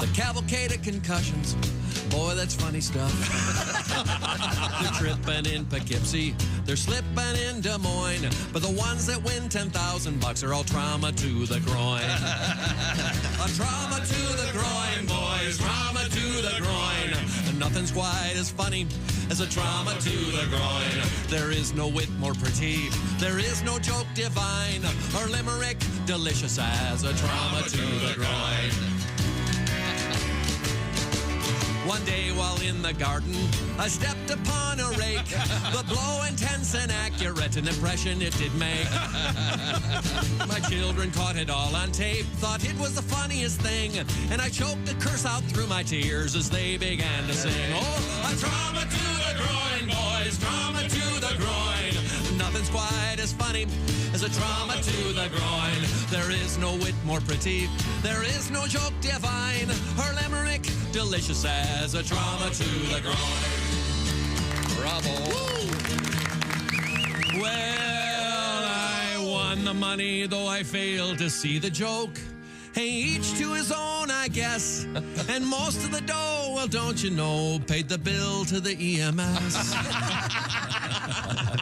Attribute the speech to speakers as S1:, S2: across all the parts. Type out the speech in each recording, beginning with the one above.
S1: The cavalcade of concussions. Boy, that's funny stuff. They're tripping in Poughkeepsie. They're slipping in Des Moines. But the ones that win $10,000 are all trauma to the groin. A trauma to the groin, boys. Trauma to the groin. And nothing's quite as funny as a trauma to the groin. There is no wit more pretty. There is no joke divine or limerick delicious as a trauma to the groin. One day while in the garden, I stepped upon a rake. The blow intense and accurate, an impression it did make. My children caught it all on tape, thought it was the funniest thing, and I choked a curse out through my tears as they began to sing. Oh, a trauma to the groin, boys, trauma to the groin. Nothing's quite as funny as a trauma to the groin. There is no wit more pretty, there is no joke divine, or limerick delicious as a trauma to the groin. Bravo. Woo. Well, I won the money, though I failed to see the joke. Hey, each to his own, I guess. And most of the dough, well, don't you know, paid the bill to the EMS.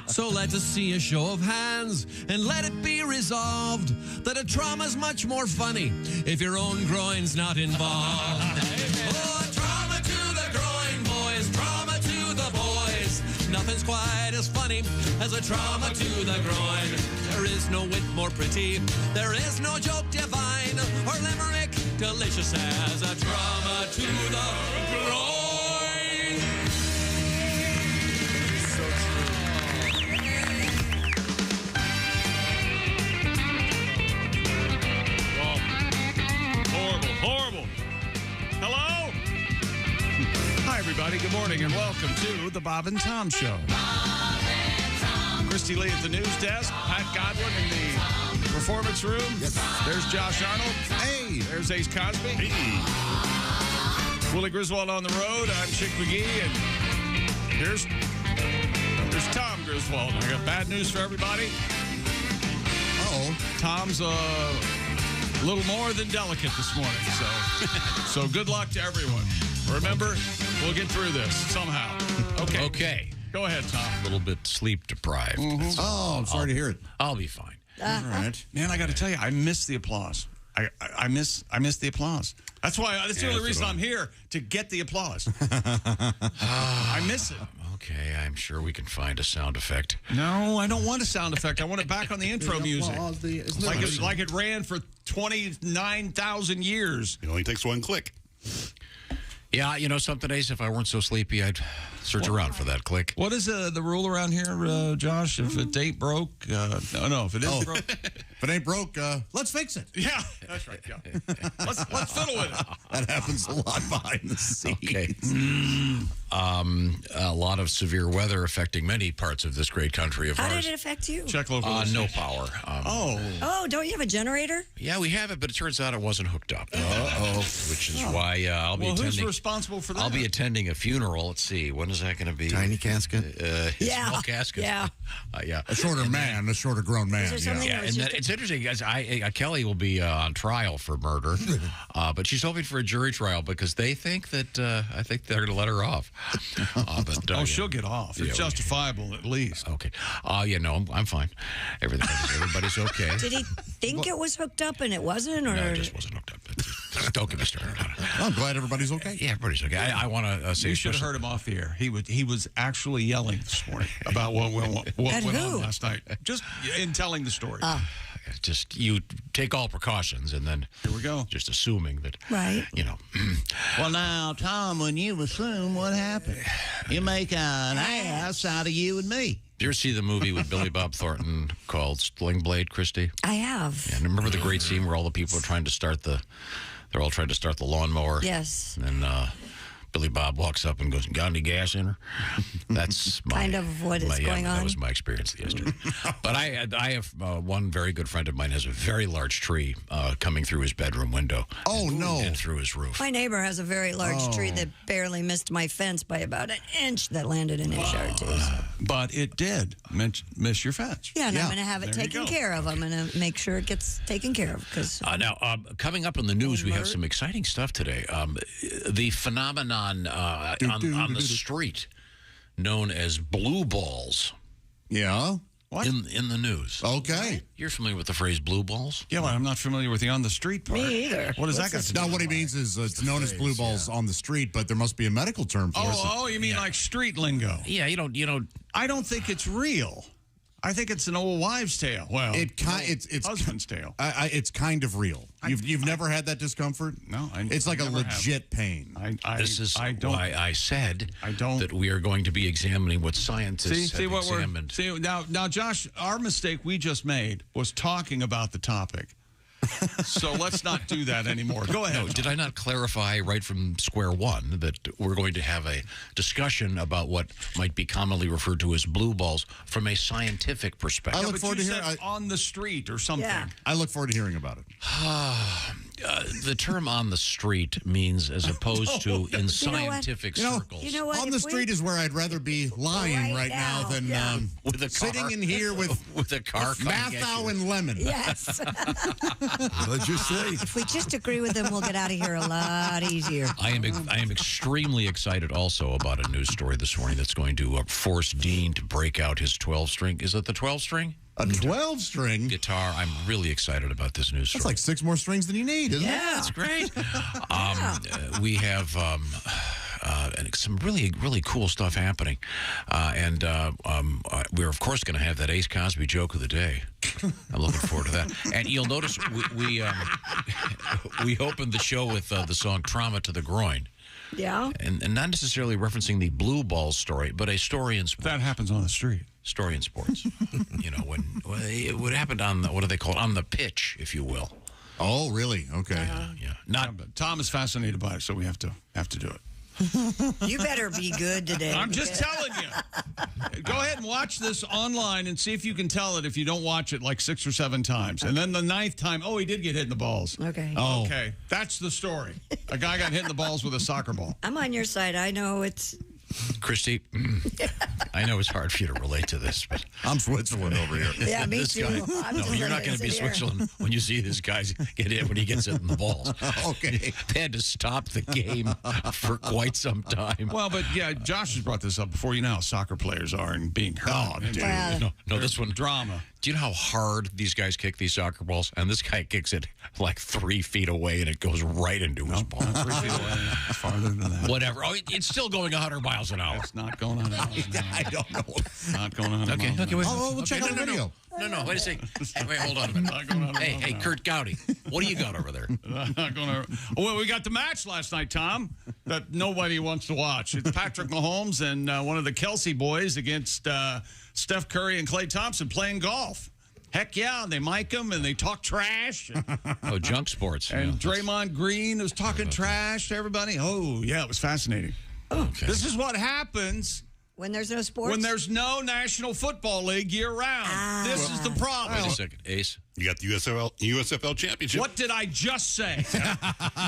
S1: So let us see a show of hands and let it be resolved that a trauma's much more funny if your own groin's not involved. Oh, a trauma to the groin, boys, trauma to the boys. Nothing's quite as funny as a trauma to the groin. There is no wit more pretty, there is no joke divine, or limerick delicious as a trauma to the groin. So true.
S2: Well, horrible. Hello? Hi, everybody. Good morning, and welcome to the Bob and Tom Show. Christy Lee at the news desk. Pat Godwin in the performance room.
S3: Yes.
S2: There's Josh Arnold.
S3: Hey.
S2: There's Ace Cosby. Hey. Willie Griswold on the road. I'm Chick McGee, and here's Tom Griswold. I got bad news for everybody.
S3: Uh-oh.
S2: Tom's a little more than delicate this morning, so good luck to everyone. Remember, we'll get through this somehow. Okay. Go ahead, Tom.
S4: A little bit sleep deprived.
S3: Mm-hmm. Oh, I'm sorry to hear it.
S4: I'll be fine.
S3: All right.
S2: Man, I got to tell you, I miss the applause. I miss the applause. That's the only reason I'm here, to get the applause. I miss it.
S4: Okay, I'm sure we can find a sound effect.
S2: No, I don't want a sound effect. I want it back on the intro music. Like it ran for 29,000 years.
S5: It only takes one click.
S4: Yeah, you know something, Ace? If I weren't so sleepy, I'd search around for that click.
S2: What is the rule around here, Josh? If it ain't broke, no, if it is broke.
S3: If it ain't broke, let's fix it.
S2: Yeah, that's right. Yeah. Let's fiddle with it.
S3: That happens a lot behind the scenes.
S4: Okay. A lot of severe weather affecting many parts of this great country of
S6: How
S4: ours.
S6: did it affect you?
S2: Check local.
S4: No power.
S6: Oh, don't you have a generator?
S4: Yeah, we have it, but it turns out it wasn't hooked up. Which is why I'll be
S2: who's
S4: attending.
S2: responsible for that?
S4: I'll be attending a funeral. Let's see. When is that going to be?
S3: Tiny casket?
S4: Small casket.
S6: Yeah.
S4: Yeah.
S3: A shorter man, a shorter grown man.
S6: Is there something
S4: Yeah,
S6: that
S4: and
S6: was just
S4: it's interesting, guys. Kelly will be on trial for murder, but she's hoping for a jury trial because they think that I think they're going to let her off.
S2: She'll get off. It's justifiable, at least.
S4: Okay. No, I'm fine. Everybody's okay.
S6: Did he think it was hooked up and it wasn't, or
S4: No, it just wasn't hooked up. Don't get me started on it.
S3: I'm glad everybody's okay.
S4: Yeah, everybody's okay. I want to say
S2: You should have heard him off the air. He was actually yelling this morning about what went on last night. Just in telling the story.
S4: Just you take all precautions, and then
S2: Here we go.
S4: Just assuming that,
S6: right?
S7: Well, now, Tom, when you assume what happened, you make an ass out of you and me.
S4: Did you ever see the movie with Billy Bob Thornton called Sling Blade, Christy?
S6: I have.
S4: Yeah, and remember the great scene where all the people are trying to start the lawnmower?
S6: Yes.
S4: And then Billy Bob walks up and goes, "Got any gas in her?" That's
S6: kind of what is going on.
S4: That was my experience yesterday. But I have one very good friend of mine has a very large tree coming through his bedroom window.
S3: Oh, no.
S4: And through his roof.
S6: My neighbor has a very large tree that barely missed my fence by about an inch that landed in his yard, too.
S2: But it did miss your fence.
S6: Yeah, and I'm going to have it
S2: There you
S6: taken
S2: go.
S6: care of. I'm going to make sure it gets taken care of. Because
S4: Now, coming up in the news, we have some exciting stuff today. The phenomenon on the street known as blue balls.
S3: Yeah.
S2: What?
S4: In the news.
S3: Okay.
S4: You're familiar with the phrase blue balls?
S2: Yeah, well, I'm not familiar with the on the street part.
S6: Me either.
S2: What does that got to do?
S3: Now, what he means is it's known as blue balls on the street, but there must be a medical term for it.
S2: Oh, you mean like street lingo?
S4: Yeah, you don't.
S2: I don't think it's real. I think it's an old wives' tale. Well,
S3: It's
S2: husband's tale.
S3: It's kind of real. You've never had that discomfort?
S2: No,
S3: it's like a
S2: never
S3: legit pain.
S4: This is
S2: I don't.
S4: why I said
S2: I don't.
S4: that we are going to be examining what scientists have examined.
S2: Now, Josh, our mistake we just made was talking about the topic. So let's not do that anymore. Go ahead.
S4: No, did I not clarify right from square one that we're going to have a discussion about what might be commonly referred to as blue balls from a scientific perspective?
S3: I look
S2: But
S3: forward
S2: you
S3: to
S2: said
S3: hearing.
S2: on the street or something.
S6: Yeah.
S3: I look forward to hearing about it.
S4: The term "on the street" means, as opposed to in scientific circles,
S6: You know what?
S3: On the
S6: If we-
S3: street is where I'd rather be lying
S6: Right
S3: right now
S6: now,
S3: than
S6: yeah.
S4: with a car,
S3: sitting in here with
S4: with a car coming at
S3: Mathau
S4: you.
S3: and lemon.
S6: Yes.
S3: Let's just say.
S6: If we just agree with him, we'll get out of here a lot easier.
S4: I am extremely excited also about a news story this morning that's going to force Dean to break out his 12-string. Is it the 12-string?
S3: A 12-string?
S4: Guitar. I'm really excited about this news story.
S3: That's like 6 more strings than you need, isn't it?
S4: Yeah, that's great. We have and some really cool stuff happening. And we're, of course, going to have that Ace Cosby joke of the day. I'm looking forward to that. And you'll notice we opened the show with the song Trauma to the Groin.
S6: Yeah.
S4: And not necessarily referencing the blue ball story, but a story in sports.
S2: That happens on the street.
S4: Story in sports. You know, what happened on the, what do they call it? On the pitch, if you will.
S3: Oh, really? Okay.
S4: Yeah.
S2: But Tom is fascinated by it, so we have to do it.
S6: You better be good today.
S2: I'm just telling you. Go ahead and watch this online and see if you can tell it if you don't watch it like 6 or 7 times. And then the 9th time, he did get hit in the balls.
S6: Okay.
S3: Oh.
S2: Okay, that's the story. A guy got hit in the balls with a soccer ball.
S6: I'm on your side. I know it's.
S4: Christy, I know it's hard for you to relate to this, but
S3: I'm Switzerland over here.
S6: Yeah, me
S4: this
S6: too.
S4: guy,
S6: I'm
S4: no,
S6: just
S4: you're not
S6: letting
S4: going to
S6: it
S4: be
S6: sit here.
S4: Switzerland when you see this guy get hit when he gets hit in the balls.
S3: Okay.
S4: They had to stop the game for quite some time.
S2: Well, but yeah, Josh has brought this up before. You know how soccer players are and being hurt.
S3: Oh, dude.
S6: Well,
S4: No, this one.
S2: Drama.
S4: Do you know how hard these guys kick these soccer balls? And this guy kicks it like 3 feet away, and it goes right into his ball.
S2: Not 3 feet away. Farther than that.
S4: Whatever. Oh, it's still going 100 miles an hour.
S2: It's not going on.
S3: I don't know.
S2: Not going on.
S4: Okay, wait.
S3: Oh, we'll check out the video.
S4: No, wait a second. Wait, hold on a minute. Hey, Kurt Gowdy, what do you got over there?
S2: Not gonna. Well, we got the match last night, Tom, that nobody wants to watch. It's Patrick Mahomes and one of the Kelsey boys against Steph Curry and Klay Thompson playing golf. Heck yeah, they mic him and they talk trash.
S4: Oh, junk sports.
S2: And
S4: Yeah,
S2: Draymond Green was talking trash to everybody. Oh, yeah, it was fascinating.
S4: okay.
S2: This is what happens
S6: when there's no sports.
S2: when there's no National Football League year-round. This is the problem.
S4: Wait a second, Ace.
S5: You got the USFL championship.
S2: What did I just say?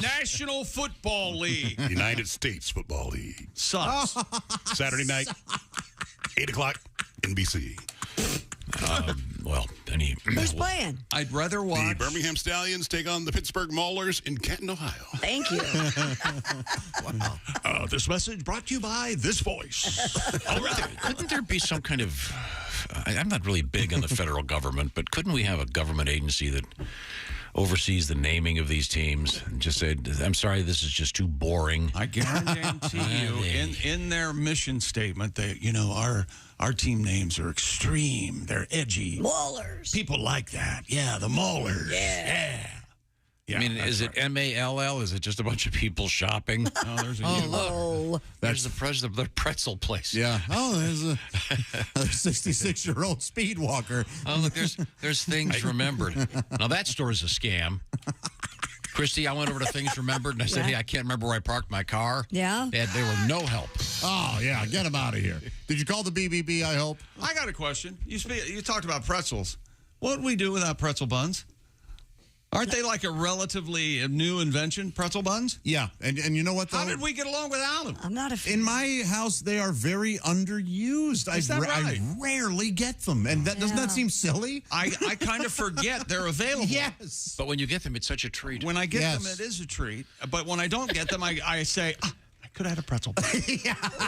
S2: National Football League.
S5: United States Football League.
S2: Sucks.
S5: Saturday night, 8 o'clock, NBC.
S4: Well, any.
S6: Who's playing?
S2: I'd rather
S5: The
S2: watch.
S5: Birmingham Stallions take on the Pittsburgh Maulers in Canton, Ohio.
S6: Thank you.
S2: This message brought to you by this voice.
S4: All right. Couldn't there be some kind of. I'm not really big on the federal government, but couldn't we have a government agency that oversees the naming of these teams and just say, I'm sorry, this is just too boring?
S2: I guarantee you, in their mission statement, they, our team names are extreme. They're edgy.
S6: Maulers.
S2: People like that. Yeah, the Maulers.
S6: Yeah.
S2: Yeah,
S4: I mean, is it MALL? Is it just a bunch of people shopping?
S2: Oh, there's a
S6: Oh,
S4: There's the pretzel place.
S3: Yeah. Oh, there's a 66-year-old speed walker.
S4: Oh, look, there's things remembered. Now, that store is a scam. Christy, I went over to Things Remembered, and I said, hey, I can't remember where I parked my car.
S6: Yeah?
S4: They were no help.
S3: Oh, yeah, get them out of here. Did you call the BBB, I hope?
S2: I got a question. You talked about pretzels. What would we do without pretzel buns? Aren't they like a relatively new invention, pretzel buns?
S3: Yeah, and you know what, though?
S2: How did we get along without them?
S6: I'm not a fan.
S3: In my house, they are very underused.
S2: Is that right?
S3: I rarely get them. And doesn't that seem silly?
S2: I kind of forget they're available.
S3: Yes.
S4: But when you get them, it's such a treat.
S2: When I get them, it is a treat. But when I don't get them, I say, I could have had a pretzel bun.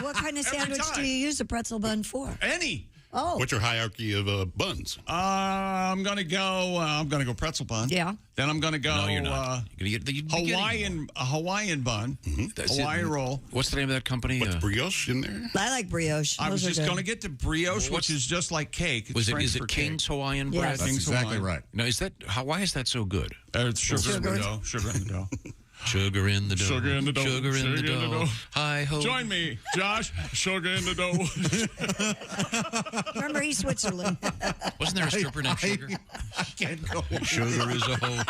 S6: What kind of sandwich do you use a pretzel bun for?
S2: Any.
S6: Oh.
S5: What's your hierarchy of buns?
S2: I'm gonna go pretzel bun.
S6: Yeah.
S2: Then I'm gonna go.
S4: No, you're not. You're gonna get
S2: A Hawaiian bun, Hawaiian roll.
S4: What's the name of that company?
S5: What's brioche in there?
S6: I like brioche.
S2: I was
S6: Those are
S2: just
S6: good.
S2: going to get to brioche, which is just like cake. It's French
S4: Is
S2: for
S4: it King's
S2: cake.
S4: Hawaiian
S6: Yes.
S4: bread?
S3: That's
S2: King's
S3: exactly
S2: Hawaiian.
S3: right.
S4: No, why is that so good?
S2: It's sugar in the
S6: Sugar.
S2: dough. Sugar in the dough.
S4: Sugar in the dough.
S2: Sugar in the dough.
S4: Sugar in the dough. Hi ho.
S2: Join me, Josh. Sugar in the dough.
S6: Remember, he's Switzerland.
S4: Wasn't there a stripper named Sugar?
S3: I can't go.
S4: Sugar is a hoe.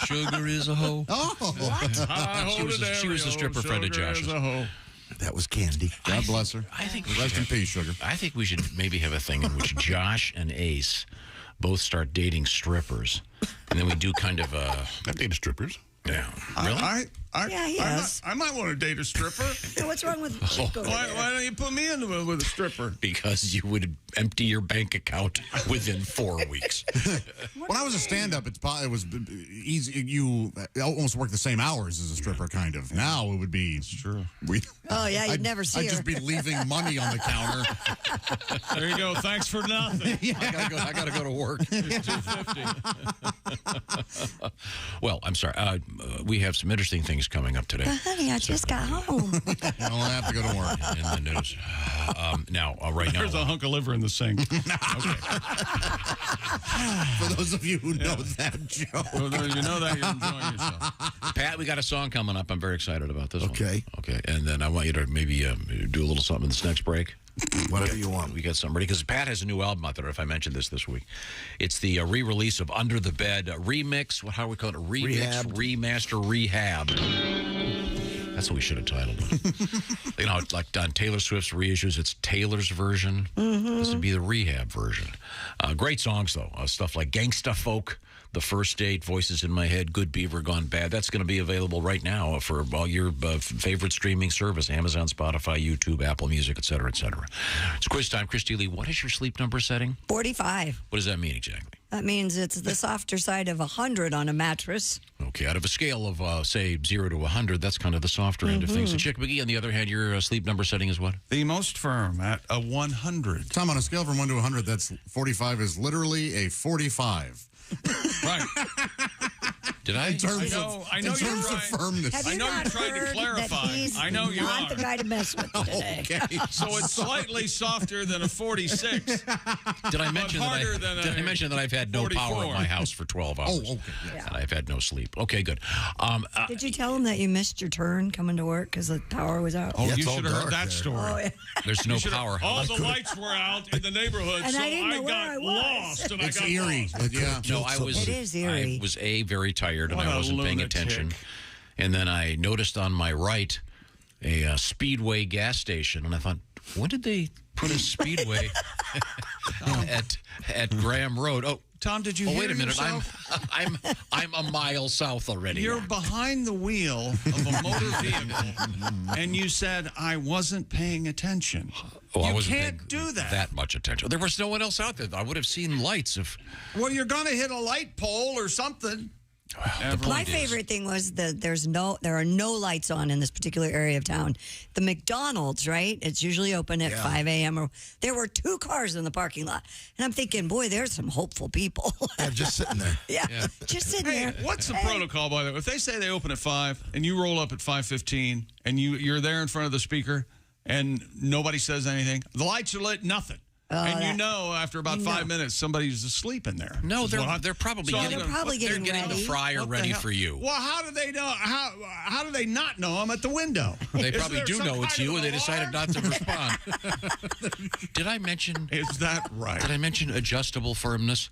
S4: Sugar is a hoe.
S3: Oh,
S4: She was a stripper friend of Josh's.
S3: that was Candy. God bless her.
S4: I think
S3: Rest in peace, Sugar.
S4: I think we should maybe have a thing in which Josh and Ace both start dating strippers, and then we do kind of a.
S5: I've dated strippers.
S4: Yeah. Really?
S6: Yeah, he has.
S2: I might want to date a stripper.
S6: So what's wrong with Chico?
S2: Why don't you put me in with a stripper?
S4: Because you would empty your bank account within 4 weeks.
S3: When I was a stand-up, it was easy. You almost work the same hours as a stripper, kind of. Now it would be. It's true.
S6: Oh, yeah, you'd never see
S3: I'd
S6: her.
S3: just be leaving money on the counter.
S2: There you go. Thanks for nothing.
S4: I gotta go to work.
S2: It's $2.50.
S4: Well, I'm sorry. We have some interesting things coming up today.
S6: Honey, I just got home.
S3: I don't have to go to work.
S4: In the news. Right now.
S2: There's a hunk of liver in the sink.
S3: For those of you who know that joke.
S2: Well, you know that you're enjoying yourself.
S4: Pat, we got a song coming up. I'm very excited about this one.
S3: Okay.
S4: Okay. And then I want you to maybe do a little something in this next break.
S3: Whatever you want.
S4: We got something ready because Pat has a new album out there. If I mentioned this week, it's the re-release of Under the Bed remix. How do we call it? Remix, remaster, rehab. That's what we should have titled it. You know, like on Taylor Swift's reissues, it's Taylor's version. This would be the rehab version. Great songs though. Stuff like Gangsta Folk, The First Date, Voices in My Head, Good Beaver Gone Bad. That's going to be available right now for all your favorite streaming service, Amazon, Spotify, YouTube, Apple Music, et cetera, et cetera. It's quiz time. Christy Lee, what is your sleep number setting?
S6: 45.
S4: What does that mean exactly?
S6: That means it's the softer side of 100 on a mattress.
S4: Okay, out of a scale of, say, 0 to 100, that's kind of the softer end of things. So, Chick McGee, on the other hand, your sleep number setting is what?
S2: The most firm at a 100.
S3: Tom, on a scale from 1 to 100, that's 45 is literally a 45.
S2: Right.
S4: Did I?
S3: In terms
S2: I know
S3: of
S2: you're
S3: firmness.
S6: Have
S2: I
S6: you
S2: know
S6: not
S2: you're trying to
S6: heard
S2: clarify.
S6: that he's
S2: I know you
S6: not
S2: are.
S6: the guy to mess with today.
S3: Okay.
S2: So it's slightly softer than a 46.
S4: Did I mention
S2: harder than
S4: did I mention that I've had no
S2: 44.
S4: power in my house for 12 hours?
S3: Oh, okay.
S6: Yeah.
S4: And I've had no sleep. Okay, good.
S6: Did you tell him that you missed your turn coming to work because the power was out?
S2: Oh,
S3: Yeah,
S2: you
S3: it's all
S2: should have heard
S3: dark
S2: that
S3: there.
S2: story.
S6: Oh, yeah.
S4: There's no power.
S2: All the lights were out in the neighborhood,
S6: And
S2: so
S6: I didn't know where
S2: got
S6: I was.
S2: lost. And
S3: It's
S2: I got
S3: eerie.
S2: lost.
S3: But yeah.
S4: No, I was.
S6: It is eerie.
S4: I was very tired and
S2: What
S4: I
S2: a
S4: wasn't paying
S2: lunatic.
S4: attention. And then I noticed on my right a Speedway gas station, and I thought, when did they put a Speedway at Graham Road? Oh,
S2: Tom, did you hear
S4: wait a minute.
S2: yourself?
S4: I'm a mile south already.
S2: You're behind the wheel of a motor vehicle, and you said, I wasn't paying attention.
S4: Oh, I
S2: you
S4: wasn't
S2: can't
S4: paying
S2: do that.
S4: that much attention. There was no one else out there. I would have seen lights if.
S2: Well, you're going to hit a light pole or something.
S6: My favorite thing was that there are no lights on in this particular area of town. The McDonald's, right? It's usually open at 5 a.m. Or there were 2 cars in the parking lot, and I'm thinking, boy, there's some hopeful people.
S3: Yeah, just sitting there.
S6: yeah, just sitting
S2: Hey,
S6: there.
S2: what's the protocol, by the way? If they say they open at 5 and you roll up at 5:15 and you're there in front of the speaker and nobody says anything, the lights are lit, nothing. And you know after about 5 minutes somebody's asleep in there.
S4: No, they're probably
S2: So
S4: getting,
S6: they're probably
S4: they're
S6: getting
S4: getting the
S6: ready.
S4: fryer
S2: What the
S4: ready
S2: hell?
S4: for you.
S2: Well, how do they know? How do they not know I'm at the window?
S4: They
S2: Is
S4: probably
S2: there
S4: do
S2: some
S4: know it's
S2: kind
S4: you,
S2: of
S4: and they decided
S2: alarm?
S4: not to respond. Did I mention?
S2: Is that right?
S4: Did I mention adjustable firmness?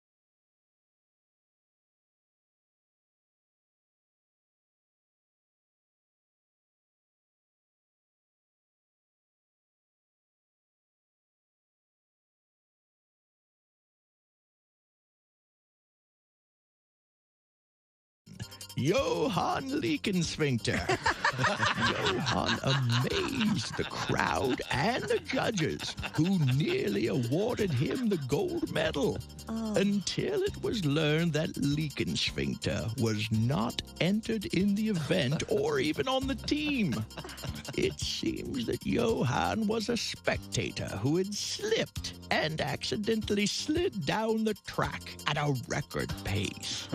S8: Johann Leakensphincter. Johann amazed the crowd and the judges, who nearly awarded him the gold medal, until it was learned that Leakensphincter was not entered in the event or even on the team. It seems that Johann was a spectator who had slipped and accidentally slid down the track at a record pace.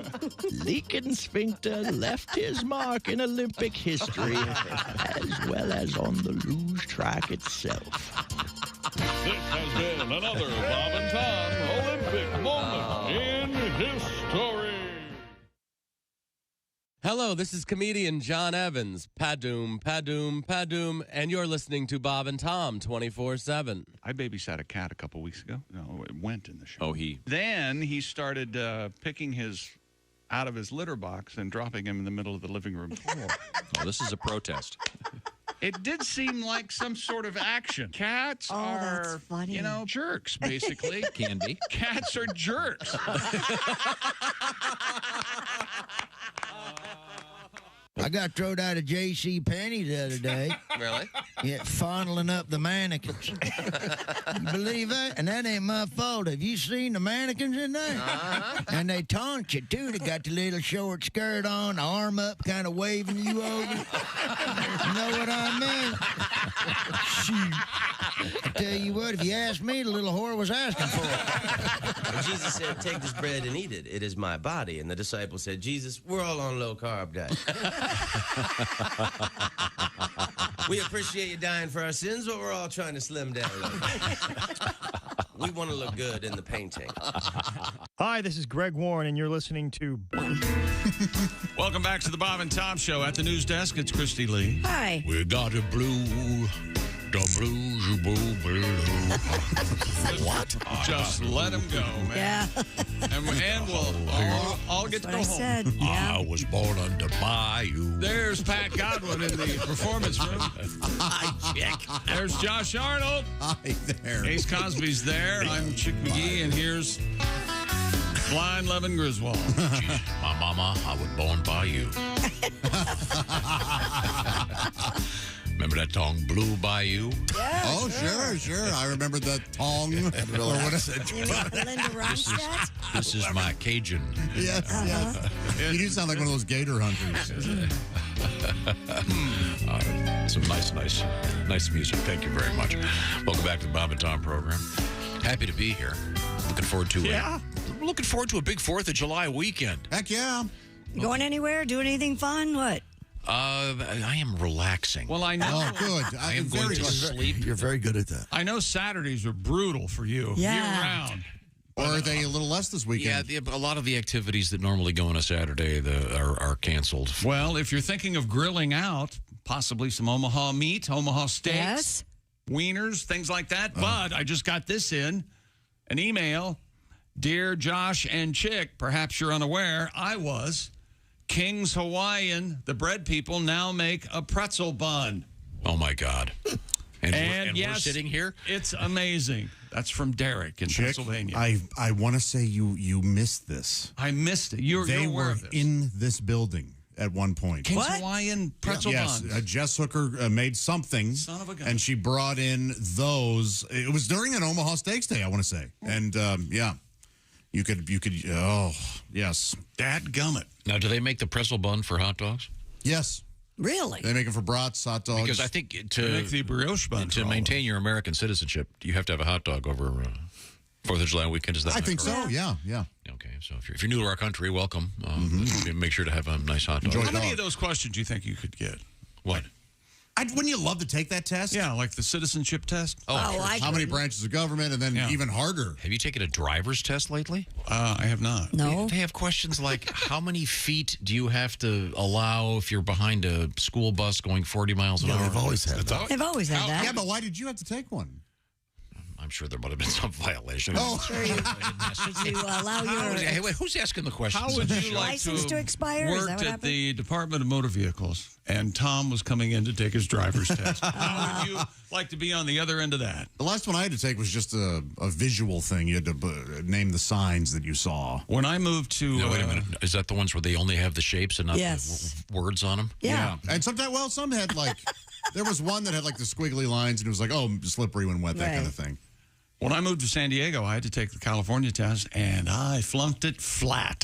S8: Leakensphincter left his mark in Olympic history, as well as on the luge track itself.
S2: This has been another Bob and Tom Olympic moment in history.
S1: Hello, this is comedian John Evans. Padoom, padoom, padoom, and you're listening to Bob and Tom 24/7.
S2: I babysat a cat a couple weeks ago. No, it went in the show.
S9: Oh, he.
S2: Then he started picking his out of his litter box and dropping him in the middle of the living room floor.
S9: Oh, this is a protest.
S2: It did seem like some sort of action. Cats
S6: that's
S2: are,
S6: funny.
S2: you know, jerks, basically.
S9: Can be.
S2: Cats are jerks.
S7: I got thrown out of J.C. Penney the other day.
S1: Really?
S7: Yeah, fondling up the mannequins. You believe that? And that ain't my fault. Have you seen the mannequins in there? And they taunt you, too. They got the little short skirt on, the arm up, kind of waving you over. You know what I mean? Shoot. I tell you what, if you ask me, the little whore was asking for it.
S10: And Jesus said, take this bread and eat it. It is my body. And the disciples said, Jesus, we're all on a low-carb diet. We appreciate you dying for our sins, but we're all trying to slim down a little. We want to look good in the painting.
S11: Hi, this is Greg Warren, and you're listening to...
S2: Welcome back to the Bob and Tom Show. At the news desk, it's Christy Lee.
S6: Hi.
S4: We got a blue, the blues, blue.
S2: What? Just let him go, man.
S6: Yeah.
S2: And we'll all get to go
S6: What I
S2: home.
S6: said. Yeah.
S4: I was born on the bayou.
S2: There's Pat Godwin in the performance room.
S4: Hi, Chick.
S2: There's Josh Arnold.
S3: Hi there.
S2: Ace Cosby's there. I'm Chick McGee, and here's Blind Levin Griswold.
S4: My mama, I was born by you. Remember that song, Blue Bayou?
S6: Yeah,
S3: Oh, sure. I remember that tong. Or what is it?
S6: You mean Linda Ronstadt?
S4: This is my Cajun.
S3: Yes. You do sound like one of those gator hunters.
S4: Some nice music. Thank you very much. Welcome back to the Bob and Tom program. Happy to be here. Looking forward to a big 4th of July weekend.
S3: Heck yeah.
S6: You going anywhere? Doing anything fun? What?
S4: I am relaxing.
S2: Well, I know.
S3: Oh, good.
S4: I am going to sleep.
S5: You're very good at that.
S2: I know Saturdays are brutal for you year-round.
S3: Or are they a little less this weekend?
S4: Yeah, a lot of the activities that normally go on a Saturday are canceled.
S2: Well, if you're thinking of grilling out, possibly some Omaha meat, Omaha steaks,
S6: Yes.
S2: wieners, things like that. But I just got this in, an email. Dear Josh and Chick, perhaps you're unaware, I was. King's Hawaiian, the bread people, now make a pretzel bun.
S4: Oh, my God. And
S2: yes,
S4: we're sitting here?
S2: It's amazing. That's from Derek in
S3: Chick,
S2: Pennsylvania.
S3: I want to say you missed this.
S2: I missed it. You're
S3: They
S2: aware
S3: were
S2: of this.
S3: in this building at one point.
S2: King's Hawaiian pretzel
S3: Yes,
S2: buns.
S3: Jess Hooker made something.
S2: Son of a gun.
S3: And she brought in those. It was during an Omaha Steaks Day, I want to say. And, yeah. You could, oh, yes.
S2: Dadgummit.
S4: Now, do they make the pretzel bun for hot dogs?
S3: Yes.
S6: Really?
S3: They make it for brats, hot dogs.
S4: Because I think
S2: They make the brioche bun.
S4: to maintain your American citizenship, you have to have a hot dog over 4th of July weekend. Is that
S3: I think
S4: correct?
S3: so, yeah.
S4: Okay, so if you're new to our country, welcome. Make sure to have a nice hot dog.
S3: Enjoy
S2: How many of those questions do you think you could get?
S4: What?
S3: Wouldn't you love to take that test?
S2: Yeah, like the citizenship test.
S3: How many branches of government, and then even harder.
S4: Have you taken a driver's test lately?
S2: I have not.
S6: No.
S4: They have questions like, how many feet do you have to allow if you're behind a school bus going 40 miles an hour?
S5: They've always had that.
S6: They've always had that.
S3: Yeah, but why did you have to take one?
S4: I'm sure there might have been some violation.
S6: Oh, sure. Did you allow your
S4: Hey, wait, who's asking the question?
S2: How would you like
S6: license to expire? Is that
S2: worked
S6: what
S2: at
S6: happened?
S2: the Department of Motor Vehicles, and Tom was coming in to take his driver's test? How would you like to be on the other end of that?
S3: The last one I had to take was just a visual thing. You had to name the signs that you saw.
S2: When I moved to...
S4: No, wait a minute. Is that the ones where they only have the shapes and not
S6: Yes.
S4: the words on them?
S6: Yeah.
S3: And sometimes, well, some had like, there was one that had like the squiggly lines, and it was like, oh, slippery when wet, that kind of thing.
S2: When I moved to San Diego, I had to take the California test, and I flunked it flat.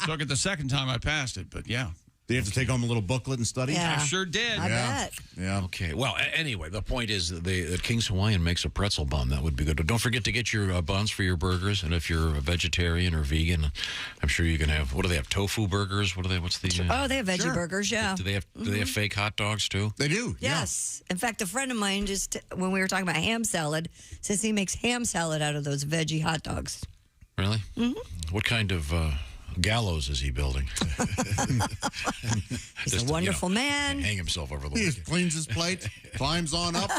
S2: Took it the second time I passed it, but yeah.
S3: Do you have to take home a little booklet and study?
S6: Yeah.
S2: I sure did.
S6: I bet.
S3: Yeah.
S4: Okay. Well, anyway, the point is that King's Hawaiian makes a pretzel bun. That would be good. Don't forget to get your buns for your burgers. And if you're a vegetarian or vegan, I'm sure you can have. What do they have? Tofu burgers? What do they? What's the?
S6: Oh, they have veggie burgers. Yeah.
S4: Do they have? Do they have fake hot dogs too?
S3: They do.
S6: Yes. In fact, a friend of mine just when we were talking about ham salad, says he makes ham salad out of those veggie hot dogs.
S4: Really? Mm-hmm. What kind of gallows is he building?
S6: He's a wonderful man.
S4: Hang himself over the
S3: He
S4: weekend.
S3: just cleans his plate, climbs on up.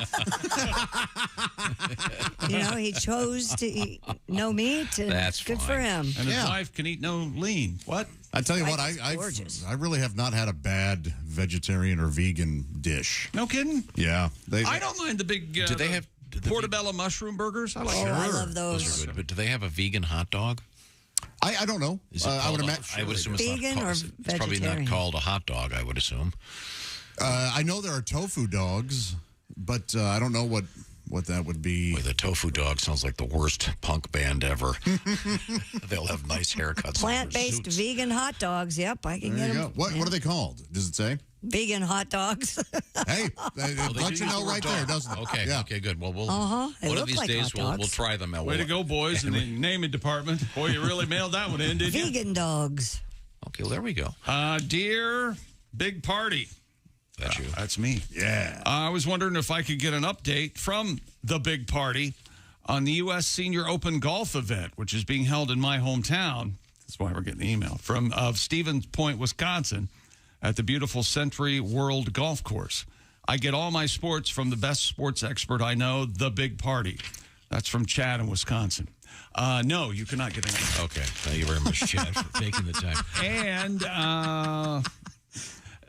S6: He chose to eat no meat. And
S4: That's
S6: good
S4: fine.
S6: for him.
S2: And his wife can eat no lean. What?
S3: I tell you what,
S6: Life is
S3: I really have not had a bad vegetarian or vegan dish.
S2: No kidding?
S3: Yeah.
S2: I don't mind the big...
S4: Do they have
S2: portobello mushroom burgers? I like
S6: Oh,
S2: them.
S6: I love those.
S4: Those are good. But do they have a vegan hot dog?
S3: I don't know.
S4: Is it
S3: I would
S4: called
S3: imagine.
S4: I would assume it's
S6: Vegan
S4: not
S6: or
S4: called, it's probably not
S6: vegetarian?
S4: called a hot dog, I would assume.
S3: I know there are tofu dogs, but I don't know what that would be.
S4: Boy, the tofu dog sounds like the worst punk band ever. They'll have nice haircuts.
S6: Plant-based vegan hot dogs. Yep, I can
S3: There
S6: get
S3: you
S6: them.
S3: go. What are they called? Does it say?
S6: Vegan hot dogs.
S3: Hey,
S4: They
S3: it lets
S4: do
S3: you
S4: use
S3: know
S4: the
S3: right
S4: word
S3: there,
S4: dog.
S3: doesn't it?
S4: Okay,
S3: Yeah.
S4: okay, good. Well,
S6: They
S4: one of
S6: look
S4: these
S6: like
S4: days
S6: hot
S4: we'll
S6: dogs.
S4: try them.
S2: Way to go, boys, in the naming department. Boy, you really mailed that one in, didn't you?
S6: Vegan dogs.
S4: Okay, well, there we go.
S2: Dear Big Party.
S4: That's you.
S2: That's me.
S3: Yeah.
S2: I was wondering if I could get an update from the Big Party on the U.S. Senior Open Golf event, which is being held in my hometown. That's why we're getting the email from Stevens Point, Wisconsin, at the beautiful Century World Golf Course. I get all my sports from the best sports expert I know, the Big Party. That's from Chad in Wisconsin. No, you cannot get an answer.
S4: Okay, thank you very much, Chad, for taking the time.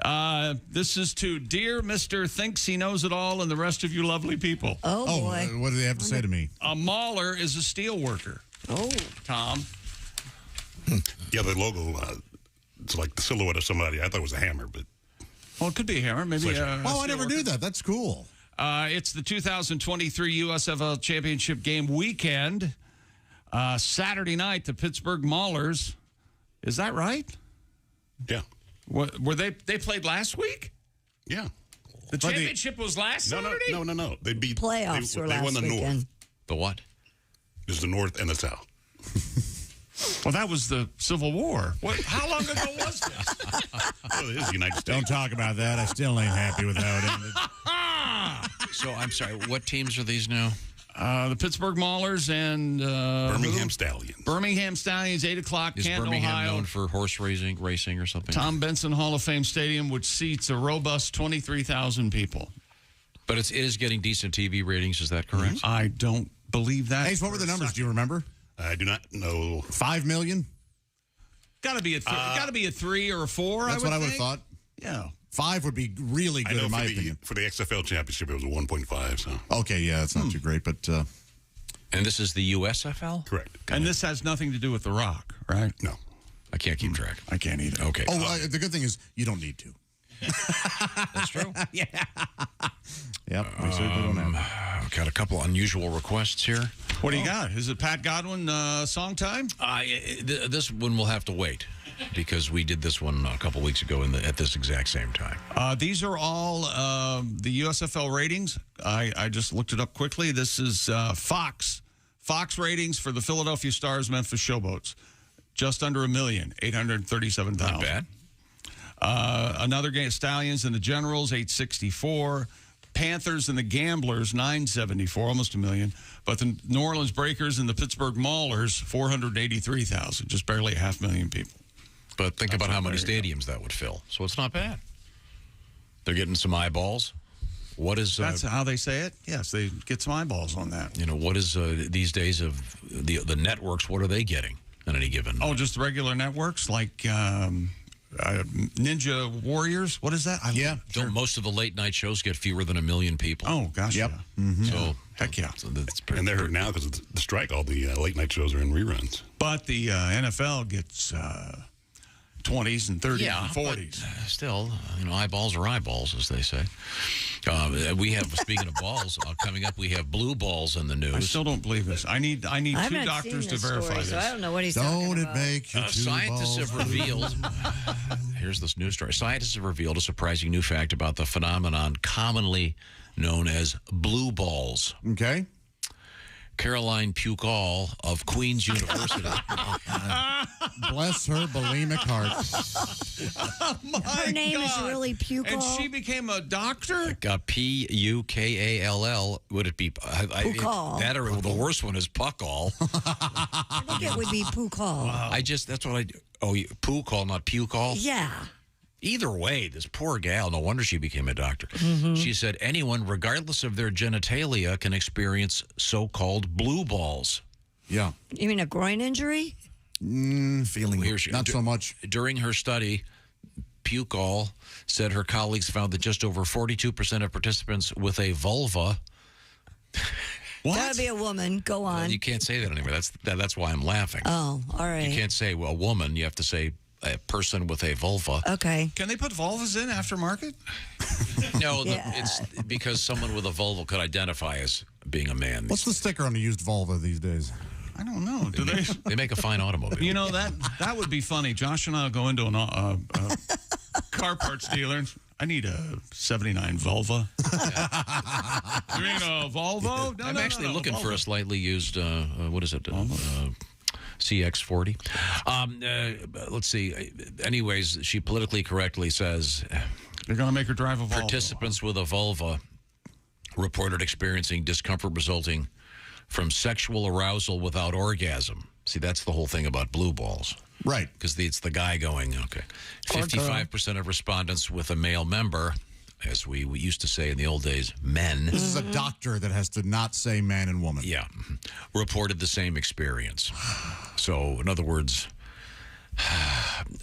S2: And this is to Dear Mr. Thinks He Knows It All and the rest of you lovely people.
S6: Oh, boy.
S3: What do they have to say to me?
S2: A mauler is a steel worker.
S6: Oh.
S2: Tom?
S5: Yeah, the logo, it's like the silhouette of somebody. I thought it was a hammer, but...
S2: Well, it could be a hammer. Maybe
S3: I never knew that. That's cool.
S2: It's the 2023 USFL Championship game weekend. Saturday night, the Pittsburgh Maulers. Is that right?
S5: Yeah.
S2: Were they played last week?
S5: Yeah.
S2: The championship was last Saturday?
S5: No. They beat...
S6: Playoffs were
S5: they
S6: last
S5: won the
S6: weekend.
S5: North.
S4: The what?
S5: There's the North and the South.
S2: Well, that was the Civil War. How long ago was this?
S5: Well, it is the United States.
S3: Don't talk about that. I still ain't happy with how it ended.
S4: So, I'm sorry, what teams are these now?
S2: The Pittsburgh Maulers and...
S5: Birmingham Stallions.
S2: Birmingham Stallions, 8 o'clock,
S4: Is
S2: Canton,
S4: Birmingham
S2: Ohio.
S4: known for horse racing or something?
S2: Tom Benson Hall of Fame Stadium, which seats a robust 23,000 people.
S4: But it is getting decent TV ratings, is that correct?
S2: I don't believe that.
S3: Hey, what were the numbers? Do you remember?
S5: I do not know.
S3: 5 million?
S2: Got to be a 3 or a 4.
S3: That's what I would have thought.
S2: Yeah.
S3: 5 would be really good, in my opinion.
S5: For the XFL championship, it was a 1.5. So
S3: Okay, yeah, that's not too great, but...
S4: And this is the USFL?
S5: correct.
S2: And this has nothing to do with The Rock, right?
S5: No.
S4: I can't keep track.
S2: I can't either.
S4: Okay.
S3: Oh, the good thing is you don't need to.
S4: That's true.
S3: Yeah. Yep, we certainly don't have.
S4: I've got a couple unusual requests here.
S2: What do you got? Is it Pat Godwin song time?
S4: This one will have to wait because we did this one a couple weeks ago at this exact same time.
S2: These are all the USFL ratings. I just looked it up quickly. This is Fox ratings for the Philadelphia Stars Memphis Showboats. Just under 1,837,000.
S4: Not bad.
S2: Another game, Stallions and the Generals, 864. Panthers and the Gamblers, 974, almost 1 million. But the New Orleans Breakers and the Pittsburgh Maulers, 483,000, just barely 500,000 people.
S4: But think about how many stadiums that would fill. So it's not bad. They're getting some eyeballs. What is
S2: That's how they say it? Yes, they get some eyeballs on that.
S4: you know, what is these days of the networks? What are they getting on any given?
S2: Oh, just regular networks like Ninja Warriors. What is that?
S4: Don't most of the late night shows get fewer than 1 million people?
S2: Oh, gosh,
S3: Yep.
S2: yeah.
S3: Mm-hmm.
S4: So
S2: Heck yeah.
S4: So that's pretty,
S5: And they're hurt now because of the strike. All the late night shows are in reruns.
S2: But the NFL gets 20s and 30s and 40s.
S4: Still, you know, eyeballs are eyeballs, as they say. We have, speaking of balls, coming up, we have blue balls in the news.
S2: I still don't believe this. I need two doctors to verify this.
S6: So I don't know what he's talking about.
S3: Don't it make you two
S4: Scientists
S3: balls?
S4: have revealed. Here's this news story. Scientists have revealed a surprising new fact about the phenomenon commonly known as blue balls.
S3: Okay.
S4: Caroline Pukall of Queen's University.
S3: Bless her bulimic heart.
S6: Her name is really Pukall.
S2: And she became a doctor?
S4: P-U-K-A-L-L. Would it be?
S6: Pukall.
S4: That or the worst one is Puckall.
S6: I think it would be Pukall.
S4: Wow. That's what I do. Oh, Pukall, not Pukall?
S6: Yeah.
S4: Either way, this poor gal, no wonder she became a doctor.
S6: Mm-hmm.
S4: She said anyone, regardless of their genitalia, can experience so-called blue balls.
S3: Yeah.
S6: You mean a groin injury?
S3: Feeling not so much.
S4: During her study, Pukall said her colleagues found that just over 42% of participants with a vulva.
S2: What?
S6: That would be a woman. Go on.
S4: You can't say that anymore. That's why I'm laughing.
S6: Oh, all right.
S4: You can't say a woman. You have to say a person with a vulva.
S6: Okay.
S2: Can they put vulvas in aftermarket?
S4: No, it's because someone with a vulva could identify as being a man.
S3: What's the sticker on a used vulva these days?
S2: I don't know. Do they?
S4: They make a fine automobile.
S2: You know, that would be funny. Josh and I will go into a car parts dealer. And I need a 79 Volvo. You mean a Volvo? No,
S4: I'm actually looking
S2: Volvo.
S4: for a slightly used, what is it? CX-40. Let's see. Anyways, she politically correctly says
S2: they're going to make her drive a Volvo.
S4: Participants with a vulva reported experiencing discomfort resulting from sexual arousal without orgasm. See, that's the whole thing about blue balls.
S3: Right.
S4: Because it's the guy going, okay. 55% of respondents with a male member, as we used to say in the old days, men.
S3: This is a doctor that has to not say man and woman.
S4: Yeah. Reported the same experience. So, in other words,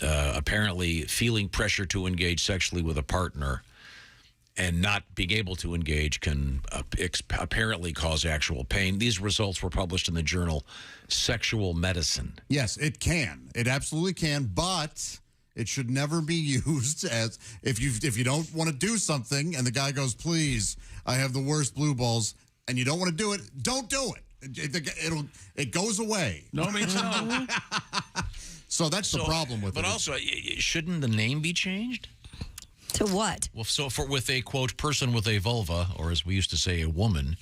S4: apparently feeling pressure to engage sexually with a partner and not being able to engage can apparently cause actual pain. These results were published in the journal Sexual Medicine.
S3: Yes, it can. It absolutely can, but it should never be used as if you don't want to do something and the guy goes, please, I have the worst blue balls, and you don't want to do it, don't do it. It goes away.
S2: No means no.
S3: So that's the problem with it.
S4: But also, shouldn't the name be changed?
S6: To what?
S4: Well, so with a, quote, person with a vulva, or as we used to say, a woman,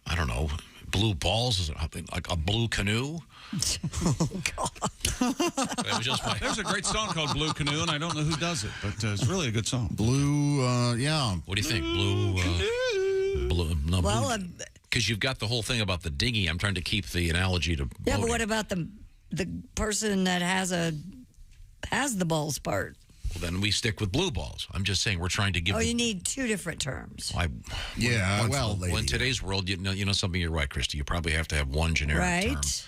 S4: I don't know, blue balls, is it like a blue canoe?
S6: Oh, God.
S2: There's a great song called Blue Canoe, and I don't know who does it, but it's really a good song.
S3: Blue, yeah.
S4: What do you think? Blue, because you've got the whole thing about the dinghy. I'm trying to keep the analogy to
S6: Yeah,
S4: boating.
S6: but what about the person that has the balls part?
S4: Well, then we stick with blue balls. I'm just saying we're trying to give.
S6: Oh, you need two different terms.
S4: In today's world, you know something. You're right, Christy. You probably have to have one generic term.
S6: Right.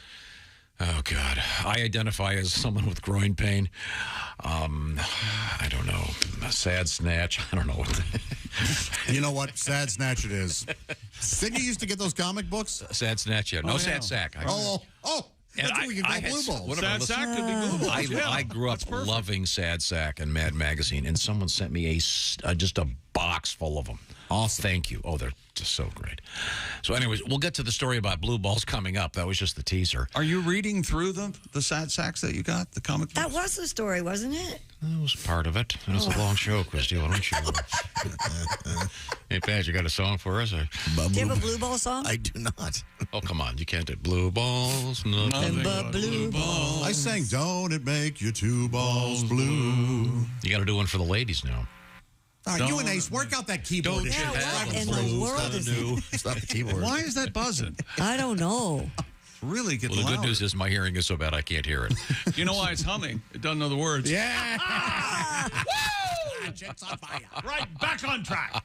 S4: Oh God, I identify as someone with groin pain. I don't know, a sad snatch. I don't know.
S3: You know what? Sad snatch it is. Didn't you used to get those comic books?
S4: Sad snatch, yeah. No, sad sack.
S3: Oh.
S4: And
S3: that's where we can go blue balls.
S2: Sad Sack could be blue balls.
S4: I grew up loving Sad Sack and Mad Magazine, and someone sent me just a box full of them.
S3: Awesome.
S4: Thank you. Oh, they're just so great. So anyways, we'll get to the story about blue balls coming up. That was just the teaser.
S2: Are you reading through the Sad Sacks that you got, the comic books?
S6: That was the story, wasn't it?
S4: That was part of it. It was a long show, Christy. Why don't you? Hey, Pat, you got a song for us?
S6: Do you have a blue ball song?
S8: I do not.
S4: Oh, come on. You can't do blue balls.
S6: Nothing but blue balls.
S3: I sang, don't it make your two balls blue?
S4: You got to do one for the ladies now.
S3: All right, you and Ace, work out that keyboard.
S6: Yeah, what in the world is it?
S8: Stop the keyboard.
S2: Why is that buzzing?
S6: I don't know.
S2: Really getting
S4: Well, the
S2: loud.
S4: good news is my hearing is so bad I can't hear it.
S2: You know why it's humming? It doesn't know the words.
S3: Yeah. Subject's on fire.
S2: Right, back on track.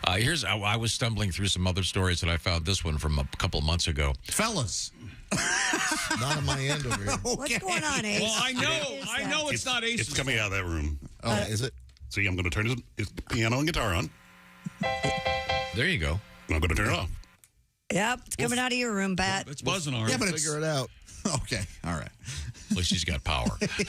S4: I was stumbling through some other stories, and I found this one from a couple of months ago.
S3: Fellas.
S12: Not on my end over here.
S3: Okay.
S6: What's going on, Ace?
S2: Well, I know it's not Ace.
S5: It's coming out of that room.
S12: Oh, is it?
S5: See, I'm going to turn his piano and guitar on.
S4: There you go.
S5: I'm going to turn it off.
S6: Yep, it's coming out of your room, Bat.
S2: It's buzzing already.
S3: Yeah, but
S12: Figure it out.
S3: Okay, all right.
S4: At least he's got power. Let's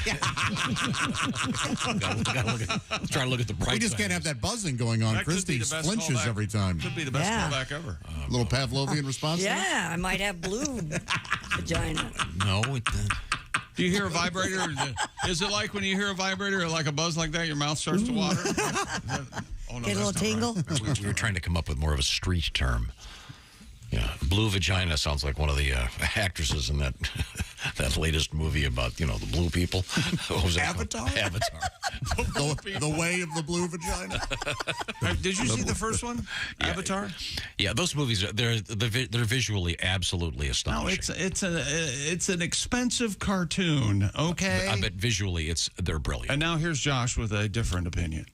S4: try to look at the bright
S3: We just
S4: side
S3: can't
S4: of
S3: have
S4: this.
S3: that buzzing going on.
S2: That could be
S3: Christy
S2: the best
S3: flinches
S2: callback.
S3: every time.
S2: Could be the best
S6: Yeah.
S2: callback ever.
S3: A little Pavlovian response? there?
S6: Yeah, I might have blue vagina.
S4: No,
S2: Do you hear a vibrator? Is it like when you hear a vibrator or like a buzz like that, your mouth starts to water? Oh, no,
S6: Get a little
S2: that's not right.
S6: tingle.
S4: we were trying to come up with more of a street term. Yeah, blue vagina sounds like one of the actresses in that that latest movie about the blue people. What was that?
S3: Avatar?
S4: Avatar.
S3: The way of the blue vagina.
S2: Did you see the first one, Avatar?
S4: Yeah, those movies they're visually absolutely
S2: No,
S4: astonishing.
S2: it's an expensive cartoon. Okay,
S4: I bet visually they're brilliant.
S2: And now here's Josh with a different opinion.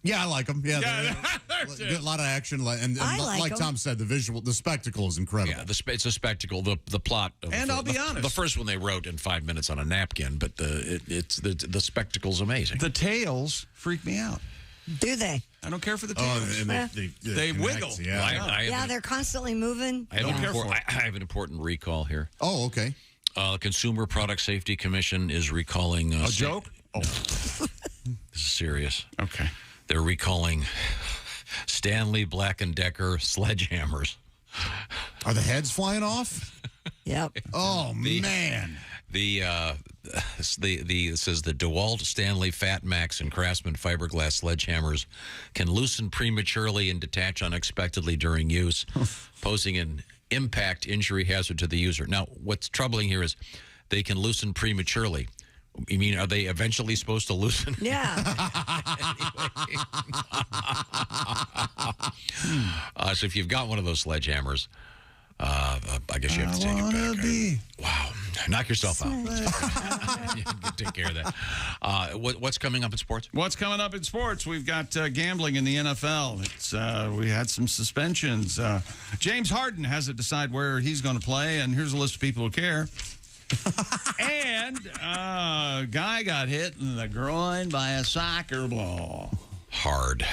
S3: Yeah, I like them. Yeah,
S2: there's
S3: a lot of action, and
S6: I like
S3: like
S6: 'em.
S3: Tom said, the spectacle is incredible.
S4: Yeah, it's a spectacle. The plot.
S2: And I'll be honest,
S4: the first one they wrote in 5 minutes on a napkin, but the spectacle's amazing.
S2: the tails freak me out.
S6: Do they?
S2: I don't care for the
S3: Oh,
S2: tails.
S3: and
S2: they wiggle.
S3: Yeah.
S6: Yeah, they're constantly moving.
S4: I have an important recall here.
S3: Oh, okay.
S4: Consumer Product Safety Commission is recalling
S2: A joke? Oh,
S4: This is serious.
S2: okay.
S4: They're recalling Stanley Black & Decker sledgehammers.
S3: Are the heads flying off?
S6: Yep.
S3: Oh, man.
S4: It says the DeWalt, Stanley, Fat Max, and Craftsman fiberglass sledgehammers can loosen prematurely and detach unexpectedly during use, posing an impact injury hazard to the user. Now, what's troubling here is they can loosen prematurely. You mean, are they eventually supposed to loosen?
S6: Yeah.
S4: So if you've got one of those sledgehammers, I guess you have to take it back. Wow. Knock yourself out. You can take care of that. What's coming up in sports?
S2: What's coming up in sports? We've got gambling in the NFL. We had some suspensions. James Harden has to decide where he's going to play, and here's a list of people who care. And a guy got hit in the groin by a soccer ball.
S4: Hard.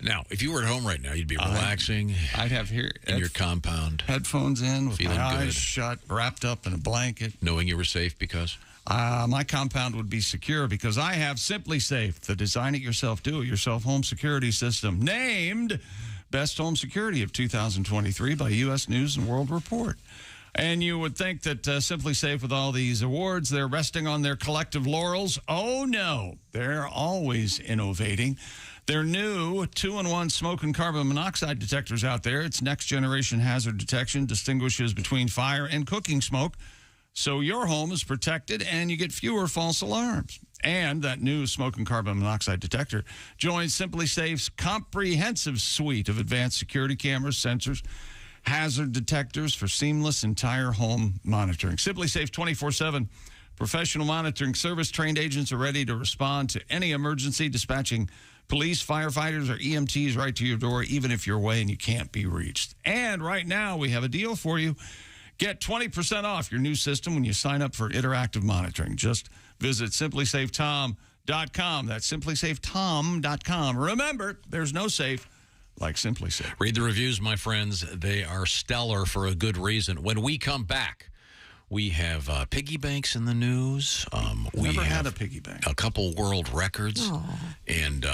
S4: Now, if you were at home right now, you'd be relaxing.
S2: I'd have
S4: in your compound,
S2: headphones in, with
S4: feeling
S2: my eyes
S4: good,
S2: shut, wrapped up in a blanket,
S4: knowing you were safe because
S2: my compound would be secure because I have Simply Safe, the design-it-yourself, do-it-yourself home security system, named Best Home Security of 2023 by U.S. News and World Report. And you would think that Simply Safe, with all these awards, they're resting on their collective laurels. Oh, no. They're always innovating. Their new 2-in-1 smoke and carbon monoxide detectors out there. Its next-generation hazard detection distinguishes between fire and cooking smoke, so your home is protected and you get fewer false alarms. And that new smoke and carbon monoxide detector joins Simply Safe's comprehensive suite of advanced security cameras, sensors, hazard detectors for seamless entire home monitoring. Simply Safe 24/7 professional monitoring service. Trained agents are ready to respond to any emergency, dispatching police, firefighters, or EMTs right to your door, even if you're away and you can't be reached. And right now, we have a deal for you. Get 20% off your new system when you sign up for interactive monitoring. Just visit simplysafetom.com. That's simplysafetom.com. Remember, there's no safe like Simply Safe.
S4: Read the reviews, my friends. They are stellar for a good reason. When we come back, we have piggy banks in the news. We
S2: Never had
S4: have
S2: a piggy bank.
S4: A couple world records.
S6: Aww.
S4: And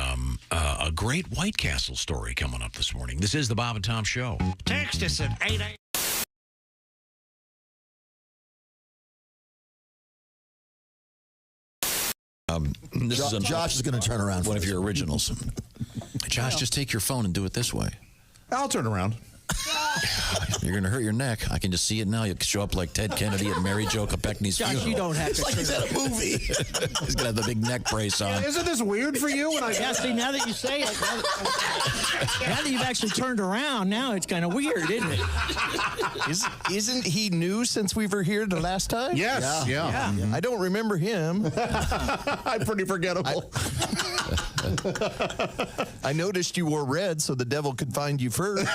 S4: a great White Castle story coming up this morning. This is the Bob and Tom Show.
S8: Text us at 88.
S12: Josh is going to turn around.
S9: One of your originals. Josh, just take your phone and do it this way.
S12: I'll turn around.
S9: You're going to hurt your neck. I can just see it now. You'll show up like Ted Kennedy at Mary Jo Kopechne's
S8: Josh,
S9: funeral.
S8: you don't have to.
S12: It's like he's at a movie.
S9: He's going to have the big neck brace on.
S13: Isn't this weird for you? When
S8: Yeah, see, now that you say it, now that you've actually turned around, now it's kind of weird, isn't it?
S13: Isn't he new since we were here the last time?
S3: Yes, yeah.
S13: I don't remember him.
S3: I'm pretty forgettable.
S13: I noticed you wore red so the devil could find you first.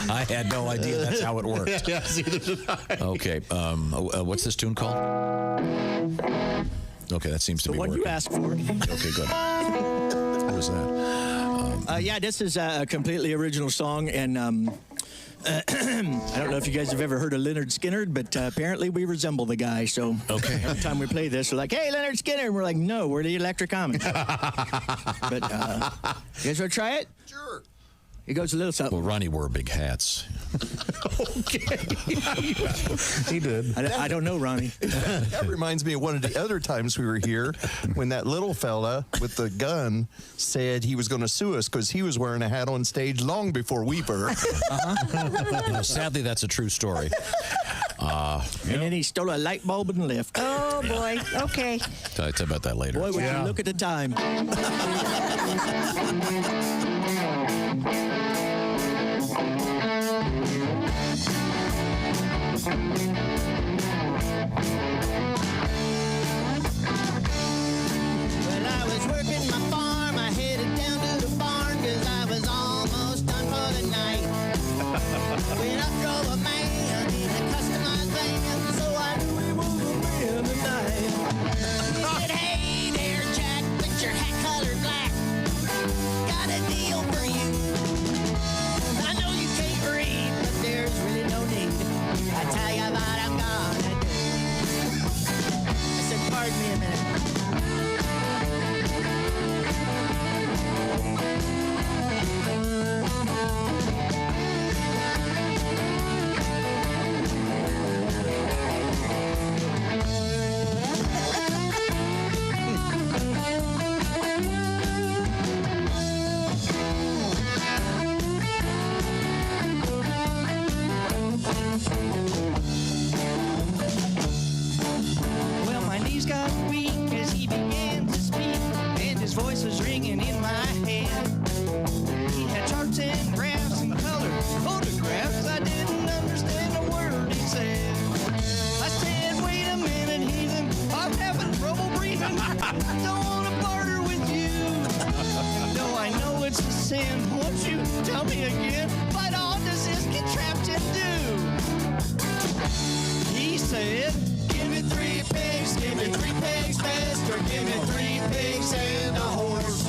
S9: I had no idea that's how it worked.
S3: Yes, either did I.
S9: Okay, what's this tune called? Okay, that seems to be
S8: What
S9: working.
S8: you asked for.
S9: Okay, good. What was that?
S8: Yeah, this is a completely original song, and I don't know if you guys have ever heard of Leonard Skinner, but apparently we resemble the guy. So every time we play this, we're like, "Hey, Leonard Skinner," and we're like, "No, we're the Electric Amish." But you guys want to try it?
S13: Sure.
S8: It goes a little something.
S9: Well, Ronnie wore big hats.
S13: Okay. He did.
S8: I don't know, Ronnie.
S13: That reminds me of one of the other times we were here when that little fella with the gun said he was going to sue us because he was wearing a hat on stage long before we were.
S9: You know, sadly, that's a true story.
S8: And then he stole a light bulb and left.
S6: Oh, boy. Okay.
S9: Tell you about that later.
S8: Boy, would you look at the time.
S14: Well, I was working my farm. I headed down to the barn because I was almost done for the night. When I drove a man in a customized van, so I knew he was a man tonight. He said, "Hey there, Jack, with your hat colored black. Got a deal for you. I know you can't read, but there's really no need. I tell you what I'm gonna do." I said, "Pardon me a minute." Well, my knees got weak as he began to speak, and his voice was ringing in my head. He had charts and graphs and colors, photographs. I didn't understand a word he said. I said, "Wait a minute, heathen, I'm having trouble breathing. I don't want to barter with you. And though I know it's a sin, won't you tell me again, what all does this get trapped into?" He said, "Give me 3 pigs, give me 3 pigs, master, give me 3 pigs and a horse."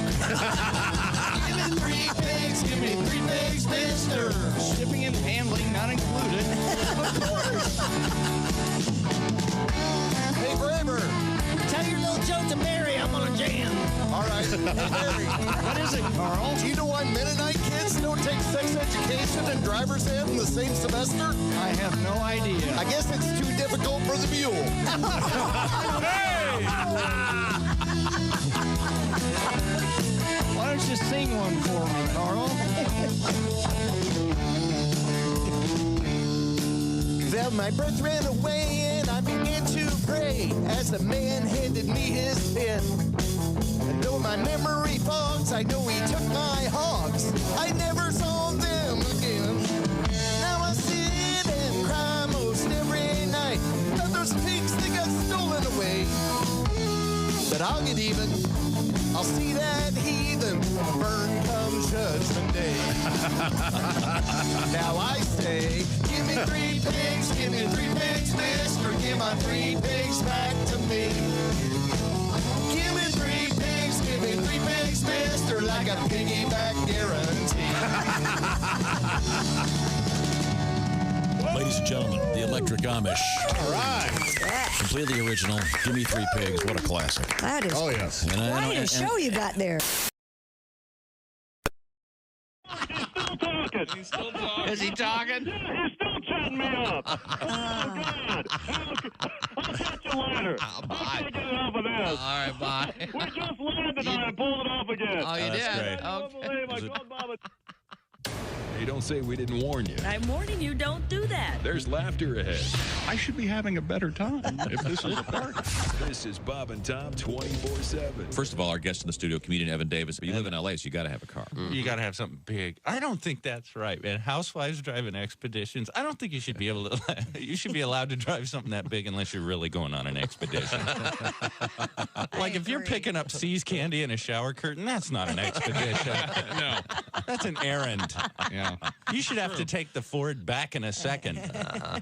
S14: Give me 3 pigs, give me 3 pigs, mister. Shipping and handling not included, of course.
S13: Hey, Braver.
S14: Tell your little joke to Mary, I'm on a jam.
S13: All right. Hey, Mary.
S14: What is it, Carl?
S13: Do you know why Mennonite kids don't take sex education and driver's ed in the same semester?
S14: I have no idea.
S13: I guess it's too difficult for the mule.
S14: Why don't you sing one for me, Carl?
S13: Well, my breath ran away and I began to pray as the man handed me his pen. And though my memory fogs, I know he took my hogs. I never saw them again. Now I sit and cry most every night that those pigs, they got stolen away. But I'll get even. I'll see that heathen burn come Judgment Day. Now I say, give me 3 pigs, give me 3 pigs, mister. Give my 3 pigs back to me. Give me 3 pigs, give me 3 pigs, mister, like a piggyback guarantee.
S9: Ladies and gentlemen, the Electric Amish.
S3: All right.
S9: Completely original. Give me 3 pigs. What a classic.
S6: That is
S3: Oh, yes.
S6: quite a show you got there.
S15: Still talking.
S16: talking.
S2: He's still talking.
S4: Is he talking?
S16: Yeah, he's still chatting me up. Oh, God. I'll catch you later. I can't get enough of this.
S4: All right, bye.
S16: We just landed and I pulled it off again.
S4: Oh, you
S15: that's
S4: did?
S15: great.
S16: I don't believe I called Bob a...
S15: Hey, don't say we didn't warn you.
S17: I'm warning you, don't do that.
S15: There's laughter ahead.
S2: I should be having a better time if this is a party.
S15: This is Bob and Tom 24/7.
S9: First of all, our guest in the studio, comedian Evan Davis. But you live in L.A., so you got to have a car.
S18: You got to have something big. I don't think that's right, man. Housewives driving expeditions. I don't think you should be able to. You should be allowed to drive something that big unless you're really going on an expedition. Like if you're picking up See's candy in a shower curtain, that's not an expedition.
S2: No.
S18: That's an errand.
S2: Yeah.
S18: You should have to take the Ford back in a second.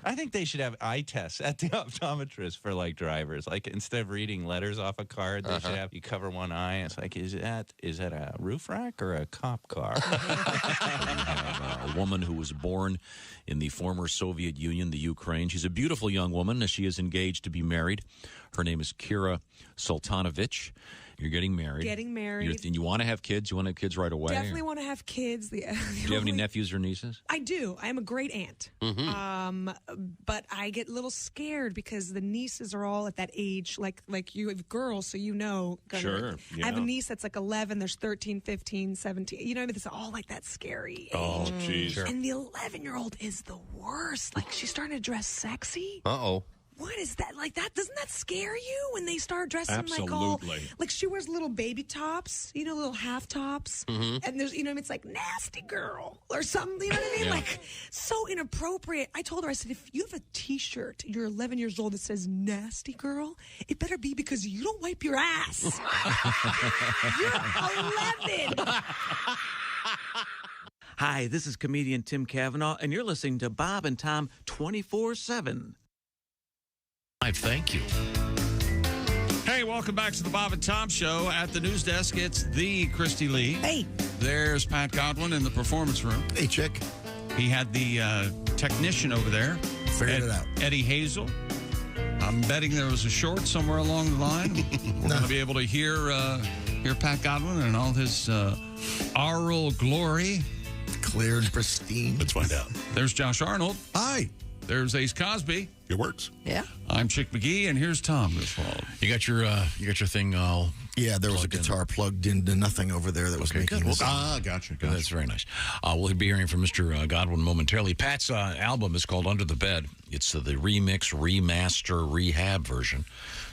S18: I think they should have eye tests at the optometrist for like drivers. Like instead of reading letters off a card, they should have you cover one eye. It's like, is that a roof rack or a cop car?
S9: A woman who was born in the former Soviet Union, the Ukraine. She's a beautiful young woman. She is engaged to be married. Her name is Kira Sultanovich. You're getting married.
S19: Getting married.
S9: And you want to have kids? You want to have kids right away?
S19: Definitely want to have kids.
S9: Do you have any nephews or nieces?
S19: I do. I am a great aunt. But I get a little scared because the nieces are all at that age, like you have girls, so you know.
S9: Sure,
S19: I have a niece that's like 11. There's 13, 15, 17. You know, it's all like that scary age.
S5: Oh, geez. Sure.
S19: And the 11-year-old is the worst. Like, she's starting to dress sexy.
S5: Uh-oh.
S19: What is that? Like that? Doesn't that scare you when they start dressing
S5: Absolutely.
S19: like she wears little baby tops, little half tops, and there's it's like nasty girl or something. You know what I mean?
S9: Yeah.
S19: Like so inappropriate. I told her, I said, if you have a T-shirt, you're 11 years old that says nasty girl, it better be because you don't wipe your ass. You're 11.
S20: Hi, this is comedian Tim Cavanaugh, and you're listening to Bob and Tom 24/7.
S4: Thank you.
S2: Hey, welcome back to the Bob and Tom Show. At the news desk, it's the Christy Lee.
S6: Hey.
S2: There's Pat Godwin in the performance room.
S12: Hey, chick.
S2: He had the technician over there.
S12: Figured it out.
S2: Eddie Hazel. I'm betting there was a short somewhere along the line. We're going to be able to hear Pat Godwin and all his aural glory.
S12: Clear and pristine.
S5: Let's find out.
S2: There's Josh Arnold.
S3: Hi.
S2: There's Ace Cosby.
S5: It works.
S6: Yeah.
S2: I'm Chick McGee, and here's Tom Griswold.
S4: You got your thing all.
S12: Yeah, there was a guitar plugged into nothing over there that was making
S4: good.
S12: this.
S3: Gotcha.
S4: That's very nice. We'll be hearing from Mr. Godwin momentarily. Pat's album is called Under the Bed. It's the remix, remaster, rehab version.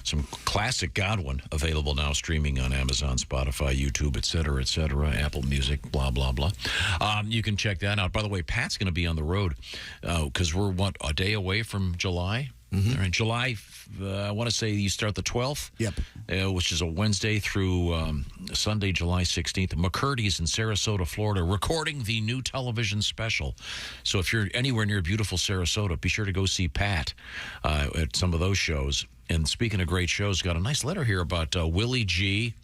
S4: Some classic Godwin available now, streaming on Amazon, Spotify, YouTube, et cetera, Apple Music, blah, blah, blah. You can check that out. By the way, Pat's going to be on the road because we're, a day away from July? Mm-hmm. In July, I want to say you start the 12th.
S12: Yep.
S4: Which is a Wednesday through Sunday, July 16th. McCurdy's in Sarasota, Florida, recording the new television special. So if you're anywhere near beautiful Sarasota, be sure to go see Pat at some of those shows. And speaking of great shows, got a nice letter here about Willie G.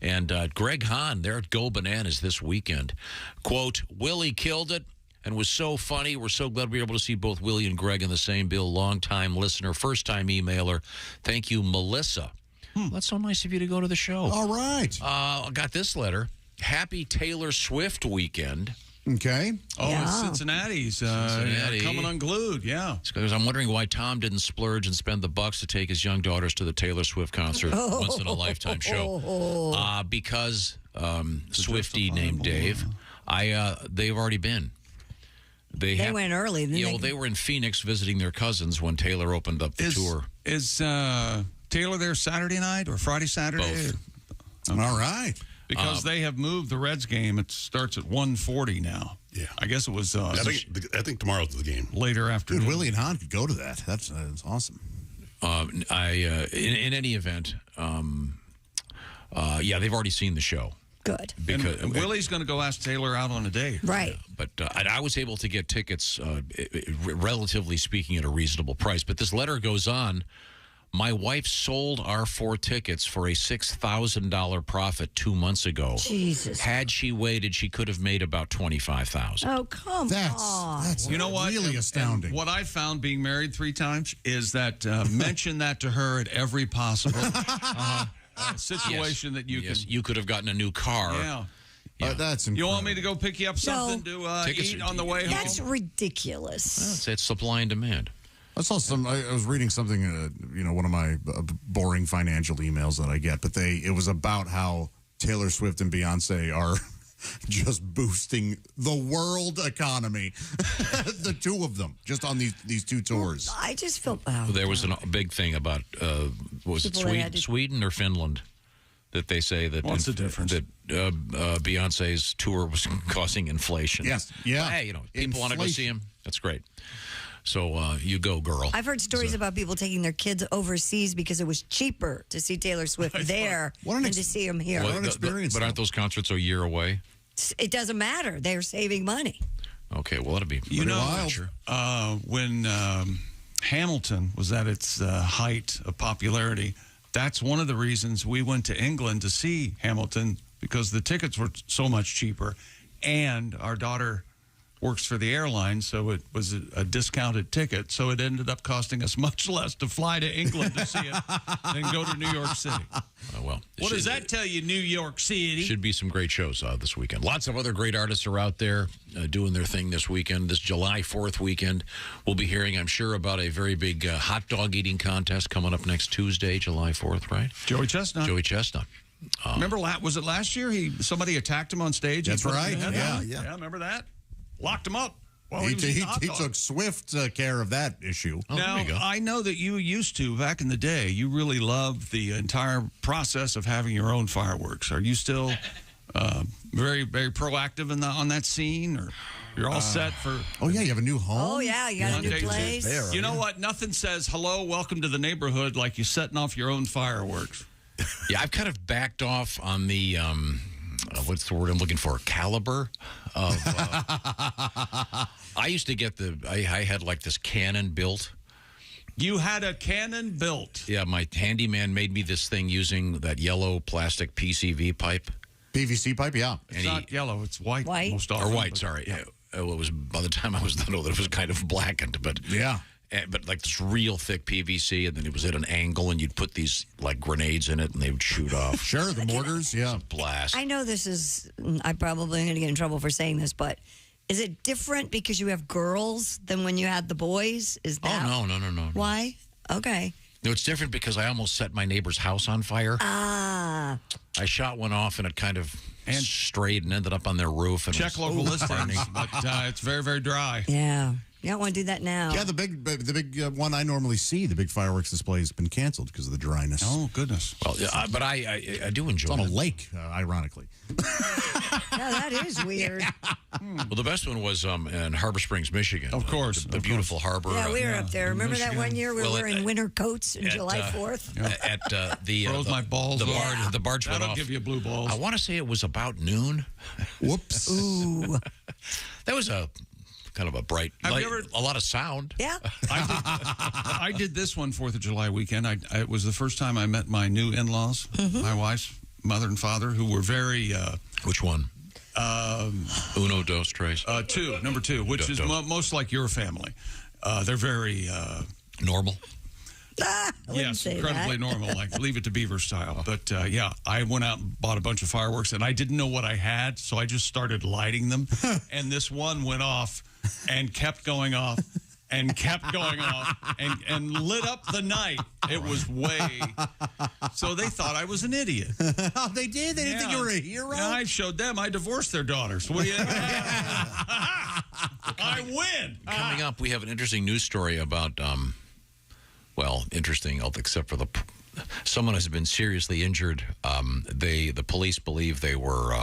S4: and Greg Hahn. They're at Go Bananas this weekend. Quote, Willie killed it and was so funny. We're so glad we were able to see both Willie and Greg in the same bill. Long-time listener, first-time emailer. Thank you, Melissa. That's so nice of you to go to the show.
S3: All right.
S4: I got this letter. Happy Taylor Swift weekend.
S3: Okay.
S2: Oh, yeah. Cincinnati's coming unglued, yeah.
S4: Because I'm wondering why Tom didn't splurge and spend the bucks to take his young daughters to the Taylor Swift concert, once in a lifetime show. Because Swiftie named Dave, they've already been.
S6: They went early. Didn't
S4: they were in Phoenix visiting their cousins when Taylor opened up the tour.
S2: Is Taylor there Saturday night or Friday, Saturday?
S4: Both.
S2: Okay.
S3: All right.
S2: Because they have moved the Reds game. It starts at 1:40 now.
S5: Yeah.
S2: I guess it was...
S5: I think tomorrow's the game.
S2: Later afternoon.
S3: Dude, Willie and Hahn could go to that. That's awesome.
S4: In any event, they've already seen the show.
S6: Good.
S2: Because Willie's going to go ask Taylor out on a date.
S6: Right.
S4: But I was able to get tickets, relatively speaking, at a reasonable price. But this letter goes on. My wife sold our 4 tickets for a $6,000 profit 2 months ago.
S6: Jesus.
S4: Had she waited, she could have made about $25,000.
S6: Oh, come on.
S3: That's
S2: you know what?
S3: Really astounding.
S2: What I found being married 3 times is that mention that to her at every possible situation that you can.
S4: You could have gotten a new car.
S2: Yeah.
S3: That's
S2: You want me to go pick you up something to
S4: Tickets
S2: eat
S4: are-
S2: on the way home?
S6: That's ridiculous.
S4: It's supply and demand.
S3: I saw I was reading something, one of my boring financial emails that I get, but it was about how Taylor Swift and Beyonce are just boosting the world economy. The two of them, just on these two tours.
S6: I just feel
S4: There was a big thing about, was it
S6: People that had to-
S4: Sweden or Finland? That they say that
S2: What's the difference?
S4: That Beyonce's tour was causing inflation.
S3: Yes, yeah.
S4: Hey, people want to go
S3: Inflation.
S4: see him. That's great. So you go, girl.
S6: I've heard stories about people taking their kids overseas because it was cheaper to see Taylor Swift there than to see him here.
S4: What an experience! But aren't those concerts a year away?
S6: It doesn't matter. They're saving money.
S4: Okay, well, that'll be
S2: You know,
S4: wild.
S2: When Hamilton was at its height of popularity, that's one of the reasons we went to England to see Hamilton, because the tickets were so much cheaper, and our daughter works for the airline, so it was a discounted ticket, so it ended up costing us much less to fly to England to see it than go to New York City.
S4: Well,
S2: What does that tell you, New York City?
S4: Should be some great shows this weekend. Lots of other great artists are out there doing their thing this weekend. This July 4th weekend, we'll be hearing, I'm sure, about a very big hot dog eating contest coming up next Tuesday, July 4th, right?
S2: Joey Chestnut.
S4: Joey Chestnut.
S2: Remember, was it last year? Somebody attacked him on stage.
S3: That's
S2: He put
S3: right.
S2: his head
S3: Yeah,
S2: down?
S3: yeah.
S2: Remember that? Locked him up. Well,
S3: He
S2: was eating hot
S3: he
S2: dog.
S3: took swift care of that issue.
S2: Now, I know that you used to, back in the day, you really loved the entire process of having your own fireworks. Are you still very, very proactive on that scene? Or you're all set for...
S3: Oh, yeah, you have a new home?
S6: Oh, yeah, you got a
S2: Monday,
S6: new
S2: Tuesday.
S6: place.
S2: You know what? Nothing says, hello, welcome to the neighborhood, like you setting off your own fireworks.
S4: Yeah, I've kind of backed off on the... what's the word I'm looking for? Caliber of. I used to get I had like this cannon built.
S2: You had a cannon built.
S4: Yeah, my handyman made me this thing using that yellow plastic PCV pipe.
S3: PVC pipe, yeah.
S2: It's not yellow, it's white. Most often,
S4: or white,
S2: but-
S4: sorry. Yeah. It was, by the time I was done with it, it was kind of blackened, but
S3: yeah.
S4: But like this real thick PVC, and then it was at an angle, and you'd put these like grenades in it, and they would shoot off.
S3: Sure, the mortars, yeah.
S4: Blast.
S6: I know this is, I probably am going to get in trouble for saying this, but is it different because you have girls than when you had the boys? Is that?
S4: Oh, no.
S6: Why? Okay.
S4: No, it's different because I almost set my neighbor's house on fire.
S6: Ah.
S4: I shot one off, and it kind of strayed and ended up on their roof. And
S2: Check local listings, but it's very, very dry.
S6: Yeah. You don't want to do that now.
S3: Yeah, the big one I normally see, the big fireworks display, has been canceled because of the dryness.
S2: Oh, goodness.
S4: Well, but I do enjoy
S3: it. It's on
S4: it.
S3: a lake, ironically.
S6: Yeah, that is weird.
S4: Well, the best one was in Harbor Springs, Michigan.
S2: Of course.
S4: The beautiful harbor.
S6: Yeah, we were up there. Remember that one year we were wearing winter coats on July 4th?
S4: At the
S2: Froze my balls
S4: the
S2: off.
S4: barge, the barge went
S2: That'll
S4: off.
S2: give you blue balls.
S4: I want to say it was about noon.
S3: Whoops.
S6: Ooh.
S4: That was a kind of a bright light, a lot of sound.
S6: Yeah.
S2: I did this one 4th of July weekend. It was the first time I met my new in-laws, my wife's mother and father, who were very...
S4: Which one? Uno, dos, tres.
S2: Number two, which is most like your family. They're very...
S4: normal?
S2: Yes, incredibly normal, like Leave It to Beaver style. But yeah, I went out and bought a bunch of fireworks, and I didn't know what I had, so I just started lighting them. And this one went off and kept going off and kept going off and lit up the night. It was way... So they thought I was an idiot.
S3: Oh, they did? They didn't think you were a hero?
S2: And I showed them I divorced their daughters. What do you I win.
S4: Coming up, we have an interesting news story about... well, interesting, except for someone has been seriously injured. The police believe they were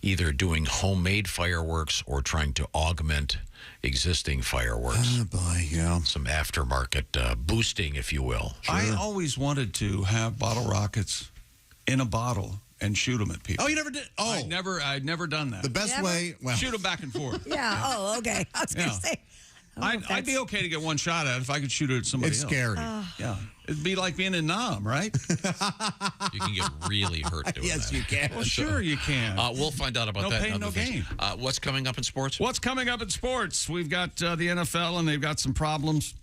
S4: either doing homemade fireworks or trying to augment existing fireworks.
S3: Oh, boy, yeah.
S4: Some aftermarket boosting, if you will.
S2: I always wanted to have bottle rockets in a bottle and shoot them at people.
S3: Oh, you never did? Oh.
S2: I'd never done that.
S3: The best way... Well,
S2: shoot them back and forth.
S6: Yeah. Oh, okay. I was going to say...
S2: I'd be okay to get one shot at it if I could shoot it at somebody
S3: It's
S2: else.
S3: scary.
S2: Yeah. It'd be like being in Nam, right?
S4: You can get really hurt doing
S3: Yes,
S4: that.
S3: you can.
S2: Well, sure you can.
S4: We'll find out about
S2: No
S4: that.
S2: pain,
S4: and
S2: no
S4: other things.
S2: gain.
S4: What's coming up in sports?
S2: What's coming up in sports? We've got the NFL, and they've got some problems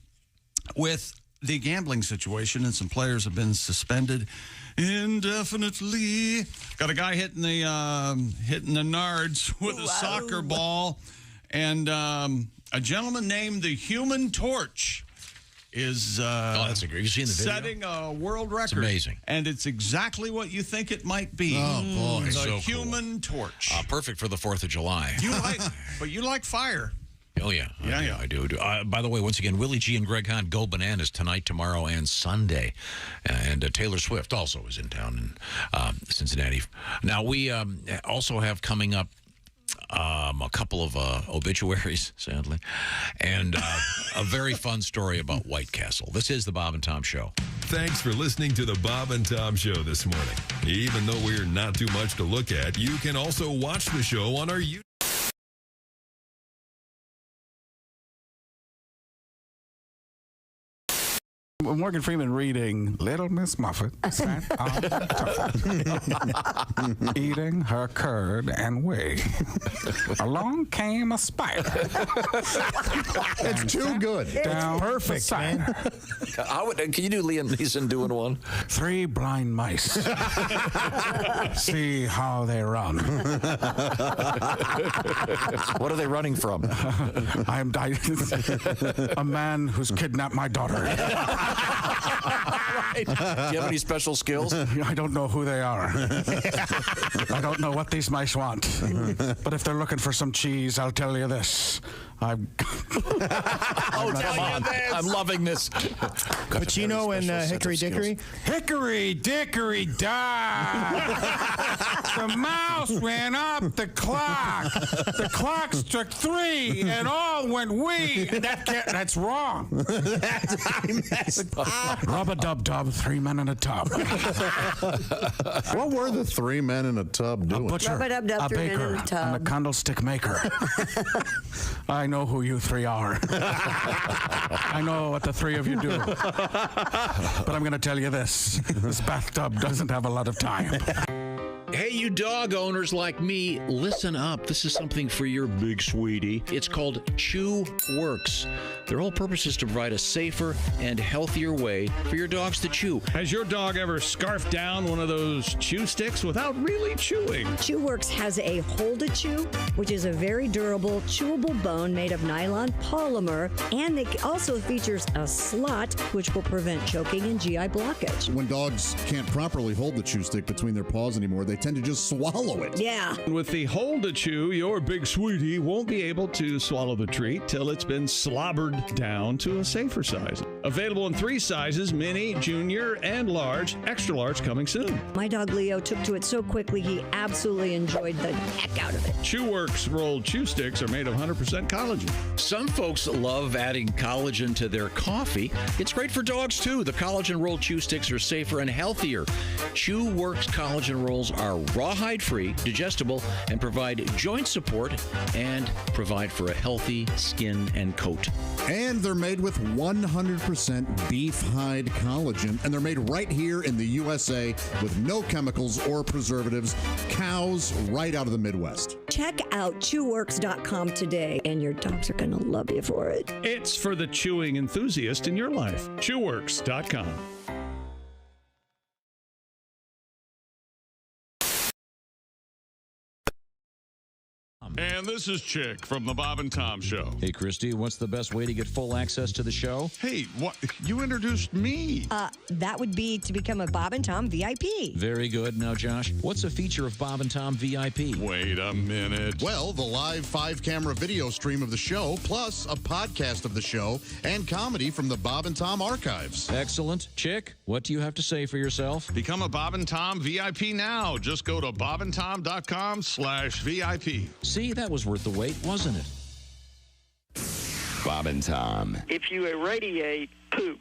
S2: with the gambling situation, and some players have been suspended. indefinitely. Got a guy hitting the nards with a soccer ball, and a gentleman named the Human Torch is
S4: that's a great. You seen the video?
S2: Setting a world record.
S4: It's amazing,
S2: and it's exactly what you think it might be.
S4: Oh boy,
S2: the
S4: so
S2: Human Torch.
S4: Perfect for the 4th of July.
S2: You like fire.
S4: Oh, yeah. Yeah, I do. By the way, once again, Willie G and Greg Hahn go bananas tonight, tomorrow, and Sunday. And Taylor Swift also is in town in Cincinnati. Now, we also have coming up a couple of obituaries, sadly, and a very fun story about White Castle. This is the Bob and Tom Show.
S15: Thanks for listening to the Bob and Tom Show this morning. Even though we're not too much to look at, you can also watch the show on our YouTube.
S21: Morgan Freeman reading Little Miss Muffet sat on the tuffet, eating her curd and whey. Along came a spider.
S12: It's too good.
S21: Down
S12: Perfect, man.
S9: Can you do Liam Neeson doing one?
S21: 3 blind mice. See how they run.
S9: What are they running from?
S21: I'm a man who's kidnapped my daughter.
S9: Right. Do you have any special skills?
S21: I don't know who they are. I don't know what these mice want. But if they're looking for some cheese, I'll tell you this. I'm
S9: loving this.
S22: Pacino and Hickory Dickory?
S21: Hickory Dickory died. The mouse ran up the clock. The clock struck 3 and all went wee. That's wrong.
S12: I messed up.
S21: Rub-a-dub-dub, 3 men in a tub.
S3: What were the 3 men in a tub doing?
S21: A butcher, a baker, and a candlestick maker. I know who you 3 are. I know what the 3 of you do. But I'm going to tell you this. This bathtub doesn't have a lot of time.
S4: Hey, you dog owners like me, listen up. This is something for your big sweetie. It's called Chew Works. Their whole purpose is to provide a safer and healthier way for your dogs to chew.
S2: Has your dog ever scarfed down one of those chew sticks without really chewing?
S6: Chew Works has a Hold-A-Chew, which is a very durable, chewable bone made of nylon polymer, and it also features a slot, which will prevent choking and GI blockage.
S3: When dogs can't properly hold the chew stick between their paws anymore, they tend to just swallow it.
S6: Yeah.
S2: With the Hold-A-Chew, your big sweetie won't be able to swallow the treat till it's been slobbered down to a safer size. Available in 3 sizes, mini, junior, and large. Extra large coming soon.
S6: My dog Leo took to it so quickly, he absolutely enjoyed the heck out of it.
S2: Chew Works rolled chew sticks are made of 100% collagen.
S4: Some folks love adding collagen to their coffee. It's great for dogs, too. The collagen rolled chew sticks are safer and healthier. Chew Works collagen rolls are rawhide-free, digestible, and provide joint support and provide for a healthy skin and coat.
S3: And they're made with 100% beef hide collagen, and they're made right here in the USA with no chemicals or preservatives. Cows right out of the Midwest.
S6: Check out chewworks.com today, and your dogs are going to love you for it.
S2: It's for the chewing enthusiast in your life. Chewworks.com. And this is Chick from the Bob and Tom Show.
S9: Hey, Christy, what's the best way to get full access to the show?
S2: Hey, what? You introduced me.
S6: That would be to become a Bob and Tom VIP.
S9: Very good. Now, Josh, what's a feature of Bob and Tom VIP?
S2: Wait a minute.
S3: Well, the live 5-camera video stream of the show, plus a podcast of the show, and comedy from the Bob and Tom archives.
S9: Excellent. Chick, what do you have to say for yourself?
S2: Become a Bob and Tom VIP now. Just go to bobandtom.com/VIP.
S9: See, that was worth the wait, wasn't it?
S23: Bob and Tom.
S24: If you irradiate poop,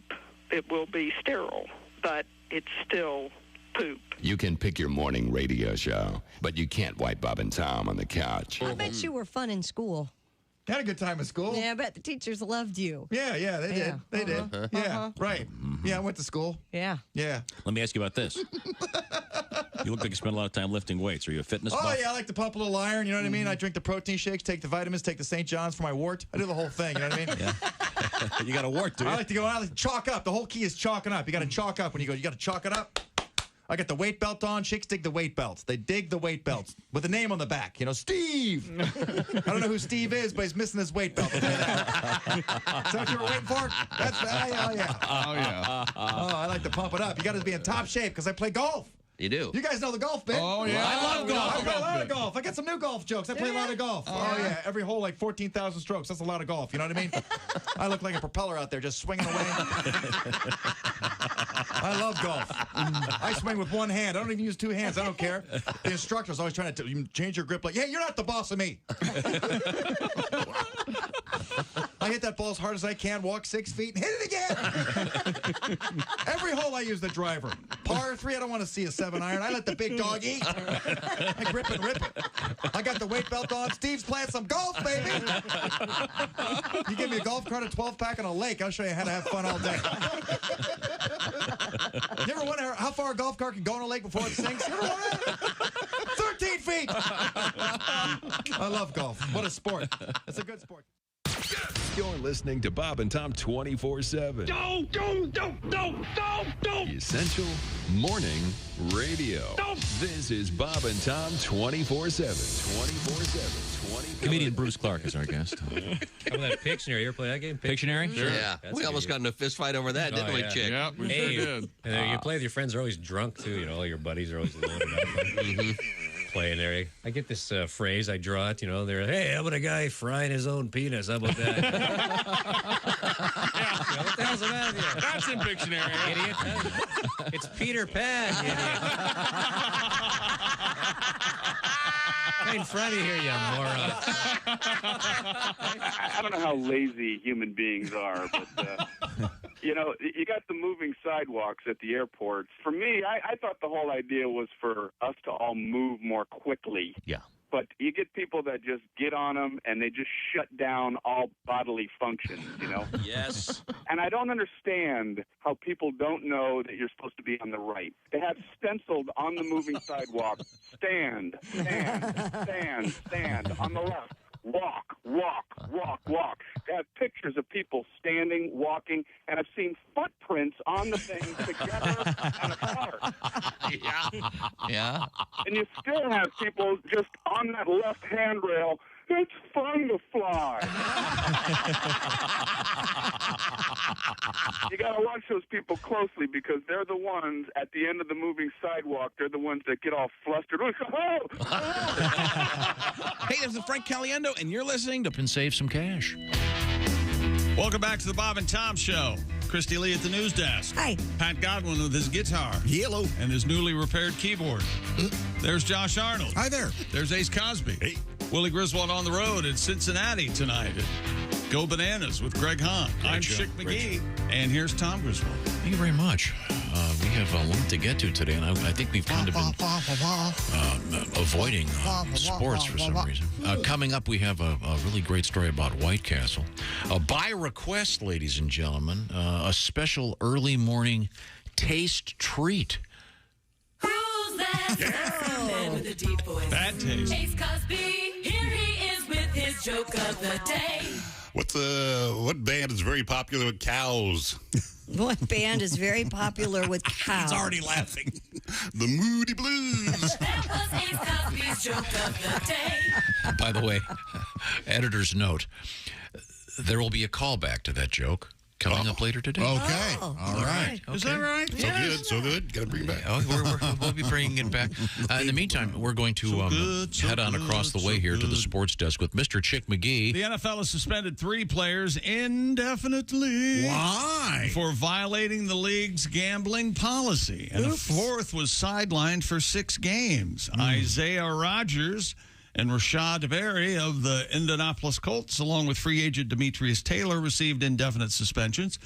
S24: it will be sterile, but it's still poop.
S23: You can pick your morning radio show, but you can't wipe Bob and Tom on the couch.
S6: I bet you were fun in school.
S25: Had a good time at school.
S6: Yeah, I bet the teachers loved you.
S25: Yeah, they did. They did. Yeah, right. Yeah, I went to school.
S6: Yeah.
S25: Yeah.
S9: Let me ask you about this. You look like you spend a lot of time lifting weights. Are you a fitness buff?
S25: Oh, yeah, I like to pump a little iron, you know what I mean? I drink the protein shakes, take the vitamins, take the St. John's for my wart. I do the whole thing, you know what I mean?
S9: Yeah. You got a wart, do you?
S25: I like to go out, chalk up. The whole key is chalking up. You got to chalk up when you go. You got to chalk it up. I got the weight belt on. Chicks dig the weight belts. They dig the weight belts with a name on the back. You know, Steve. I don't know who Steve is, but he's missing his weight belt. Is that what you were waiting for? That's yeah.
S2: Oh, yeah.
S25: Oh, I like to pump it up. You got to be in top shape because I play golf.
S1: You do.
S25: You guys know the golf bit.
S2: Oh, yeah.
S25: I love golf. I play a lot of golf. I got some new golf jokes. I play a lot of golf. Oh, yeah. Every hole, like 14,000 strokes. That's a lot of golf. You know what I mean? I look like a propeller out there just swinging away. I love golf. I swing with one hand. I don't even use two hands. I don't care. The instructor's always trying to change your grip. Like, hey, you're not the boss of me. I hit that ball as hard as I can, walk 6 feet, and hit it again. Every hole I use the driver. Par 3, I don't want to see a 7-iron. I let the big dog eat. I grip and rip it. I got the weight belt on. Steve's playing some golf, baby. You give me a golf cart, a 12-pack, and a lake, I'll show you how to have fun all day. You ever wonder how far a golf cart can go in a lake before it sinks? You ever wonder? 13 feet. I love golf. What a sport. It's a good sport.
S15: You're listening to Bob and Tom 24/7. The Essential Morning Radio. This is Bob and Tom 24/7. 24/7.
S9: Comedian Bruce Clark is our guest.
S7: How about that Pictionary? You ever play that game?
S9: Pictionary?
S7: Sure.
S1: Yeah. We almost got in a fist fight over that, didn't we, Chick?
S2: Yeah, we sure did.
S7: And you play with your friends. They're always drunk, too. You know, all your buddies are always loaded up. Playing there. I get this phrase, I draw it, you know, they're, hey, how about a guy frying his own penis? How about that? You know, what the hell's the matter with you?
S2: That's in Pictionary.
S7: Idiot. It's Peter Pan, you idiot. Right in front of you here, you moron.
S8: I don't know how lazy human beings are, but, you know, you got the moving sidewalks at the airports. For me, I thought the whole idea was for us to all move more quickly.
S9: Yeah.
S8: But you get people that just get on them and they just shut down all bodily functions, you know?
S1: Yes.
S8: And I don't understand how people don't know that you're supposed to be on the right. They have stenciled on the moving sidewalk, stand, on the left. Walk. They have pictures of people standing, walking, and I've seen footprints on the thing together and apart.
S1: Yeah.
S8: And you still have people just on that left handrail. It's fun to fly. You got to watch those people closely because they're the ones at the end of the moving sidewalk. They're the ones that get all flustered.
S9: Hey, this is Frank Caliendo, and you're listening to and Save Some Cash.
S2: Welcome back to the Bob and Tom Show. Christy Lee at the news desk.
S6: Hi.
S2: Pat Godwin with his guitar.
S12: Hello.
S2: And his newly repaired keyboard. There's Josh Arnold.
S3: Hi there.
S2: There's Ace Cosby. Hey. Willie Griswold on the road in Cincinnati tonight. Go Bananas with Greg Hahn. I'm Chick McGee. And here's Tom Griswold.
S4: Thank you very much. We have a lot to get to today, and I think we've kind of been avoiding sports for some reason. Coming up, we have a really great story about White Castle. By request, ladies and gentlemen, a special early morning taste treat.
S10: Who's that? Man with a deep voice.
S2: Bad taste.
S10: Ace Cosby, here he is with his joke of the day.
S5: What band is very popular with cows?
S6: What band is very popular with cows?
S5: He's already laughing. The Moody Blues.
S10: That was Ace Cosby's joke of the day.
S4: By the way, editor's note, there will be a callback to that joke coming up later today.
S3: Okay. All right.
S2: Is that right?
S5: So good. Got to bring it back.
S4: We'll be bringing it back. In the meantime, we're going to head on across the way here to the sports desk with Mr. Chick McGee.
S2: The NFL has suspended 3 players indefinitely.
S3: Why?
S2: For violating the league's gambling policy. And a 4th was sidelined for 6 games. Isaiah Rodgers and Rashad Berry of the Indianapolis Colts, along with free agent Demetrius Taylor, received indefinite suspensions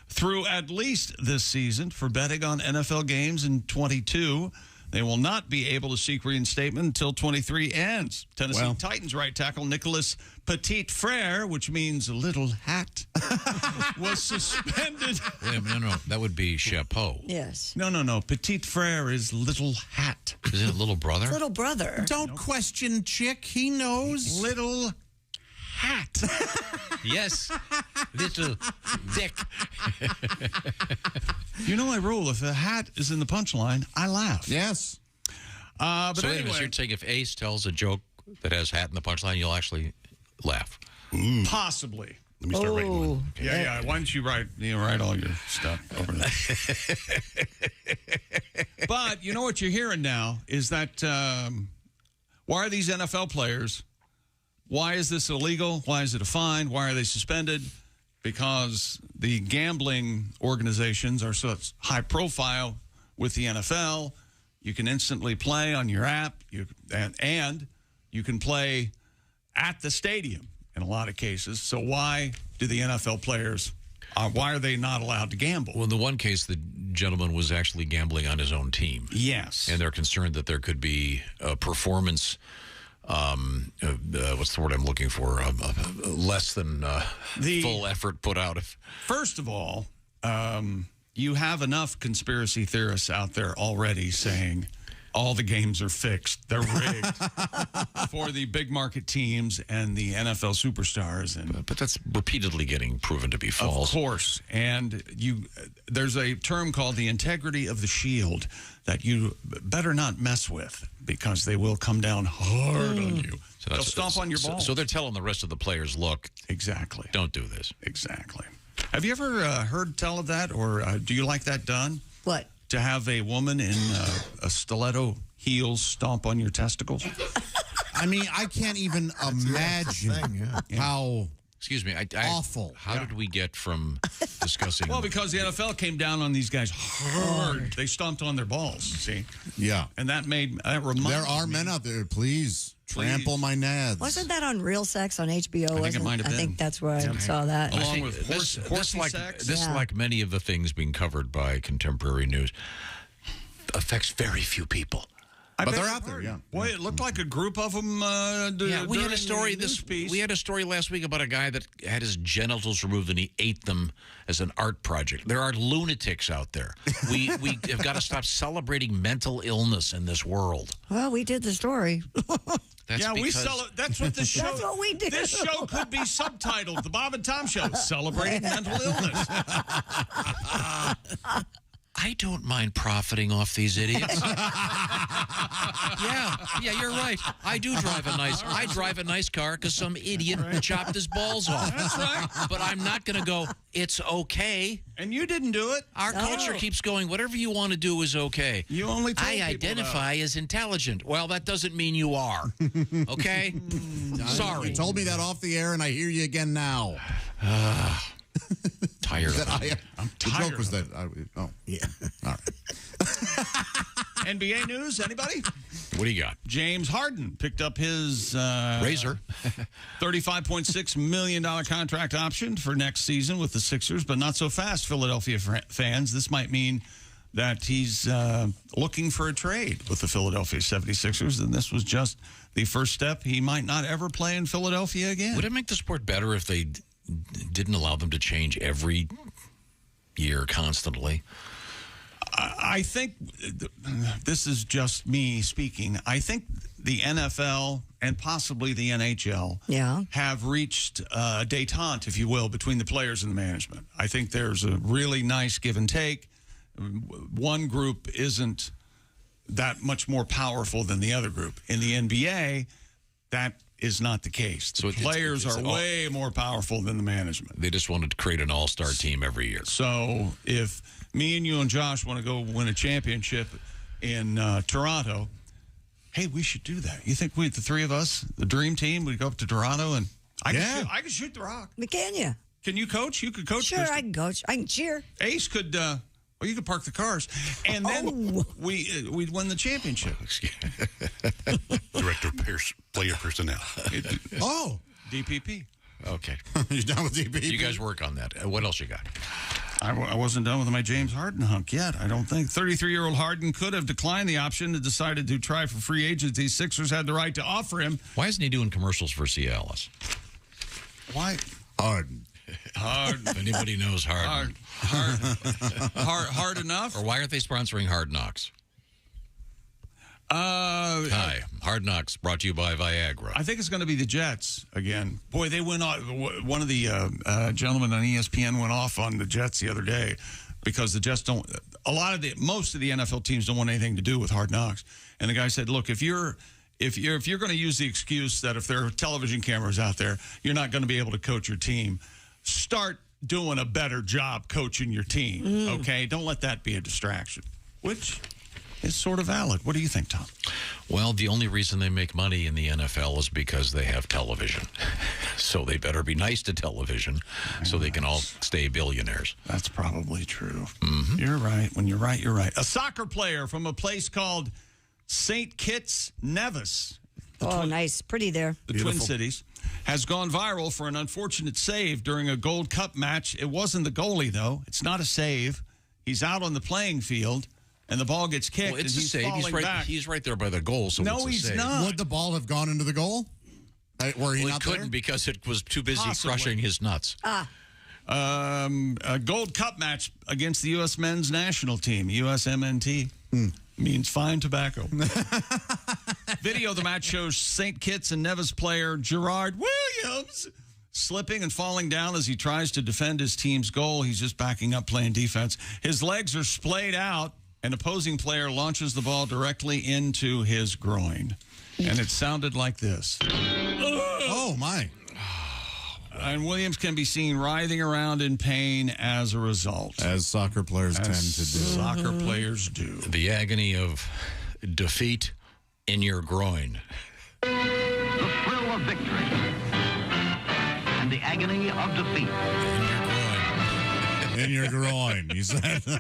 S2: through at least this season for betting on NFL games in 22. They will not be able to seek reinstatement until 23 ends. Tennessee Titans right tackle Nicholas Petit Frere, which means little hat, was suspended.
S4: No, that would be chapeau.
S6: Yes.
S2: No. Petit Frere is little hat.
S4: Is it little brother?
S6: Little brother.
S3: Don't question Chick. He knows.
S2: Little hat.
S4: Yes, little dick.
S2: You know my rule. If a hat is in the punchline, I laugh.
S3: Yes.
S2: But
S4: so
S2: anyway,
S4: you're saying if Ace tells a joke that has hat in the punchline, you'll actually laugh?
S2: Possibly.
S5: Let me start writing one.
S2: Yeah. Why don't you write all your stuff over there? But you know what you're hearing now is that why are these NFL players? Why is this illegal? Why is it a fine? Why are they suspended? Because the gambling organizations are such high profile with the NFL. You can instantly play on your app, and you can play at the stadium in a lot of cases. So why do the NFL players, why are they not allowed to gamble?
S4: Well, in the one case, the gentleman was actually gambling on his own team.
S2: Yes.
S4: And they're concerned that there could be a performance, what's the word I'm looking for? Less than full effort put out.
S2: First of all, you have enough conspiracy theorists out there already saying all the games are fixed. They're rigged for the big market teams and the NFL superstars.
S4: But that's repeatedly getting proven to be false.
S2: Of course. And there's a term called the integrity of the shield that you better not mess with because they will come down hard on you.
S4: So
S2: they'll stomp on your ball.
S4: So they're telling the rest of the players, look.
S2: Exactly.
S4: Don't do this.
S2: Exactly. Have you ever heard tell of that, or do you like that done?
S6: What?
S2: To have a woman in a stiletto heels stomp on your testicles?
S3: I mean, I can't even imagine how
S4: Excuse me.
S3: awful.
S4: How did we get from discussing?
S2: Well, because the NFL came down on these guys hard. They stomped on their balls, see?
S3: Yeah.
S2: And that reminded
S3: There are men out there, please. Trample my nads.
S6: Wasn't that on Real Sex on HBO?
S2: I think it might have been.
S6: I think that's where I saw that.
S2: Along with horsey sex.
S4: This, like many of the things being covered by contemporary news, affects very few people.
S2: But they're out there, yeah. Boy, it looked like a group of them.
S4: We had a story we had a story last week about a guy that had his genitals removed and he ate them as an art project. There are lunatics out there. We have got to stop celebrating mental illness in this world.
S6: Well, we did the story.
S2: That's what the show.
S6: That's what we do.
S2: This show could be subtitled "The Bob and Tom Show: Celebrating Mental Illness."
S4: I don't mind profiting off these idiots. yeah, you're right. I drive a nice car because some idiot chopped his balls off.
S2: That's right.
S4: But I'm not going to go, it's okay.
S2: And you didn't do it.
S4: Our culture keeps going, whatever you want to do is okay.
S2: You only told
S4: I identify as intelligent. Well, that doesn't mean you are. Okay? Sorry.
S3: You told me that off the air, and I hear you again now.
S4: Tired of it.
S2: I'm tired.
S3: The joke was that. Yeah. All right.
S2: NBA news, anybody?
S4: What do you got?
S2: James Harden picked up his
S4: razor
S2: $35.6 million contract option for next season with the Sixers, but not so fast, Philadelphia fans. This might mean that he's looking for a trade with the Philadelphia 76ers, and this was just the first step. He might not ever play in Philadelphia again.
S4: Would it make the sport better if they didn't allow them to change every year constantly?
S2: I think this is just me speaking. I think the NFL and possibly the NHL have reached détente, if you will, between the players and the management. I think there's a really nice give and take. One group isn't that much more powerful than the other group. In the NBA, that is not the case. The players are way more powerful than the management.
S4: They just wanted to create an all-star team every year.
S2: So if me and you and Josh want to go win a championship in Toronto, hey, we should do that. You think the three of us, the dream team, would go up to Toronto and I can shoot the rock.
S6: Can you?
S2: Can you coach? You could coach.
S6: Sure,
S2: Kristen.
S6: I can coach. I can cheer.
S2: Ace could. Well, you could park the cars, and then we'd win the championship.
S5: Director of player personnel.
S2: DPP.
S4: Okay.
S3: You're done with DPP?
S4: You guys work on that. What else you got?
S2: I wasn't done with my James Harden hunk yet, I don't think. 33-year-old Harden could have declined the option and decided to try for free agency. Sixers had the right to offer him.
S4: Why isn't he doing commercials for Cialis?
S2: Why?
S3: Harden.
S4: If anybody knows Harden.
S2: Hard enough?
S4: Or why aren't they sponsoring Hard Knocks? Hi, Hard Knocks brought to you by Viagra.
S2: I think it's going to be the Jets again. Boy, they went off. One of the gentlemen on ESPN went off on the Jets the other day because the Jets don't. Most of the NFL teams don't want anything to do with Hard Knocks. And the guy said, "Look, if you're going to use the excuse that if there are television cameras out there, you're not going to be able to coach your team, start doing a better job coaching your team. Okay, don't let that be a distraction." Which is sort of valid. What do you think, Tom?
S4: Well, the only reason they make money in the NFL is because they have television. So they better be nice to television so they can all stay billionaires.
S2: That's probably true. You're right. When you're right, you're right. A soccer player from a place called St. Kitts, Nevis.
S6: Nice. Pretty there.
S2: The Twin Cities. Has gone viral for an unfortunate save during a Gold Cup match. It wasn't the goalie, though. It's not a save. He's out on the playing field. And the ball gets kicked,
S4: Well, it's
S2: and
S4: a save. He's right there by the goal, so
S2: no,
S4: it's a
S2: he's
S4: save.
S2: not.
S3: Would the ball have gone into the goal? Were he not
S4: couldn't
S3: there?
S4: because it was too busy
S2: Possibly.
S4: crushing his nuts.
S2: A Gold Cup match against the U.S. men's national team, USMNT. Means fine tobacco. Video of the match shows St. Kitts and Nevis player Gerard Williams slipping and falling down as he tries to defend his team's goal. He's just backing up playing defense. His legs are splayed out. An opposing player launches the ball directly into his groin. And it sounded like this.
S3: Oh, my.
S2: And Williams can be seen writhing around in pain as a result.
S3: As soccer players tend to do.
S2: Soccer players do.
S4: The agony of defeat in your groin.
S16: The thrill of victory. And the agony of defeat.
S3: In your groin, he said.
S11: Well,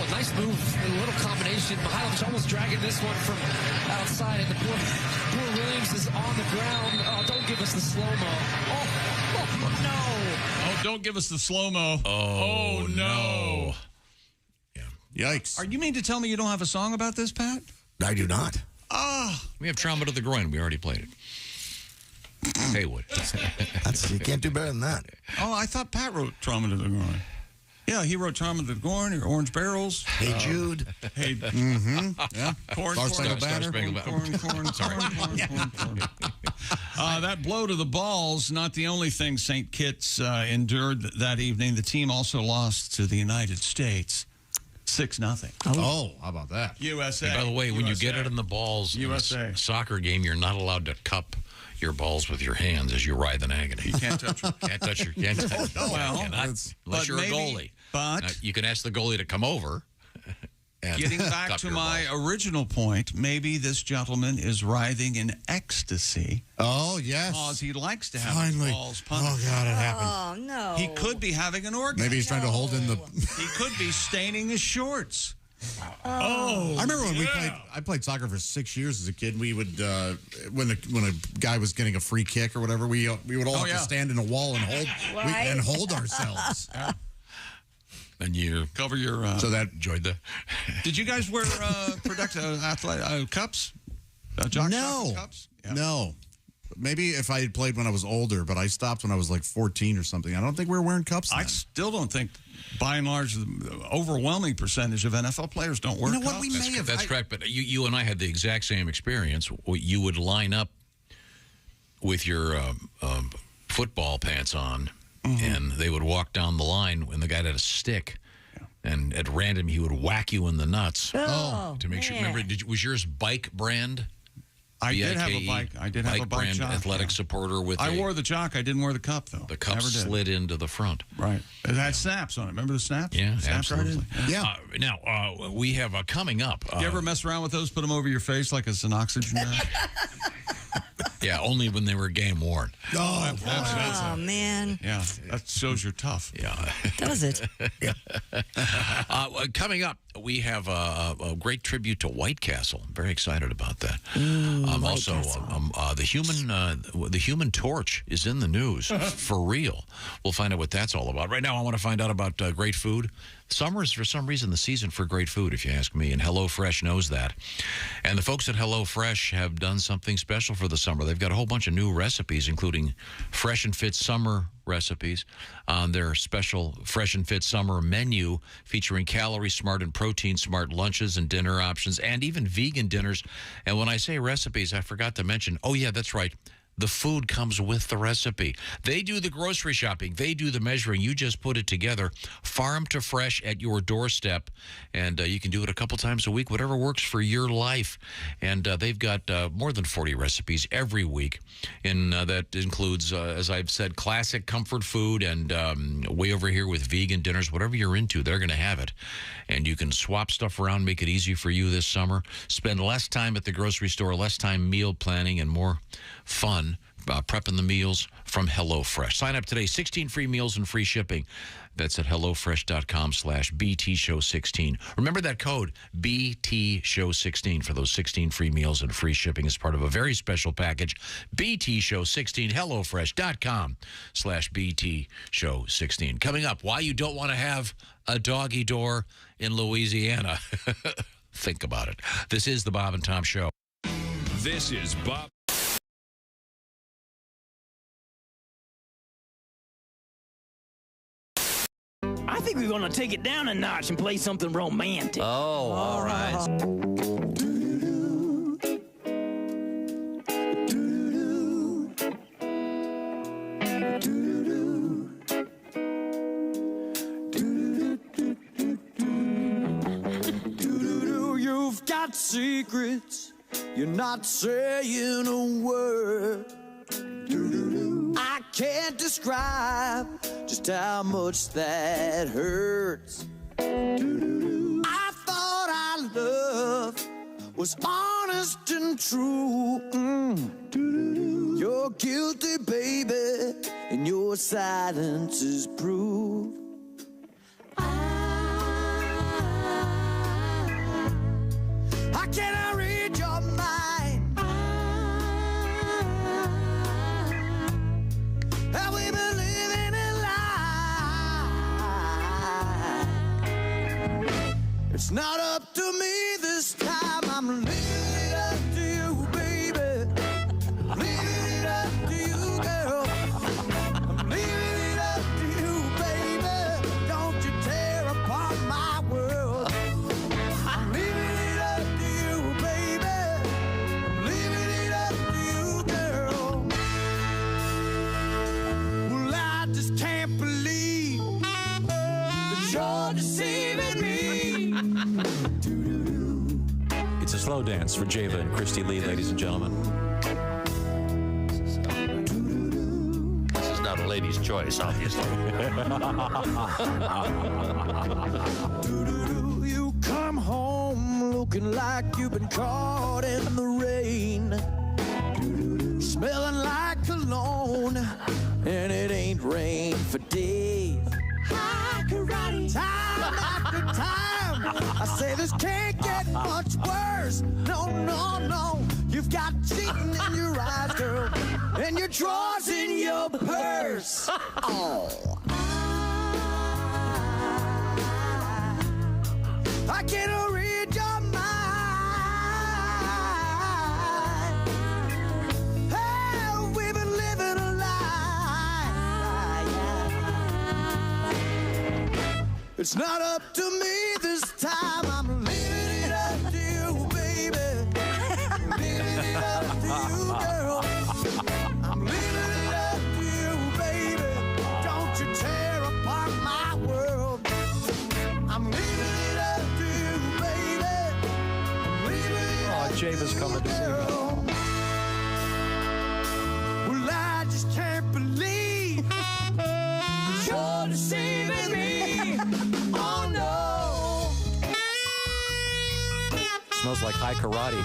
S11: nice move. A little combination. Mihailovic almost dragging this one from outside. And the poor Williams is on the ground. Oh, don't give us the slow-mo. Oh, no.
S2: Oh, don't give us the slow-mo. Oh, no.
S3: Yikes.
S2: You mean to tell me you don't have a song about this, Pat?
S12: I do not.
S4: We have Trauma to the Groin. We already played it. Haywood.
S12: You can't do better than that.
S2: Oh, I thought Pat wrote Trauma to the Groin. Yeah, he wrote Trauma to the Groin or Orange Barrels.
S12: Hey, Jude.
S2: Hey,
S3: Yeah.
S2: corn.
S3: Star-Spangled Banner.
S2: That blow to the balls, not the only thing St. Kitts endured that evening. The team also lost to the United States 6-0.
S3: Oh, how about that?
S2: USA.
S4: And by the way, when you get it in the balls
S2: USA.
S4: in a soccer game, you're not allowed to cup your balls with your hands as you writhe in agony.
S2: You can't touch them.
S4: Can't touch your hands. Unless you're a goalie.
S2: But
S4: now, you can ask the goalie to come over. And
S2: getting back
S4: cup
S2: to
S4: your
S2: my
S4: balls.
S2: original point, maybe this gentleman is writhing in ecstasy.
S3: Oh, yes.
S2: Because he likes to have
S3: Finally.
S2: his balls punished.
S3: Oh, God, it happened.
S6: Oh, no.
S2: He could be having an orgasm.
S3: Maybe he's trying to hold in the...
S2: He could be staining his shorts.
S3: I remember when I played soccer for 6 years as a kid. We would when a guy was getting a free kick or whatever, we would all have to stand in a wall and hold ourselves.
S4: And you
S2: cover your
S3: so that
S4: enjoyed the.
S2: Did you guys wear athletic cups?
S3: No,
S2: cups?
S3: No. Maybe if I had played when I was older, but I stopped when I was like 14 or something. I don't think we were wearing cups then.
S2: I still don't think, by and large, the overwhelming percentage of NFL players don't wear cups.
S4: That's correct, but you and I had the exact same experience. You would line up with your football pants on, and they would walk down the line when the guy had a stick, and at random he would whack you in the nuts to make sure. Remember, was yours Bike brand?
S2: I did have a bike. I did have a bike
S4: brand
S2: jock,
S4: athletic supporter with.
S2: I wore the jock. I didn't wear the cup though.
S4: The cup slid into the front.
S2: Right. It had snaps on it. Remember the snaps?
S4: Yeah,
S2: snaps
S4: absolutely.
S2: Yeah.
S4: Now we have coming up.
S2: You ever mess around with those? Put them over your face like it's an oxygen mask?
S4: Yeah, only when they were game worn.
S6: Oh, man.
S2: Yeah, that shows you're tough.
S4: Yeah.
S6: Does it?
S4: Coming up, we have a great tribute to White Castle. I'm very excited about that. Also, the Human Torch is in the news for real. We'll find out what that's all about. Right now, I want to find out about great food. Summer is, for some reason, the season for great food, if you ask me, and HelloFresh knows that. And the folks at HelloFresh have done something special for the summer. They've got a whole bunch of new recipes, including Fresh and Fit summer recipes on their special Fresh and Fit summer menu, featuring calorie smart and protein smart lunches and dinner options, and even vegan dinners. And when I say recipes, I forgot to mention, oh yeah, that's right, the food comes with the recipe. They do the grocery shopping. They do the measuring. You just put it together, farm to fresh at your doorstep. And you can do it a couple times a week, whatever works for your life. And they've got more than 40 recipes every week. And that includes, as I've said, classic comfort food and way over here with vegan dinners. Whatever you're into, they're going to have it. And you can swap stuff around, make it easy for you this summer. Spend less time at the grocery store, less time meal planning, and more fun prepping the meals from HelloFresh. Sign up today. 16 free meals and free shipping. That's at HelloFresh.com/BTShow16. Remember that code, BTShow16, for those 16 free meals and free shipping as part of a very special package. BTShow16, HelloFresh.com/BTShow16. Coming up, why you don't want to have a doggy door in Louisiana. Think about it. This is the Bob and Tom Show.
S15: This is Bob.
S13: I think we're going to take it down a notch and play something romantic.
S1: Oh, all right.
S14: You've got secrets, you're not saying a word. I can't describe just how much that hurts. I thought our love was honest and true. You're guilty, baby, and your silence is proof. How can I read your mind? Have we been living a lie? It's not up to me this time. I'm leaving it up to you, baby. Leaving it up to you, girl. I'm leaving it up to you, baby. Don't you tear apart my world. I'm leaving it up to you, baby. I'm leaving it up to you, girl. Well, I just can't believe that you're deceiving me.
S9: It's a slow dance for Java and Christy Lee, ladies and gentlemen.
S1: This is not a lady's choice, obviously.
S14: You come home looking like you've been caught in the rain, smelling like cologne, and it ain't rained for days. High karate, time after time. I say this can't get much worse. No, no, no. You've got cheating in your eyes, girl, and your drawers in your purse. Oh. I can't read your mind. Hey, we've been living a lie. It's not up to me this time. I'm leaving it up to you, baby. Leaving it up to you, girl. I'm leaving it up to you, baby. Don't you tear apart my world. I'm leaving it up to you, baby. I'm leaving it up to
S17: Java's coming to see me.
S14: Well, I just can't believe you're deceiving me. Oh, no.
S9: Smells like high karate.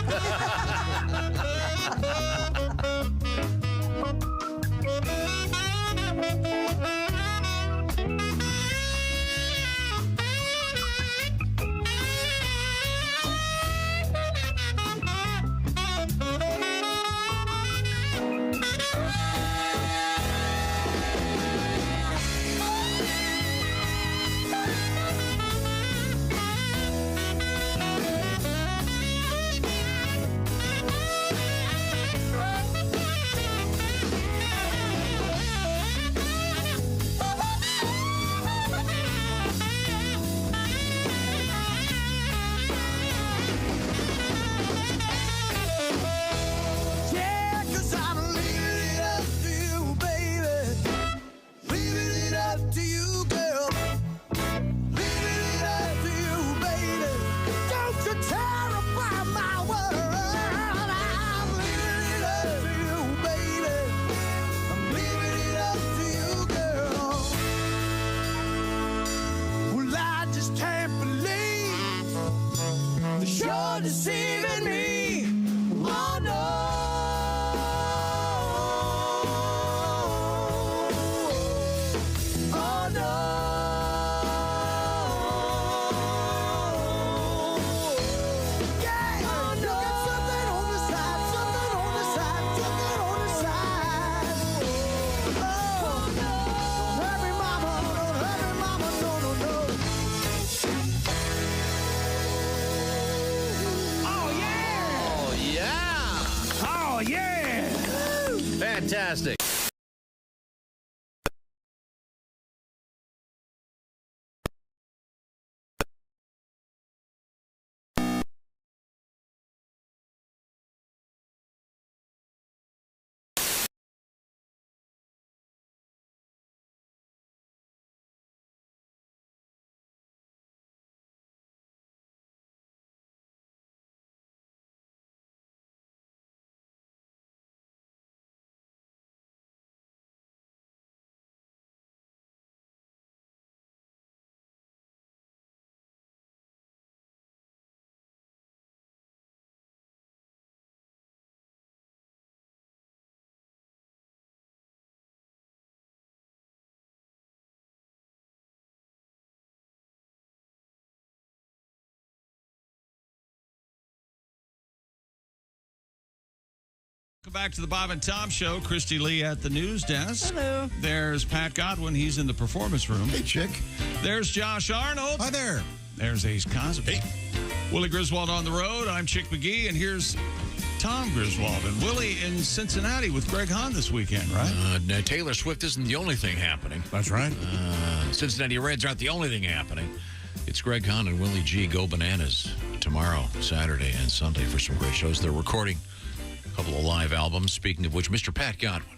S14: deceiving me. Oh no. Oh no. Yeah. Oh no. Get something on the side, something on the side, something on the side. Oh no. Don't hurt me, mama, don't hurt me, mama, no, no, no.
S17: Oh, yeah.
S14: Oh, yeah.
S17: Fantastic.
S2: Welcome back to the Bob and Tom Show. Christy Lee at the news desk.
S6: Hello.
S2: There's Pat Godwin. He's in the performance room.
S3: Hey, chick.
S2: There's Josh Arnold.
S3: Hi there.
S2: There's Ace Cosby. Hey. Willie Griswold on the road. I'm Chick McGee, and here's Tom Griswold. And Willie in Cincinnati with Greg Hahn this weekend, right?
S4: Taylor Swift isn't the only thing happening.
S3: That's right.
S4: Cincinnati Reds aren't the only thing happening. It's Greg Hahn and Willie G. Go Bananas tomorrow, Saturday, and Sunday for some great shows. They're recording a couple of live albums. Speaking of which, Mr. Pat Godwin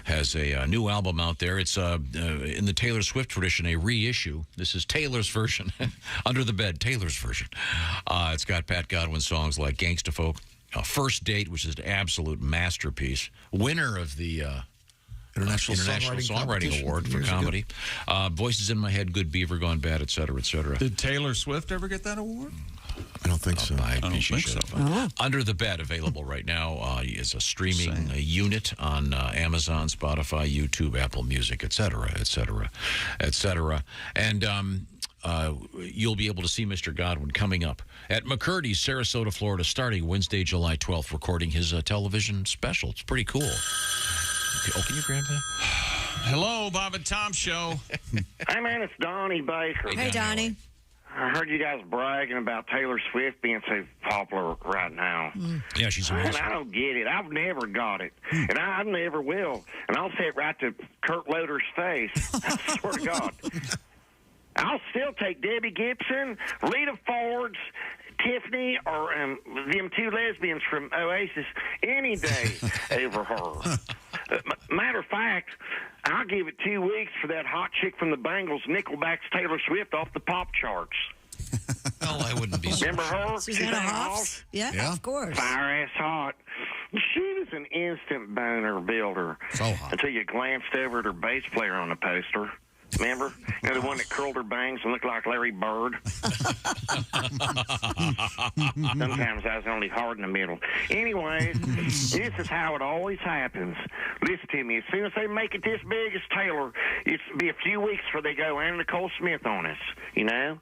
S4: has a new album out there. It's in the Taylor Swift tradition, a reissue. This is Taylor's version, Under the Bed, Taylor's version. It's got Pat Godwin songs like Gangsta Folk, First Date, which is an absolute masterpiece, winner of the International Songwriting Award for comedy. Voices in My Head, Good Beaver Gone Bad, et cetera, et cetera.
S2: Did Taylor Swift ever get that award?
S3: I don't think so.
S2: I don't think so.
S4: Under the Bed, available right now, is a streaming unit on Amazon, Spotify, YouTube, Apple Music, et cetera, et cetera, et cetera. And you'll be able to see Mr. Godwin coming up at McCurdy's, Sarasota, Florida, starting Wednesday, July 12th, recording his television special. It's pretty cool. Oh, can you grab that?
S2: Hello, Bob and Tom Show.
S18: Hey, man, it's Donnie Baker.
S6: Hey, Donnie.
S18: I heard you guys bragging about Taylor Swift being so popular right now.
S4: Yeah, she's amazing.
S18: And I don't get it. I've never got it. And I never will. And I'll say it right to Kurt Loder's face. I swear to God. I'll still take Debbie Gibson, Rita Ford's, Tiffany, or them two lesbians from Oasis any day over her. Matter of fact, I'll give it 2 weeks for that hot chick from the Bangles, Nickelback's Taylor Swift, off the pop charts.
S4: Well, I wouldn't be
S18: Remember her?
S6: Susanna Hoffs? Yeah, of course.
S18: Fire-ass hot. She was an instant boner builder.
S3: So hot.
S18: Until you glanced over at her bass player on the poster. Remember? You know, the one that curled her bangs and looked like Larry Bird? Sometimes I was only hard in the middle. Anyways, this is how it always happens. Listen to me. As soon as they make it this big as Taylor, it'll be a few weeks before they go Anna Nicole Smith on us, you know?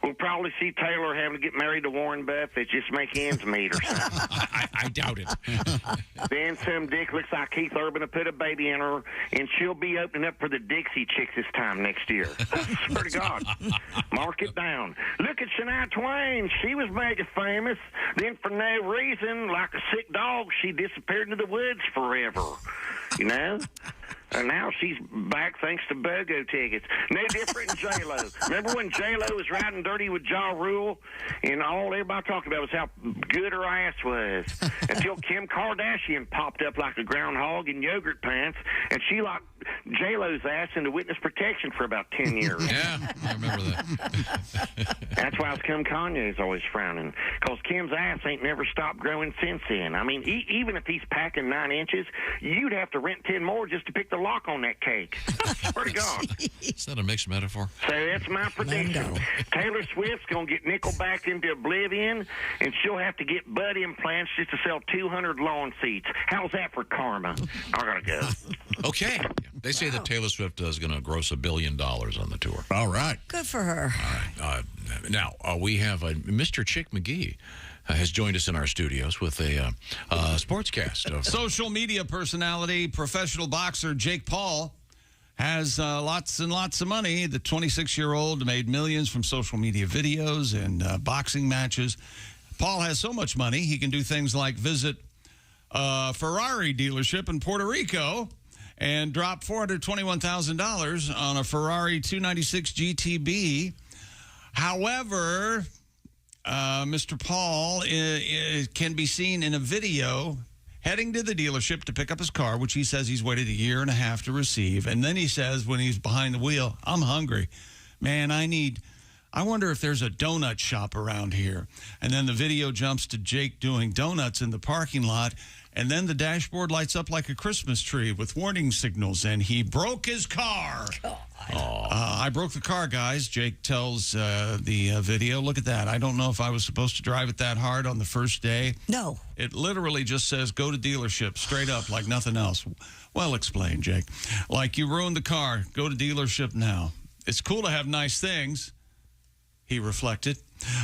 S18: We'll probably see Taylor having to get married to Warren Buffett just make ends meet or something.
S4: I doubt it.
S18: Then some dick looks like Keith Urban will put a baby in her, and she'll be opening up for the Dixie Chicks this time next year. I swear to God. Mark it down. Look at Shania Twain. She was mega famous. Then for no reason, like a sick dog, she disappeared into the woods forever. You know? And now she's back thanks to BOGO tickets. No different than J-Lo. Remember when J-Lo was riding dirty with Ja Rule? And all everybody talked about was how good her ass was. Until Kim Kardashian popped up like a groundhog in yogurt pants. And she J-Lo's ass into witness protection for about 10 years.
S4: Yeah, I remember that.
S18: That's why Kim Kanye's always frowning, because Kim's ass ain't never stopped growing since then. I mean, even if he's packing 9 inches, you'd have to rent 10 more just to pick the lock on that cake. I swear to God.
S4: Is that a mixed metaphor?
S18: So that's my prediction. Taylor Swift's going to get nickelbacked into oblivion, and she'll have to get butt implants just to sell 200 lawn seats. How's that for karma? I got to go.
S4: Okay. They say that Taylor Swift is going to gross $1 billion on the tour.
S3: All right.
S6: Good for her.
S4: All right. Now, we have Mr. Chick McGee has joined us in our studios with a sportscast.
S2: Social media personality, professional boxer Jake Paul has lots and lots of money. The 26-year-old made millions from social media videos and boxing matches. Paul has so much money, he can do things like visit a Ferrari dealership in Puerto Rico and drop $421,000 on a Ferrari 296 GTB. However, Mr. Paul can be seen in a video heading to the dealership to pick up his car, which he says he's waited 1.5 years to receive. And then he says when he's behind the wheel, I'm hungry. Man, I wonder if there's a donut shop around here. And then the video jumps to Jake doing donuts in the parking lot. And then the dashboard lights up like a Christmas tree with warning signals. And he broke his car. I broke the car, guys. Jake tells the video. Look at that. I don't know if I was supposed to drive it that hard on the first day.
S6: No.
S2: It literally just says, go to dealership, straight up, like nothing else. Well explained, Jake. Like, you ruined the car. Go to dealership now. It's cool to have nice things, he reflected.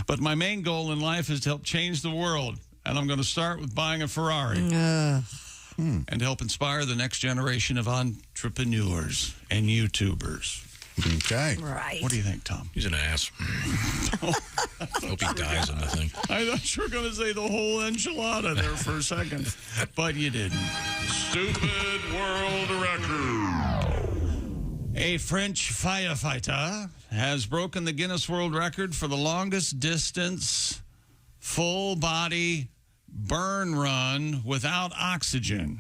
S2: But my main goal in life is to help change the world. And I'm going to start with buying a Ferrari. And help inspire the next generation of entrepreneurs and YouTubers.
S3: Okay.
S6: Right.
S2: What do you think, Tom?
S4: He's an ass. Hope he dies on the thing.
S2: I thought you were going to say the whole enchilada there for a second, but you didn't.
S15: Stupid world record.
S2: A French firefighter has broken the Guinness World Record for the longest distance full-body burn run without oxygen.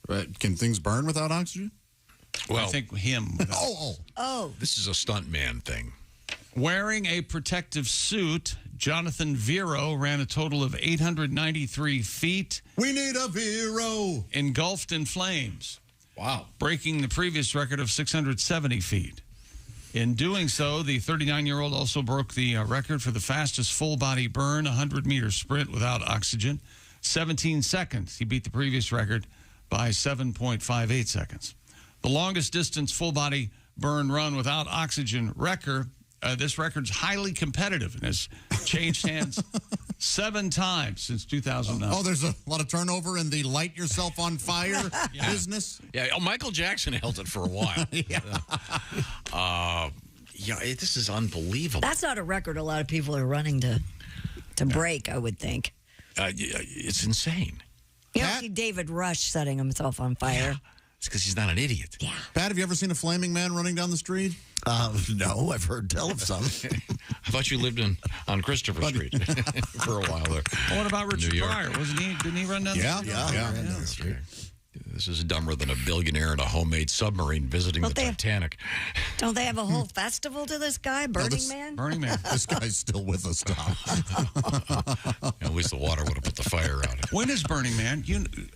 S3: Right. Can things burn without oxygen?
S2: Well, I think him.
S6: Oh.
S4: This is a stuntman thing.
S2: Wearing a protective suit, Jonathan Vero ran a total of 893 feet.
S3: We need a Vero.
S2: Engulfed in flames.
S3: Wow.
S2: Breaking the previous record of 670 feet. In doing so, the 39-year-old also broke the record for the fastest full-body burn, 100-meter sprint without oxygen. 17 seconds. He beat the previous record by 7.58 seconds. The longest distance full-body burn run without oxygen record. This record's highly competitive and has changed hands 7 times since 2009.
S3: Oh, there's a lot of turnover in the light yourself on fire business.
S4: Yeah, Michael Jackson held it for a while. This is unbelievable.
S6: That's not a record a lot of people are running to break, I would think.
S4: It's insane.
S6: You don't see David Rush setting himself on fire.
S4: Yeah. It's because he's not an idiot.
S6: Yeah.
S3: Pat, have you ever seen a flaming man running down the street?
S12: No, I've heard tell of some.
S4: I thought you lived on Christopher Street for a while there.
S2: Well, what about Richard Pryor? Didn't he run down the street?
S3: Yeah.
S12: Ran down the street.
S4: This is dumber than a billionaire in a homemade submarine visiting the Titanic.
S6: Don't they have a whole festival to this guy, Burning Man?
S2: Burning Man.
S3: This guy's still with us, Tom.
S4: At least the water would have put the fire out.
S2: When is Burning Man?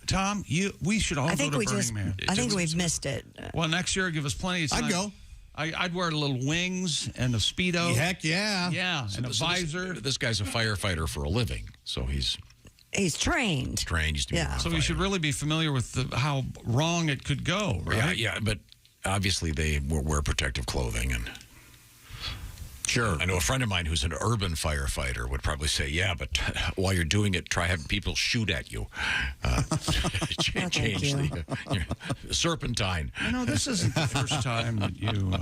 S2: Tom, we should all go to Burning Man.
S6: I think we've missed it.
S2: Well, next year, give us plenty of time.
S3: I'd go.
S2: I'd wear little wings and a Speedo.
S3: Heck yeah.
S2: Yeah, and a visor.
S4: This guy's a firefighter for a living, so he's
S6: trained.
S4: He's to be
S2: So he should really be familiar with how wrong it could go, right?
S4: Yeah, but obviously they wear protective clothing and.
S3: Sure.
S4: I know a friend of mine who's an urban firefighter would probably say, yeah, but while you're doing it, try having people shoot at you. Change the serpentine.
S2: This isn't the first time that you...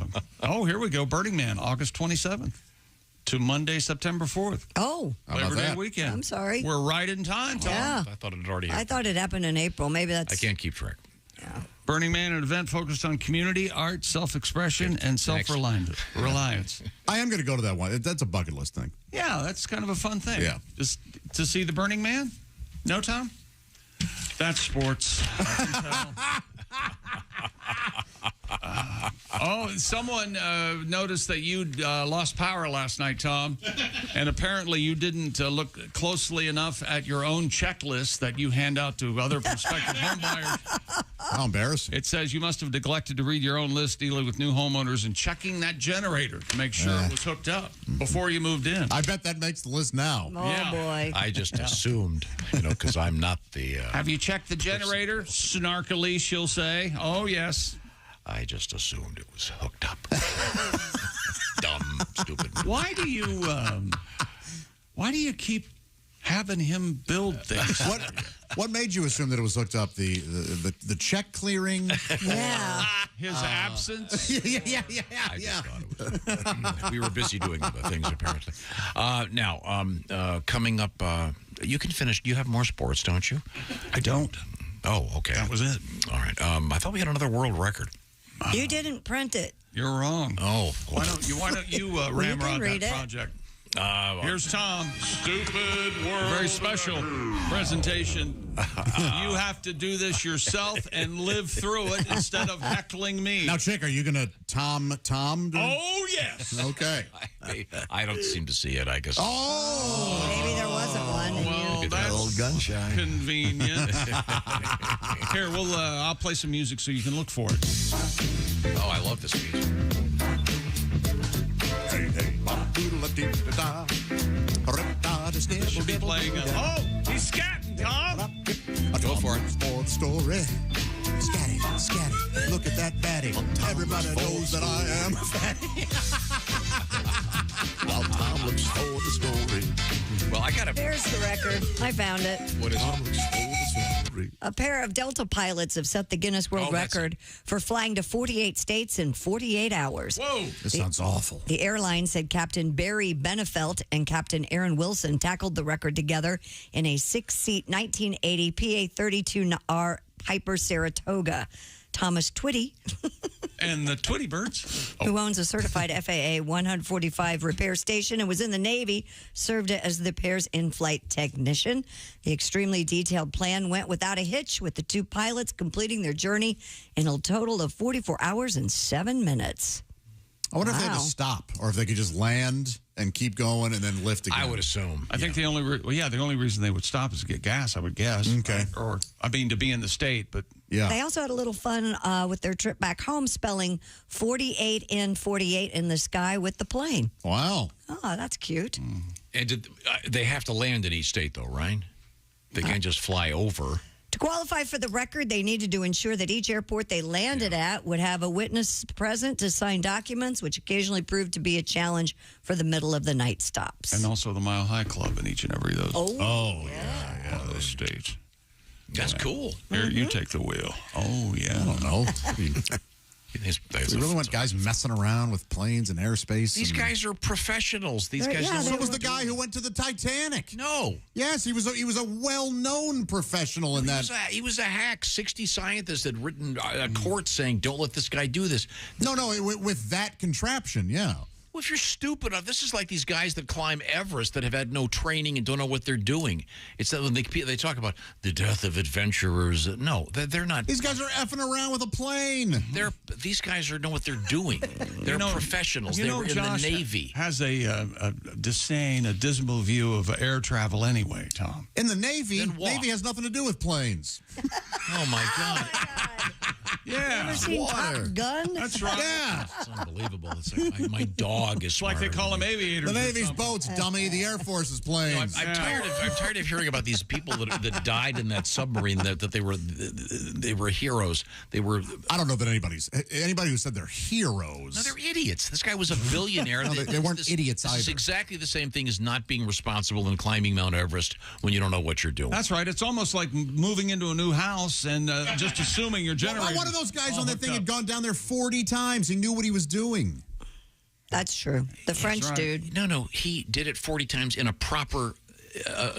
S2: here we go. Burning Man, August 27th to Monday, September 4th.
S6: Oh.
S2: Labor Day weekend.
S6: I'm sorry.
S2: We're right in time, Tom.
S6: Yeah.
S4: I thought it had already happened.
S6: I thought it happened in April. Maybe that's...
S4: I can't keep track.
S6: Yeah.
S2: Burning Man, an event focused on community, art, self-expression, and self-reliance.
S3: I am going to go to that one. That's a bucket list thing.
S2: Yeah, that's kind of a fun thing.
S3: Yeah.
S2: Just to see the Burning Man? No, Tom? That's sports. I can tell. Oh, someone noticed that you lost power last night, Tom. And apparently you didn't look closely enough at your own checklist that you hand out to other prospective homebuyers.
S3: How embarrassing.
S2: It says you must have neglected to read your own list dealing with new homeowners and checking that generator to make sure it was hooked up before you moved in.
S3: I bet that makes the list now.
S6: Oh, boy.
S4: I just assumed, because I'm not the...
S2: Have you checked the generator? Snarkily, she'll say. Oh, yes.
S4: I just assumed it was hooked up. Dumb, stupid.
S2: Why do you keep having him build things?
S3: What made you assume that it was hooked up? The check clearing?
S6: Yeah.
S2: His absence?
S3: Yeah.
S4: I just thought it was, we were busy doing other things, apparently. Now, coming up, you can finish. You have more sports, don't you?
S2: I don't.
S4: Oh, okay.
S2: That was it.
S4: All right. I thought we had another world record.
S6: You didn't print it.
S2: You're wrong.
S4: Oh.
S2: Why don't you ramrod
S6: read
S2: that
S6: it.
S2: project? Here's Tom. Stupid world. Very special presentation. You have to do this yourself and live through it instead of heckling me.
S3: Now, Chick, are you going to Tom?
S2: Oh, yes.
S3: Okay.
S4: I don't seem to see it, I guess.
S3: Oh.
S6: Maybe there wasn't one.
S2: Well, that's
S12: old gun shy.
S2: convenient. Here, I'll play some music so you can look for it.
S4: Oh, I love this music.
S2: We'll be playing. He's scatting, Tom.
S3: Go for it. Sports story. Scatty. Look at that batty. Everybody knows that I am a fatty.
S12: While Tom looks for the story.
S4: Well, I got
S6: There's the record. I found it.
S4: What is it?
S6: A pair of Delta pilots have set the Guinness World Record for flying to 48 states in 48 hours.
S2: Whoa.
S3: This sounds awful.
S6: The airline said Captain Barry Benefelt and Captain Aaron Wilson tackled the record together in a 6-seat 1980 PA-32R Piper Saratoga. Thomas Twitty,
S2: And the Twitty Birds.
S6: who owns a certified FAA 145 repair station and was in the Navy, served as the pair's in-flight technician. The extremely detailed plan went without a hitch, with the two pilots completing their journey in a total of 44 hours and 7 minutes.
S3: I wonder if they had to stop or if they could just land and keep going and then lift again.
S4: I would assume.
S2: I think the only reason they would stop is to get gas, I would guess.
S3: Okay.
S2: Or to be in the state, but
S3: yeah.
S6: They also had a little fun with their trip back home, spelling 48 in the sky with the plane.
S3: Wow.
S6: Oh, that's cute.
S4: And they have to land in each state, though, right? They can't just fly over.
S6: To qualify for the record, they needed to ensure that each airport they landed at would have a witness present to sign documents, which occasionally proved to be a challenge for the middle of the night stops.
S2: and also the Mile High Club in each and every of those.
S3: Yeah.
S2: One of those states.
S4: That's cool.
S2: Here, you take the wheel. Oh yeah.
S3: I don't know.
S4: We
S3: really want guys messing around with planes and airspace.
S4: These guys are professionals. These guys.
S3: So was the guy who went to the Titanic.
S4: No.
S3: Yes, he was a well-known professional in that.
S4: He was a hack. 60 scientists had written a court saying, "Don't let this guy do this."
S3: No, with that contraption, yeah.
S4: Well, if you're stupid enough, this is like these guys that climb Everest that have had no training and don't know what they're doing. It's that when they talk about the death of adventurers. No, they're not.
S3: These guys are effing around with a plane.
S4: These guys know what they're doing. They're professionals. They were in
S2: Josh
S4: the Navy.
S2: Has a dismal view of air travel anyway, Tom.
S3: In the Navy,
S4: Then walk.
S3: Navy has nothing to do with planes.
S4: Oh my God.
S2: Yeah.
S6: Ever seen Top Gun?
S2: That's right.
S3: Yeah.
S4: It's unbelievable. It's like my dog is
S2: It's like they call them aviators.
S3: The
S2: or
S3: Navy's
S2: something.
S3: boats, dummy. The Air Force's planes.
S4: I'm tired of hearing about these people that died in that submarine. That they were heroes. They were.
S3: I don't know that anybody who said they're heroes.
S4: No, they're idiots. This guy was a billionaire.
S3: No, they weren't idiots
S4: This is
S3: either.
S4: exactly the same thing as not being responsible in climbing Mount Everest when you don't know what you're doing.
S2: That's right. It's almost like moving into a new house and just assuming your generator.
S3: One of those guys on that thing had gone down there 40 times. He knew what he was doing.
S6: That's true. The French dude.
S4: No, he did it 40 times in a proper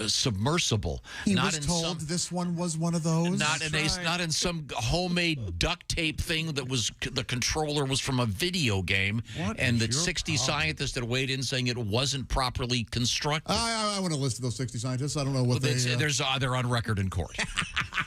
S4: submersible.
S3: He
S4: not
S3: was
S4: in
S3: told
S4: some,
S3: this one was one of those.
S4: not in some homemade duct tape thing that was the controller was from a video game, and that 60 scientists had weighed in saying it wasn't properly constructed.
S3: I want to list those 60 scientists. I don't know what
S4: they're on record in court.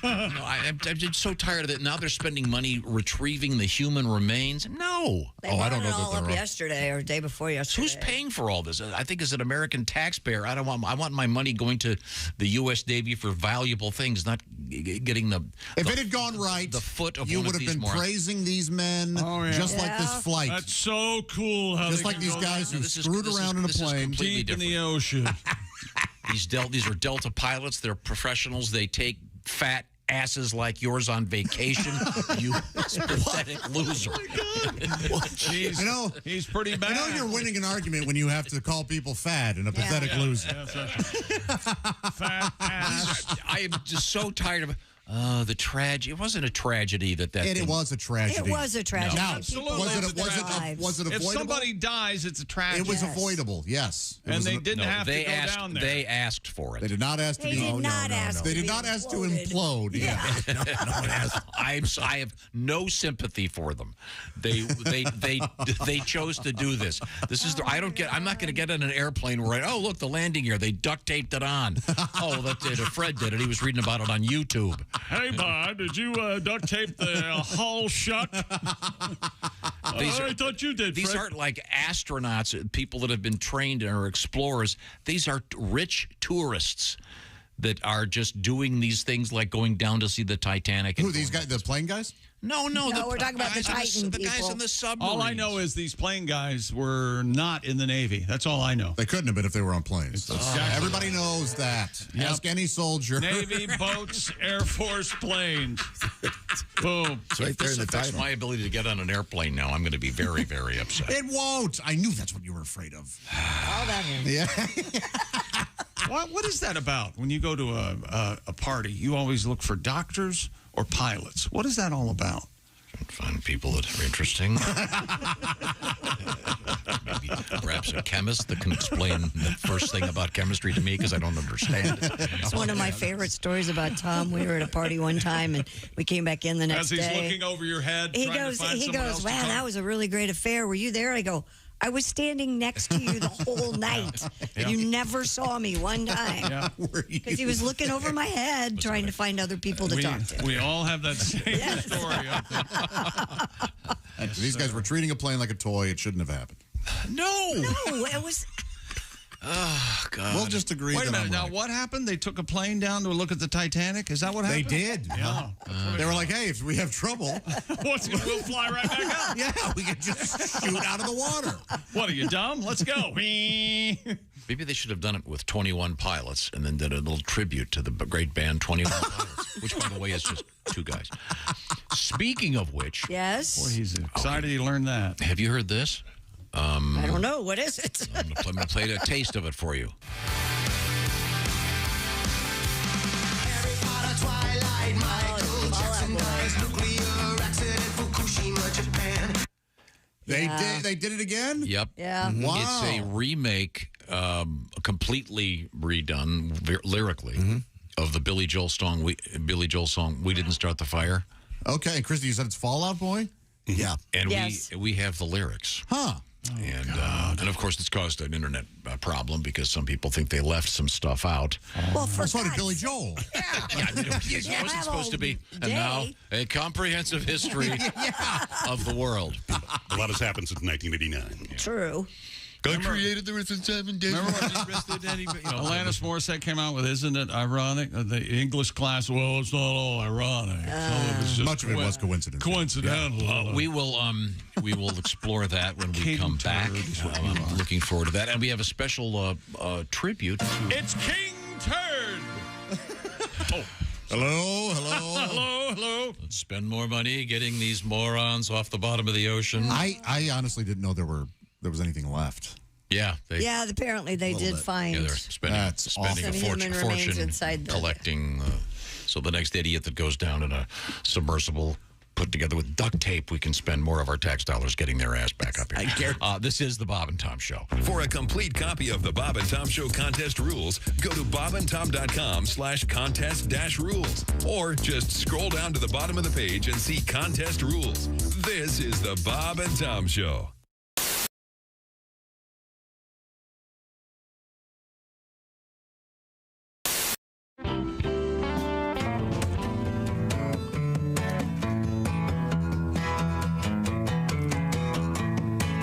S4: I'm just so tired of it. Now they're spending money retrieving the human remains. No.
S6: I don't know that all up yesterday or day before yesterday.
S4: Who's paying for all this? I think as an American taxpayer, I want my money going to the U.S. Navy for valuable things, not getting the.
S3: If it had gone right,
S4: the foot of
S3: you would have been praising these men, just like this flight.
S2: That's so cool. How
S3: just like these guys who screwed around in a plane
S2: deep in the ocean.
S4: These are Delta pilots. They're professionals. They take fat asses like yours on vacation. You pathetic loser.
S2: He's pretty bad.
S3: I know you're winning an argument when you have to call people fat and a pathetic loser.
S2: Fat ass.
S4: I am just so tired of the tragedy. It wasn't a tragedy that
S3: it was a tragedy.
S6: It was a tragedy.
S3: No.
S6: Absolutely.
S3: Was it avoidable?
S2: If somebody dies, it's a tragedy.
S3: It was avoidable, yes.
S2: And they didn't have to go down there.
S4: They asked for it.
S3: They did not ask to be.
S6: They did not ask.
S3: They did not ask to implode. Yeah.
S4: No one asked. I have no sympathy for them. They chose to do this. This is I'm not going to get on an airplane where look, the landing gear, they duct taped it on. Fred did it. He was reading about it on YouTube.
S2: Hey, Bob, did you duct tape the hull shut? I thought you did,
S4: These
S2: Fred.
S4: aren't like astronauts, people that have been trained and are explorers. These are rich tourists that are just doing these things like going down to see the Titanic.
S3: Who, these guys, the plane guys?
S4: No,
S6: we're talking about the Titan
S4: the guys in the submarines.
S2: All I know is these plane guys were not in the Navy. That's all I know.
S3: They couldn't have been if they were on planes. Everybody knows that.
S2: Yep.
S3: Ask any soldier.
S2: Navy, boats, Air Force planes. Boom.
S4: It's right there in the title. My ability to get on an airplane now, I'm going to be very, very upset.
S3: It won't. I knew that's what you were afraid of.
S6: All that
S3: Yeah.
S2: What is that about? When you go to a party, you always look for doctors or pilots. What is that all about?
S4: Find people that are interesting. Maybe perhaps a chemist that can explain the first thing about chemistry to me because I don't understand it.
S6: It's one of my favorite stories about Tom. We were at a party one time and we came back in the next day.
S2: As he's looking over your head,
S6: he goes, "Wow, that was a really great affair. Were you there?" I go, "I was standing next to you the whole night.
S2: Yeah.
S6: You never saw me one time." Because he was looking over my head trying to find other people to talk to.
S2: We all have that same story.
S3: These guys were treating a plane like a toy. It shouldn't have happened.
S4: No,
S6: it was.
S4: Oh, God.
S3: We'll just agree
S2: Wait a
S3: that
S2: minute.
S3: I'm
S2: Now,
S3: right.
S2: what happened? They took a plane down to look at the Titanic? Is that what happened?
S3: They did.
S2: Yeah.
S3: They were like, hey, if we have trouble,
S2: we'll fly right back up.
S3: Yeah, we could just shoot out of the water.
S2: What, are you dumb? Let's go.
S4: Maybe they should have done it with 21 pilots and then did a little tribute to the great band 21 Pilots, which, by the way, is just two guys. Speaking of which.
S6: Yes.
S2: Boy, he's excited he learned that.
S4: Have you heard this?
S6: I don't know. What is it?
S4: I'm going to play a taste of it for you.
S3: They did it again?
S4: Yep.
S6: Yeah.
S3: Wow.
S4: It's a remake, completely redone lyrically of the Billy Joel song. We Didn't Start the Fire.
S3: Okay, and Christy, you said it's Fall Out Boy?
S12: Yeah.
S4: And
S6: Yes.
S4: we have the lyrics.
S3: Huh.
S4: And of course, it's caused an internet problem because some people think they left some stuff out.
S6: Well, for
S3: So did
S6: God's
S3: Billy Joel.
S4: It wasn't supposed to be. And now, a comprehensive history of the world.
S5: A lot has happened since 1989.
S6: True.
S4: I created the within 7 days.
S2: Remember when Alanis Morissette came out with "Isn't It Ironic?" The English class. Well, it's not all ironic.
S3: Much of it was coincidence.
S2: Coincidental.
S3: Yeah.
S4: We will explore that when we come back. I'm looking forward to that, and we have a special tribute.
S2: It's King Turd. Hello.
S4: Let's spend more money getting these morons off the bottom of the ocean.
S3: I honestly didn't know there was anything left.
S4: Yeah.
S6: Apparently they did find.
S4: Yeah, they're spending a
S6: Some human remains
S4: fortune
S6: inside the-
S4: collecting. So the next idiot that goes down in a submersible put together with duct tape, we can spend more of our tax dollars getting their ass back up here. This is the Bob and Tom Show.
S15: For a complete copy of the Bob and Tom Show contest rules, go to bobandtom.com/contest-rules, or just scroll down to the bottom of the page and see contest rules. This is the Bob and Tom Show.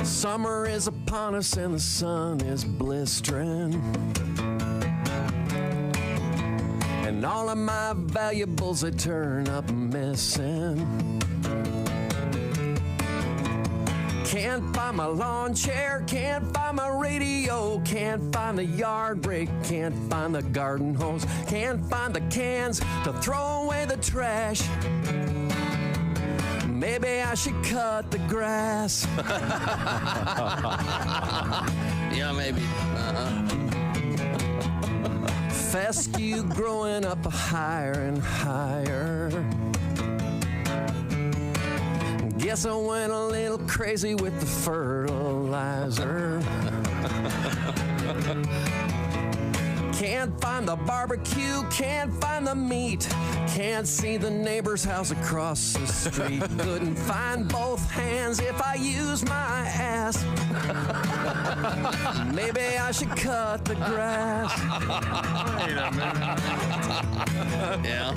S14: Summer is upon us and the sun is blistering, and all of my valuables they turn up missing. Can't find my lawn chair, can't find my radio, can't find the yard rake, can't find the garden hose, can't find the cans to throw away the trash. Maybe I should cut the grass.
S17: Yeah, maybe.
S14: Fescue growing up higher and higher. Guess I went a little crazy with the fertilizer. Can't find the barbecue, can't find the meat, can't see the neighbor's house across the street. Couldn't find both hands if I used my ass. Maybe I should cut the grass.
S17: Wait a minute. Yeah.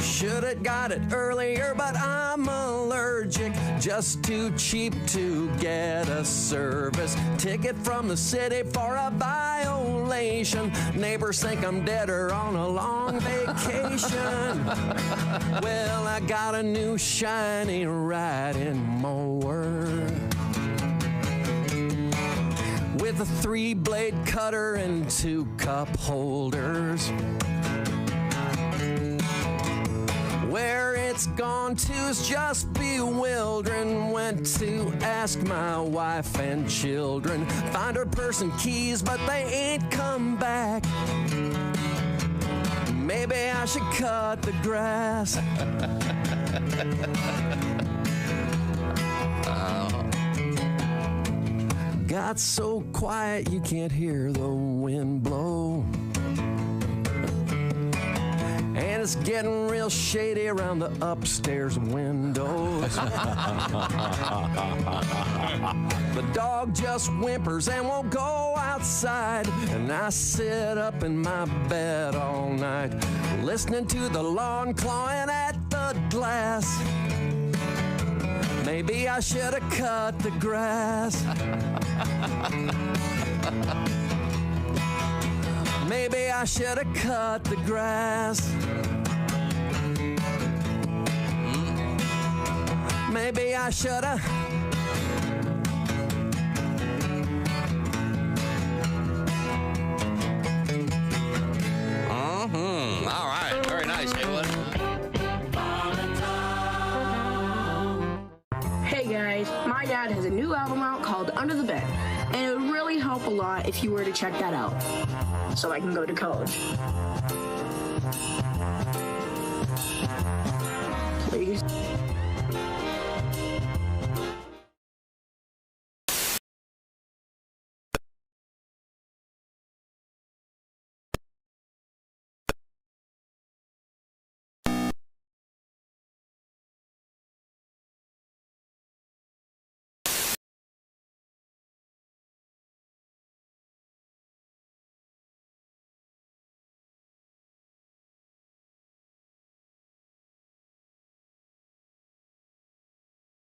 S14: Should've got it earlier, but I'm allergic. Just too cheap to get a service ticket from the city for a violation. Neighbors think I'm dead or on a long vacation. Well, I got a new shiny riding mower with a 3-blade cutter and 2 cup holders. Where it's gone to is just bewildering. Went to ask my wife and children, find her purse and keys, but they ain't come back. Maybe I should cut the grass. Got so quiet you can't hear the wind blow. And it's getting real shady around the upstairs windows. The dog just whimpers and won't go outside. And I sit up in my bed all night, listening to the lawn clawing at the glass. Maybe I should have cut the grass. Maybe I should have cut the grass. Maybe I should have.
S17: All right. Very nice, Haywood.
S19: Hey guys, my dad has a new album out called Under the Bed, and it would really help a lot if you were to check that out, so I can go to college. Please.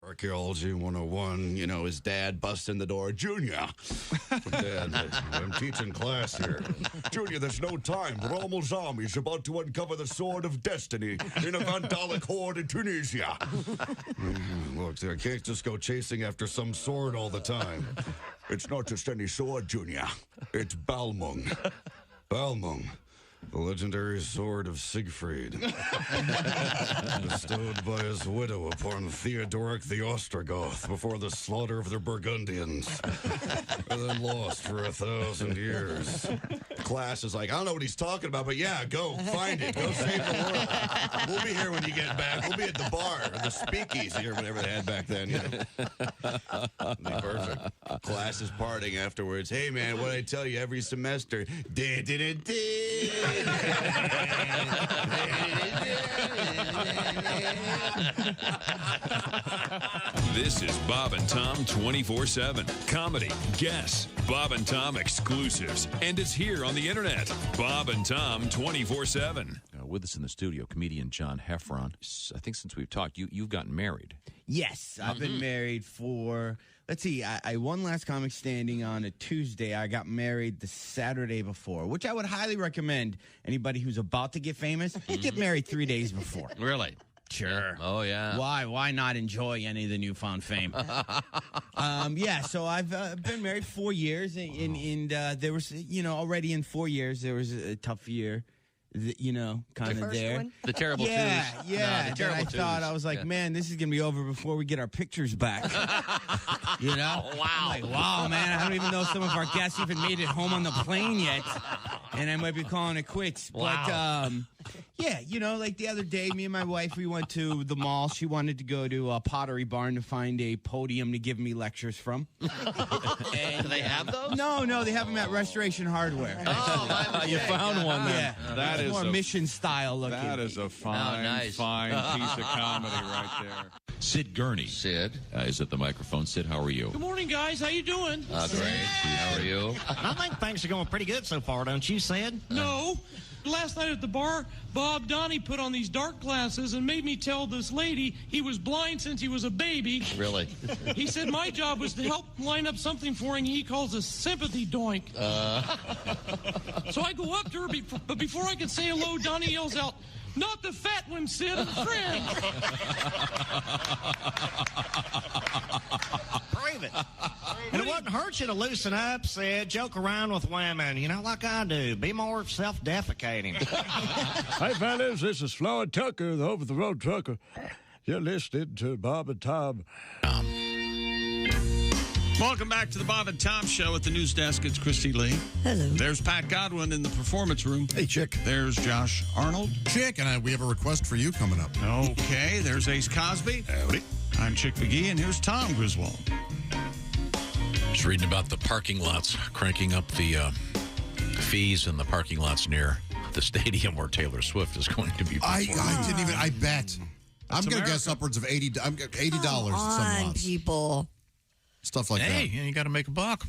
S20: Archaeology 101, his dad busts in the door. Junior, Dad, I'm teaching class here. Junior, there's no time. The Rommel army's about to uncover the sword of destiny in a Vandalic horde in Tunisia. Look, I can't just go chasing after some sword all the time. It's not just any sword, Junior. It's Balmung. Balmung. The legendary sword of Siegfried, bestowed by his widow upon Theodoric the Ostrogoth before the slaughter of the Burgundians, and then lost for 1,000 years. Class is like, I don't know what he's talking about, but yeah, go find it. Go save the world. We'll be here when you get back. We'll be at the bar, or the speakeasy, or whatever they had back then. You know? Perfect. Class is partying afterwards. Hey, man, what I tell you every semester?
S15: This is Bob and Tom 24/7. Comedy, guests, Bob and Tom exclusives, and it's here on the internet. Bob and Tom 24/7.
S9: With us in the studio, comedian John Heffron. I think since we've talked, you've gotten married.
S21: Yes, I've been married for, let's see, I won Last Comic Standing on a Tuesday. I got married the Saturday before, which I would highly recommend anybody who's about to get famous, get married 3 days before.
S17: Really?
S21: Sure.
S17: Oh, yeah.
S21: Why not enjoy any of the newfound fame? Yeah, so I've been married 4 years, and there was, already in 4 years, there was a tough year. Kind of there.
S17: The terrible twos.
S21: Yeah.
S17: No, the terrible
S21: and I was like, man, this is going to be over before we get our pictures back.
S17: Wow.
S21: I'm like, wow, man, I don't even know if some of our guests even made it home on the plane yet. And I might be calling it quits.
S17: Wow.
S21: But, like the other day, me and my wife, we went to the mall. She wanted to go to a Pottery Barn to find a podium to give me lectures from.
S17: Do they have those?
S21: No, they have them at Restoration Hardware.
S17: Oh,
S9: you found one then.
S21: Yeah.
S2: That is
S21: more mission style looking.
S2: That is a fine piece of comedy right there.
S9: Sid Gurney.
S17: Sid.
S9: Is at the microphone. Sid, how are you?
S22: Good morning, guys. How you doing?
S17: Great. How are you?
S23: I think things are going pretty good so far, don't you, Sid?
S22: No. Last night at the bar, Bob Donnie put on these dark glasses and made me tell this lady he was blind since he was a baby.
S17: Really?
S22: He said my job was to help line up something for him he calls a sympathy doink. So I go up to her, but before I could say hello, Donnie yells out, "Not the fat one, Sid, a friend."
S23: Prove it. And it wouldn't hurt you to loosen up, Sid. Joke around with women, like I do. Be more self-defecating.
S24: Hey, fellas, this is Floyd Tucker, the over-the-road trucker. You're listening to Bob and Tom.
S2: Welcome back to the Bob and Tom Show at the news desk. It's Christy Lee.
S6: Hello.
S2: There's Pat Godwin in the performance room.
S3: Hey, Chick.
S2: There's Josh Arnold.
S3: Chick, and we have a request for you coming up.
S2: Okay, there's Ace Cosby.
S5: Howdy.
S2: I'm Chick McGee, and here's Tom Griswold.
S4: I was reading about the parking lots, cranking up the fees in the parking lots near the stadium where Taylor Swift is going to be performing.
S3: I bet. I'm going to guess upwards of $80 at some lots.
S6: People.
S3: Stuff like that.
S4: Hey, you got to make a buck.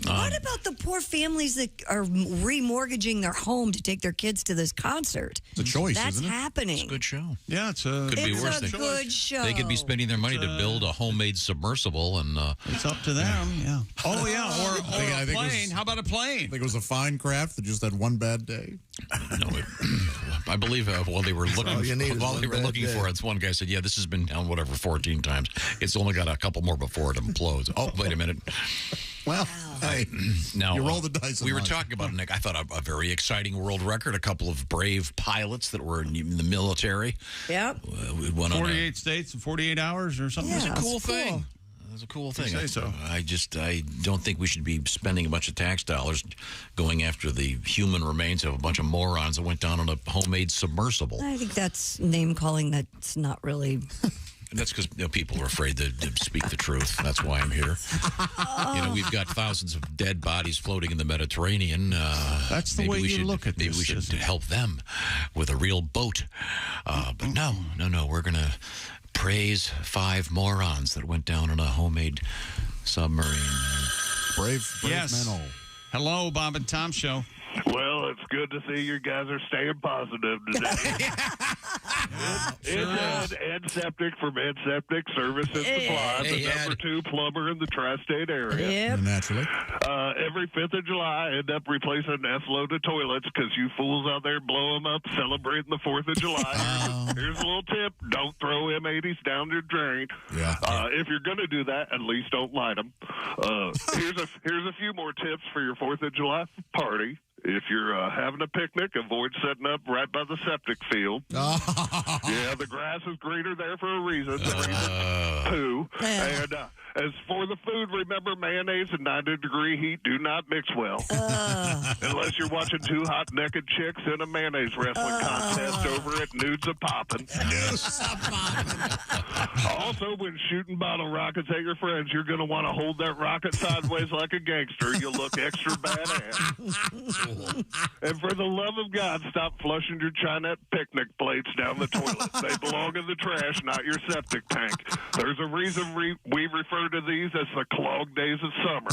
S6: What about the poor families that are remortgaging their home to take their kids to this concert?
S3: It's a choice,
S6: That's
S3: isn't it?
S6: happening.
S4: It's a good show.
S2: Yeah, it's
S4: Could be worse.
S6: a good show.
S4: They could be spending their money to build a homemade submersible, and
S2: it's up to them. Yeah. Oh yeah, or a plane. How about a plane?
S3: I think it was a fine craft that just had one bad day.
S4: No, I believe while they were looking for it, one guy said, "Yeah, this has been down 14 times. It's only got a couple more before it implodes." Oh, wait a minute.
S3: Well, hey,
S4: now
S3: you roll the dice.
S4: We were talking about, Nick, I thought a very exciting world record. A couple of brave pilots that were in the military.
S6: Yep.
S2: 48 states in 48 hours or something.
S6: Yeah,
S4: It's a cool thing. It's a cool thing.
S2: Say so.
S4: I don't think we should be spending a bunch of tax dollars going after the human remains of a bunch of morons that went down on a homemade submersible.
S6: I think that's name calling. That's not really.
S4: That's because people are afraid to speak the truth. That's why I'm here. We've got thousands of dead bodies floating in the Mediterranean.
S2: That's the way you look at this.
S4: Maybe we should help them with a real boat. But no. We're going to praise 5 morons that went down on a homemade submarine.
S3: Brave
S2: yes.
S3: men all.
S2: Hello, Bob and Tom Show.
S25: Well, it's good to see you guys are staying positive today. Ed Septic from Ed Septic Service and Supply, the number 2 plumber in the tri-state area.
S6: Yep.
S3: Naturally.
S25: Every 5th of July, I end up replacing an S-load of toilets because you fools out there blow them up celebrating the 4th of July. Here's a little tip. Don't throw M80s down your drain.
S3: Yeah.
S25: If you're going to do that, at least don't light them. Here's a few more tips for your 4th of July party. if you're having a picnic, avoid setting up right by the septic field. Yeah, the grass is greener there for a reason. The reason poo. And as for the food, remember mayonnaise and 90-degree heat do not mix well. Unless you're watching two hot naked chicks in a mayonnaise wrestling contest over at Nudes a Poppin'. Also, when shooting bottle rockets at your friends, you're going to want to hold that rocket sideways like a gangster. You'll look extra badass. And for the love of God, stop flushing your Chinette picnic plates down the toilet. They belong in the trash, not your septic tank. There's a reason we refer to these as the clogged days of summer.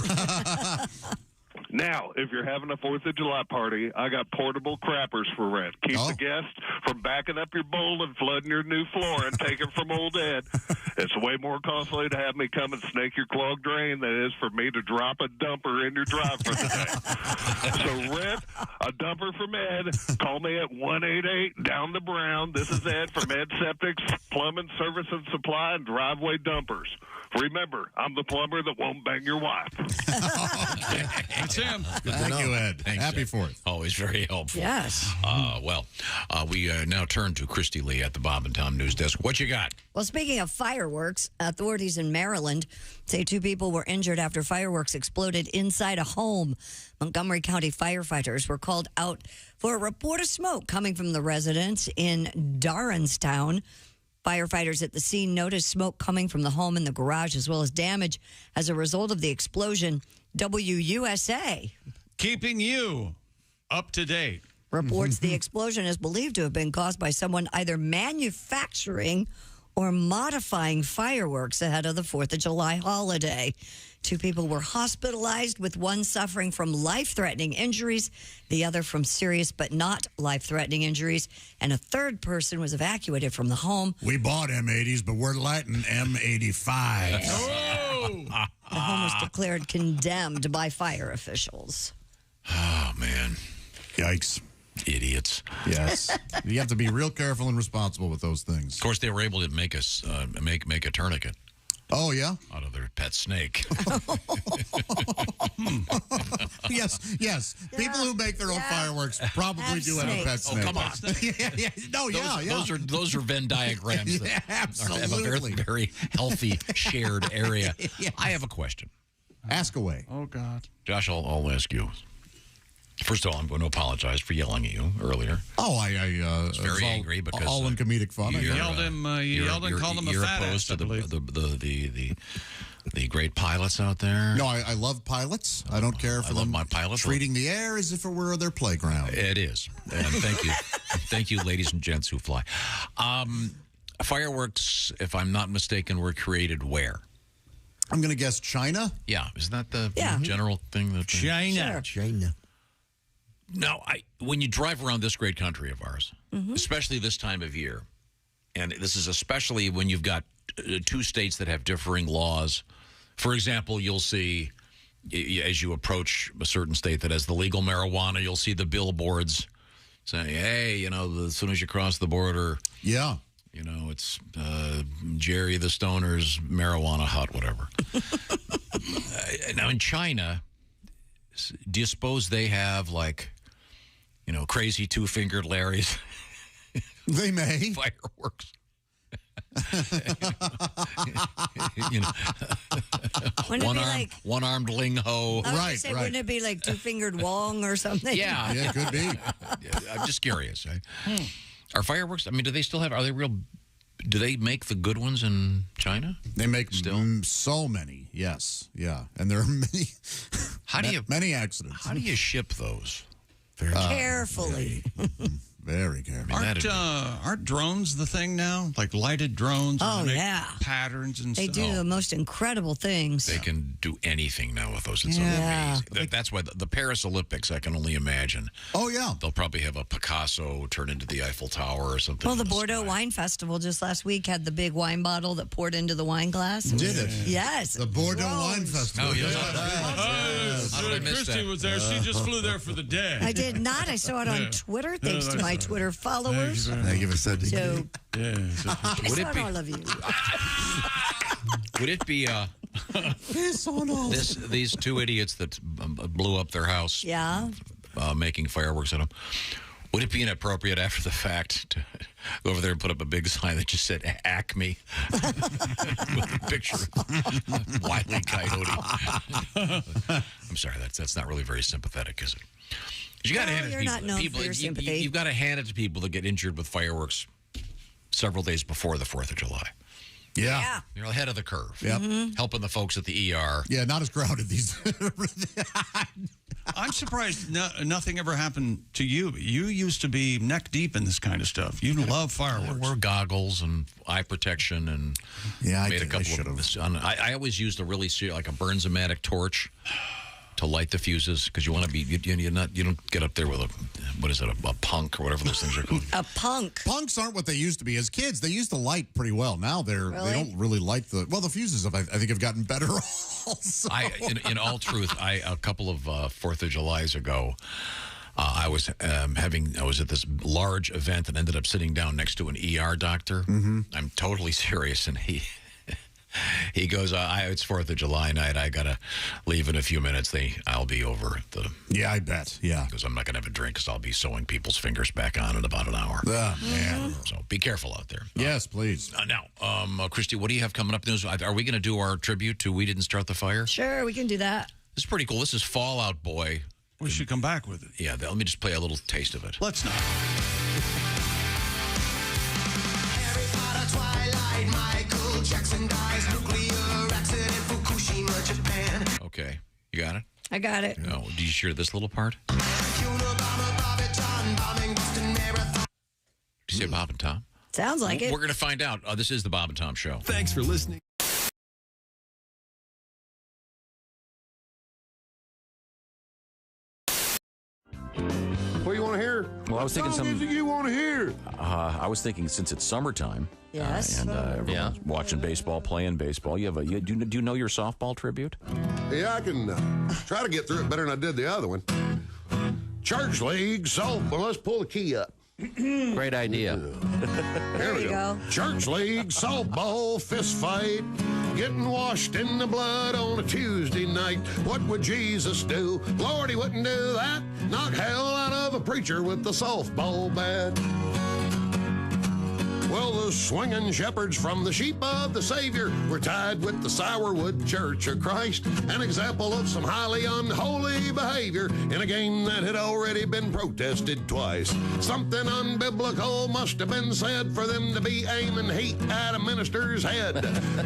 S25: Now, if you're having a 4th of July party, I got portable crappers for rent. Keep the guests from backing up your bowl and flooding your new floor and taking from old Ed. It's way more costly to have me come and snake your clogged drain than it is for me to drop a dumper in your drive for the day. So rent a dumper from Ed. Call me at 188-DOWN-THE-BROWN. This is Ed from Ed Septic's Plumbing Service and Supply and Driveway Dumpers. Remember, I'm the plumber that won't bang your wife.
S2: That's him.
S3: Thank you, Ed.
S4: Thanks,
S3: Happy
S4: Ed.
S3: 4th.
S4: Always very helpful.
S6: Yes.
S4: We now turn to Christy Lee at the Bob and Tom News Desk. What you got?
S6: Well, speaking of fireworks, authorities in Maryland say 2 people were injured after fireworks exploded inside a home. Montgomery County firefighters were called out for a report of smoke coming from the residence in Darrenstown. Firefighters at the scene noticed smoke coming from the home and the garage, as well as damage as a result of the explosion. WUSA.
S2: Keeping you up to date.
S6: Reports the explosion is believed to have been caused by someone either manufacturing or modifying fireworks ahead of the 4th of July holiday. 2 people were hospitalized, with one suffering from life-threatening injuries, the other from serious but not life-threatening injuries, and a 3rd person was evacuated from the home.
S3: We bought M80s, but we're lighting M85s.
S6: The home was declared condemned by fire officials.
S4: Oh, man.
S3: Yikes.
S4: Idiots.
S3: Yes. You have to be real careful and responsible with those things.
S4: Of course, they were able to make us make a tourniquet.
S3: Oh, yeah?
S4: Out of their pet snake.
S3: Yes. People who make their own fireworks probably do have a pet snake.
S4: Oh, come on. Those are Venn diagrams that have a very, very healthy shared area.
S3: Yes.
S4: I have a question.
S3: Ask away.
S2: Oh, God.
S4: Josh, I'll ask you. First of all, I'm going to apologize for yelling at you earlier.
S3: Oh, I
S4: was very angry because
S3: all in comedic fun.
S2: You yelled him. You yelled and called him a fat ass.
S4: You're opposed to the great pilots out there.
S3: No, I love pilots. I don't care for them
S4: my pilots
S3: treating the air as if it were their playground.
S4: It is. And thank you, thank you, ladies and gents who fly. Fireworks, if I'm not mistaken, were created where?
S3: I'm going to guess China.
S4: Yeah, isn't that the general thing? That
S2: China.
S12: China.
S4: Now, when you drive around this great country of ours, especially this time of year, and this is especially when you've got 2 states that have differing laws. For example, you'll see, as you approach a certain state that has the legal marijuana, you'll see the billboards saying, hey, as soon as you cross the border, it's Jerry the Stoner's marijuana hut, whatever. Now, in China, do you suppose they have, crazy 2-fingered Larrys?
S3: They may.
S4: Fireworks. One-armed Ling Ho.
S6: Right. Wouldn't it be like 2-fingered Wong or something?
S4: Yeah,
S3: it could be.
S4: I'm just curious. Are fireworks? I mean, do they still have? Are they real? Do they make the good ones in China?
S3: They make so many. Yes, yeah, and there are many. Many accidents?
S4: How do you ship those?
S6: Very carefully.
S3: Very careful.
S2: Aren't drones the thing now? Like lighted drones?
S6: Oh, yeah.
S2: Patterns and
S6: they
S2: stuff.
S6: They do the most incredible things.
S4: They can do anything now with those. It's amazing. That's why the Paris Olympics, I can only imagine.
S3: Oh, yeah.
S4: They'll probably have a Picasso turn into the Eiffel Tower or something.
S6: Well, the Bordeaux Wine Festival just last week had the big wine bottle that poured into the wine glass.
S3: Did it?
S6: Yes.
S3: The Bordeaux Wine Festival.
S4: Oh, yes.
S2: Christy was there. She just flew there for the day.
S6: I did not. I saw it on Twitter, thanks to my Twitter followers.
S3: Thank you for sending
S6: so,
S3: I
S6: saw it all of you.
S4: Would it be
S3: piss on all
S4: these 2 idiots that blew up their house?
S6: Yeah.
S4: making fireworks at them. Would it be inappropriate after the fact to go over there and put up a big sign that just said Acme with a picture of Wile E. Coyote? I'm sorry, that's not really very sympathetic, is it? You got to hand it to people. You've got to hand it to people that get injured with fireworks several days before the 4th of July.
S3: Yeah.
S4: You're ahead of the curve.
S3: Yep.
S4: Helping the folks at the ER.
S3: Yeah, not as crowded these.
S2: I'm surprised nothing ever happened to you. You used to be neck deep in this kind of stuff. You love fireworks.
S4: Wear goggles and eye protection, and made a couple of. I always used a really like a Bernzomatic torch to light the fuses, because you want to be you don't get up there with a punk or whatever those things are called.
S6: A punk.
S3: Punks aren't what they used to be. As kids, they used to light pretty well. Now they don't really light the fuses I think have gotten better also.
S4: In all truth, a couple of 4th of Julys ago, I was at this large event and ended up sitting down next to an ER doctor.
S3: Mm-hmm.
S4: I'm totally serious, and he goes, it's 4th of July night. I got to leave in a few minutes. I'll be over at the...
S3: Yeah, I bet. Yeah.
S4: Because I'm not going to have a drink, because I'll be sewing people's fingers back on in about an hour.
S3: Man.
S4: So be careful out there.
S3: Yes, please.
S4: Now, Christy, what do you have coming up? Are we going to do our tribute to We Didn't Start the Fire?
S6: Sure, we can do that.
S4: This is pretty cool. This is Fall Out Boy.
S2: We should come back with it.
S4: Yeah, let me just play a little taste of it.
S2: Let's not.
S4: Okay, you got it?
S6: I got it.
S4: No, did you hear this little part? Did you say Bob and Tom?
S6: Sounds like it.
S4: We're going to find out. This is the Bob and Tom Show.
S15: Thanks for listening.
S20: What do you want to hear?
S9: Well, I was thinking
S20: what music you want to hear?
S9: I was thinking, since it's summertime,
S6: yes,
S9: and everyone's watching baseball, playing baseball. Do you know your softball tribute?
S20: Yeah, I can try to get through it better than I did the other one. Church league softball. Let's pull the key up.
S9: Great idea.
S20: There we go. Church league softball fist fight. Getting washed in the blood on a Tuesday night. What would Jesus do? Lord, he wouldn't do that. Knock hell out of a preacher with the softball bat. Well, the swinging shepherds from the sheep of the Savior were tied with the Sourwood Church of Christ, an example of some highly unholy behavior in a game that had already been protested twice. Something unbiblical must have been said for them to be aiming heat at a minister's head.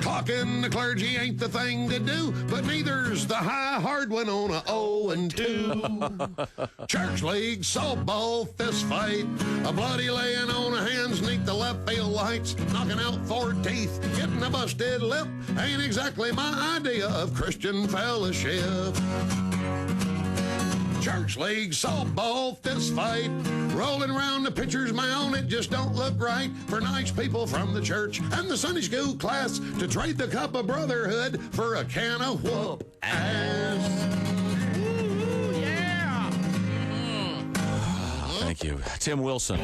S20: Clocking the clergy ain't the thing to do, but neither's the high hard one on a 0-2. Church league softball fist fight, a bloody laying on of hands neath the left field lights, knocking out 4 teeth, getting a busted lip ain't exactly my idea of Christian fellowship. Church league softball fist fight, rolling around the pitcher's mound, it just don't look right for nice people from the church and the Sunday school class to trade the cup of brotherhood for a can of whoop ass.
S9: Ooh, yeah. Thank you, Tim Wilson.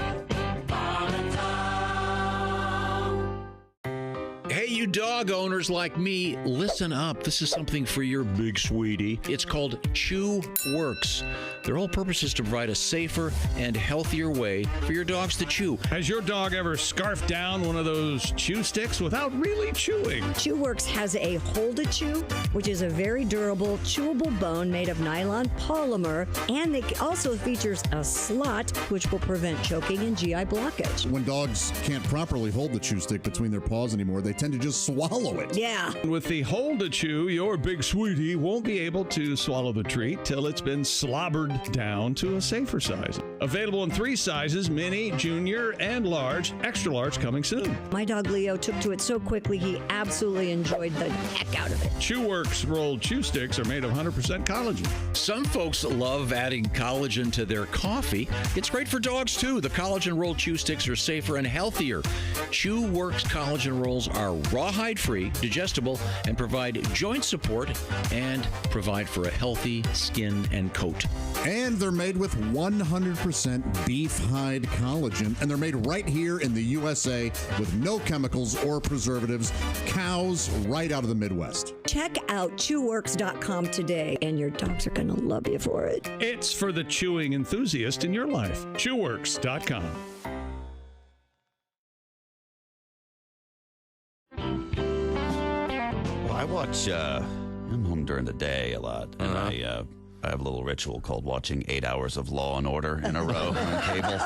S4: Hey, you dog owners like me, listen up. This is something for your big sweetie. It's called Chew Works. Their whole purpose is to provide a safer and healthier way for your dogs to chew.
S2: Has your dog ever scarfed down one of those chew sticks without really chewing?
S6: Chew Works has a Hold a Chew, which is a very durable, chewable bone made of nylon polymer, and it also features a slot, which will prevent choking and GI blockage.
S3: When dogs can't properly hold the chew stick between their paws anymore, they tend to just swallow it.
S6: Yeah.
S2: With the Hold a Chew, your big sweetie won't be able to swallow the treat till it's been slobbered down to a safer size. Available in 3 sizes, mini, junior, and large. Extra large coming soon.
S6: My dog Leo took to it so quickly, he absolutely enjoyed the heck out of it.
S2: Chew Works rolled chew sticks are made of 100% collagen.
S4: Some folks love adding collagen to their coffee. It's great for dogs, too. The collagen rolled chew sticks are safer and healthier. Chew Works collagen rolls are rawhide-free, digestible, and provide joint support and provide for a healthy skin and coat.
S3: And they're made with 100% 100% beef hide collagen, and they're made right here in the USA with no chemicals or preservatives. Cows right out of the Midwest.
S6: Check out chewworks.com today, and your dogs are going to love you for it.
S2: It's for the chewing enthusiast in your life. Chewworks.com.
S7: Well, I watch, I'm home during the day a lot, and I have a little ritual called watching 8 hours of Law and Order in a row on cable.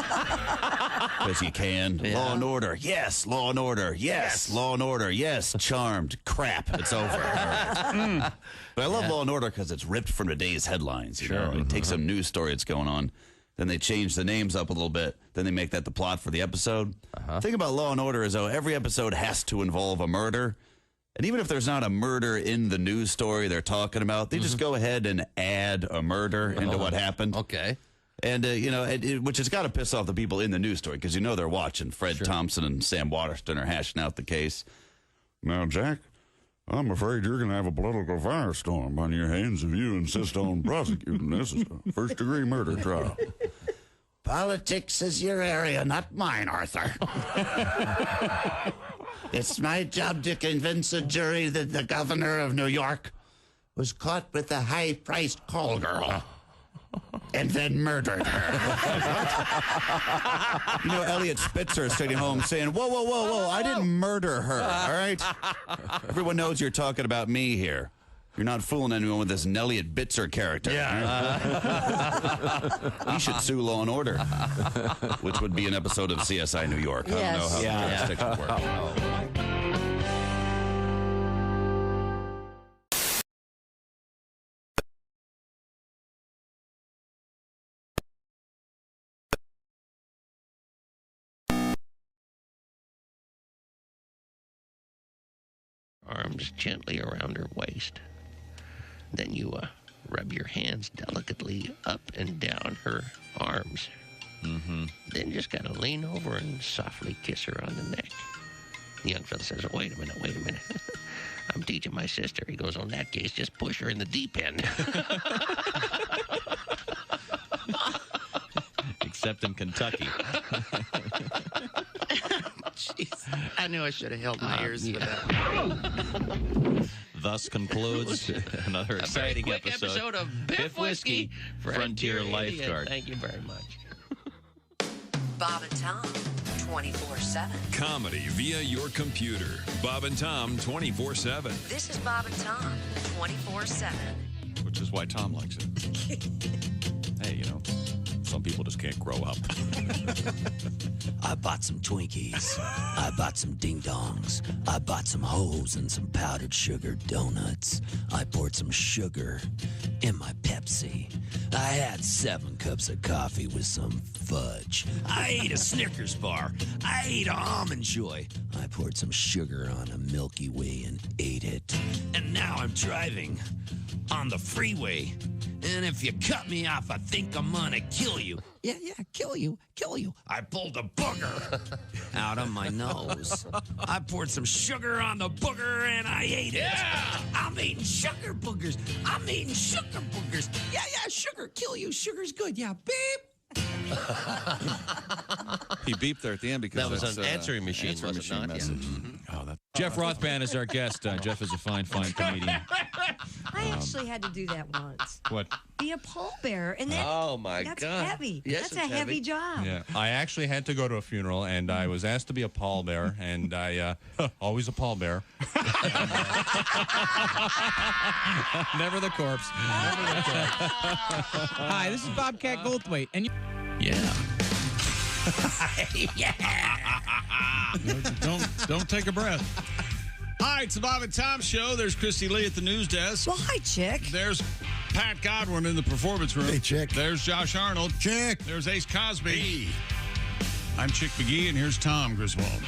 S7: Because you can. Yeah. Law and Order, yes. Law and Order, yes. Law and Order, yes. Charmed, crap, it's over. Right. But I love Law and Order because it's ripped from today's headlines. You know? You take some news story that's going on, then they change the names up a little bit, then they make that the plot for the episode. The thing about Law and Order is, though, every episode has to involve a murder. And even if there's not a murder in the news story they're talking about, they just go ahead and add a murder into what happened.
S17: Okay.
S7: And, which has got to piss off the people in the news story, because they're watching. Fred Thompson and Sam Waterston are hashing out the case.
S20: Now, Jack, I'm afraid you're going to have a political firestorm on your hands if you insist on prosecuting this as a first-degree murder trial.
S16: Politics is your area, not mine, Arthur. It's my job to convince a jury that the governor of New York was caught with a high-priced call girl and then murdered her.
S7: Elliot Spitzer is sitting home saying, whoa, I didn't murder her, all right? Everyone knows you're talking about me here. You're not fooling anyone with this Elliot Bitzer character.
S17: Yeah.
S7: He should sue Law and Order, which would be an episode of CSI New York. I don't know how the jurisdictions work.
S17: Arms gently around her waist. Then you rub your hands delicately up and down her arms. Mm-hmm. Then just gotta lean over and softly kiss her on the neck. The young fella says, wait a minute. I'm teaching my sister. He goes, in that case, just push her in the deep end.
S9: Except in Kentucky.
S17: Jeez. I knew I should have held my ears for that.
S9: Thus concludes another exciting
S17: quick episode of Biff Whiskey,
S9: Frontier Lifeguard.
S17: Thank you very much.
S8: Bob and Tom, 24/7.
S15: Comedy via your computer. Bob and Tom, 24/7.
S8: This is Bob and Tom, 24/7.
S2: Which is why Tom likes it.
S9: Hey, some people just can't grow up.
S16: I bought some Twinkies. I bought some ding-dongs. I bought some hoes and some powdered sugar donuts. I poured some sugar in my Pepsi. I had 7 cups of coffee with some fudge. I ate a Snickers bar. I ate a Almond Joy. I poured some sugar on a Milky Way and ate it. And now I'm driving on the freeway. And if you cut me off, I think I'm gonna kill you. Yeah, kill you. I pulled a booger out of my nose. I poured some sugar on the booger and I ate it. Yeah! I'm eating sugar boogers. Yeah, sugar, kill you. Sugar's good. Yeah, beep.
S10: He beeped there at the end because
S17: that was an answering machine, was it not?
S10: Message.
S17: Yeah. Mm-hmm.
S9: Jeff Rothband is our guest. Jeff is a fine comedian.
S6: I actually had to do that once.
S9: What?
S6: Be a pallbearer, and that's
S17: God,
S6: heavy.
S17: Yes,
S6: that's a heavy job.
S10: Yeah, I actually had to go to a funeral, and I was asked to be a pallbearer, and I always a pallbearer.
S11: Never the corpse. Hi, this is Bobcat Goldthwait, and
S9: yeah.
S2: Don't take a breath. Hi, it's the Bob and Tom Show. There's Christy Lee at the news desk.
S6: Well, hi, Chick.
S2: There's Pat Godwin in the performance room.
S12: Hey, Chick.
S2: There's Josh Arnold.
S3: Chick.
S2: There's Ace Cosby. Hey. I'm Chick McGee, and here's Tom Griswold.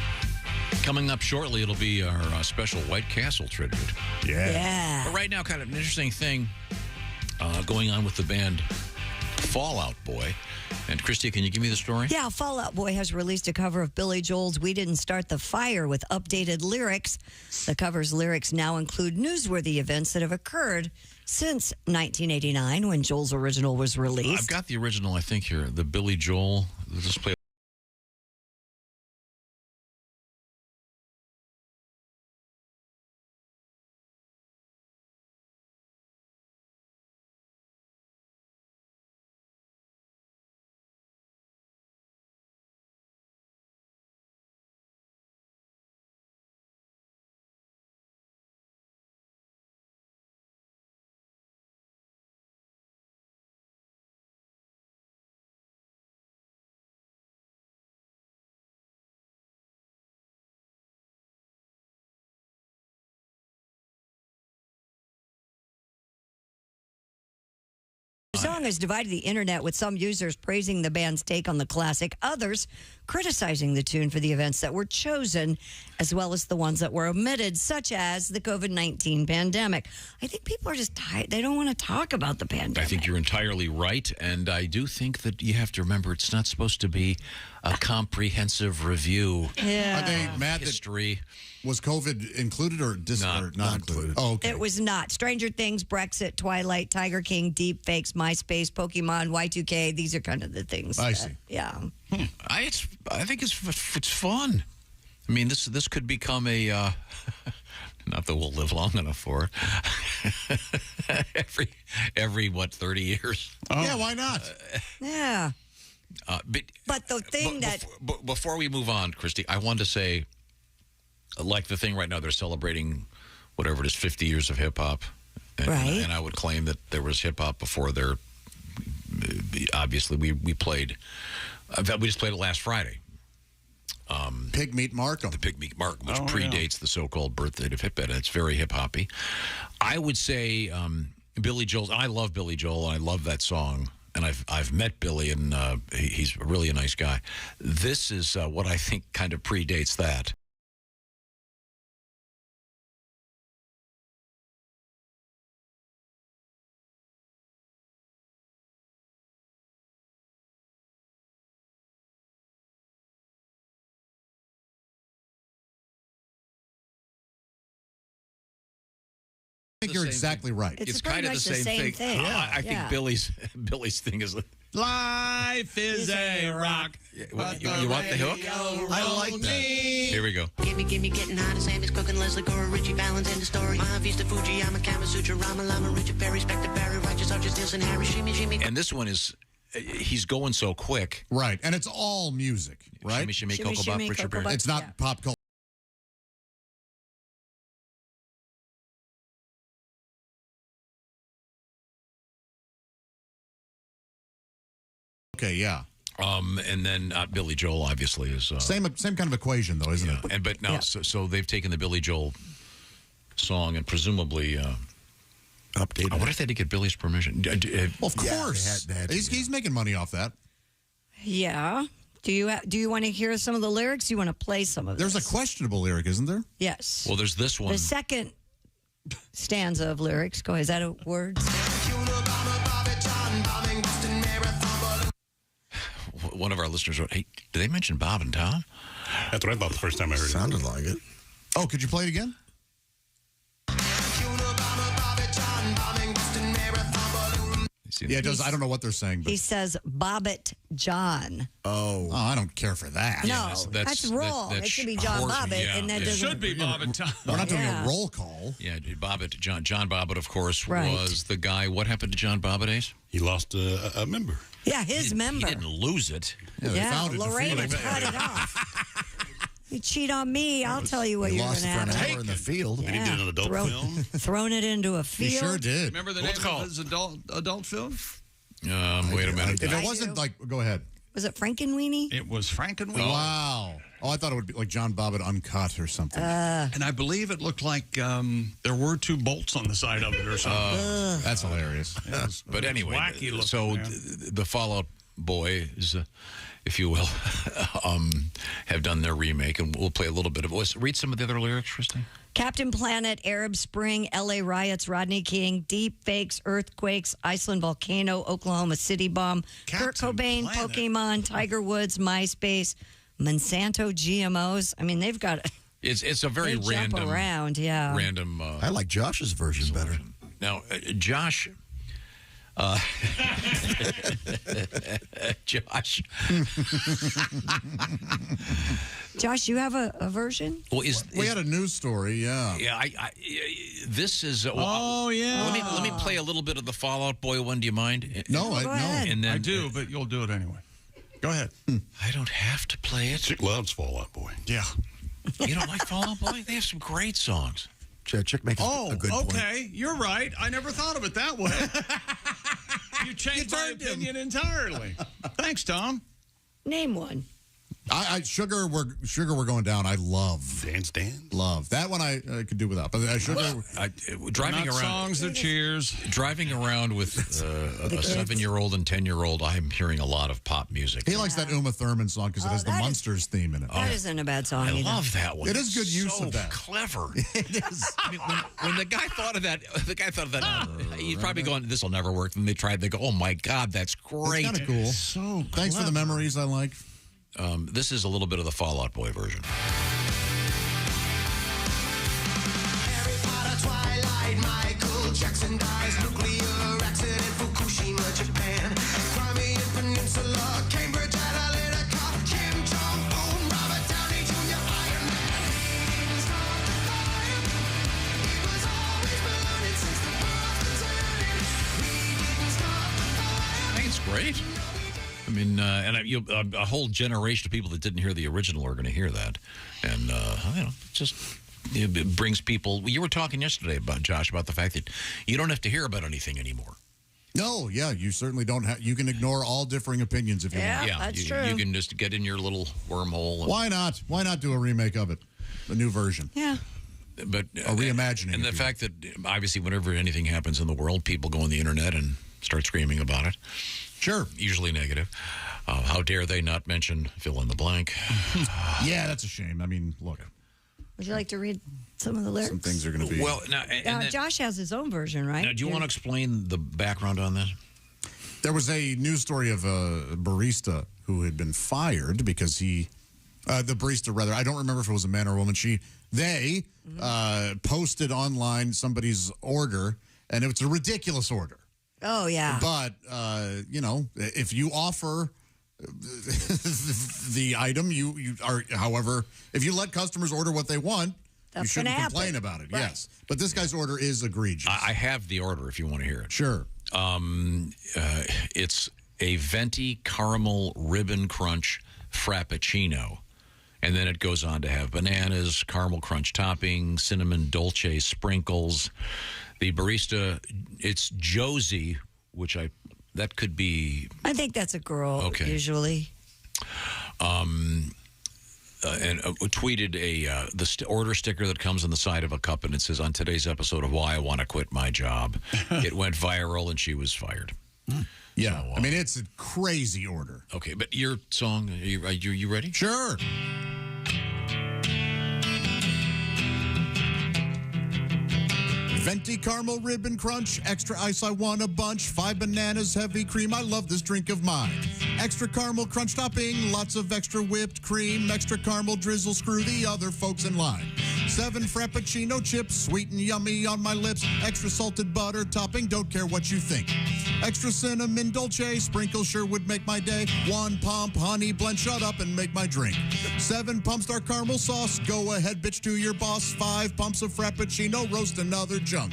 S4: Coming up shortly, it'll be our special White Castle tribute.
S6: Yeah.
S4: But right now, kind of an interesting thing going on with the band Fall Out Boy. And Christy, can you give me the story?
S6: Yeah, Fall Out Boy has released a cover of Billy Joel's We Didn't Start the Fire with updated lyrics. The cover's lyrics now include newsworthy events that have occurred since 1989 when Joel's original was released.
S4: I've got the original, I think, here. The Billy Joel. Let's just play.
S6: The song has divided the internet, with some users praising the band's take on the classic, others criticizing the tune for the events that were chosen, as well as the ones that were omitted, such as the COVID-19 pandemic. I think people are just tired. They don't want to talk about the pandemic.
S4: I think you're entirely right, and I do think that you have to remember it's not supposed to be a comprehensive review.
S6: Yeah.
S3: Are they mad
S4: history?
S3: Was COVID included or not included? Oh, okay.
S6: It was not. Stranger Things, Brexit, Twilight, Tiger King, deep fakes, MySpace, Pokemon, Y2K. These are kind of the things.
S3: I see.
S6: Yeah.
S4: I think it's fun. I mean, this could become a not that we'll live long enough for it. every 30 years.
S3: Yeah, why not?
S6: Yeah. But the thing
S4: before we move on, Christy, I wanted to say, like the thing right now, they're celebrating whatever it is, 50 years of hip hop.
S6: Right.
S4: And I would claim that there was hip hop before there. Obviously, we played. We just played it last Friday.
S3: Pig Meat Markham.
S4: The Pig Meat Markham, which predates the so-called birthday of hip hop. It's very hip hoppy. I would say Billy Joel. I love Billy Joel. And I love that song. And I've met Billy, and he's really a nice guy. This is what I think kind of predates that.
S3: I think you're exactly right.
S4: It's kind of the same thing.
S3: Yeah.
S4: I think Billy's thing is
S2: life is a rock.
S4: You want the hook?
S12: I like that.
S4: Here we go.
S1: Gimme, getting hot as Sandy's cooking, Leslie Gore, Richie Valens in the story. Vista Fuji, I'm a Kama Sutra, Rama Lama, Richard Perry, Spectre Barry, Righteous Arches, Nielsen, Harry, Shimmy.
S4: And this one is, he's going so quick.
S3: Right, and it's all music, right?
S4: Shimmy, Cocoa Bop, Richard Perry.
S3: It's not pop culture. Okay, yeah.
S4: And then Billy Joel obviously is
S3: same kind of equation though, isn't it?
S4: But now, so they've taken the Billy Joel song and presumably
S12: updated.
S4: I wonder if they did get Billy's permission.
S3: Well, of course, he's making money off that.
S6: Yeah. Do you want to hear some of the lyrics? Do you want to play some of
S3: There's a questionable lyric, isn't there?
S6: Yes.
S4: Well, there's this one.
S6: The second stanza of lyrics. Go ahead. Is that a word?
S4: One of our listeners wrote, "Hey, did they mention Bob and Tom?"
S5: That's what I thought the first time I heard it.
S12: Sounded like it.
S3: Oh, could you play it again? Yeah, it does. I don't know what they're saying. But...
S6: He says Bobbitt John.
S3: Oh, I don't care for that.
S6: No, that's wrong. It should be John Bobbitt, and that
S2: it
S6: doesn't.
S2: should be Bob and Tom.
S3: We're not doing a roll call.
S4: Yeah, Bobbitt, John Bobbitt, of course,
S6: Right.
S4: was the guy. What happened to John Bobbitt, Ace?
S5: He lost a member.
S6: Yeah, his member.
S4: He didn't lose it.
S6: Yeah, Lorena cut it off. You cheat on me, I'll tell you what you're going to have to
S12: in the field.
S6: Yeah.
S5: And he did an adult film.
S6: Thrown it into a field.
S3: He sure did.
S2: Remember the name of his adult film?
S4: Wait a minute.
S3: If it wasn't like, go ahead.
S6: Was it Frankenweenie?
S2: It was Frankenweenie.
S3: Wow. Oh, I thought it would be like John Bobbitt Uncut or something.
S2: And I believe it looked like there were two bolts on the side of it or something.
S3: That's hilarious.
S4: But anyway,
S2: wacky looking,
S4: so
S2: man.
S4: the Fall Out Boy is if you will, have done their remake, and we'll play a little bit of it. Read some of the other lyrics, Christine.
S6: Captain Planet, Arab Spring, LA riots, Rodney King, deep fakes, earthquakes, Iceland volcano, Oklahoma City bomb, Kurt Cobain,
S2: Planet.
S6: Pokemon, Tiger Woods, MySpace, Monsanto GMOs. I mean, they've got
S4: It's a very
S6: they jump
S4: random
S6: around, yeah.
S4: Random.
S12: I like Josh's version better.
S4: Now, Josh. Josh.
S6: Josh, you have a version?
S4: Well,
S3: we had a news story, yeah.
S4: Yeah, this is.
S2: Oh, yeah.
S4: Let me play a little bit of the Fall Out Boy one. Do you mind?
S3: No,
S4: And then,
S2: I do, but you'll do it anyway. Go ahead.
S4: I don't have to play it.
S5: Chick loves Fall Out Boy.
S2: Yeah.
S4: You don't like Fall Out Boy? They have some great songs.
S12: Chick makes a good point.
S2: Okay. You're right. I never thought of it that way. You changed my opinion entirely. Thanks, Tom.
S6: Name one.
S3: Sugar, we're going down. I love
S5: Dance.
S3: Love that one. I could do without. But Sugar,
S4: Driving
S2: Not
S4: around
S2: songs, they're cheers.
S4: Driving around with a 7-year-old and 10-year-old, I'm hearing a lot of pop music.
S3: he likes that Uma Thurman song because it has the
S6: that is-
S3: Munsters theme in it.
S6: That isn't a bad song
S4: I
S6: either.
S4: love that one.
S3: It is good use
S4: So
S3: of that.
S4: Clever.
S3: It is.
S4: I mean, when the guy thought of that, he's probably going, "This will never work." And they tried. They go, "Oh my God, that's great."
S3: It's kind of cool.
S2: So
S3: Thanks for the memories. I like.
S4: This is a little bit of the Fall Out Boy version.
S1: Harry Potter, Twilight, Michael Jackson dies, nuclear accident, Fukushima, Japan, Crimean Peninsula, Cambridge Analytica, Kim Jong-un, Robert Downey Jr., Iron Man. He didn't start the fire. He was always burning since the world was turning. He didn't start the fire.
S4: I think it's great. I mean, and a whole generation of people that didn't hear the original are going to hear that, and it brings people. You were talking yesterday about Josh about the fact that you don't have to hear about anything anymore.
S3: No, yeah, you certainly don't have. You can ignore all differing opinions if you want.
S4: Yeah,
S6: that's
S4: true. You can just get in your little wormhole.
S3: Why not? Why not do a remake of it, a new version?
S6: Yeah.
S4: But
S3: a reimagining.
S4: And the fact that obviously, whenever anything happens in the world, people go on the internet and start screaming about it.
S3: Sure.
S4: Usually negative. How dare they not mention fill in the blank?
S3: Yeah, that's a shame. I mean, look.
S6: Would you like to read some of the lyrics?
S3: Some things are going to be.
S4: Well, now,
S6: Josh has his own version, right?
S4: Now, do you want to explain the background on this?
S3: There was a news story of a barista who had been fired because the barista, rather, I don't remember if it was a man or a woman. They posted online somebody's order, and it's a ridiculous order.
S6: Oh, yeah.
S3: But, if you offer the item, you are, however, if you let customers order what they want, you shouldn't complain about it. Right. Yes. But this guy's order is egregious.
S4: I have the order if you want to hear it.
S3: Sure.
S4: It's a venti caramel ribbon crunch frappuccino. And then it goes on to have bananas, caramel crunch topping, cinnamon dolce sprinkles. The barista, it's Josie, that could be.
S6: I think that's a girl, usually.
S4: Tweeted the order sticker that comes on the side of a cup, and it says, "On today's episode of Why I Want to Quit My Job." It went viral, and she was fired.
S3: Yeah, so, I mean, it's a crazy order.
S4: Okay, but your song, are you ready?
S3: Sure. Venti caramel ribbon crunch, extra ice I want a bunch, 5 bananas, heavy cream, I love this drink of mine. Extra caramel crunch topping, lots of extra whipped cream, extra caramel drizzle, screw the other folks in line. 7 frappuccino chips, sweet and yummy on my lips, extra salted butter topping, don't care what you think. Extra cinnamon dolce, sprinkle sure would make my day. 1 pump honey blend, shut up and make my drink. 7 pumps dark caramel sauce, go ahead bitch to your boss. 5 pumps of frappuccino, roast another junk.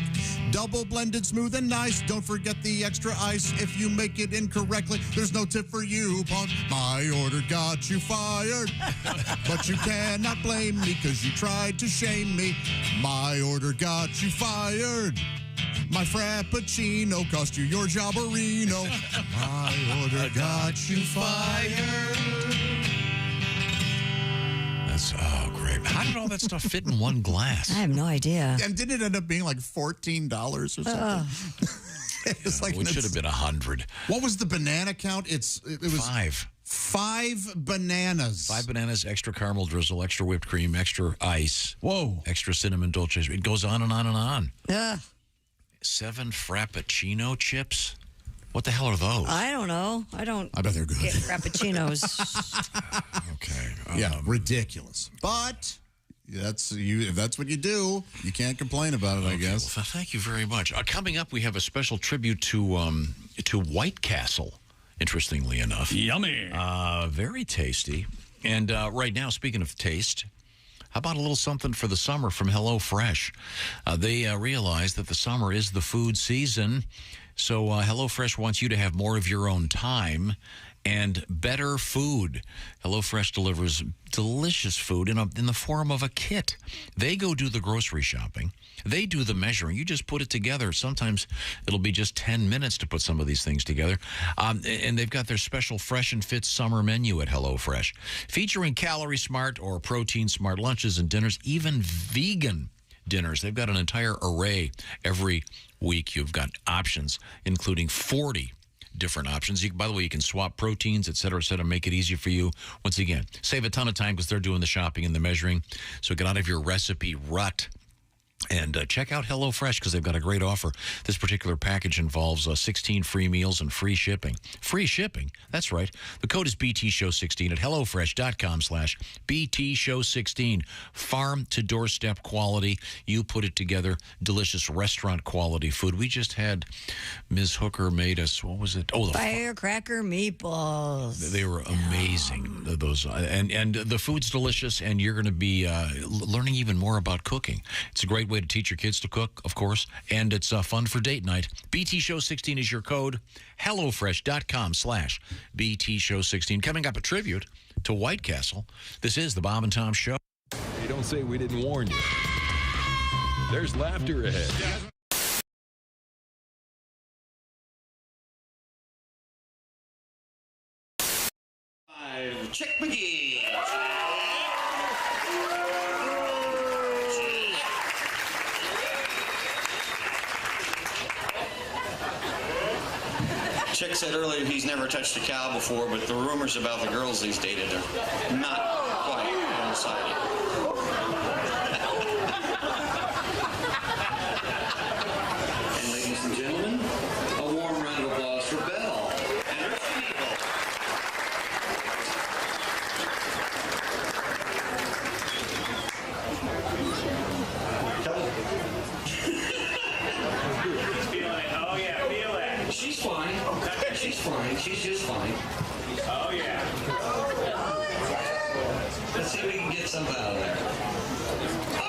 S3: Double blended smooth and nice, don't forget the extra ice. If you make it incorrectly, there's no tip for you, punk. My order got you fired, but you cannot blame me because you tried to shame me. My order got you fired. My frappuccino cost you your jobberino. My order got you fired.
S4: That's great. How did all that stuff fit in one glass?
S6: I have no idea.
S3: And didn't it end up being like $14 or something? It was like
S4: it should have been 100.
S3: What was the banana count? It was
S4: 5.
S3: 5 bananas.
S4: 5 bananas, extra caramel drizzle, extra whipped cream, extra ice.
S2: Whoa.
S4: Extra cinnamon dolce. It goes on and on and on.
S6: Ugh.
S4: 7 Frappuccino chips. What the hell are those?
S6: I don't know. I
S3: bet they're good.
S6: Get frappuccinos.
S3: Yeah, ridiculous. But that's if that's what you do, you can't complain about it, I guess.
S4: Well, thank you very much. Coming up, we have a special tribute to White Castle, interestingly enough.
S2: Yummy.
S4: Very tasty. And right now, speaking of taste, how about a little something for the summer from HelloFresh? They realize that the summer is the food season, so HelloFresh wants you to have more of your own time and better food. HelloFresh delivers delicious food in the form of a kit. They go do the grocery shopping. They do the measuring. You just put it together. Sometimes it'll be just 10 minutes to put some of these things together. And they've got their special Fresh and Fit summer menu at HelloFresh, featuring Calorie Smart or Protein Smart lunches and dinners, even vegan dinners. They've got an entire array every week. You've got options, including 40 different options. By the way, you can swap proteins, et cetera, make it easier for you. Once again, save a ton of time because they're doing the shopping and the measuring. So get out of your recipe rut and check out HelloFresh because they've got a great offer. This particular package involves 16 free meals and free shipping. Free shipping? That's right. The code is BTShow16 at HelloFresh.com/BTShow16. Farm to doorstep quality. You put it together. Delicious restaurant quality food. We just had Ms. Hooker made us, what was it? Oh, the
S6: firecracker meatballs.
S4: They were amazing. Those and the food's delicious, and you're going to be learning even more about cooking. It's a great way to teach your kids to cook, of course, and it's fun for date night. BTShow16 is your code. HelloFresh.com/BTShow16. Coming up, a tribute to White Castle. This is the Bob and Tom Show.
S15: Hey, don't say we didn't warn you. There's laughter ahead.
S16: Chick McGee.
S13: Chick said earlier he's never touched a cow before, but the rumors about the girls he's dated are not quite one-sided. And ladies and gentlemen, a warm round of applause for Belle and her people.
S14: Oh yeah, feel it.
S13: She's fine. She's fine. She's just fine.
S14: Oh yeah.
S13: Let's see if we can get something out of there.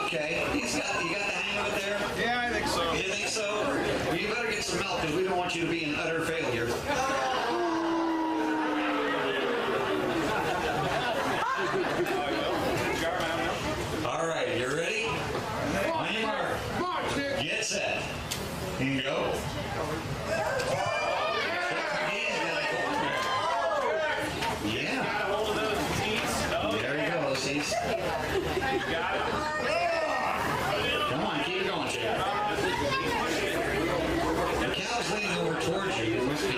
S13: Okay, you got the hang of it there?
S14: Yeah, I think so.
S13: You think so? Well, you better get some milk because we don't want you to be an utter failure. All right, you ready? Get set. Go. Yeah. There he goes. He's. Come on, keep going, Jay. The cow's leaning over towards you. You must be.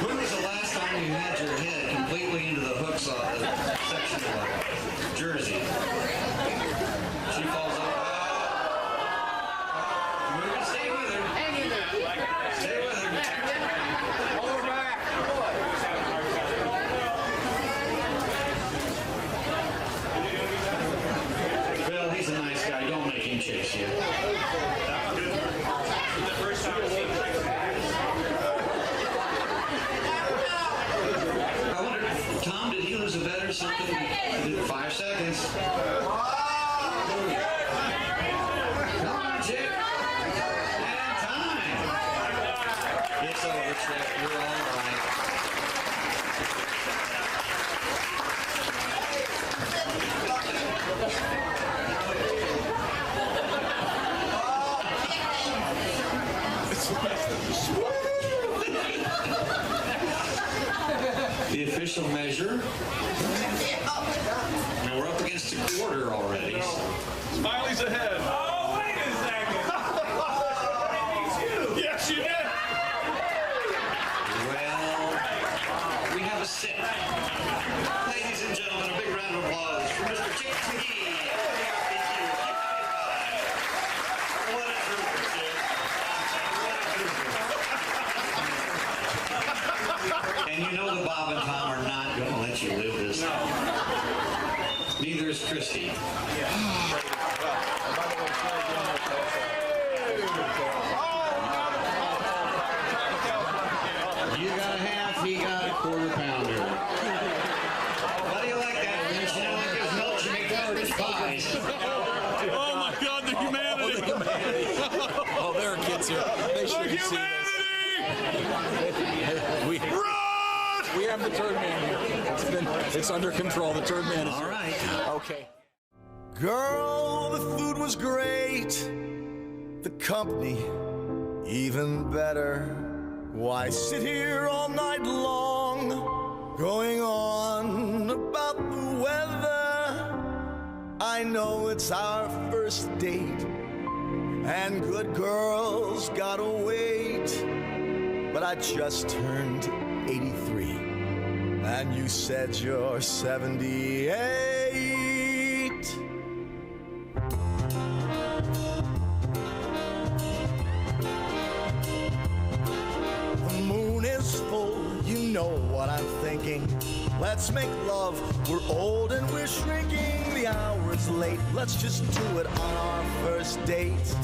S13: When was the last time you had your head completely into the hooks of the section of the jersey? She falls over. Stay with her. Stay with her. Hold her back. Bill, he's a nice guy. Don't make him chase you. I wonder, Tom, did he lose a bet or something? 5 seconds. Come on, Chick. And time. It's over, Chick. You're all right. The official measure. Now we're up against a quarter already.
S14: Smiley's ahead. Oh, wait a second. Yes, you did.
S13: And you know that Bob and Tom are not going to let you live this down. Neither is Christy. You got a half, he got a quarter pounder. How do you like that? There's no like his milk should make garbage pies.
S2: Oh my God, the humanity!
S9: Oh, there are kids here. They should have seen this. We have the turd man here. It's under control. The turd man is
S13: all right.
S9: Okay.
S1: Girl, the food was great. The company, even better. Why sit here all night long, going on about the weather? I know it's our first date, and good girls gotta wait. But I just turned 83, and you said you're 78. The moon is full, you know what I'm thinking. Let's make love, we're old and we're shrinking. The hour's late, let's just do it on our first date.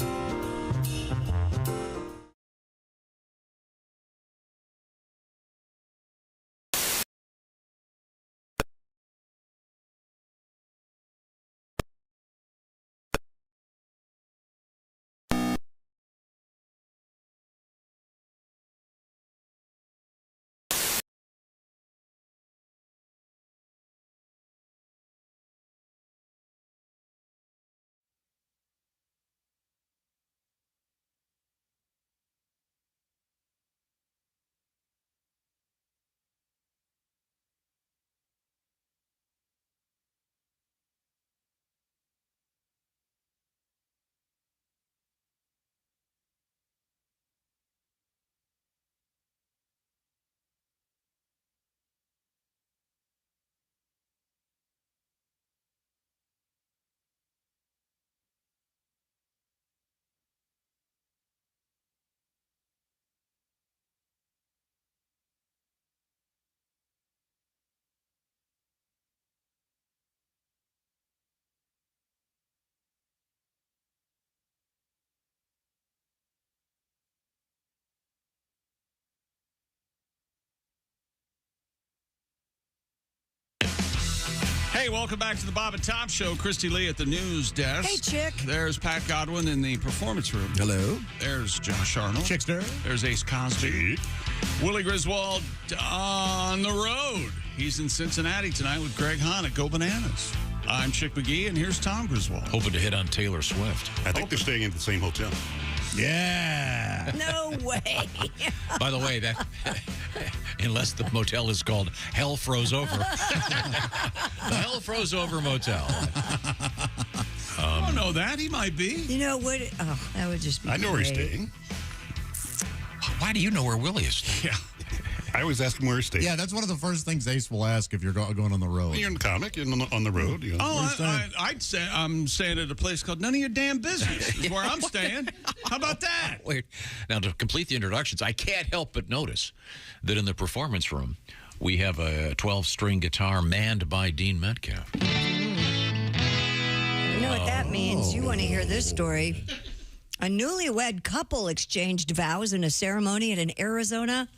S2: Hey, welcome back to the Bob and Tom Show. Christy Lee at the news desk.
S6: Hey, Chick.
S2: There's Pat Godwin in the performance room.
S3: Hello.
S2: There's Josh Arnold.
S3: Chickster.
S2: There's Ace Cosby. Willie Griswold on the road. He's in Cincinnati tonight with Greg Hahn at Go Bananas. I'm Chick McGee, and here's Tom Griswold.
S9: Hoping to hit on Taylor Swift.
S5: I think they're staying in the same hotel.
S3: Yeah.
S6: No way.
S9: By the way, that unless the motel is called Hell Froze Over. The Hell Froze Over Motel.
S2: I don't know that. He might be.
S6: You know what? Oh, that would just be
S5: I know where he's
S6: great.
S5: staying.
S9: Why do you know where Willie is staying?
S2: Yeah.
S5: I always ask him where he's staying.
S3: Yeah, that's one of the first things Ace will ask if you're going on the road.
S5: You're in the comic, you're on the road. You know.
S2: Oh, I'd say I'm staying at a place called None of Your Damn Business. Is where I'm staying. How about that?
S9: Wait. Now, to complete the introductions, I can't help but notice that in the performance room, we have a 12-string guitar manned by Dean Metcalf.
S6: You know what that means? You want to hear this story. A newlywed couple exchanged vows in a ceremony at an Arizona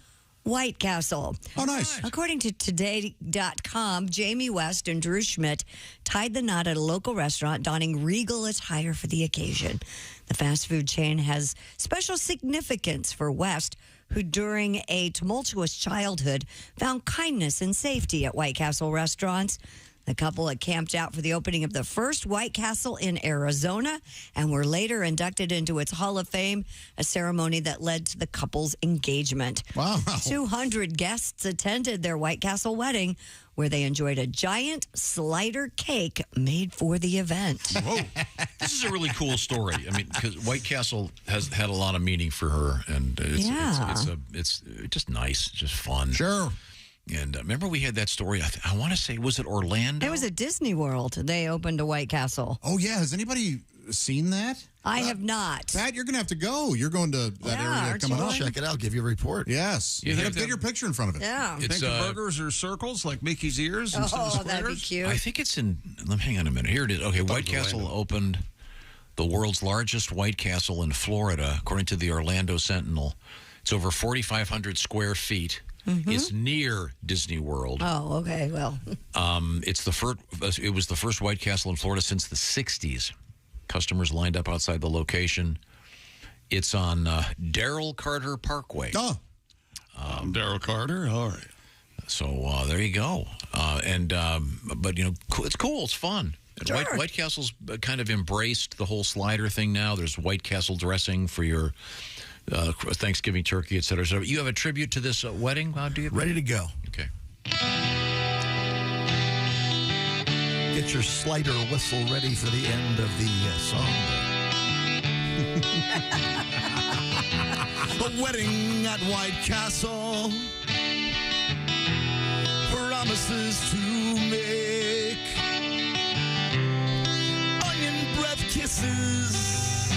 S6: White Castle.
S3: Oh, nice.
S6: According to Today.com, Jamie West and Drew Schmidt tied the knot at a local restaurant, donning regal attire for the occasion. The fast food chain has special significance for West, who during a tumultuous childhood found kindness and safety at White Castle restaurants. The couple had camped out for the opening of the first White Castle in Arizona and were later inducted into its Hall of Fame, a ceremony that led to the couple's engagement.
S3: Wow.
S6: 200 guests attended their White Castle wedding, where they enjoyed a giant slider cake made for the event.
S9: Whoa. This is a really cool story. I mean, because White Castle has had a lot of meaning for her, and it's just nice, just fun.
S3: Sure.
S9: And remember we had that story, I want to say, was it Orlando?
S6: It was at Disney World. They opened a White Castle.
S3: Oh, yeah. Has anybody seen that?
S6: I have not.
S3: Pat, you're going to have to go. You're going to that area coming up.
S12: Check it out. Give you a report.
S3: Yes. Get your picture in front of it.
S6: Yeah.
S2: You think the burgers are circles like Mickey's ears instead of squares?
S6: That'd be cute.
S4: I think it's in. Hang on a minute. Here it is. Okay, White Castle opened the world's largest White Castle in Florida, according to the Orlando Sentinel. It's over 4,500 square feet.
S6: Mm-hmm.
S4: It's near Disney World.
S6: Oh, okay. Well,
S4: it's the first. It was the first White Castle in Florida since the '60s. Customers lined up outside the location. It's on Darrell Carter Parkway.
S3: Oh,
S2: Darrell Carter. All right.
S4: So there you go. But you know, it's cool. It's fun. And
S6: Sure.
S4: White Castle's kind of embraced the whole slider thing now. There's White Castle dressing for your Thanksgiving turkey, et cetera. So you have a tribute to this wedding? Do you?
S12: Ready to go.
S4: Okay.
S12: Get your slider whistle ready for the end of the song. A wedding at White Castle. Promises to make. Onion breath kisses.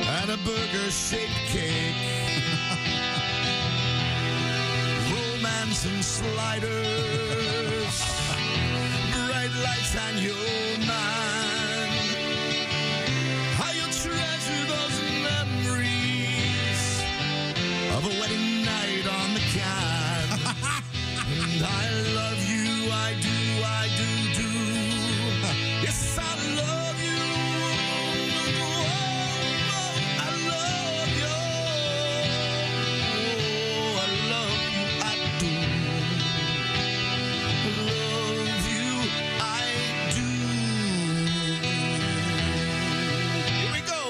S12: And a burger-shaped cake. Romance and sliders. Bright lights on your mind. How you'll treasure those memories of a wedding night on the Cannes. And I love you, I do, I do, do. Yes, I love you. I love you. Oh, I love you, I do. Love you, I do. Here we go.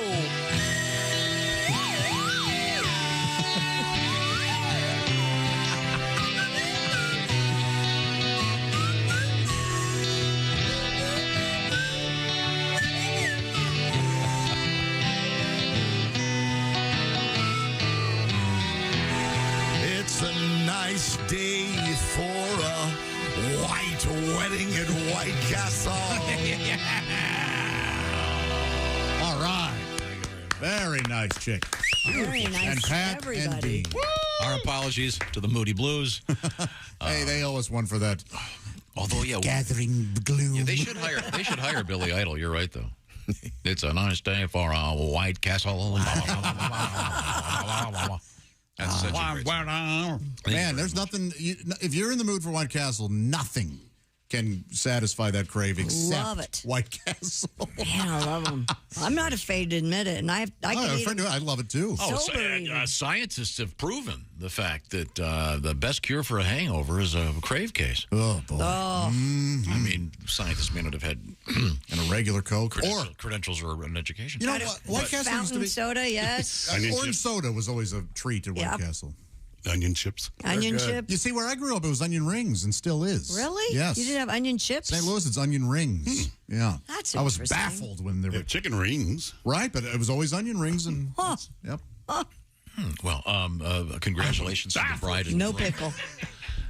S12: It's a nice day for a white wedding at White Castle.
S3: all right. Very nice chick.
S6: very nice.
S3: And Pat
S6: everybody.
S3: and Dean.
S4: Our apologies to the Moody Blues.
S3: Hey, they owe us one for that.
S4: Although, yeah,
S3: Gathering gloom.
S4: yeah, they should hire Billy Idol. You're right, though. It's a nice day for a White Castle. That's such a great song.
S3: Man, there's nothing. If you're in the mood for White Castle, nothing can satisfy that crave except
S6: Love it.
S3: White Castle.
S6: Man, I love them. I'm not afraid to admit it, and I
S3: I
S6: can
S3: have a
S6: eat
S3: friend who I love it too.
S6: Sober even.
S4: Scientists have proven the fact that the best cure for a hangover is a crave case.
S3: Oh, boy.
S6: Oh,
S4: I mean, scientists may not have had
S3: And a regular Coke. Or,
S4: credentials or an education.
S3: you know what? White Castle used to
S6: fountain
S3: be.
S6: soda, yes.
S3: Orange soda was always a treat at White
S6: Yep.
S3: Castle.
S5: Onion chips.
S6: Onion chips.
S3: You see, where I grew up, it was onion rings and still is.
S6: Really?
S3: Yes.
S6: You didn't have onion chips?
S3: St. Louis, it's onion rings. Yeah.
S6: That's
S3: I was
S6: interesting.
S3: baffled when they were.
S5: Chicken rings.
S3: Right, but it was always onion rings and.
S6: Huh.
S3: Yep.
S4: Well, congratulations to the bride and
S6: No
S4: groom.
S6: pickle.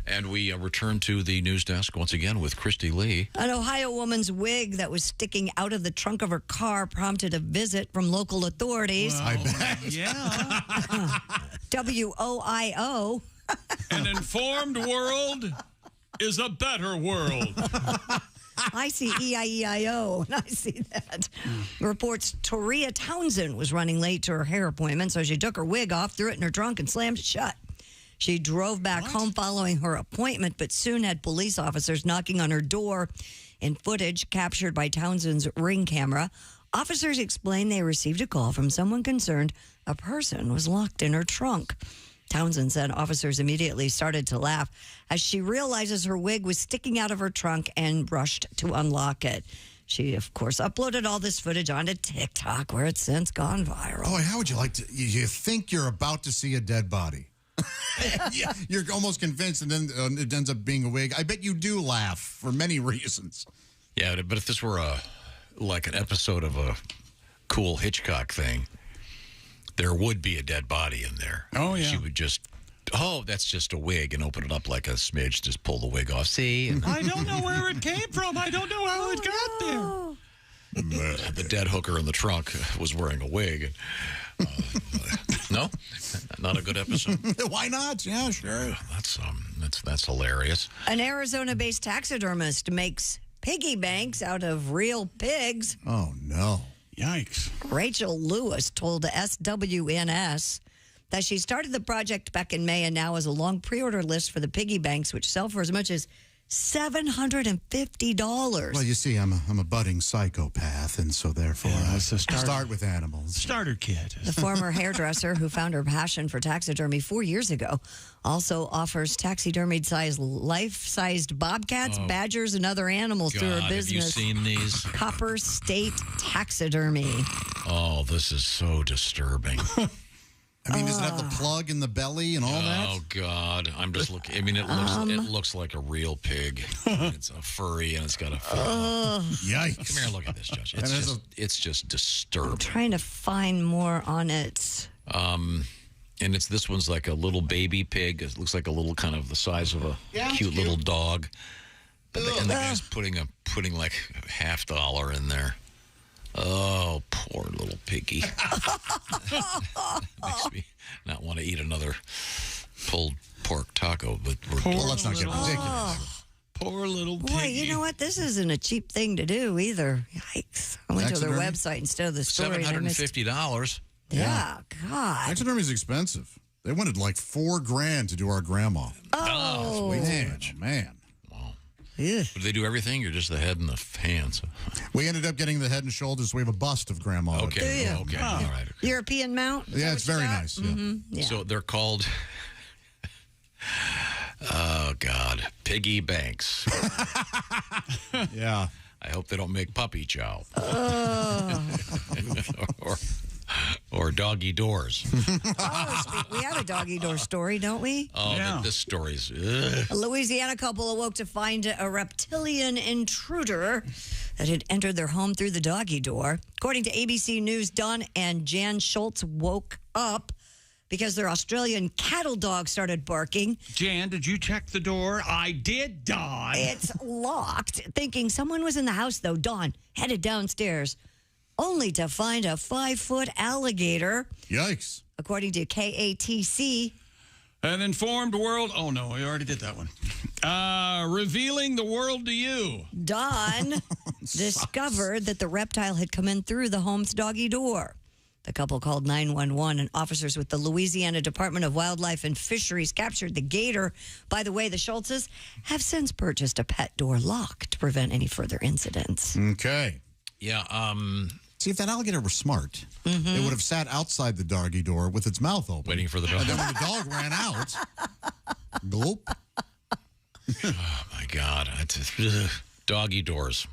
S4: And we return to the news desk once again with Christy Lee.
S6: An Ohio woman's wig that was sticking out of the trunk of her car prompted a visit from local authorities.
S3: I bet.
S2: Yeah.
S6: WOIO.
S2: An informed world is a better world.
S6: I see EIEIO, and I see that. Reports Toria Townsend was running late to her hair appointment, so she took her wig off, threw it in her trunk, and slammed it shut. She drove back home following her appointment, but soon had police officers knocking on her door. In footage captured by Townsend's Ring camera, officers explained they received a call from someone concerned a person was locked in her trunk. Townsend said officers immediately started to laugh as she realizes her wig was sticking out of her trunk and rushed to unlock it. She, of course, uploaded all this footage onto TikTok, where it's since gone viral.
S3: Oh, how would you like to? You think you're about to see a dead body. Yeah, you're almost convinced, and then it ends up being a wig. I bet you do laugh for many reasons.
S4: Yeah, but if this were like an episode of a cool Hitchcock thing, there would be a dead body in there.
S2: Oh, yeah.
S4: She would just, that's just a wig, and open it up like a smidge, just pull the wig off. See? And
S2: I don't know where it came from. I don't know how it got there.
S4: The dead hooker in the trunk was wearing a wig. No, not a good episode.
S3: Why not? Yeah, sure.
S4: That's hilarious.
S6: An Arizona-based taxidermist makes piggy banks out of real pigs.
S3: Oh, no.
S2: Yikes.
S6: Rachel Lewis told SWNS that she started the project back in May and now has a long pre-order list for the piggy banks, which sell for as much as $750.
S3: Well, you see, I'm a budding psychopath, and so therefore I start with animals.
S2: Starter kit.
S6: The former hairdresser who found her passion for taxidermy 4 years ago also offers taxidermied life-sized bobcats, badgers, and other animals through her business.
S4: Have you seen these?
S6: Copper State Taxidermy.
S4: Oh, this is so disturbing.
S3: I mean, does it have the plug in the belly and all that?
S4: Oh God, I'm just looking. I mean, it looks like a real pig. It's a furry and it's got a.
S3: Yikes!
S4: Come here, look at this, Judge. It's just disturbing.
S6: I'm trying to find more on it.
S4: And this one's like a little baby pig. It looks like a little kind of the size of a cute little dog. And the guy's putting like $50 in there. Oh, poor little piggy. Makes me not want to eat another pulled pork taco, but let's not get ridiculous.
S2: Poor little piggy.
S6: Boy, you know what? This isn't a cheap thing to do either. Yikes. I went to their website instead of the story.
S4: $750.
S6: Yeah, God.
S3: Taxidermy is expensive. They wanted like $4,000 to do our grandma.
S6: Oh,
S3: way too much, man.
S6: Yeah.
S4: Do they do everything or just the head and the hands?
S3: We ended up getting the head and shoulders. So we have a bust of grandma.
S4: Okay. Okay. All right. Okay.
S6: European mount?
S3: Yeah, it's very nice. Yeah.
S6: Mm-hmm. Yeah.
S4: So they're called, oh, God, piggy banks.
S3: Yeah.
S4: I hope they don't make puppy chow. Or doggy doors.
S6: We had a doggy door story, don't we?
S4: Oh, yeah. This story's...
S6: A Louisiana couple awoke to find a reptilian intruder that had entered their home through the doggy door. According to ABC News, Don and Jan Schultz woke up because their Australian cattle dog started barking.
S2: Jan, did you check the door? I did, Don.
S6: It's locked. Thinking someone was in the house, though, Don headed downstairs, only to find a 5-foot alligator.
S3: Yikes.
S6: According to KATC.
S2: An informed world. Oh, no, we already did that one. Revealing the world to you.
S6: Don discovered that the reptile had come in through the home's doggy door. The couple called 911, and officers with the Louisiana Department of Wildlife and Fisheries captured the gator. By the way, the Schultzes have since purchased a pet door lock to prevent any further incidents.
S3: Okay.
S4: Yeah,
S3: See, if that alligator were smart, it would have sat outside the doggy door with its mouth open.
S4: Waiting for the dog.
S3: And then when the dog ran out, gulp.
S4: Oh, my God. Doggy doors.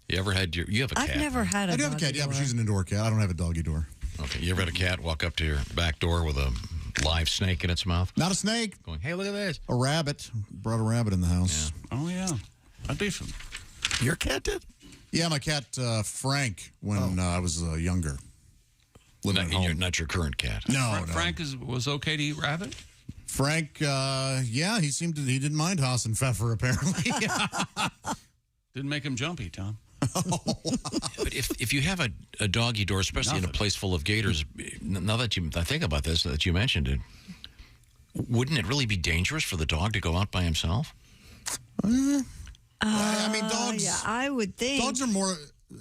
S4: You ever had you have a cat?
S6: I've never had a
S3: I do have a cat, yeah, but she's an indoor cat. I don't have a doggy door.
S4: Okay, you ever had a cat walk up to your back door with a live snake in its mouth?
S3: Not a snake.
S4: Going, hey, look at this.
S3: A rabbit. Brought a rabbit in the house.
S2: Yeah. Oh, yeah. I'd be from.
S3: Your cat did? Yeah, my cat, Frank, when I was younger. Living at home.
S4: Not your current cat.
S3: No, no.
S2: Frank was okay to eat rabbit?
S3: Frank, yeah, he didn't mind Haas and Pfeffer, apparently.
S2: Didn't make him jumpy, Tom.
S4: But if you have a doggy door, especially in a place full of gators, now that I think about this, that you mentioned it, wouldn't it really be dangerous for the dog to go out by himself?
S3: I mean, dogs.
S6: Yeah, I would think.
S3: Dogs are more.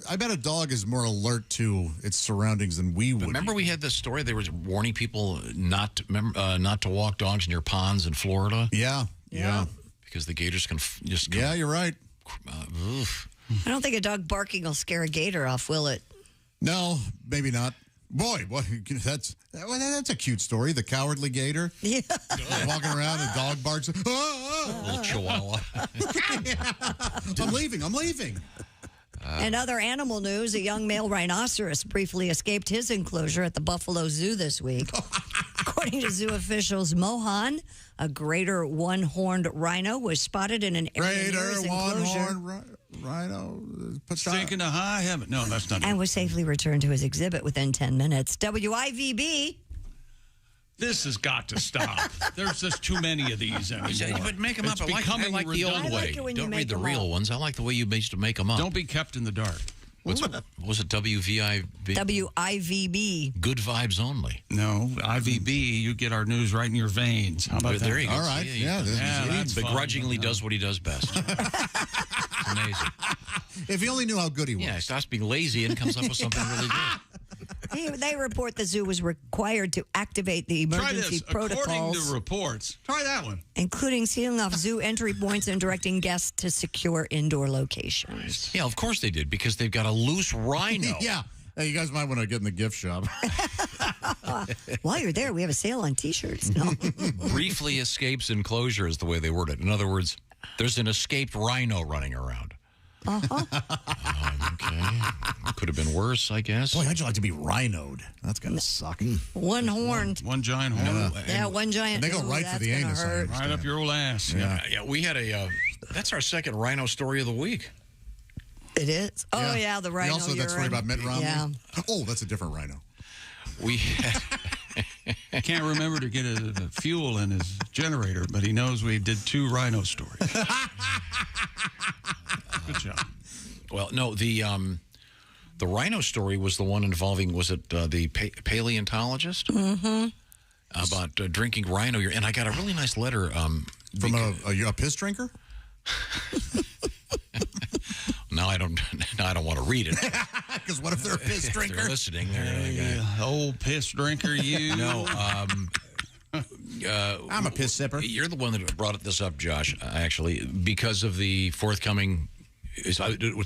S3: I bet a dog is more alert to its surroundings than we would.
S4: Remember, we had this story. They were warning people not to walk dogs near ponds in Florida.
S3: Yeah.
S4: Because the gators can just.
S3: Yeah, you're right.
S6: I don't think a dog barking will scare a gator off, will it?
S3: No, maybe not. Boy, what? That's a cute story. The cowardly gator.
S6: Yeah.
S3: Walking around, the dog barks.
S4: Little chihuahua.
S3: I'm leaving.
S6: In other animal news, a young male rhinoceros briefly escaped his enclosure at the Buffalo Zoo this week. According to zoo officials, Mohan, a greater one-horned rhino, was spotted in an area near his enclosure.
S3: One-horned rhino.
S2: Sinking to high heaven. No, that's not it.
S6: And was safely returned to his exhibit within 10 minutes. WIVB.
S2: This has got to stop. There's just too many of these anymore.
S4: But make them up.
S2: It's
S4: I like the old way. Don't read the real ones. I like the way you used to make them up.
S2: Don't be kept in the dark.
S4: What was it? WVIB?
S6: WIVB.
S4: Good vibes only.
S2: No, IVB, you get our news right in your veins. How about that?
S4: There you go.
S3: All right.
S4: See,
S3: Yeah,
S2: that's fun.
S4: begrudgingly does what he does best. It's amazing.
S3: If he only knew how good he was.
S4: Yeah, he stops being lazy and comes up with something really good.
S6: They report the zoo was required to activate the
S2: Try
S6: emergency
S2: this. According
S6: protocols,
S2: to reports. Try that one.
S6: including sealing off zoo entry points and directing guests to secure indoor locations.
S4: Yeah, of course they did, because they've got a loose rhino.
S3: Yeah. Hey, you guys might want to get in the gift shop.
S6: While you're there, we have a sale on T-shirts. No.
S4: Briefly escapes enclosure is the way they word it. In other words, there's an escaped rhino running around. Okay. Could have been worse, I guess.
S3: Boy, how'd you like to be rhinoed? That's going to suck.
S6: One horned.
S2: One giant horn.
S6: Yeah, one giant.
S3: They go right for the anus.
S2: Right up your old ass.
S4: Yeah, we had a. That's our second rhino story of the week.
S6: It is. Oh yeah, the rhino.
S3: You also had that story
S6: urine.
S3: about Mitt Romney.
S6: Yeah.
S3: Oh, that's a different rhino.
S4: We
S2: can't remember to get a fuel in his generator, but he knows we did 2 rhino stories. Good job.
S4: Well, no, the rhino story was the one involving, was it the paleontologist?
S6: Mm-hmm.
S4: About drinking rhino urine. And I got a really nice letter.
S3: From a piss drinker?
S4: Now I don't want to read it.
S3: Because what if they're a piss drinker?
S4: If they're listening.
S2: Old piss drinker, you.
S4: No.
S3: I'm a piss sipper.
S4: You're the one that brought this up, Josh, actually, because of the forthcoming. It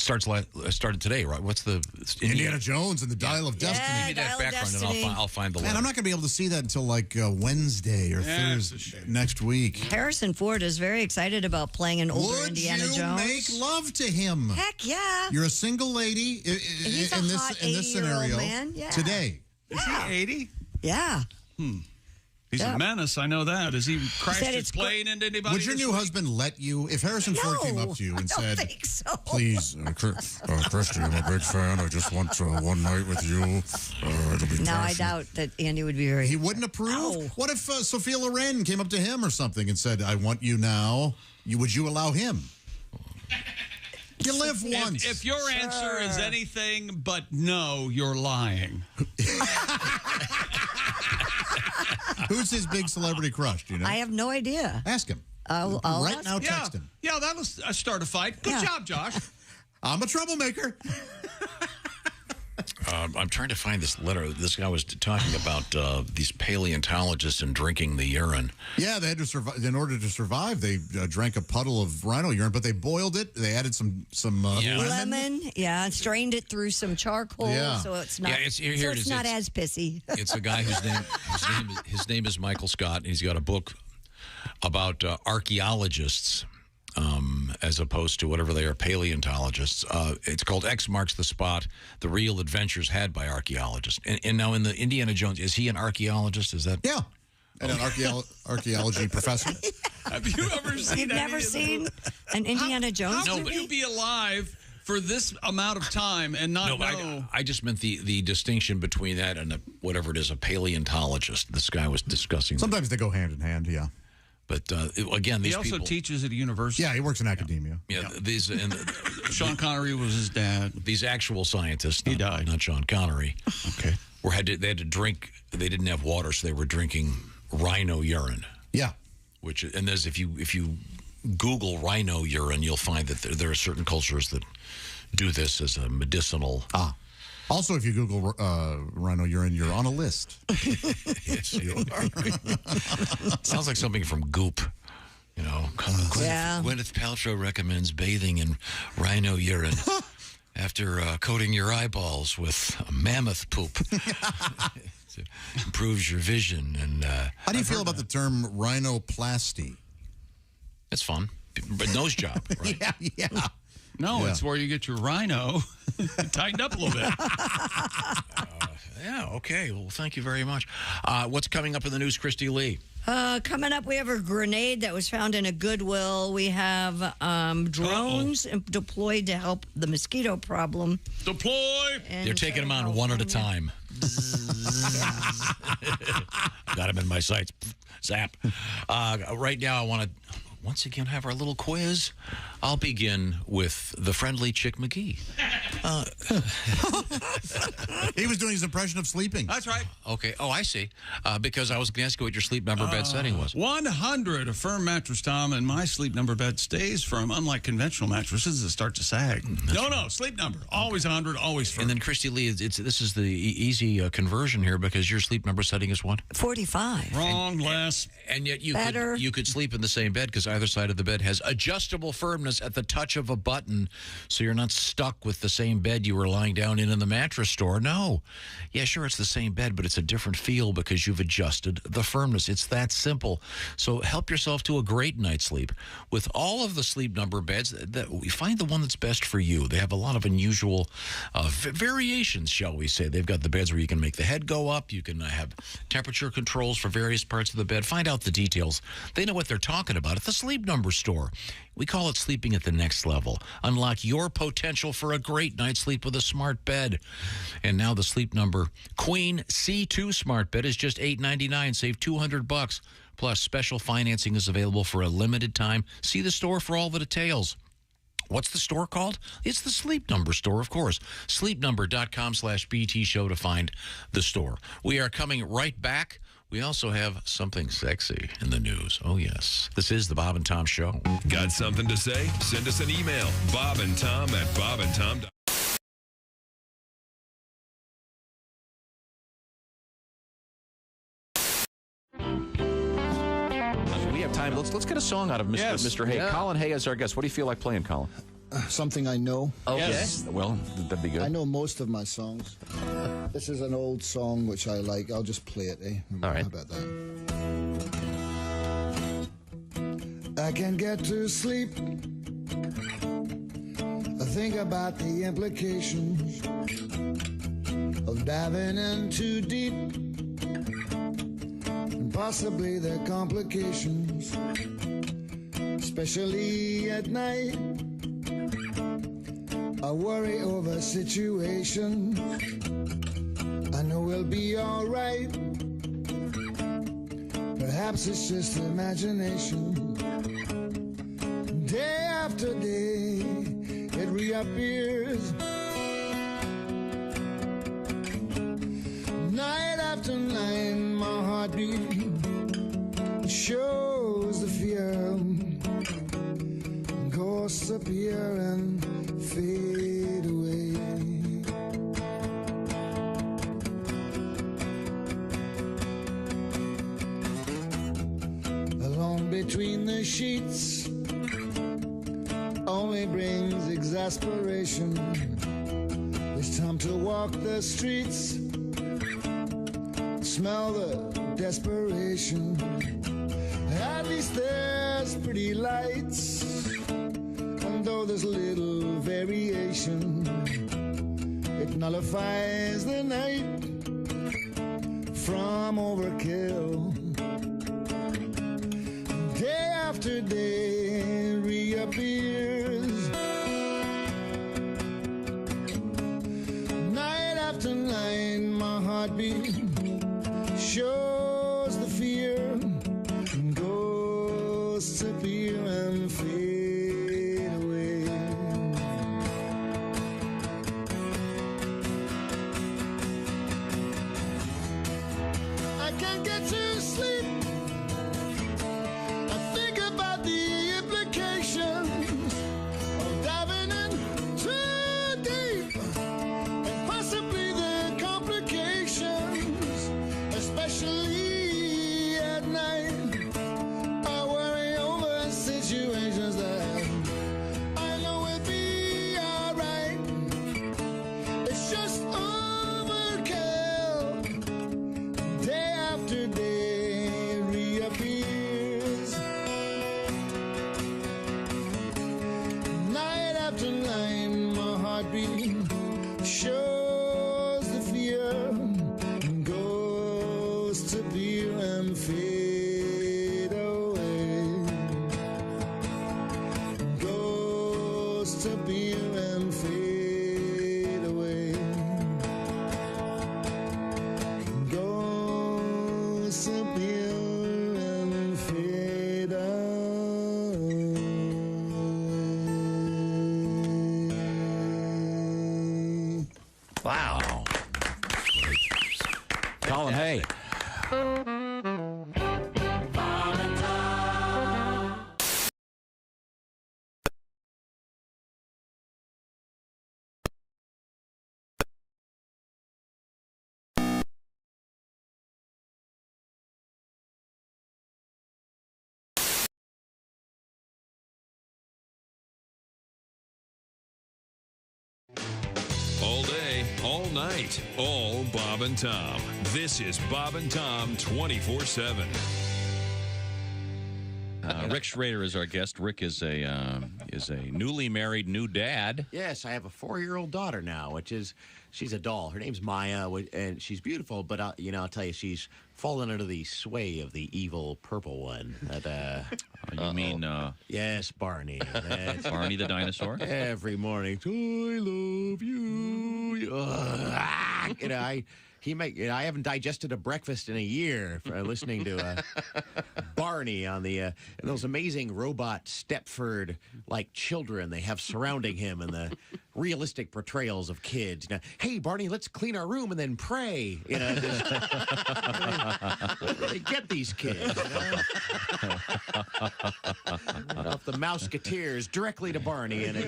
S4: started today, right? What's the
S3: Indiana Jones and the Dial of Destiny?
S6: Yeah,
S4: Give me that
S6: Dial of
S4: background, and
S6: Destiny.
S4: I'll find the letter.
S3: Man, I'm not going to be able to see that until like Wednesday or Thursday next week.
S6: Harrison Ford is very excited about playing an older
S3: Would
S6: Indiana
S3: you
S6: Jones.
S3: make love to him?
S6: Heck yeah.
S3: You're a single lady
S6: He's a
S3: in
S6: hot
S3: this
S6: 80-year-old
S3: scenario
S6: man. Yeah.
S3: today.
S2: Is he 80?
S6: Yeah.
S2: He's a menace. I know that. Has he crashed
S6: said
S2: his
S6: it's
S2: plane into anybody?
S3: Would your new husband let you, if Harrison Ford came up to you and said,
S6: think so.
S3: please, Christy, I'm a big fan. I just want one night with you. It'll be
S6: No, I
S3: passionate."
S6: doubt that Andy would be very.
S3: He wouldn't approve?
S6: No.
S3: What if Sophia Loren came up to him or something and said, I want you now? Would you allow him? You live once.
S2: If your answer is anything but no, you're lying.
S3: Who's his big celebrity crush? Do you know?
S6: I have no idea.
S3: Ask him.
S6: I'll
S3: right
S6: ask
S3: now,
S6: him.
S3: text him.
S2: Yeah, that'll start a fight. Good job, Josh.
S3: I'm a troublemaker.
S4: I'm trying to find this letter. This guy was talking about these paleontologists and drinking the urine.
S3: Yeah, they had to survive. In order to survive, they drank a puddle of rhino urine, but they boiled it. They added some
S6: lemon. Yeah, strained it through some charcoal,
S3: Yeah.
S6: so it's not.
S4: Yeah, here
S6: so
S4: it
S6: it's
S4: is.
S6: not as pissy.
S4: It's a guy his name is Michael Scott, and he's got a book about archaeologists, as opposed to whatever they are, paleontologists. It's called X Marks the Spot: The Real Adventures Had by Archaeologists. And now in the Indiana Jones, is he an archaeologist? Is that?
S3: Yeah. And an archaeology professor.
S2: Have you ever seen?
S6: You've never seen an Indiana Jones
S2: How
S6: movie?
S2: could you be alive for this amount of time and not know?
S4: I just meant the distinction between that and whatever it is, a paleontologist. This guy was discussing.
S3: Sometimes they go hand in hand, yeah.
S4: But again, these
S2: He also
S4: people.
S2: teaches at a university.
S3: Yeah, he works in academia.
S4: Yeah, these and
S2: Sean Connery was his dad.
S4: These actual scientists,
S2: He died.
S4: not Sean Connery.
S2: Okay.
S4: They had to drink. They didn't have water, so they were drinking rhino urine.
S3: Yeah.
S4: And there's if you Google rhino urine, you'll find that there are certain cultures that do this as a medicinal.
S3: Also, if you Google rhino urine, you're on a list.
S4: Yes, you are. Sounds like something from Goop. You know,
S6: Yeah.
S4: Gwyneth Paltrow recommends bathing in rhino urine after coating your eyeballs with mammoth poop. It improves your vision. And
S3: how do you feel about the term rhinoplasty?
S4: It's fun. But nose job, right?
S3: Yeah.
S2: No, it's where you get your rhino tightened up a little bit.
S4: Yeah, okay. Well, thank you very much. What's coming up in the news, Christy Lee?
S6: Coming up, we have a grenade that was found in a Goodwill. We have drones deployed to help the mosquito problem.
S2: Deploy!
S4: They're taking them on one at a time. Got him in my sights. Zap. Right now, I want to once again have our little quiz. I'll begin with the friendly Chick McGee.
S3: He was doing his impression of sleeping.
S2: That's right.
S4: Okay. Oh, I see. Because I was going to ask you what your sleep number bed setting was.
S2: 100, a firm mattress, Tom, and my sleep number bed stays firm, unlike conventional mattresses that start to sag. No, sleep number. Always 100, always firm.
S4: And then, Christy Lee, this is the easy conversion here because your sleep number setting is what?
S6: 45.
S2: Wrong, less.
S4: And yet you
S6: Better.
S4: you could sleep in the same bed because either side of the bed has adjustable firmness at the touch of a button, so you're not stuck with the same bed you were lying down in the mattress store. No. Yeah, sure, it's the same bed, but it's a different feel because you've adjusted the firmness. It's that simple. So help yourself to a great night's sleep. With all of the sleep number beds, find the one that's best for you. They have a lot of unusual variations, shall we say. They've got the beds where you can make the head go up. You can have temperature controls for various parts of the bed. Find out the details. They know what they're talking about at the Sleep Number store. We call it sleeping at the next level. Unlock your potential for a great night's sleep with a smart bed. And now the Sleep Number Queen C2 smart bed is just $8.99. Save $200. Plus, special financing is available for a limited time. See the store for all the details. What's the store called? It's the Sleep Number store, of course. Sleepnumber.com/BT show to find the store. We are coming right back. We also have something sexy in the news. Oh, yes. This is the Bob and Tom Show.
S15: Got something to say? Send us an email. bobandtom@bobandtom.com.
S9: We have time. Let's get a song out of Mr. Hay.
S18: Yeah.
S9: Colin Hay is our guest. What do you feel like playing, Colin?
S18: Something I know.
S9: Okay. Yes. Well, that'd be good.
S18: I know most of my songs. This is an old song which I like. I'll just play it, eh?
S9: All right.
S18: How about that? I can't get to sleep. I think about the implications of diving in too deep, and possibly the complications, especially at night. I worry over situations. I know we'll be all right. Perhaps it's just imagination. Day after day, it reappears. Night after night, my heartbeat shows the fear. Ghosts appear and fade away. Alone between the sheets only brings exasperation. It's time to walk the streets, smell the desperation. At least there's pretty lights, and though there's little variation, it nullifies the night from overkill. Day after day reappears. Night after night, my heartbeat shows the fear. Ghosts appear and fade away. I can't get to sleep. I think about the implications of diving in too deep, and possibly the complications, especially at night. I worry over situations that I know will be alright. It's just overkill. Day after day reappears. Night after night, my heartbeat shows the fear. Ghosts appear and fade away. Ghosts appear and fade away. Ghosts appear and fade away.
S9: Wow. Colin Hay.
S15: All day, all night, all Bob and Tom. This is Bob and Tom 24/7.
S9: Rick Schrader is our guest. Rick is a newly married new dad.
S19: Yes, I have a 4-year-old daughter now, she's a doll. Her name's Maya, and she's beautiful, but I'll tell you, she's fallen under the sway of the evil purple one.
S9: You mean...
S19: Yes, Barney.
S9: Barney the dinosaur?
S19: Every morning, I love you. I haven't digested a breakfast in a year for listening to Barney on the those amazing robot Stepford like children they have surrounding him and the realistic portrayals of kids. Hey, Barney, let's clean our room and then pray. They get these kids. Off the Mouseketeers directly to Barney, and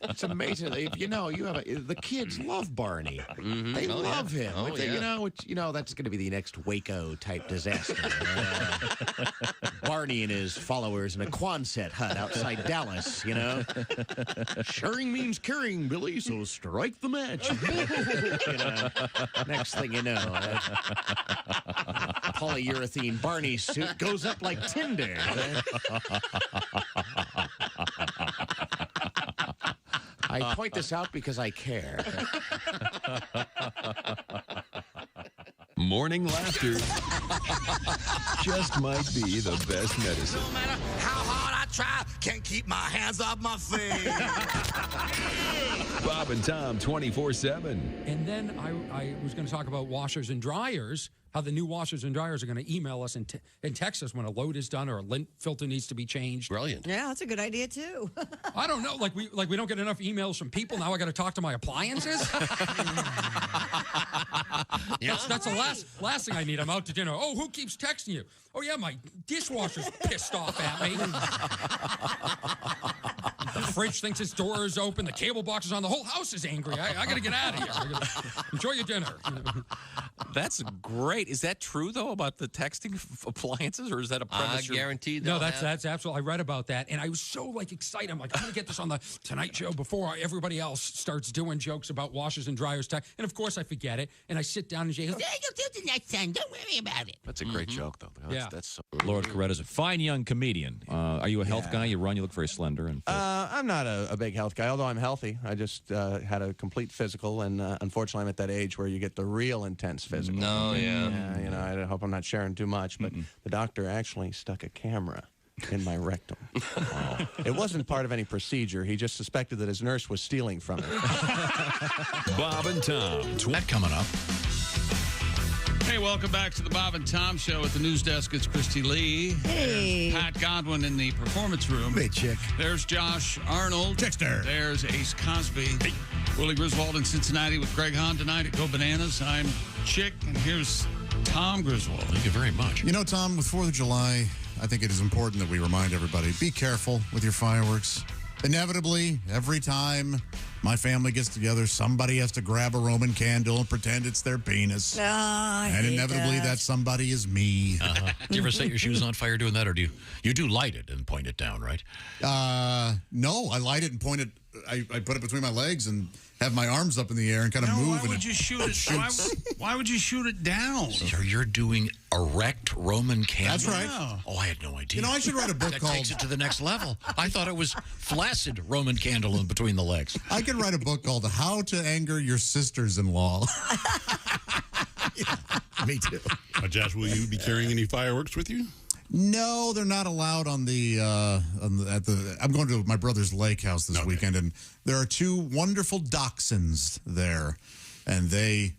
S19: it's amazing. If the kids love Barney.
S17: Mm-hmm.
S19: They love him.
S17: Oh, yeah.
S19: That's going to be the next Waco type disaster. Barney and his followers in a Quonset hut outside Dallas. Sharing means caring, Billy. So strike the match. Next thing you know, polyurethane Barney suit goes up like tinder. I point this out because I care.
S15: Morning laughter just might be the best medicine.
S12: No matter how hard I try, can't keep my hands off my face.
S15: Bob and Tom 24/7.
S21: And then I was going to talk about washers and dryers, how the new washers and dryers are going to email us and text us when a load is done or a lint filter needs to be changed.
S17: Brilliant.
S6: Yeah, that's a good idea too.
S21: I don't know, like we don't get enough emails from people. Now I got to talk to my appliances. That's the last thing I need. I'm out to dinner. Oh, who keeps texting you? Oh yeah, my dishwasher's pissed off at me. The fridge thinks its door is open. The cable box is on. The whole house is angry. I got to get out of here. Enjoy your dinner.
S9: That's great. Is that true, though, about the texting appliances, or is that a premise?
S17: Guaranteed.
S21: No, that's absolutely. I read about that, and I was so excited. I'm like, I'm gonna get this on the Tonight Show before everybody else starts doing jokes about washers and dryers. And of course, I forget it, and I sit down and Jay goes, "Yeah, you'll do it the next time. Don't worry about it."
S9: That's a great joke, though. That's so...
S22: Lord Coretta's a fine young comedian. Are you a health guy? You run. You look very slender and fit.
S23: I'm not a big health guy, although I'm healthy. I just had a complete physical, and unfortunately, I'm at that age where you get the real intense physical.
S17: Oh, yeah.
S23: I hope I'm not sharing too much, but the doctor actually stuck a camera in my rectum. It wasn't part of any procedure. He just suspected that his nurse was stealing from him.
S15: Bob and Tom.
S4: That coming up.
S2: Hey, welcome back to the Bob and Tom Show. At the news desk, it's Christy Lee.
S6: Hey.
S2: There's Pat Godwin in the performance room.
S12: Hey, chick.
S2: There's Josh Arnold.
S12: Chickster.
S2: There's Ace Cosby. Hey. Willie Griswold in Cincinnati with Greg Hahn tonight at Go Bananas. I'm Chick, and here's Tom Griswold.
S4: Thank you very much.
S3: You know, Tom, with 4th of July, I think it is important that we remind everybody, be careful with your fireworks. Inevitably, every time my family gets together, somebody has to grab a Roman candle and pretend it's their penis. And inevitably, that somebody is me.
S4: Do you ever set your shoes on fire doing that, or do you do light it and point it down, right?
S3: No, I light it and point it. I put it between my legs and have my arms up in the air and kind of move.
S2: Why would you shoot it? Why would you shoot it down?
S4: So you're doing erect Roman candles?
S3: That's right.
S4: Oh, I had no idea.
S3: You know, I should write a book
S4: that
S3: called...
S4: takes it to the next level. I thought it was flaccid Roman candle in between the legs.
S3: I could write a book called How to Anger Your Sisters-in-Law.
S5: Yeah, me too. Josh, will you be carrying any fireworks with you?
S3: No, they're not allowed on the I'm going to my brother's lake house this weekend, and there are 2 wonderful dachshunds there, and they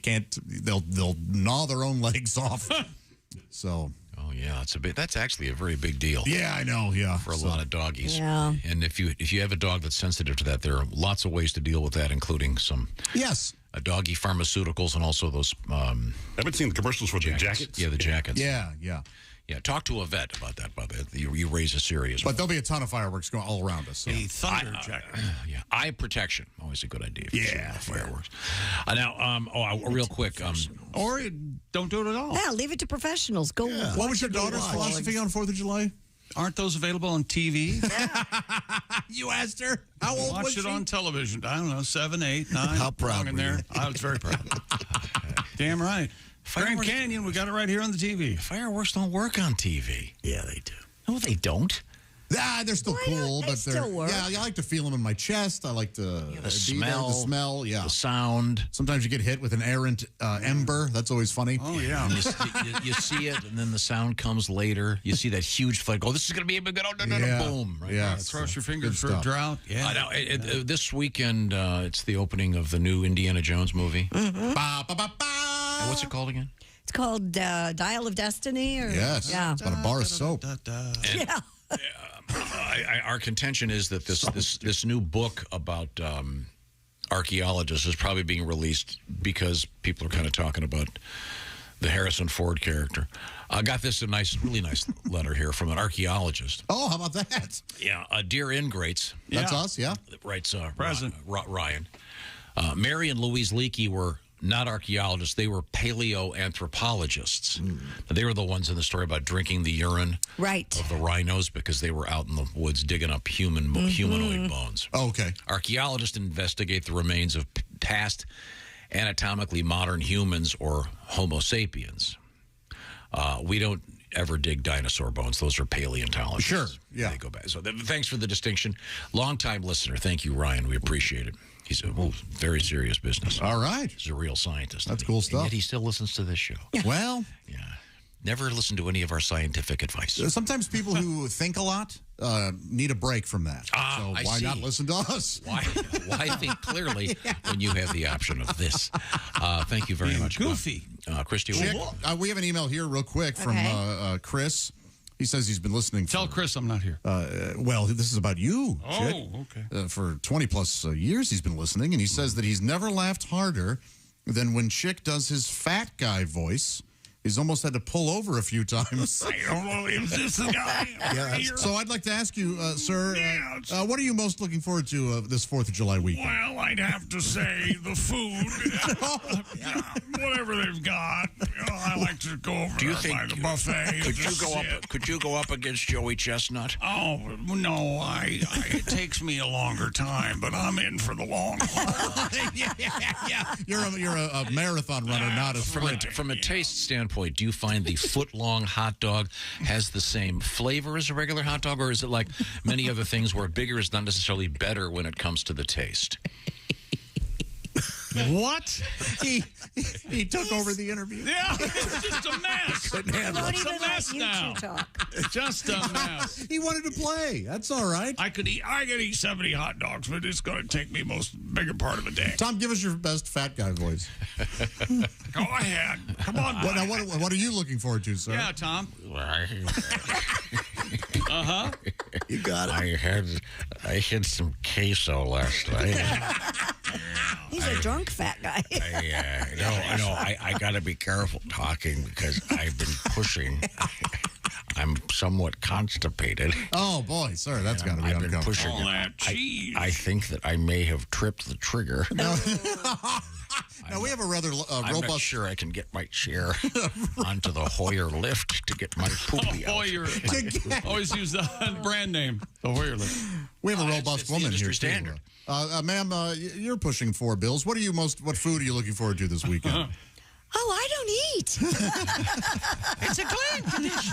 S3: can't. They'll gnaw their own legs off. So.
S4: Oh, yeah. Yeah, that's actually a very big deal.
S3: Yeah, I know. Yeah,
S4: for a lot of doggies.
S6: Yeah.
S4: And if you have a dog that's sensitive to that, there are lots of ways to deal with that, including some doggy pharmaceuticals and also those.
S5: Haven't seen the commercials for the jackets.
S4: Yeah, the jackets.
S3: Yeah.
S4: Yeah, talk to a vet about that. You raise a serious.
S3: But there'll be a ton of fireworks going all around us. So.
S2: A thunder jacket.
S4: Yeah, eye protection, always a good idea. Fireworks. Real quick.
S2: Or don't do it at all.
S6: Yeah, leave it to professionals. Go.
S3: What was your daughter's philosophy on 4th of July?
S2: Aren't those available on TV?
S3: You asked her. How old was she?
S2: Watch it on television. I don't know, 7, 8, 9.
S3: How proud
S2: in
S3: were
S2: there.
S3: you?
S2: I was very proud. Damn right. Grand Canyon, we got it right here on the TV.
S4: Fireworks don't work on TV.
S16: Yeah, they do.
S4: No, they don't.
S3: They're still cool, but they're
S6: still work.
S3: Yeah, I like to feel them in my chest. I like to
S4: the smell,
S3: yeah,
S4: the sound.
S3: Sometimes you get hit with an errant ember. That's always funny.
S2: Oh yeah,
S4: you see it, and then the sound comes later. You see that huge flare. Go, this is going to be a big boom. Right?
S3: Yeah,
S2: cross your fingers for a drought. Yeah.
S4: I know. This weekend, it's the opening of the new Indiana Jones movie. And what's it called again?
S6: It's called Dial of Destiny. Or,
S3: yes.
S6: Yeah.
S3: It's about a bar of soap.
S6: Yeah.
S4: Our contention is that this new book about archaeologists is probably being released because people are kind of talking about the Harrison Ford character. I got this really nice letter here from an archaeologist.
S3: Oh, how about that?
S4: Yeah, dear ingrates.
S3: That's us, yeah.
S4: Writes
S2: Present.
S4: Ryan. Mary and Louise Leakey were not archaeologists. They were paleoanthropologists. They were the ones in the story about drinking the urine of the rhinos because they were out in the woods digging up humanoid bones.
S3: Oh, okay.
S4: Archaeologists investigate the remains of past anatomically modern humans or Homo sapiens. We don't ever dig dinosaur bones. Those are paleontologists.
S3: Sure, yeah.
S4: They go back. So thanks for the distinction. Long-time listener. Thank you, Ryan. We appreciate it. He's a very serious business.
S3: All right.
S4: He's a real scientist.
S3: That's cool stuff.
S4: And yet he still listens to this show.
S3: Well.
S4: Yeah. Never listen to any of our scientific advice.
S3: Sometimes people who think a lot need a break from that. So why not listen to us?
S4: Why think clearly when you have the option of this? Thank you very much.
S2: Goofy.
S4: Christy.
S3: We have an email here real quick from Chris. He says he's been listening.
S2: Tell Chris I'm not here.
S3: Well, this is about you, Chick.
S2: Oh, okay.
S3: For 20 plus years he's been listening, and he says that he's never laughed harder than when Chick does his fat guy voice. He's almost had to pull over a few times.
S2: I don't know if this is the guy.
S3: So I'd like to ask you, sir, what are you most looking forward to this 4th of July weekend?
S2: Well, I'd have to say the food. Whatever they've got. I like to go over by the buffet.
S4: Could you go up against Joey Chestnut?
S2: Oh, no. It takes me a longer time, but I'm in for the long haul.
S3: Yeah. You're a marathon runner, not a sprint.
S4: From a taste standpoint, do you find the foot-long hot dog has the same flavor as a regular hot dog, or is it like many other things where bigger is not necessarily better when it comes to the taste?
S2: What?
S3: He took over the interview.
S2: Yeah, it's just a mess. It's a mess now. Just a mess.
S3: He wanted to play. That's all right.
S2: I could eat 70 hot dogs, but it's going to take me bigger part of the day.
S3: Tom, give us your best fat guy voice.
S2: Go ahead. Come on.
S3: What are you looking forward to, sir?
S2: Yeah, Tom.
S16: You got it.
S4: I had some queso last night.
S6: He's a drunk fat guy.
S4: I got to be careful talking because I've been pushing. I'm somewhat constipated.
S3: Oh, boy, sir, that's got to be uncomfortable.
S4: Been pushing
S2: all that cheese.
S4: I think that I may have tripped the trigger.
S3: Now, we have a rather
S4: I'm
S3: robust...
S4: not sure I can get my chair onto the Hoyer lift to get my poopy out.
S2: Hoyer. Always use the brand name, the Hoyer lift.
S3: We have a robust woman here,
S4: standard.
S3: Ma'am, you're pushing 4 bills. What food are you looking forward to this weekend?
S6: Oh, I don't eat.
S4: It's a Glenn tradition.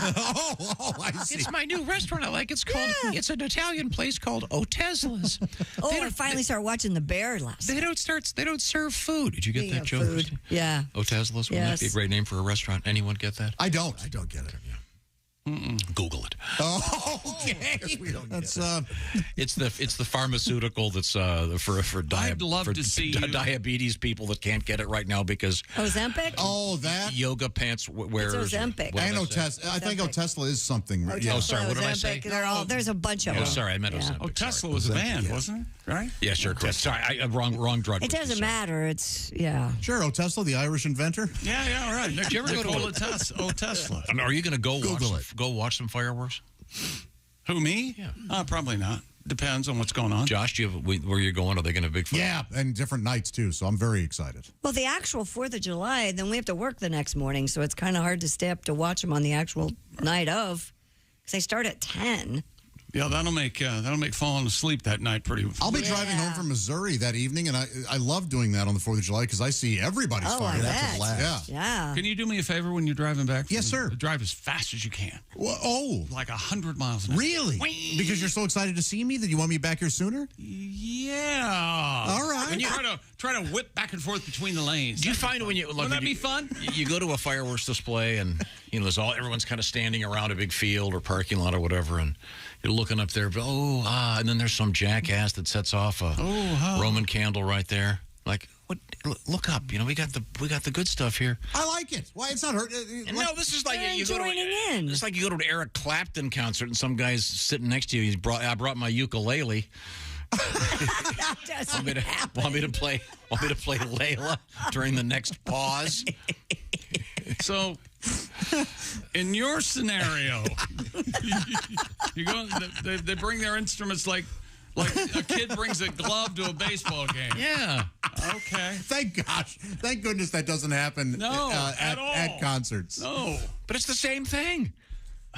S3: I see.
S4: It's my new restaurant I like. It's called. Yeah. It's an Italian place called Otesla's.
S6: I finally started watching The Bear last night.
S4: They don't serve food. Did you get that joke?
S6: Food. Yeah.
S4: Otesla's. Wouldn't that be a great name for a restaurant? Anyone get that?
S3: I don't get it.
S4: Google it.
S3: Oh, Okay. That's
S4: it's the pharmaceutical that's for
S2: I'd love
S4: for
S2: to see
S4: diabetes people that can't get it right now because
S6: Ozempic?
S3: Oh, that
S4: yoga pants wearers.
S6: It's Ozempic.
S3: I know Tesla. I think Tesla is something.
S6: Tesla,
S4: Oh, sorry. What did I say?
S6: Ozempic, there's a bunch of them.
S4: Oh, sorry. I meant Ozempic.
S2: Oh, Tesla was a band, wasn't it? Right?
S4: Yeah, sure. Correct. Sorry, wrong drug.
S6: It doesn't matter. It's, yeah.
S3: Sure, Tesla, the Irish inventor.
S2: Yeah, all right.
S4: Did you ever go to
S2: Tesla?
S4: I mean, are you going to go watch some fireworks?
S2: Who, me?
S4: Yeah.
S2: Probably not. Depends on what's going on.
S4: Josh, do you have, where you're going? Are they going to have big fire?
S3: Yeah, and different nights too. So I'm very excited.
S6: Well, the actual 4th of July, then we have to work the next morning, so it's kind of hard to stay up to watch them on the actual night of, because they start at 10.
S2: Yeah, that'll make falling asleep that night pretty.
S3: I'll be driving home from Missouri that evening, and I love doing that on the 4th of July because I see everybody's
S6: I
S3: fireworks.
S6: bet.
S3: Yeah.
S2: Can you do me a favor when you're driving back?
S3: Yes, sir.
S2: Drive as fast as you can.
S3: Well,
S2: like 100 miles an hour.
S3: Really? Because you're so excited to see me that you want me back here sooner?
S2: Yeah.
S3: All right.
S2: When you try to whip back and forth between the lanes.
S4: Do you find when you
S2: wouldn't that be fun?
S4: You go to a fireworks display and everyone's kind of standing around a big field or parking lot or whatever, and you're looking up there, and then there's some jackass that sets off a Roman candle right there. Like, what? Look up, we got the good stuff here.
S3: I like it. Why it's not hurt?
S4: No, this is like you go to it's like you go to an Eric Clapton concert and some guy's sitting next to you. I brought my ukulele. Want me to play Layla during the next pause?
S2: So, in your scenario, you go. They bring their instruments like a kid brings a glove to a baseball game.
S4: Yeah.
S2: Okay.
S3: Thank goodness that doesn't happen at concerts.
S2: No.
S4: But it's the same thing.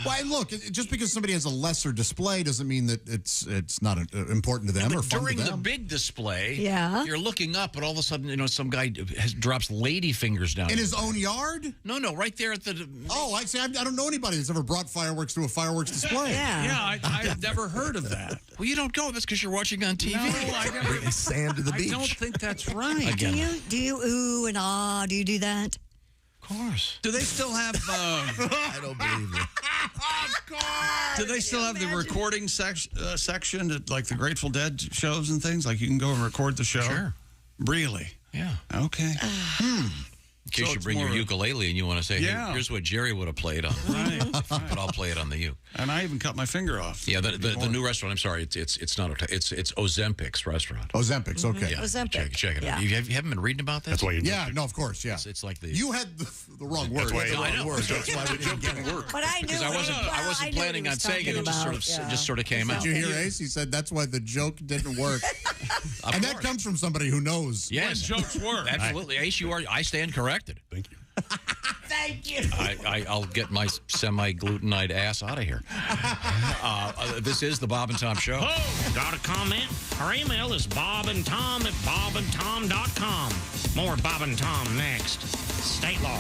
S3: Why, look, just because somebody has a lesser display doesn't mean that it's not important to them or fun
S4: during
S3: to them.
S4: the big display,
S6: Yeah.
S4: you're looking up, and all of a sudden, some guy drops lady fingers down
S3: In his own yard?
S4: No, right there at the.
S3: Oh, I see. I don't know anybody that's ever brought fireworks to a fireworks display.
S2: Yeah, I've never heard of that.
S4: Well, you don't go. That's because you're watching on TV.
S2: No, I never.
S12: Bring sand to the beach.
S2: I don't think that's right.
S4: Again.
S6: Do you ooh and ah? Do you do that?
S4: Of course.
S2: Do they still have?
S12: I don't believe you.
S3: Of course.
S2: Do they still have the recording section at like the Grateful Dead shows and things? Like you can go and record the show.
S4: Sure.
S2: Really?
S4: Yeah.
S2: Okay.
S4: In case you bring your ukulele and you want to say,
S2: Yeah.
S4: hey, here's what Jerry would have played on.
S2: Right.
S4: But I'll play it on the uke.
S2: And I even cut my finger off.
S4: Yeah, the new restaurant. I'm sorry, it's not it's Ozempic's restaurant.
S3: Ozempic's, okay.
S4: Yeah,
S6: Ozempic.
S4: check it out. You haven't been reading about this?
S5: That's why you.
S3: Yeah, no, of course, yeah.
S4: It's like the.
S3: You had the wrong word.
S5: That's why
S3: The
S5: I
S3: wrong
S5: know.
S3: word.
S5: That's why the joke didn't work.
S6: But I knew.
S4: Because I wasn't planning on saying it. It just sort of came out.
S3: Did you hear Ace? He said that's why the joke didn't work. And that comes from somebody who knows.
S4: Yes,
S2: When jokes work.
S4: absolutely. Ace, I stand corrected.
S5: Thank you.
S6: Thank you.
S4: I'll get my semi-glutenized ass out of here. This is the Bob and Tom Show.
S7: Got a comment? Our email is bobandtom@bobandtom.com. More Bob and Tom next. State law.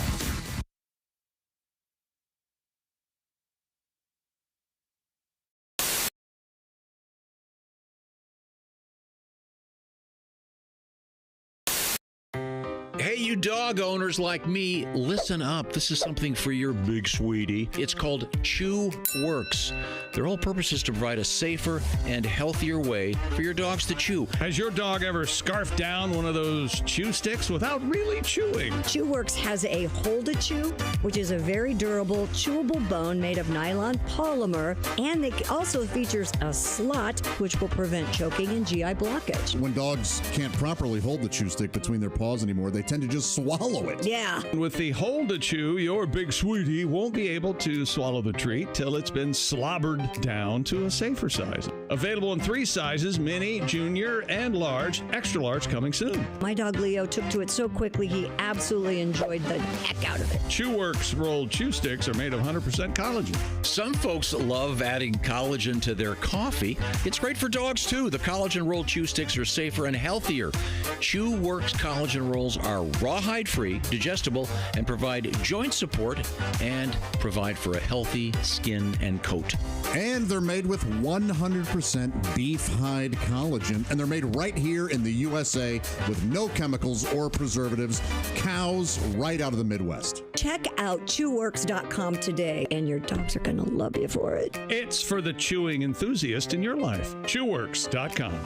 S4: Hey, you dog owners like me, listen up. This is something for your big sweetie. It's called Chew Works. Their whole purpose is to provide a safer and healthier way for your dogs to chew.
S2: Has your dog ever scarfed down one of those chew sticks without really chewing?
S6: ChewWorks has a Hold a Chew, which is a very durable, chewable bone made of nylon polymer, and it also features a slot, which will prevent choking and GI blockage.
S3: When dogs can't properly hold the chew stick between their paws anymore, they tend to just swallow it.
S6: Yeah.
S2: With the Hold a Chew, your big sweetie won't be able to swallow the treat till it's been slobbered down to a safer size. Available in 3 sizes, mini, junior, and large. Extra large coming soon.
S6: My dog Leo took to it so quickly, he absolutely enjoyed the heck out of it.
S2: ChewWorks rolled chew sticks are made of 100% collagen.
S4: Some folks love adding collagen to their coffee. It's great for dogs, too. The collagen rolled chew sticks are safer and healthier. ChewWorks collagen rolls are rawhide-free, digestible, and provide joint support and provide for a healthy skin and coat.
S3: And they're made with 100% 100% beef hide collagen, and they're made right here in the USA with no chemicals or preservatives. Cows right out of the Midwest.
S6: Check out chewworks.com today, and your dogs are going to love you for it.
S2: It's for the chewing enthusiast in your life. Chewworks.com.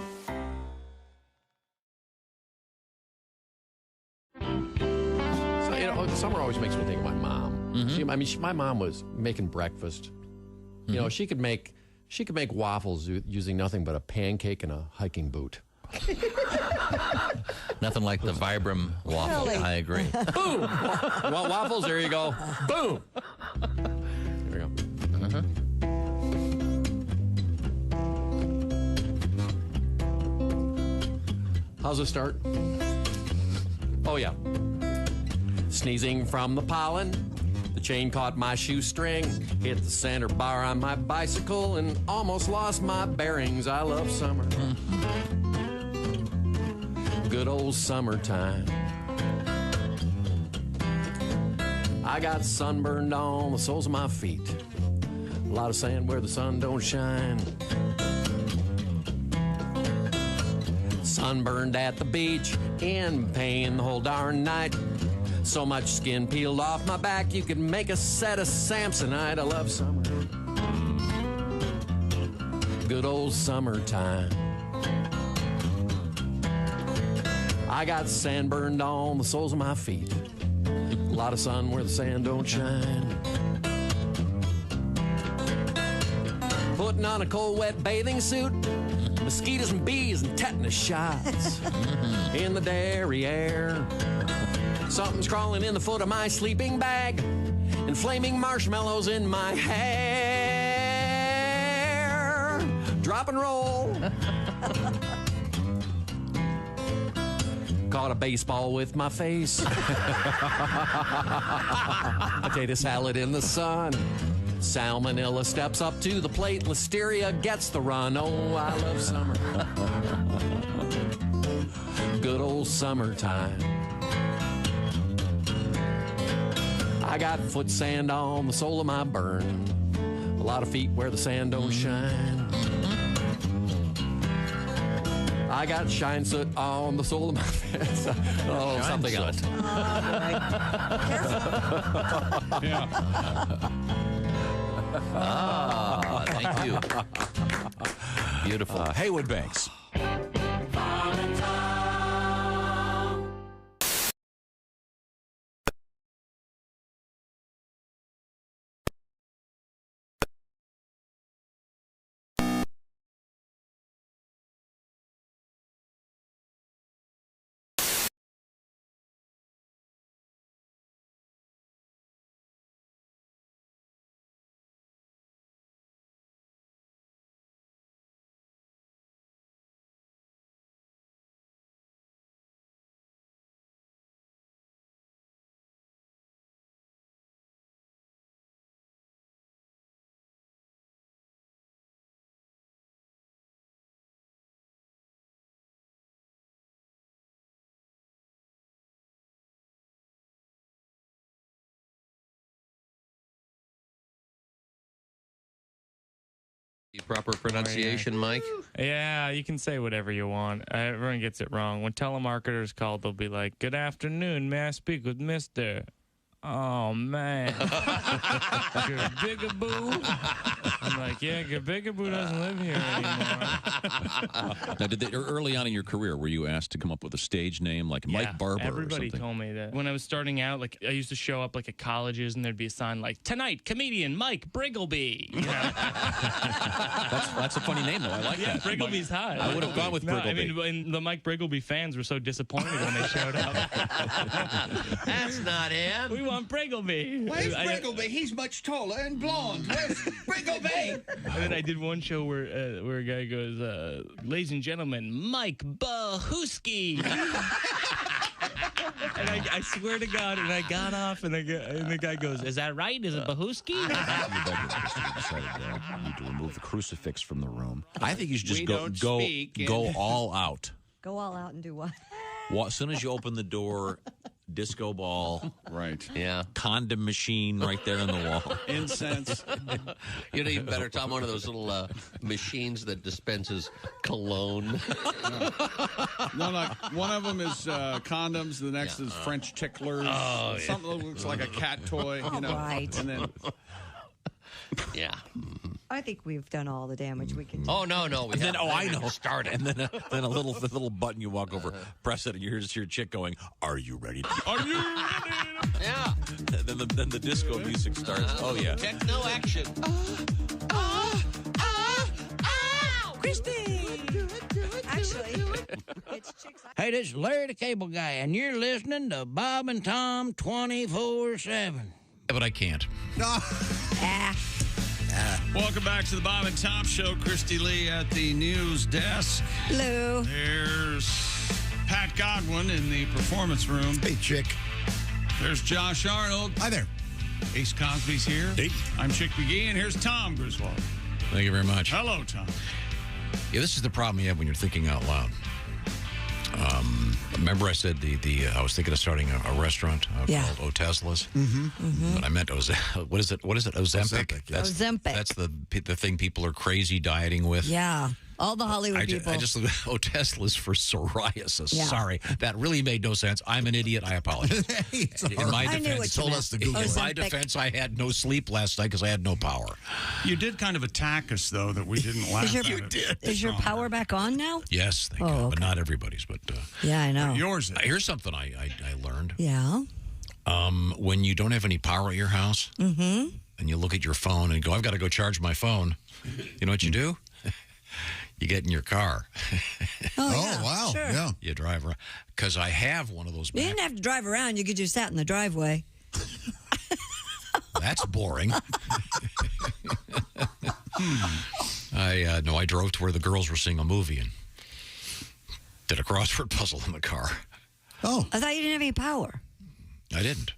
S8: So, summer always makes me think of my mom. My mom was making breakfast. You know, she could make waffles using nothing but a pancake and a hiking boot.
S9: Nothing like the Vibram waffle.
S6: Really?
S9: I agree.
S8: Boom! You want waffles? There you go. Boom! There we go. How's it start? Oh, yeah. Sneezing from the pollen. The chain caught my shoestring, hit the center bar on my bicycle, and almost lost my bearings. I love summer. Good old summertime. I got sunburned on the soles of my feet. A lot of sand where the sun don't shine. Sunburned at the beach, in pain the whole darn night. So much skin peeled off my back, you could make a set of Samsonite. I love summer. Good old summertime. I got sand burned on the soles of my feet. A lot of sun where the sand don't shine. Putting on a cold, wet bathing suit. Mosquitoes and bees and tetanus shots in the derriere. Something's crawling in the foot of my sleeping bag, and flaming marshmallows in my hair. Drop and roll. Caught a baseball with my face. Potato salad in the sun. Salmonella steps up to the plate. Listeria gets the run. Oh, I love summer. Good old summertime. I got foot sand on the sole of my burn. A lot of feet where the sand don't shine. I got shine soot on the sole of my feet. Oh, shine something soot. Else.
S2: Yeah.
S9: Ah, thank you. Beautiful. Haywood Banks.
S10: Proper pronunciation, Mike?
S20: Yeah, you can say whatever you want. Everyone gets it wrong. When telemarketers call, they'll be like, "Good afternoon, may I speak with Mr. Oh, man. Gabigaboo?" I'm like, yeah, Gabigaboo doesn't live here anymore.
S22: Now, did they, early on in your career, were you asked to come up with a stage name like Mike Barber
S20: everybody
S22: or something?
S20: told me that. When I was starting out, like, I used to show up, like, at colleges, and there'd be a sign like, "Tonight, comedian Mike Briggleby." You know?
S22: That's a funny name, though. I like that.
S20: Briggleby's hot.
S22: I would have gone with Briggleby.
S20: I mean, and the Mike Briggleby fans were so disappointed when they showed up.
S17: That's not him.
S20: We want Briggleby.
S24: Where's Briggleby? He's much taller and blonde. Where's Briggleby?
S20: And then I did one show where a guy goes, "Ladies and gentlemen, Mike Bahuski." And I swear to God, and I got off, and the guy goes, "Is that right? Is it Bahuski?"
S22: You need to remove the crucifix from the room. I think you should just go all out.
S6: Go all out and do what?
S22: Well, as soon as you open the door,
S9: disco ball,
S2: right?
S10: Yeah,
S9: condom machine right there in the wall,
S2: incense.
S10: You know, even better, Tom. One of those little machines that dispenses cologne.
S2: No, one of them is condoms. The next is French ticklers.
S10: Oh,
S2: Something that looks like a cat toy. You know,
S6: Right.
S2: And then
S10: yeah.
S6: I think we've done all the damage we can do.
S10: Oh no, we
S9: and then
S10: haven't.
S9: I know.
S10: Started.
S9: And then a little button you walk over, press it, and you hear your chick going, "Are you ready?
S2: Are you ready?"
S10: Yeah.
S9: Then the disco music starts. Oh yeah.
S10: Techno action.
S6: Christy! Actually, it's chicks.
S7: Hey, this is Larry the Cable Guy, and you're listening to Bob and Tom 24/7.
S9: Yeah, but I can't.
S2: Welcome back to the Bob and Tom Show. Christy Lee at the news desk.
S6: Hello.
S2: There's Pat Godwin in the performance room.
S12: Hey, chick.
S2: There's Josh Arnold.
S3: Hi there.
S2: Ace Cosby's here.
S5: Hey.
S2: I'm Chick McGee, and here's Tom Griswold.
S4: Thank you very much.
S2: Hello, Tom.
S4: Yeah, this is the problem you have when you're thinking out loud. Remember I said I was thinking of starting a restaurant called Oteslas?
S6: Mm-hmm.
S4: But I meant what is it? Ozempic.
S6: Ozempic.
S4: That's the thing people are crazy dieting with.
S6: Yeah. All the Hollywood people.
S4: I just Oteslas for psoriasis.
S6: Yeah.
S4: Sorry, that really made no sense. I'm an idiot. I apologize. In my
S6: I knew
S4: defense,
S6: what you meant.
S4: in my defense, I had no sleep last night because I had no power.
S2: You did kind of attack us, though, that we didn't laugh at it.
S6: Is your power back on now?
S4: Yes, thank God, but not everybody's. But
S6: yeah, I know.
S2: Yours is.
S4: Here's something I learned.
S6: Yeah.
S4: When you don't have any power at your house,
S6: Mm-hmm.
S4: and you look at your phone and go, "I've got to go charge my phone." You know what you do? You get in your car.
S6: Oh,
S3: wow.
S6: Sure.
S3: Yeah.
S4: You drive around. Because I have one of those.
S6: You didn't have to drive around. You could just sat in the driveway.
S4: That's boring. I drove to where the girls were seeing a movie and did a crossword puzzle in the car.
S3: Oh.
S6: I thought you didn't have any power.
S4: I didn't.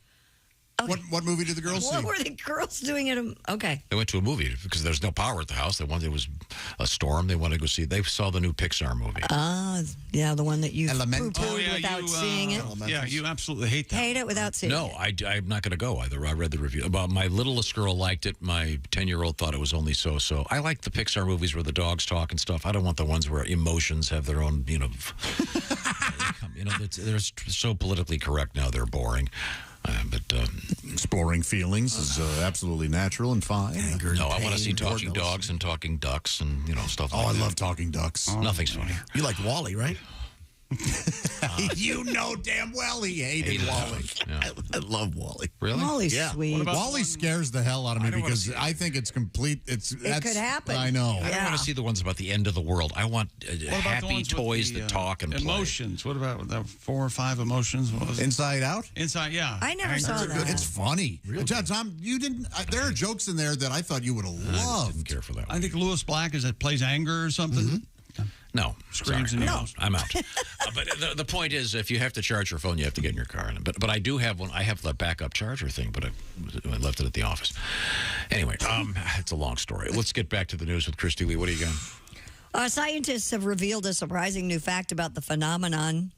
S6: Okay.
S3: What movie did the girls see?
S6: What were the girls doing at a... Okay.
S4: They went to a movie because there's no power at the house. It was a storm. They wanted to go see. They saw the new Pixar movie.
S6: Yeah, the one that you
S3: Elemental.
S6: poo-pooed without seeing it.
S2: Yeah, you absolutely hate that.
S6: Hate it without seeing
S4: No,
S6: it.
S4: I'm not going to go either. I read the review. About my littlest girl liked it. My 10-year-old thought it was only so-so. I like the Pixar movies where the dogs talk and stuff. I don't want the ones where emotions have their own, they're so politically correct now. They're boring. But
S3: exploring feelings is absolutely natural and fine. Anger,
S4: no, I want to see talking dogs and talking ducks and stuff like that.
S3: I love talking ducks.
S4: Nothing's funny.
S23: You like Wally, right?
S3: You know damn well he hated Wally.
S4: Yeah.
S23: I love Wally.
S4: Really?
S6: Wally's
S3: Yeah.
S6: sweet.
S3: Wally scares the hell out of me because I think it's complete.
S6: It could happen.
S3: I know.
S4: I don't want to see the ones about the end of the world. I want happy toys that talk and
S2: emotions. What about the 4 or 5 emotions? What was it?
S3: Inside Out?
S2: Inside, yeah.
S6: I never saw that.
S3: It's funny. Really? Tom, you didn't. There are jokes in there that I thought you would have loved.
S4: I didn't care for that one.
S2: I think Lewis Black plays anger or something.
S3: Mm-hmm.
S4: No.
S2: Screams in your house.
S4: I'm out. But the point is, if you have to charge your phone, you have to get in your car. But I do have one. I have the backup charger thing, but I left it at the office. Anyway, it's a long story. Let's get back to the news with Christy Lee. What do you got?
S6: Scientists have revealed a surprising new fact about the phenomenon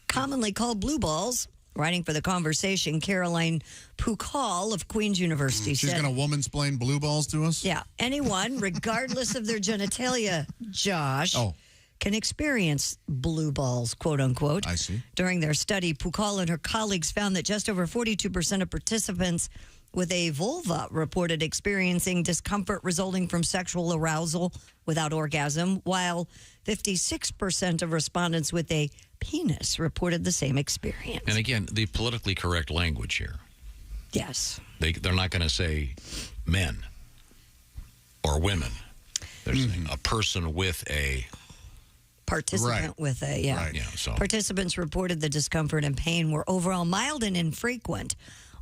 S6: commonly called blue balls. Writing for The Conversation, Caroline Pukal of Queen's University
S3: She's
S6: said...
S3: going to woman-splain blue balls to us?
S6: Yeah. Anyone, regardless of their genitalia, Josh, can experience blue balls, quote unquote.
S3: I see.
S6: During their study, Pukal and her colleagues found that just over 42% of participants with a vulva reported experiencing discomfort resulting from sexual arousal without orgasm, while 56% of respondents with a penis reported the same experience.
S4: And again, the politically correct language here.
S6: Yes.
S4: They're not going to say men or women. They're saying a person with a...
S6: Participant with a,
S4: Right. Yeah, so.
S6: Participants reported the discomfort and pain were overall mild and infrequent.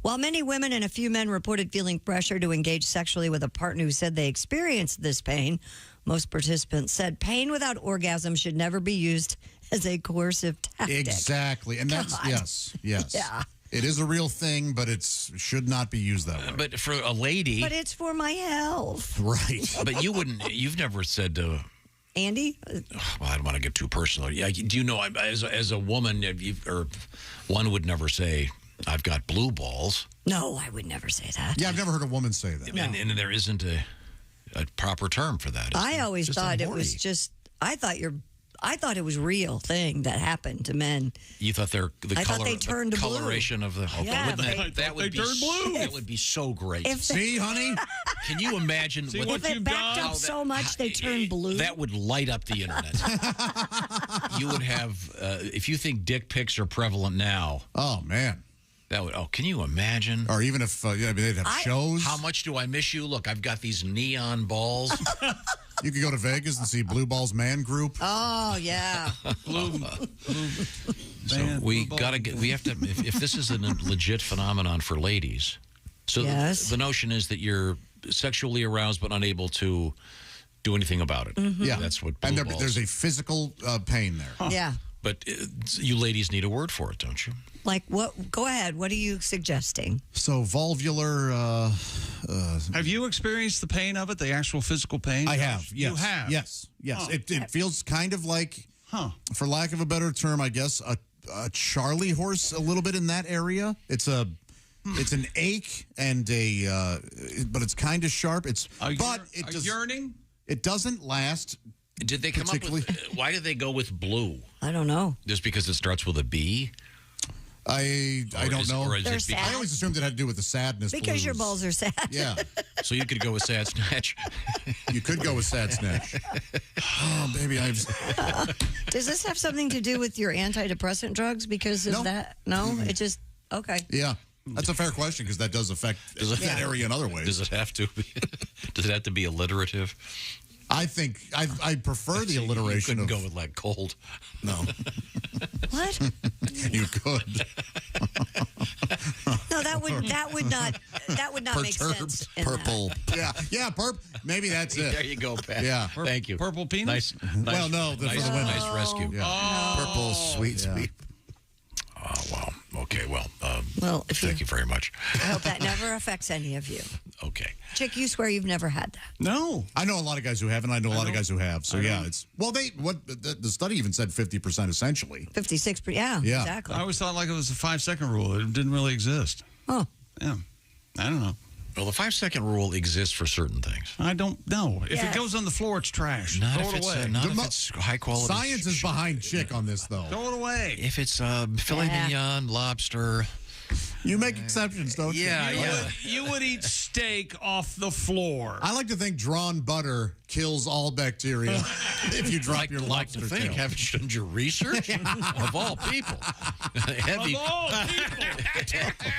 S6: While many women and a few men reported feeling pressure to engage sexually with a partner who said they experienced this pain, most participants said pain without orgasm should never be used as a coercive tactic.
S3: Exactly. And that's, yes.
S6: Yeah.
S3: It is a real thing, but it should not be used that way.
S4: But for a lady...
S6: But it's for my health.
S3: Right.
S4: But you've never said to
S6: Andy?
S4: Well, I don't want to get too personal. Yeah, do you know, as a woman, or one would never say, I've got blue balls.
S6: No, I would never say that.
S3: Yeah, I've never heard a woman say that.
S4: And there isn't a proper term for that.
S6: I always thought it was just, I thought it was real thing that happened to men.
S4: You thought the
S6: they turned blue.
S4: coloration of the
S6: Yeah,
S4: that would be
S2: turned blue.
S4: That would be so great.
S3: See, honey?
S4: Can you imagine
S6: If it backed up so much they turned blue?
S4: That would light up the internet. You would have, if you think dick pics are prevalent now.
S3: Oh, man.
S4: That would. Can you imagine?
S3: Or even if they'd have shows.
S4: How much do I miss you? Look, I've got these neon balls.
S3: You could go to Vegas and see Blue Balls Man Group.
S6: Oh, yeah.
S2: Blue.
S4: So we got to get. We have to. If this is a legit phenomenon for ladies, so
S6: Yes.
S4: the notion is that you're sexually aroused but unable to do anything about it.
S3: Yeah,
S4: that's what.
S3: And
S4: blue balls.
S3: there's a physical pain there.
S6: Yeah.
S4: But you ladies need a word for it, don't you?
S6: Like what? Go ahead. What are you suggesting?
S3: So vulvular.
S2: Have you experienced the pain of it, the actual physical pain?
S3: I have. Yes.
S2: You have?
S3: Yes. Yes.
S2: Oh.
S3: It feels kind of like, for lack of a better term, I guess, a Charlie horse a little bit in that area. It's an ache and but it's kind of sharp.
S2: Yearning.
S3: It doesn't last.
S4: Did they come up with? Why did they go with blue?
S6: I don't know.
S4: Just because it starts with a B?
S3: I don't know.
S6: They're sad.
S3: I always assumed it had to do with the sadness.
S6: Because
S3: blues.
S6: your balls are sad.
S3: Yeah.
S4: So you could go with sad snatch.
S3: You could go with sad snatch. Oh, baby,
S6: Does this have something to do with your antidepressant drugs? Because of that? No, it just okay.
S3: Yeah. That's a fair question because that does affect that area in other ways.
S4: Does it have to be? Does it have to be alliterative?
S3: I think I prefer the alliteration.
S4: You couldn't go with like cold.
S3: No.
S6: What?
S3: You could.
S6: No, that would not make sense.
S3: Purple. Yeah, maybe that's it.
S4: There you go, Pat.
S3: Yeah.
S4: Thank you.
S2: Purple penis?
S4: Nice.
S3: Well, no, for the women.
S4: Nice rescue.
S3: Yeah.
S23: Purple sweet sweep.
S4: Oh, wow. Okay, well,
S6: thank
S4: you very much.
S6: I hope that never affects any of you.
S4: Okay.
S6: Chick, you swear you've never had that.
S2: No.
S3: I know a lot of guys who have, and I know a lot of guys who have. So, yeah, it's... Well, the study even said 50% essentially.
S6: 56%, yeah, exactly.
S2: I always thought like it was a 5-second rule. It didn't really exist.
S6: Oh.
S2: Yeah. I don't know.
S4: Well, the 5-second rule exists for certain things.
S2: I don't know. If it goes on the floor, it's trash.
S4: Not
S2: Throw
S4: if
S2: it
S4: it's
S2: away.
S4: not if it's high quality.
S3: Science is behind Chick on this, though.
S2: Throw it away.
S4: If it's filet mignon, lobster.
S3: You make exceptions, don't you?
S4: Yeah,
S2: You would eat steak off the floor.
S3: I like to think drawn butter kills all bacteria if you drop your lobster tail.
S4: Haven't you done your research? Of all people.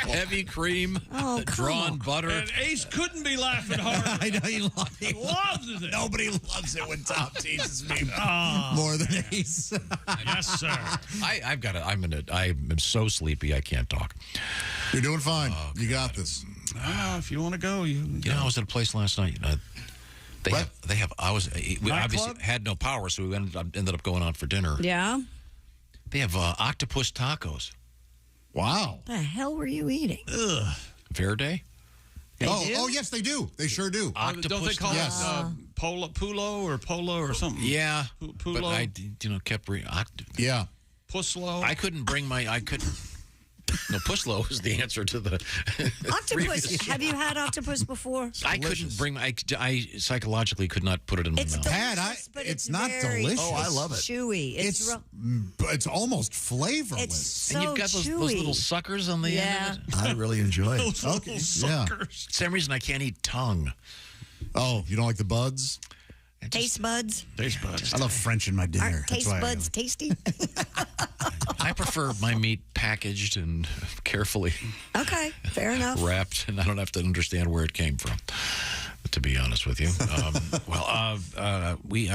S4: Heavy cream, drawn butter.
S2: And Ace couldn't be laughing harder.
S3: I know he
S2: loves it.
S3: Nobody loves it when Tom teases me more than Ace.
S2: Yes, sir.
S4: I'm so sleepy I can't talk.
S3: You're doing fine. You got this.
S2: If you want to go, you
S4: know, I was at a place last night. We obviously had no power, so we ended up going out for dinner.
S6: Yeah.
S4: They have octopus tacos.
S3: Wow.
S6: The hell were you eating?
S4: Ugh. Verde?
S3: Oh, yes, they do. They sure do.
S2: Don't they call it pulo or polo or something?
S4: Yeah.
S2: Pulo?
S4: But I, kept
S3: Yeah.
S2: Puslo?
S4: I couldn't bring no, Puslo is the answer to the
S6: octopus. Have you had octopus before?
S4: I couldn't bring. I psychologically could not put it in my mouth.
S3: It's not delicious.
S6: Oh, I love it. Chewy.
S3: It's almost flavorless.
S6: It's so
S4: and you've got those little suckers on the end of it.
S23: I really enjoy it.
S2: Those little suckers.
S4: For some reason, I can't eat tongue.
S3: Oh, you don't like the buds?
S6: Taste buds.
S2: Taste buds.
S3: I love French in my dinner.
S6: Aren't taste buds tasty?
S4: I prefer my meat packaged and carefully
S6: fair enough.
S4: wrapped, and I don't have to understand where it came from, to be honest with you.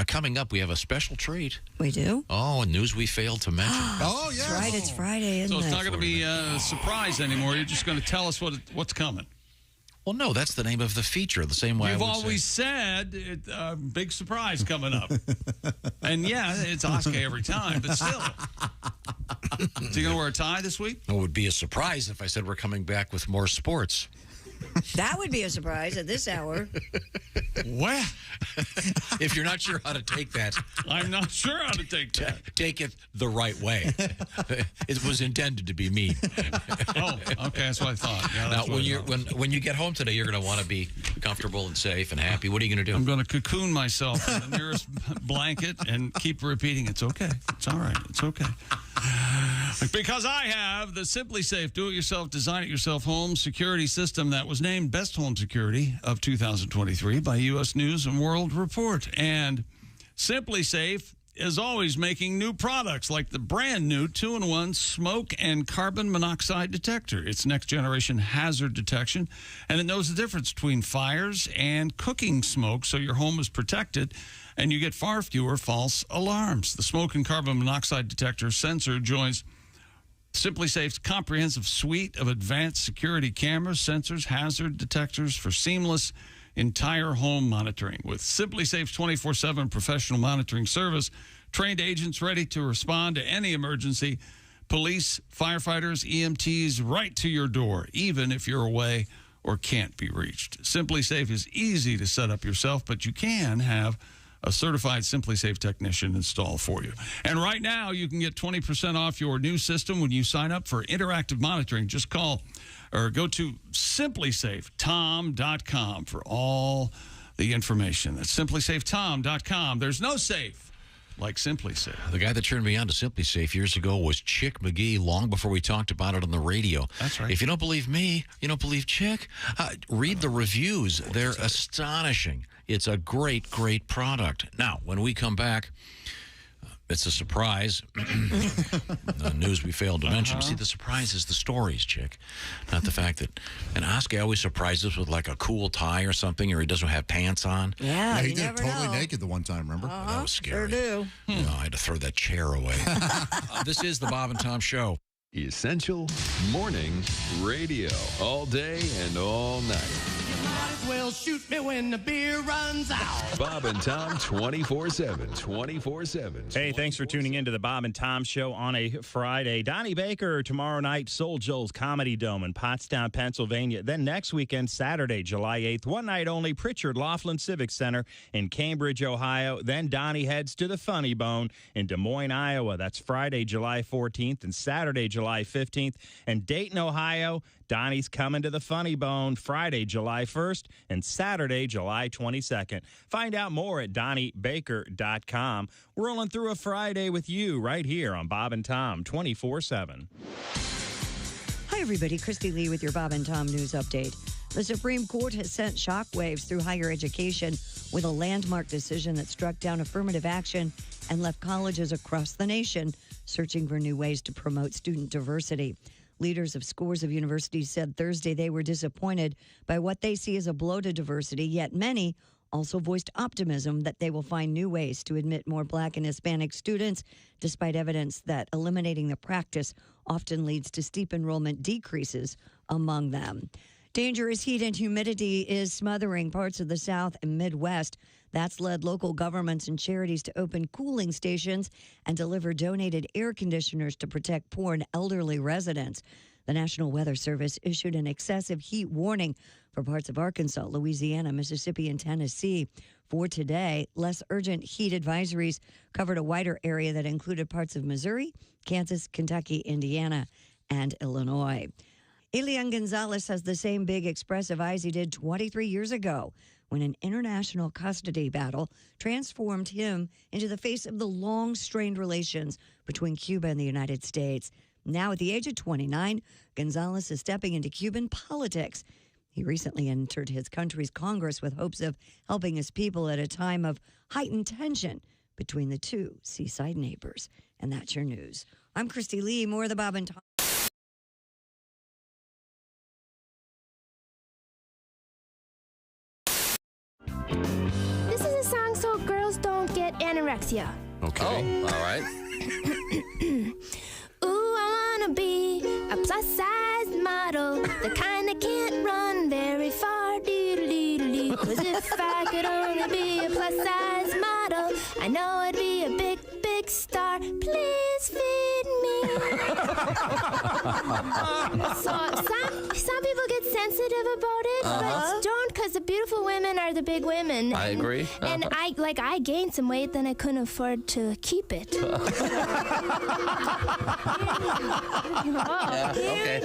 S4: Coming up, we have a special treat.
S6: We do?
S4: Oh, news we failed to mention.
S3: Oh, yeah.
S6: That's right. It's Friday, isn't
S2: So it's
S6: it?
S2: not going to be a surprise anymore. You're just going to tell us what's coming.
S4: Well, no, that's the name of the feature. The same way
S2: You've always said big surprise coming up. And yeah, it's Oskay every time, but still. Is he going to wear a tie this week?
S4: It would be a surprise if I said we're coming back with more sports.
S6: That would be a surprise at this hour.
S2: Well,
S4: if you're not sure how to take that,
S2: I'm not sure how to take that.
S4: Take it the right way. It was intended to be mean.
S2: Oh, okay, that's what I thought. Yeah,
S4: Now, when you get home today, you're going to want to be comfortable and safe and happy. What are you going to do?
S2: I'm going to cocoon myself in the nearest blanket and keep repeating, it's okay. It's all right. It's okay. Because I have the Simply Safe do-it-yourself, design-it-yourself home security system that was named Best Home Security of 2023 by U.S. News and World Report. And Simply Safe is always making new products like the brand new 2-in-1 smoke and carbon monoxide detector. It's next generation hazard detection, and it knows the difference between fires and cooking smoke, so your home is protected and you get far fewer false alarms. The smoke and carbon monoxide detector sensor joins Simply Safe's comprehensive suite of advanced security cameras, sensors, hazard detectors for seamless entire home monitoring. With Simply Safe's 24/7 professional monitoring service, trained agents ready to respond to any emergency, police, firefighters, EMTs right to your door, even if you're away or can't be reached. Simply Safe is easy to set up yourself, but you can have a certified Simply Safe technician install for you. And right now, you can get 20% off your new system when you sign up for interactive monitoring. Just call or go to simplysafetom.com for all the information. That's simplysafetom.com. There's no safe like Simply Safe.
S4: The guy that turned me on to Simply Safe years ago was Chick McGee, long before we talked about it on the radio.
S2: That's right.
S4: If you don't believe me, you don't believe Chick, read the reviews. They're astonishing. It's a great, great product. Now, when we come back, it's a surprise. The news we failed to mention. See, the surprise is the stories, Chick, not the fact that. And Oskay always surprises us with like a cool tie or something, or he doesn't have pants on.
S6: Yeah,
S3: he
S6: you
S3: did
S6: never
S3: totally
S6: know.
S3: naked the one time, remember?
S4: That was scary.
S6: Sure do.
S4: No, I had to throw that chair away. This is the Bob and Tom Show.
S15: Essential Morning Radio. All day and all night.
S1: Might as well shoot me when the beer runs out.
S15: Bob and Tom 24/7. 24/7.
S11: Hey, thanks for tuning in to the Bob and Tom Show on a Friday. Donnie Baker tomorrow night, Soul Joel's Comedy Dome in Pottstown, Pennsylvania. Then next weekend, Saturday, July 8th, one night only, Pritchard Laughlin Civic Center in Cambridge, Ohio. Then Donnie heads to the Funny Bone in Des Moines, Iowa. That's Friday, July 14th and Saturday, July 15th. And Dayton, Ohio, Donnie's coming to the Funny Bone Friday, July 1st and Saturday, July 22nd. Find out more at DonnieBaker.com. We're rolling through a Friday with you right here on Bob and Tom 24/7.
S6: Hi, everybody. Christy Lee with your Bob and Tom News Update. The Supreme Court has sent shockwaves through higher education with a landmark decision that struck down affirmative action and left colleges across the nation searching for new ways to promote student diversity. Leaders of scores of universities said Thursday they were disappointed by what they see as a blow to diversity, yet many also voiced optimism that they will find new ways to admit more Black and Hispanic students, despite evidence that eliminating the practice often leads to steep enrollment decreases among them. Dangerous heat and humidity is smothering parts of the South and Midwest. That's led local governments and charities to open cooling stations and deliver donated air conditioners to protect poor and elderly residents. The National Weather Service issued an excessive heat warning for parts of Arkansas, Louisiana, Mississippi, and Tennessee. For today, less urgent heat advisories covered a wider area that included parts of Missouri, Kansas, Kentucky, Indiana, and Illinois. Elian Gonzalez has the same big, expressive eyes he did 23 years ago when an international custody battle transformed him into the face of the long, strained relations between Cuba and the United States. Now, at the age of 29, Gonzalez is stepping into Cuban politics. He recently entered his country's Congress with hopes of helping his people at a time of heightened tension between the two seaside neighbors. And that's your news. I'm Christy Lee. More of the Bob and Tom.
S13: This is a song so girls don't get anorexia.
S10: Okay. Oh, all right.
S13: Ooh, I wanna be a plus-size model, the kind that can't run very far. Doo-doo-doo-doo. 'Cause if I could only be a plus-size model, I know I'd be a big, big star. Please feed me. Some people get sensitive about it, but don't, because the beautiful women are the big women.
S10: I agree.
S13: And I gained some weight, then I couldn't afford to keep it.
S10: Yeah, okay.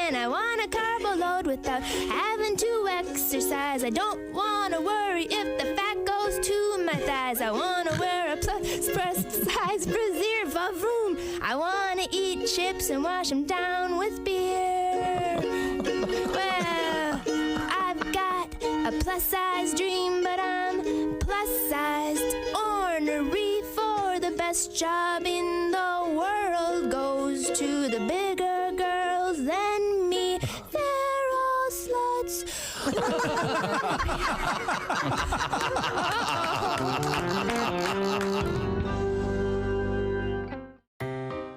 S13: And I want a carbo load without having to exercise. I don't want to worry if the fat goes to my thighs. I want to wear a plus size preserve of room. I want to eat chips and wash them down with beer. Well, I've got a plus size dream, but I'm plus sized. Ornery for the best job in the world goes to the bigger girls than me. They're all sluts.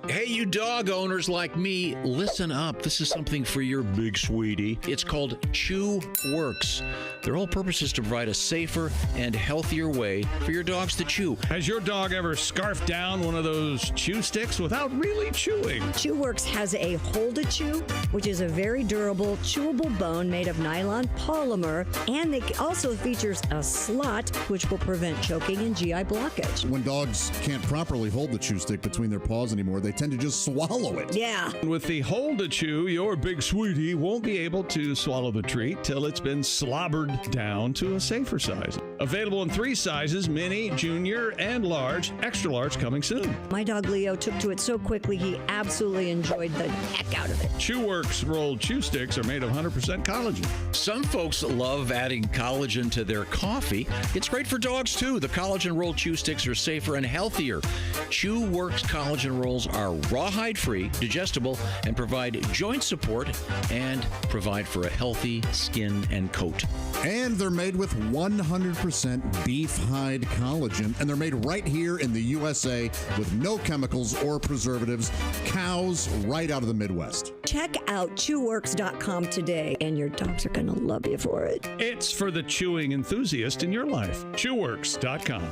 S4: Hey, you dog owners like me, listen up. This is something for your big sweetie. It's called Chew Works. Their whole purpose is to provide a safer and healthier way for your dogs to chew.
S2: Has your dog ever scarfed down one of those chew sticks without really chewing?
S6: Chew Works has a Hold a Chew, which is a very durable, chewable bone made of nylon polymer, and it also features a slot, which will prevent choking and GI blockage.
S3: When dogs can't properly hold the chew stick between their paws anymore, they tend to just swallow it.
S6: Yeah.
S2: With the Hold a Chew, your big sweetie won't be able to swallow the treat till it's been slobbered down to a safer size. Available in 3 sizes, mini, junior, and large. Extra large coming soon.
S6: My dog Leo took to it so quickly, he absolutely enjoyed the heck out of it.
S2: Chew Works rolled chew sticks are made of 100% collagen.
S4: Some folks love adding collagen to their coffee. It's great for dogs, too. The collagen rolled chew sticks are safer and healthier. Chew Works collagen rolls are rawhide-free, digestible, and provide joint support and provide for a healthy skin and coat.
S3: And they're made with 100% beef hide collagen, and they're made right here in the USA with no chemicals or preservatives. Cows right out of the Midwest.
S6: Check out chewworks.com today, and your dogs are going to love you for it.
S2: It's for the chewing enthusiast in your life. Chewworks.com.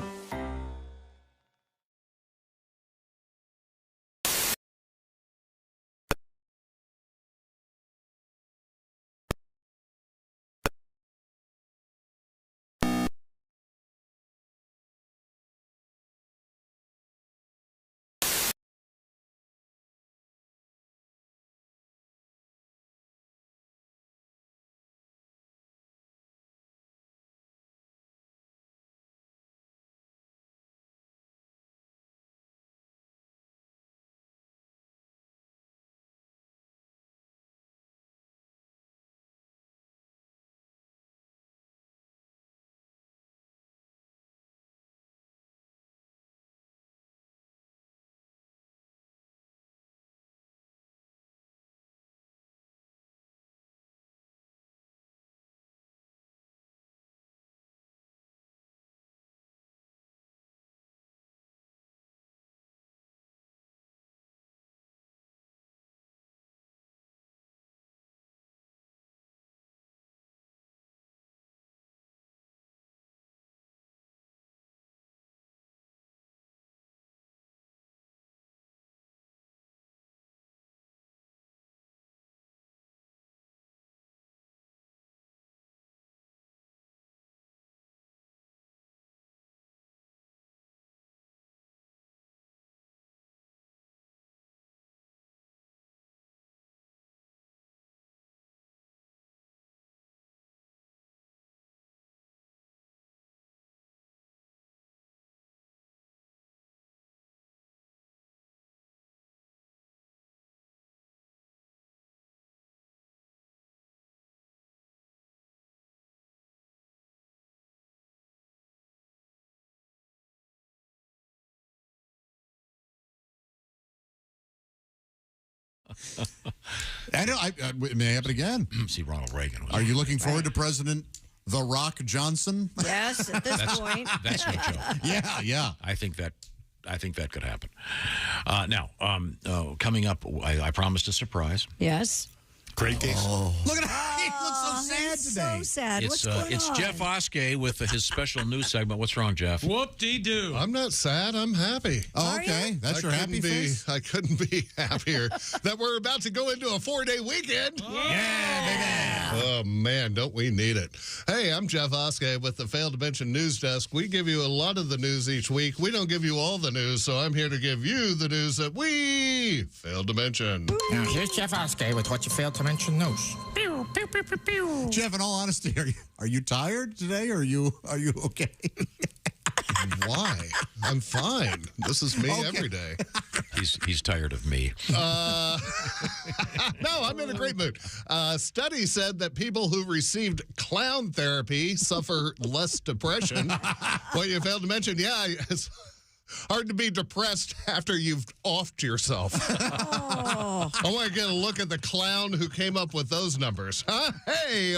S3: I know. It may happen again.
S4: See, Ronald Reagan.
S3: Are you looking forward to President The Rock Johnson?
S6: Yes, at this point.
S4: That's no joke.
S3: Yeah.
S4: I think that could happen. Now, coming up, I promised a surprise.
S6: Yes.
S3: Great case. Look at him. He looks so sad. sad today.
S6: So sad. What's going
S4: It's
S6: on?
S4: Jeff Oskay with his special news segment. What's wrong, Jeff?
S2: Whoop-de-doo.
S12: I'm not sad. I'm happy.
S3: Oh, okay. That's your happy face?
S12: I couldn't be happier that we're about to go into a 4-day weekend.
S3: Yeah, baby.
S12: Oh, man, don't we need it. Hey, I'm Jeff Oskay with the Failed to Mention News Desk. We give you a lot of the news each week. We don't give you all the news, so I'm here to give you the news that we failed to mention.
S14: Now, here's Jeff Oskay with what you failed to mention news.
S3: Jeff, in all honesty, are you tired today, or are you okay?
S12: Why? I'm fine. This is me every day.
S4: He's tired of me.
S12: No, I'm in a great mood. Study said that people who received clown therapy suffer less depression. What you failed to mention, it's hard to be depressed after you've offed yourself. I want to get a look at the clown who came up with those numbers. Huh? Hey,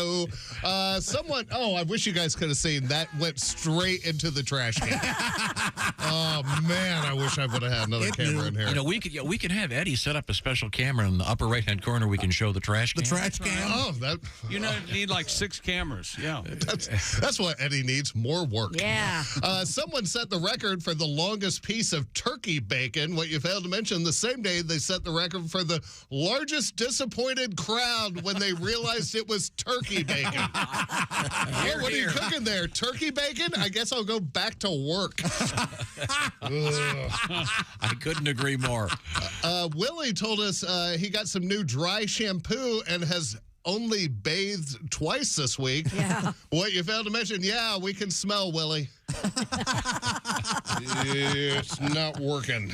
S12: someone. I wish you guys could have seen that. Went straight into the trash can. Oh man, I wish I would have had another camera in here.
S4: You know, we could have Eddie set up a special camera in the upper right-hand corner. We can show the trash can.
S3: The trash can.
S12: Oh, that.
S2: You need like 6 cameras. Yeah,
S12: that's what Eddie needs. More work.
S6: Yeah.
S12: Someone set the record for the longest piece of turkey bacon. What you failed to mention, the same day they set the record for the largest disappointed crowd when they realized it was turkey bacon. What are you cooking there? Turkey bacon? I guess I'll go back to work.
S4: I couldn't agree more.
S12: Willie told us he got some new dry shampoo and has only bathed twice this week.
S6: Yeah.
S12: What you failed to mention, we can smell, Willie. It's not working.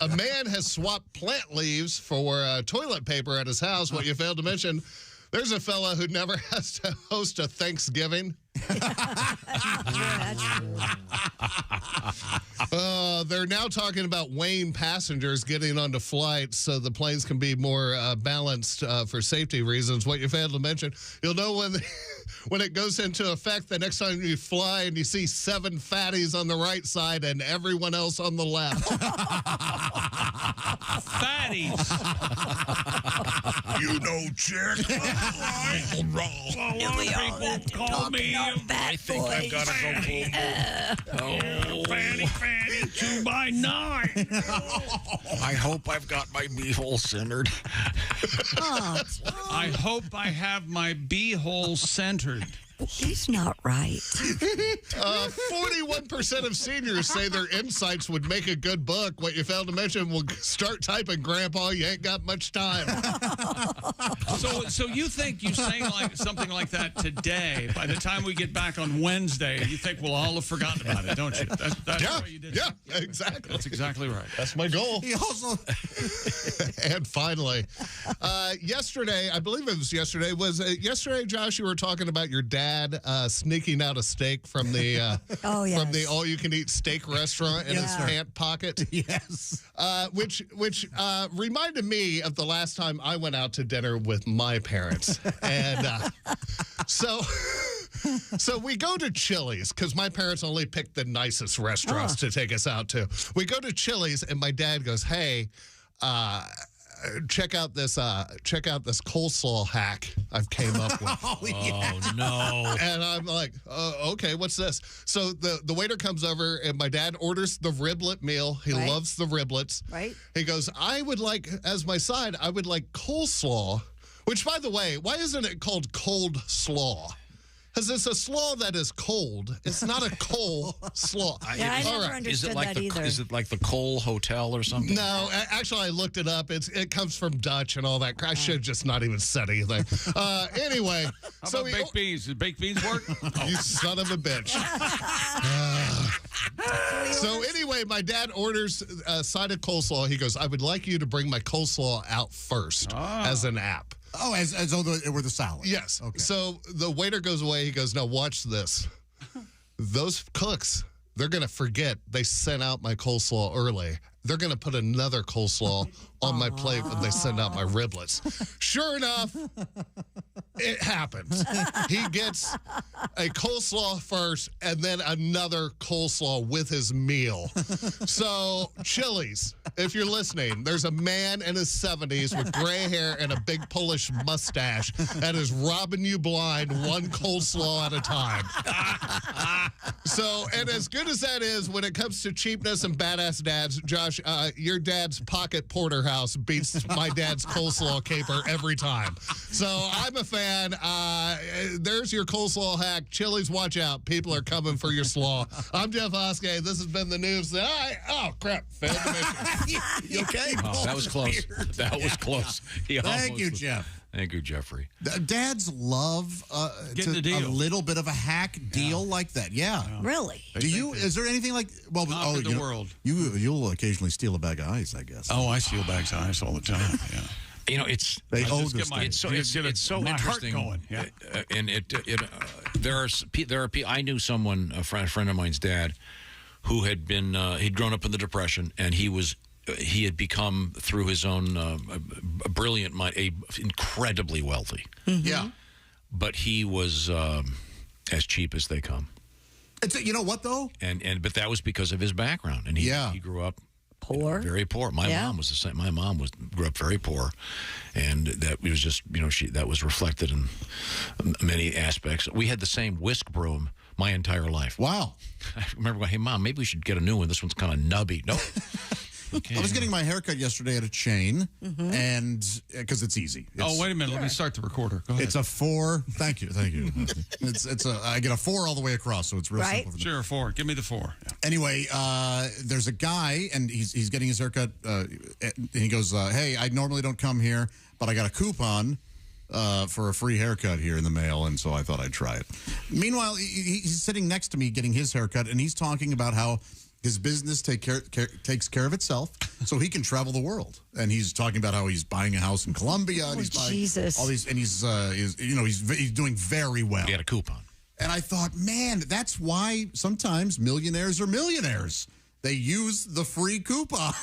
S12: A man has swapped plant leaves for toilet paper at his house. What you failed to mention, there's a fella who never has to host a Thanksgiving. They're now talking about weighing passengers getting onto flights so the planes can be more balanced for safety reasons. What you failed to mention, you'll know when it goes into effect the next time you fly and you see 7 fatties on the right side and everyone else on the left.
S2: Fatties.
S12: You know, chick.
S2: People call me
S4: I think I've got to go home.
S2: Fatty, 2x9.
S4: I hope I've got my beehole centered.
S2: I hope I have my beehole centered.
S6: He's not right.
S12: 41% of seniors say their insights would make a good book. What you failed to mention, will start typing, Grandpa, you ain't got much time.
S2: So you think you saying something like that today, by the time we get back on Wednesday, you think we'll all have forgotten about it, don't you? That's what you did.
S12: Yeah, exactly.
S2: That's exactly right.
S12: That's my goal.
S3: He also...
S12: And finally, yesterday, I believe it was yesterday, yesterday, Josh, you were talking about your dad sneaking out a steak from the from the all-you-can-eat steak restaurant in his pant pocket.
S3: Yes.
S12: Which reminded me of the last time I went out to dinner with my parents. And so we go to Chili's because my parents only picked the nicest restaurants to take us out to. We go to Chili's and my dad goes, hey, check out this coleslaw hack I've came up with.
S4: Oh, no.
S12: And I'm like, okay, what's this? So the waiter comes over and my dad orders the riblet meal. He loves the riblets.
S6: Right.
S12: He goes, I would like, as my side, I would like coleslaw, which, by the way, why isn't it called cold slaw? Because it's a slaw that is cold. It's not a coal slaw.
S6: Yeah, I never understood that either.
S4: Is it like the Cole Hotel or something?
S12: No, actually, I looked it up. It comes from Dutch and all that. I should have just not even said anything. Anyway.
S2: How about baked beans? Did baked beans work?
S12: You son of a bitch. So anyway, my dad orders a side of coleslaw. He goes, I would like you to bring my coleslaw out first as an app.
S3: Oh, as though it were the salad.
S12: Yes.
S3: Okay.
S12: So the waiter goes away. He goes, now watch this. Those cooks, they're going to forget they sent out my coleslaw early. They're going to put another coleslaw on my plate when they send out my riblets. Sure enough, it happens. He gets a coleslaw first and then another coleslaw with his meal. So, Chili's, if you're listening, there's a man in his 70s with gray hair and a big Polish mustache that is robbing you blind one coleslaw at a time. So, and as good as that is, when it comes to cheapness and badass dads, Josh, your dad's pocket porterhouse beats my dad's coleslaw caper every time. So I'm a fan. There's your coleslaw hack. Chili's, watch out. People are coming for your slaw. I'm Jeff Oskay. This has been the news. Oh, crap. Failed to mention.
S3: You okay?
S4: Oh, that was close. That was close.
S3: Thank you, Jeff.
S4: Thank you, Jeffrey.
S3: Dads love
S2: Getting a deal.
S3: a little bit of a hack deal like that. Yeah.
S6: Really?
S3: Do you? Is there anything like? Well,
S2: Not for the world.
S3: You'll occasionally steal a bag of ice, I guess.
S2: Oh, I steal bags of ice all the time. Yeah.
S4: You know, it's
S3: They
S2: I
S3: owe
S2: just
S3: the
S2: get my-
S3: state.
S4: it's so
S2: my heart
S4: interesting.
S2: going, yeah.
S4: And there are people. I knew someone, a friend of mine's dad, who had been he'd grown up in the Depression, and he had become, through his own brilliant mind, incredibly wealthy.
S6: Mm-hmm.
S3: Yeah.
S4: But he was as cheap as they come.
S3: You know what though?
S4: But that was because of his background, and he grew up
S6: poor,
S4: very poor. My mom was the same. My mom grew up very poor, and that was just that was reflected in many aspects. We had the same whisk broom my entire life.
S3: Wow.
S4: I remember going, "Hey, Mom, maybe we should get a new one. This one's kind of nubby." No.
S3: I was getting my haircut yesterday at a chain, and because it's easy.
S2: Wait a minute. Let me start the recorder. Go ahead.
S3: It's a 4. Thank you. I get a 4 all the way across, so it's real simple. For me.
S2: Sure, 4. Give me the 4. Yeah.
S3: Anyway, there's a guy, and he's getting his haircut, and he goes, "Hey, I normally don't come here, but I got a coupon for a free haircut here in the mail," and so I thought I'd try it. Meanwhile, he's sitting next to me getting his haircut, and he's talking about how his business takes care of itself, so he can travel the world. And he's talking about how he's buying a house in Colombia, and he's buying all these, and he's doing very well.
S4: He had a coupon.
S3: And I thought, man, that's why sometimes millionaires are millionaires. They use the free coupon.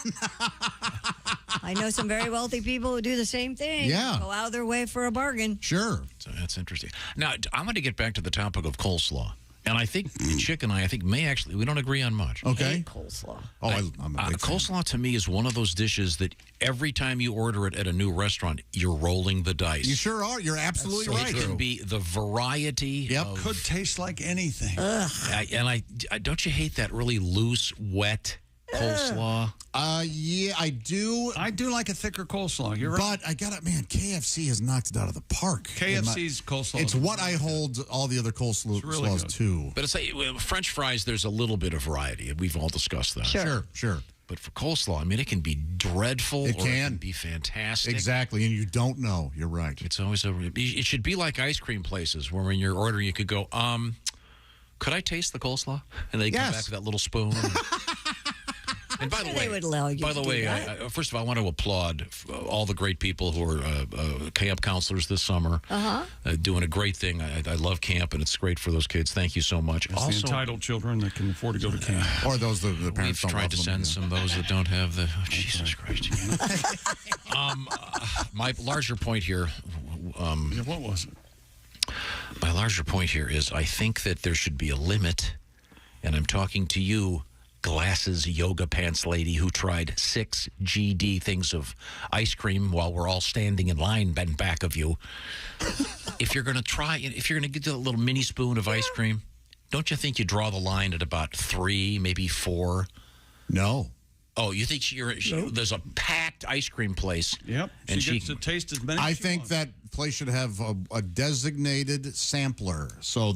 S6: I know some very wealthy people who do the same thing.
S3: Yeah.
S6: Go out of their way for a bargain.
S3: Sure.
S4: So that's interesting. Now, I'm going to get back to the topic of coleslaw. And I think Chick and I may actually, we don't agree on much.
S3: Okay.
S6: Coleslaw.
S3: Oh, I'm a big fan.
S4: Coleslaw to me is one of those dishes that every time you order it at a new restaurant, you're rolling the dice.
S3: You sure are. You're absolutely right.
S4: It can be the variety.
S3: Yep.
S2: Could taste like anything.
S4: I don't you hate that really loose, wet coleslaw?
S3: Yeah, I do.
S2: I do like a thicker coleslaw. You're right.
S3: But I got it, man. KFC has knocked it out of the park.
S2: KFC's coleslaw.
S3: It's what I hold all the other coleslaws
S2: really
S3: to.
S4: But it's like French fries, there's a little bit of variety. We've all discussed that.
S3: Sure.
S4: But for coleslaw, I mean, it can be dreadful.
S3: It
S4: or
S3: can.
S4: It can be fantastic.
S3: Exactly, and you don't know. You're right.
S4: It's always it should be like ice cream places where when you're ordering, you could go, could I taste the coleslaw? And they come back with that little spoon. And by the way,
S6: they would allow you to do that.
S4: First of all, I want to applaud all the great people who are camp counselors this summer, doing a great thing. I love camp, and it's great for those kids. Thank you so much.
S2: It's the entitled children that can afford to go to camp.
S3: Or those the parents
S4: We've
S3: don't
S4: tried to
S3: love them,
S4: send some of those that don't have the... Jesus Christ. My larger point here...
S2: what was it?
S4: My larger point here is I think that there should be a limit, and I'm talking to you, glasses yoga pants lady who tried 6 GD things of ice cream while we're all standing in line back of you. If you're going to get a little mini spoon of ice cream, don't you think you draw the line at about 3, maybe 4?
S3: No.
S4: Oh, you think there's a packed ice cream place?
S2: Yep.
S4: And
S2: she gets to taste as many.
S3: I think that place should have a designated sampler. So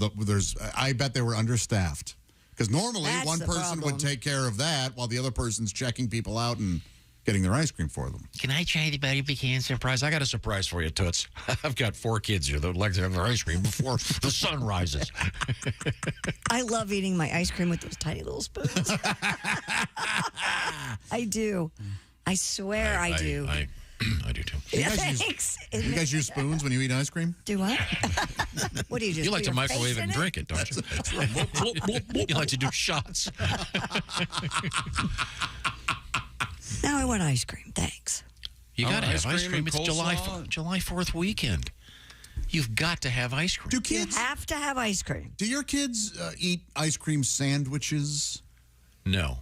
S3: I bet they were understaffed. Because normally one person would take care of that while the other person's checking people out and getting their ice cream for them.
S4: Can I try the Buddy Pecan surprise? I got a surprise for you, Toots. I've got 4 kids here that would like to have their ice cream before the sun rises.
S6: I love eating my ice cream with those tiny little spoons. I do. I swear I do.
S4: I do too.
S6: Thanks.
S3: You guys use spoons when you eat ice cream?
S6: Do what? What do you do?
S4: You like to microwave and drink it, don't you? You like to do shots.
S6: Now I want ice cream. Thanks.
S4: You got to have ice cream. It's July 4th weekend. You've got to have ice cream.
S3: Do kids
S6: have to have ice cream?
S3: Do your kids eat ice cream sandwiches?
S4: No.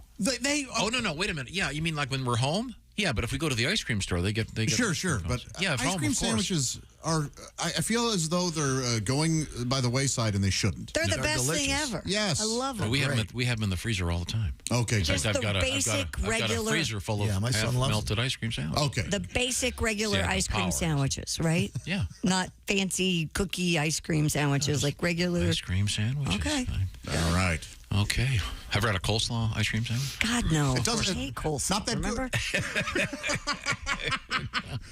S3: Oh
S4: no, wait a minute. Yeah, you mean like when we're home? Yeah, but if we go to the ice cream store, they get
S3: Sure, but
S4: yeah,
S3: ice cream sandwiches are. I feel as though they're going by the wayside, and they shouldn't.
S6: They're the best thing ever.
S3: Yes,
S6: I love them.
S4: We have them in the freezer all the time.
S3: Okay,
S6: Just
S4: I've
S6: the
S4: got a
S6: regular
S4: freezer full of melted ice cream sandwiches.
S3: Okay,
S6: the basic regular
S4: Yeah,
S6: ice cream
S4: power.
S6: sandwiches, right?
S4: Yeah,
S6: not fancy cookie ice cream sandwiches, like regular
S4: ice cream sandwiches.
S6: Okay,
S3: all right.
S4: Okay. Have you had a coleslaw ice cream sandwich?
S6: God, no.
S3: It doesn't.
S6: I hate coleslaw.
S3: Not that
S6: remember?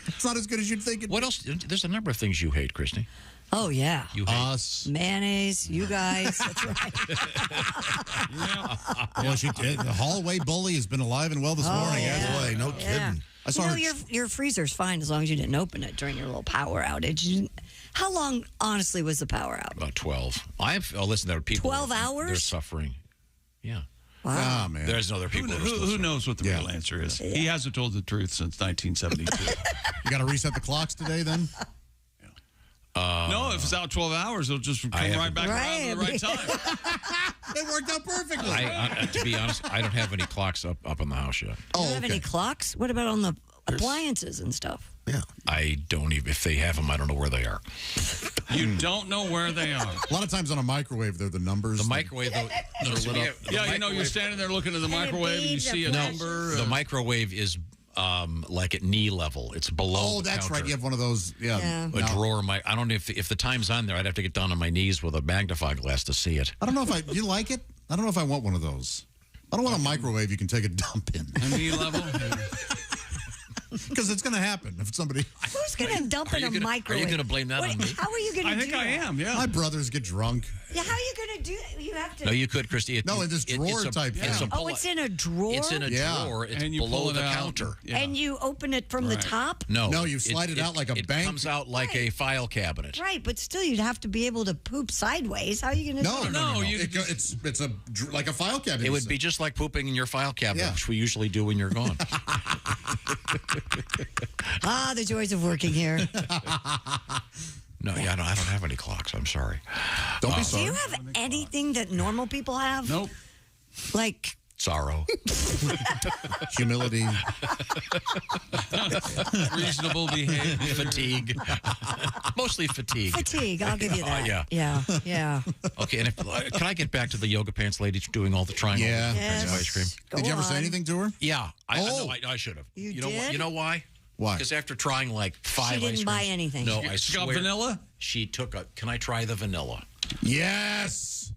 S3: It's not as good as you'd think.
S4: What else? There's a number of things you hate, Christy.
S6: Oh yeah,
S4: you hate
S3: us,
S6: mayonnaise. You guys. That's right.
S3: Well, the hallway bully has been alive and well this morning.
S6: Yeah.
S3: Boy, no kidding. I saw her.
S6: Your freezer's fine as long as you didn't open it during your little power outage. How long, honestly, was the power outage?
S4: About 12. Listen, there are people.
S6: 12 hours?
S4: They're suffering. Yeah.
S6: Wow.
S3: Oh, man.
S4: There's other people.
S2: Who knows what the real answer is?
S6: Yeah.
S2: He hasn't told the truth since 1972.
S3: You got to reset the clocks today, then?
S2: No, if it's out 12 hours, it'll just come right back around at the right time.
S3: It worked out perfectly.
S4: To be honest, I don't have any clocks up in the house yet.
S6: You don't have any clocks? What about on the appliances and stuff?
S3: Yeah.
S4: I don't even, if they have them, I don't know where they are.
S2: You don't know where they are.
S3: A lot of times on a microwave, they're the numbers.
S4: The microwave, though, they're lit up.
S2: Yeah, you know, you're standing there looking at the microwave and you see a number.
S4: The microwave is like at knee level. It's below.
S3: Oh,
S4: the
S3: that's
S4: counter.
S3: right. You have one of those. Yeah.
S4: A drawer. I don't know if the time's on there. I'd have to get down on my knees with a magnifying glass to see it.
S3: I don't know if you like it. I don't know if I want one of those. I don't want a microwave you can take a dump in.
S2: A knee level.
S3: Because it's going to happen if somebody.
S6: Who's going to dump in a microwave?
S4: Are you going to blame that on me?
S6: How are you going to do that?
S2: I think I am, yeah.
S3: My brothers get drunk.
S6: Yeah, how are you going to do that? You have to.
S4: No, you could, Christy.
S3: No, in this drawer type thing.
S6: It's in a drawer?
S4: It's in a drawer. It's below the counter.
S6: Yeah. And you open it from the top?
S3: No, you slide it out like a bank.
S4: It comes out like a file cabinet.
S6: Right, but still you'd have to be able to poop sideways. How are you going to do that?
S3: No. It's like a file cabinet.
S4: It would be just like pooping in your file cabinet, which we usually do when you're gone.
S6: The joys of working here.
S4: No, I don't have any clocks. I'm sorry.
S3: Don't be sorry.
S6: Do you have anything that normal people have?
S2: Nope.
S6: Like
S4: sorrow,
S3: humility,
S2: reasonable behavior,
S4: fatigue. Mostly fatigue.
S6: Fatigue. I'll give you that. Yeah.
S4: Okay, and can I get back to the yoga pants lady doing all the triangle ice cream?
S3: Did you ever say anything to her?
S4: Yeah. I should have.
S6: You
S4: did? You know why?
S3: Why?
S4: Because after trying like 5
S6: she didn't
S4: ice
S6: buy
S4: creams-
S6: anything.
S4: No, I
S2: She
S4: swear.
S2: got vanilla?
S4: She took can I try the vanilla?
S3: Yes.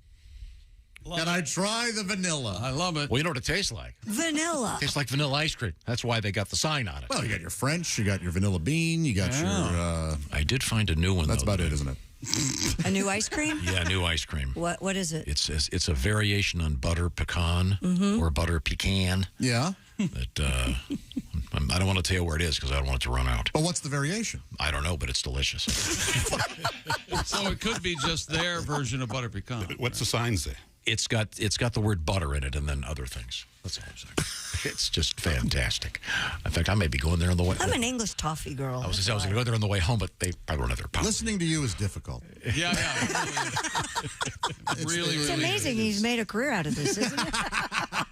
S3: Can I try the vanilla?
S2: I love it.
S4: Well, you know what it tastes like?
S6: Vanilla.
S4: It tastes like vanilla ice cream. That's why they got the sign on it.
S3: Well, you got your French, you got your vanilla bean, you got your.
S4: I did find a new one.
S3: That's
S4: though,
S3: about it, isn't it?
S6: A new ice cream?
S4: Yeah, new ice cream.
S6: What is it?
S4: It's a variation on butter pecan or butter pecan.
S3: Yeah.
S4: That I don't want to tell you where it is because I don't want it to run out.
S3: But what's the variation?
S4: I don't know, but it's delicious.
S2: So it could be just their version of butter pecan.
S5: What's the sign say?
S4: It's got the word butter in it and then other things. That's all I'm saying. It's just fantastic. In fact, I may be going there on the way.
S6: I'm an English toffee girl.
S4: I was going to go there on the way home, but they probably don't have their power.
S3: Listening to you is difficult.
S2: Yeah. Really,
S6: It's amazing he's made a career out of this, isn't it?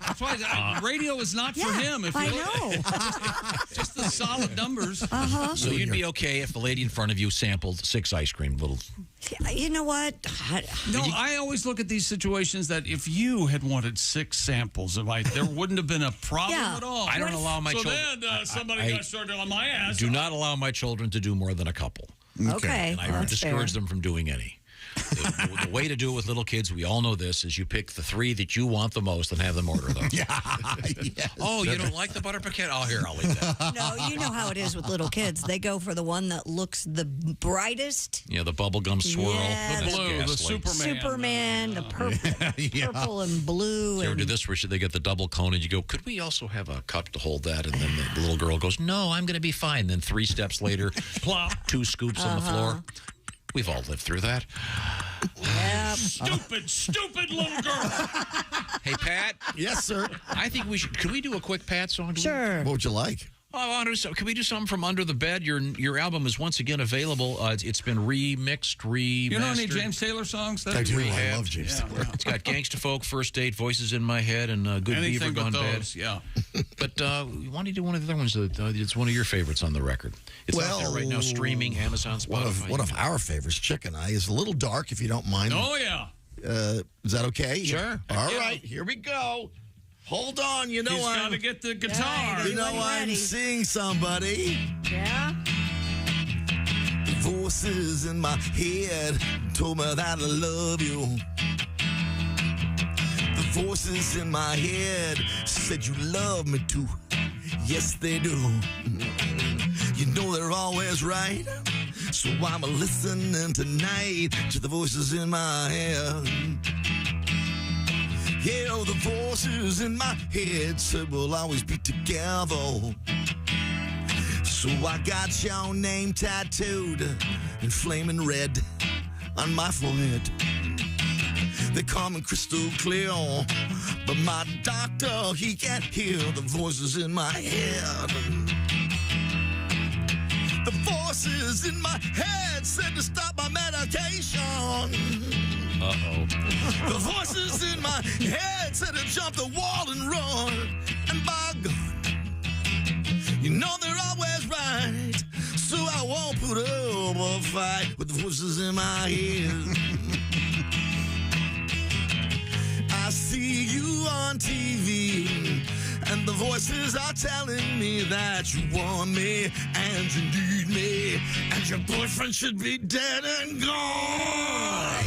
S2: That's why radio is not for him.
S6: I know.
S2: Just the solid numbers.
S4: So you'd be okay if the lady in front of you sampled 6 ice cream little.
S6: You know what?
S2: No, I always look at these situations that if you had wanted 6 samples of ice, there wouldn't have been a problem at all.
S4: I don't allow my children.
S2: So then somebody got started on my ass.
S4: Do not allow my children to do more than a couple.
S6: Okay.
S4: And I discourage them from doing any. The way to do it with little kids, we all know this, is you pick the 3 that you want the most and have them order them.
S3: Yes.
S4: Oh, you don't like the butter pecan? Oh, here, I'll eat that.
S6: No, you know how it is with little kids. They go for the one that looks the brightest.
S4: Yeah, the bubblegum swirl.
S6: Yeah,
S2: the blue, the Superman.
S6: The purple and blue.
S4: You ever do this where they get the double cone and you go, could we also have a cup to hold that? And then the little girl goes, no, I'm going to be fine. Then 3 steps later, plop, 2 scoops on the floor. We've all lived through that.
S6: Yeah.
S2: Stupid little girl.
S4: Hey, Pat.
S3: Yes, sir.
S4: I think we should. Could we do a quick Pat song?
S6: Sure.
S3: What would you like?
S4: Can we do something from Under the Bed? Your album is once again available. It's been remixed, remastered.
S2: You know any James Taylor songs?
S3: I do. I love James Taylor.
S4: It's got Gangsta Folk, First Date, Voices in My Head, and Good
S2: Anything
S4: Beaver Gone
S2: but
S4: Bad.
S2: those, yeah.
S4: But why don't you do one of the other ones? It's one of your favorites on the record. It's out there right now, streaming, Amazon, Spotify.
S16: One of our favorites, Chicken Eye, is a little dark, if you don't mind.
S2: Oh, yeah.
S16: Is that okay?
S4: Sure.
S16: All right, here we go. Hold on, you know
S2: He's got to get the guitar.
S16: You know I'm seeing somebody.
S6: Yeah.
S16: Voices in my head told me that I love you. The voices in my head said you love me too. Yes, they do. You know they're always right. So I'm listening tonight to the voices in my head. Yeah, the voices in my head said we'll always be together. So I got your name tattooed in flaming red on my forehead. They call me crystal clear, but my doctor, he can't hear the voices in my head. The voices in my head said to stop my medication.
S4: Uh-oh.
S16: The voices in my head said to jump the wall and run. And by God, you know they're always right. So I won't put up a fight with the voices in my head. I see you on TV, and the voices are telling me that you want me and you need me, and your boyfriend should be dead and gone.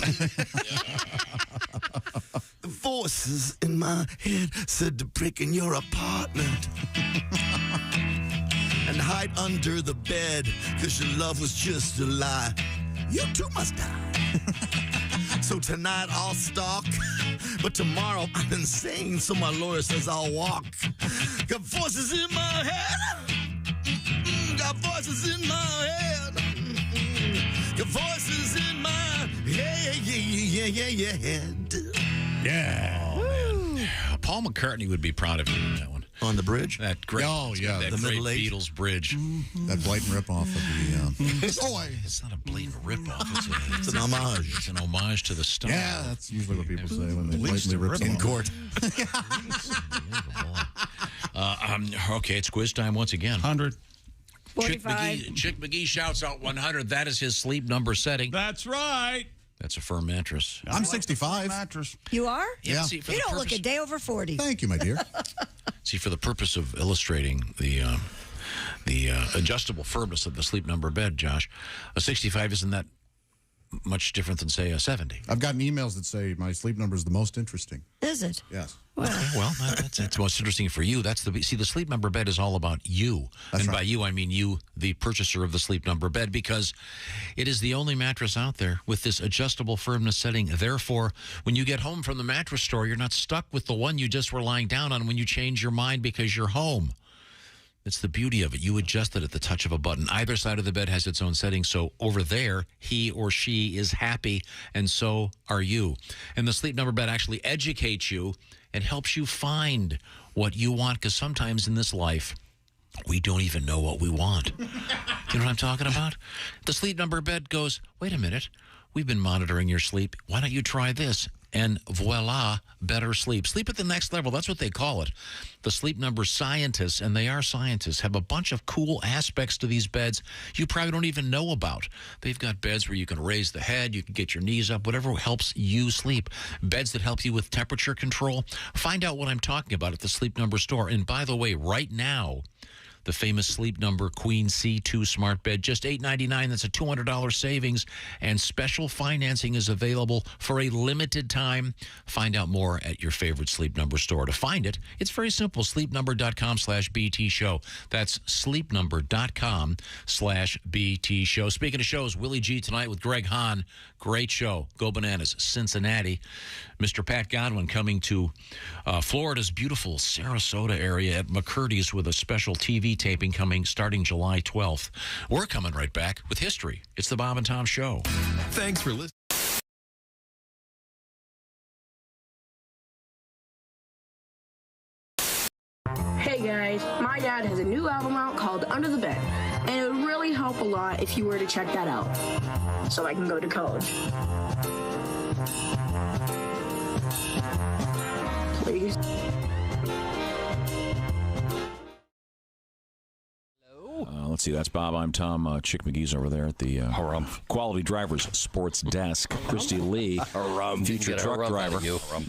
S16: The voices in my head said to break in your apartment and hide under the bed, 'cause your love was just a lie. You too must die. So tonight I'll stalk, but tomorrow I'm insane, so my lawyer says I'll walk. Got voices in my head. Got voices in my head. Got voices in my head.
S4: Yeah. Oh, man. Paul McCartney would be proud of you on that one.
S16: On the bridge?
S4: That great, that
S16: the
S4: great
S16: Middle Age.
S4: Beatles bridge.
S3: That blatant ripoff of the.
S4: It's not a blatant ripoff.
S16: It's an homage.
S4: It's an homage to the star.
S3: Yeah, that's usually what people say when they blatantly rip
S16: in
S3: off.
S16: court.
S4: Okay, it's quiz time once again.
S2: 100.
S4: Chick McGee shouts out 100. That is his sleep number setting.
S2: That's right.
S4: That's a firm mattress.
S3: I'm 65.
S2: Mattress.
S6: You are?
S4: Yeah.
S6: You don't look a day over 40.
S3: Thank you, my dear.
S4: See, for the purpose of illustrating the adjustable firmness of the Sleep Number bed, Josh, a 65 isn't that much different than, say, a 70.
S3: I've gotten emails that say my sleep number is the most interesting.
S6: Is it?
S3: Yes.
S4: Well, that's most interesting for you. The Sleep Number bed is all about you.
S3: That's
S4: and
S3: right.
S4: by you, I mean you, the purchaser of the Sleep Number bed, because it is the only mattress out there with this adjustable firmness setting. Therefore, when you get home from the mattress store, you're not stuck with the one you just were lying down on when you change your mind because you're home. It's the beauty of it. You adjust it at the touch of a button. Either side of the bed has its own setting, so over there, he or she is happy, and so are you. And the Sleep Number bed actually educates you and helps you find what you want, because sometimes in this life, we don't even know what we want. You know what I'm talking about? The Sleep Number bed goes, wait a minute, we've been monitoring your sleep. Why don't you try this? And voila, better sleep. Sleep at the next level. That's what they call it. The Sleep Number scientists, and they are scientists, have a bunch of cool aspects to these beds you probably don't even know about. They've got beds where you can raise the head, you can get your knees up, whatever helps you sleep. Beds that help you with temperature control. Find out what I'm talking about at the Sleep Number store. And by the way, right now, the famous Sleep Number Queen C2 Smart Bed, just $899. That's a $200 savings, and special financing is available for a limited time. Find out more at your favorite Sleep Number store. To find it, it's very simple. sleepnumber.com/BT show. That's sleepnumber.com/BT show. Speaking of shows, Willie G tonight with Greg Hahn. Great show. Go Bananas, Cincinnati. Mr. Pat Godwin coming to Florida's beautiful Sarasota area at McCurdy's with a special TV taping coming starting July 12th. We're coming right back with history. It's the Bob and Tom Show.
S15: Thanks for listening.
S8: Hey guys, my dad has a new album out called Under the Bed, and it would really help a lot if you were to check that out, so I can go to college. Please.
S9: Let's see. That's Bob. I'm Tom. Chick McGee's over there at the Quality Drivers Sports Desk. Christy Lee, future truck driver.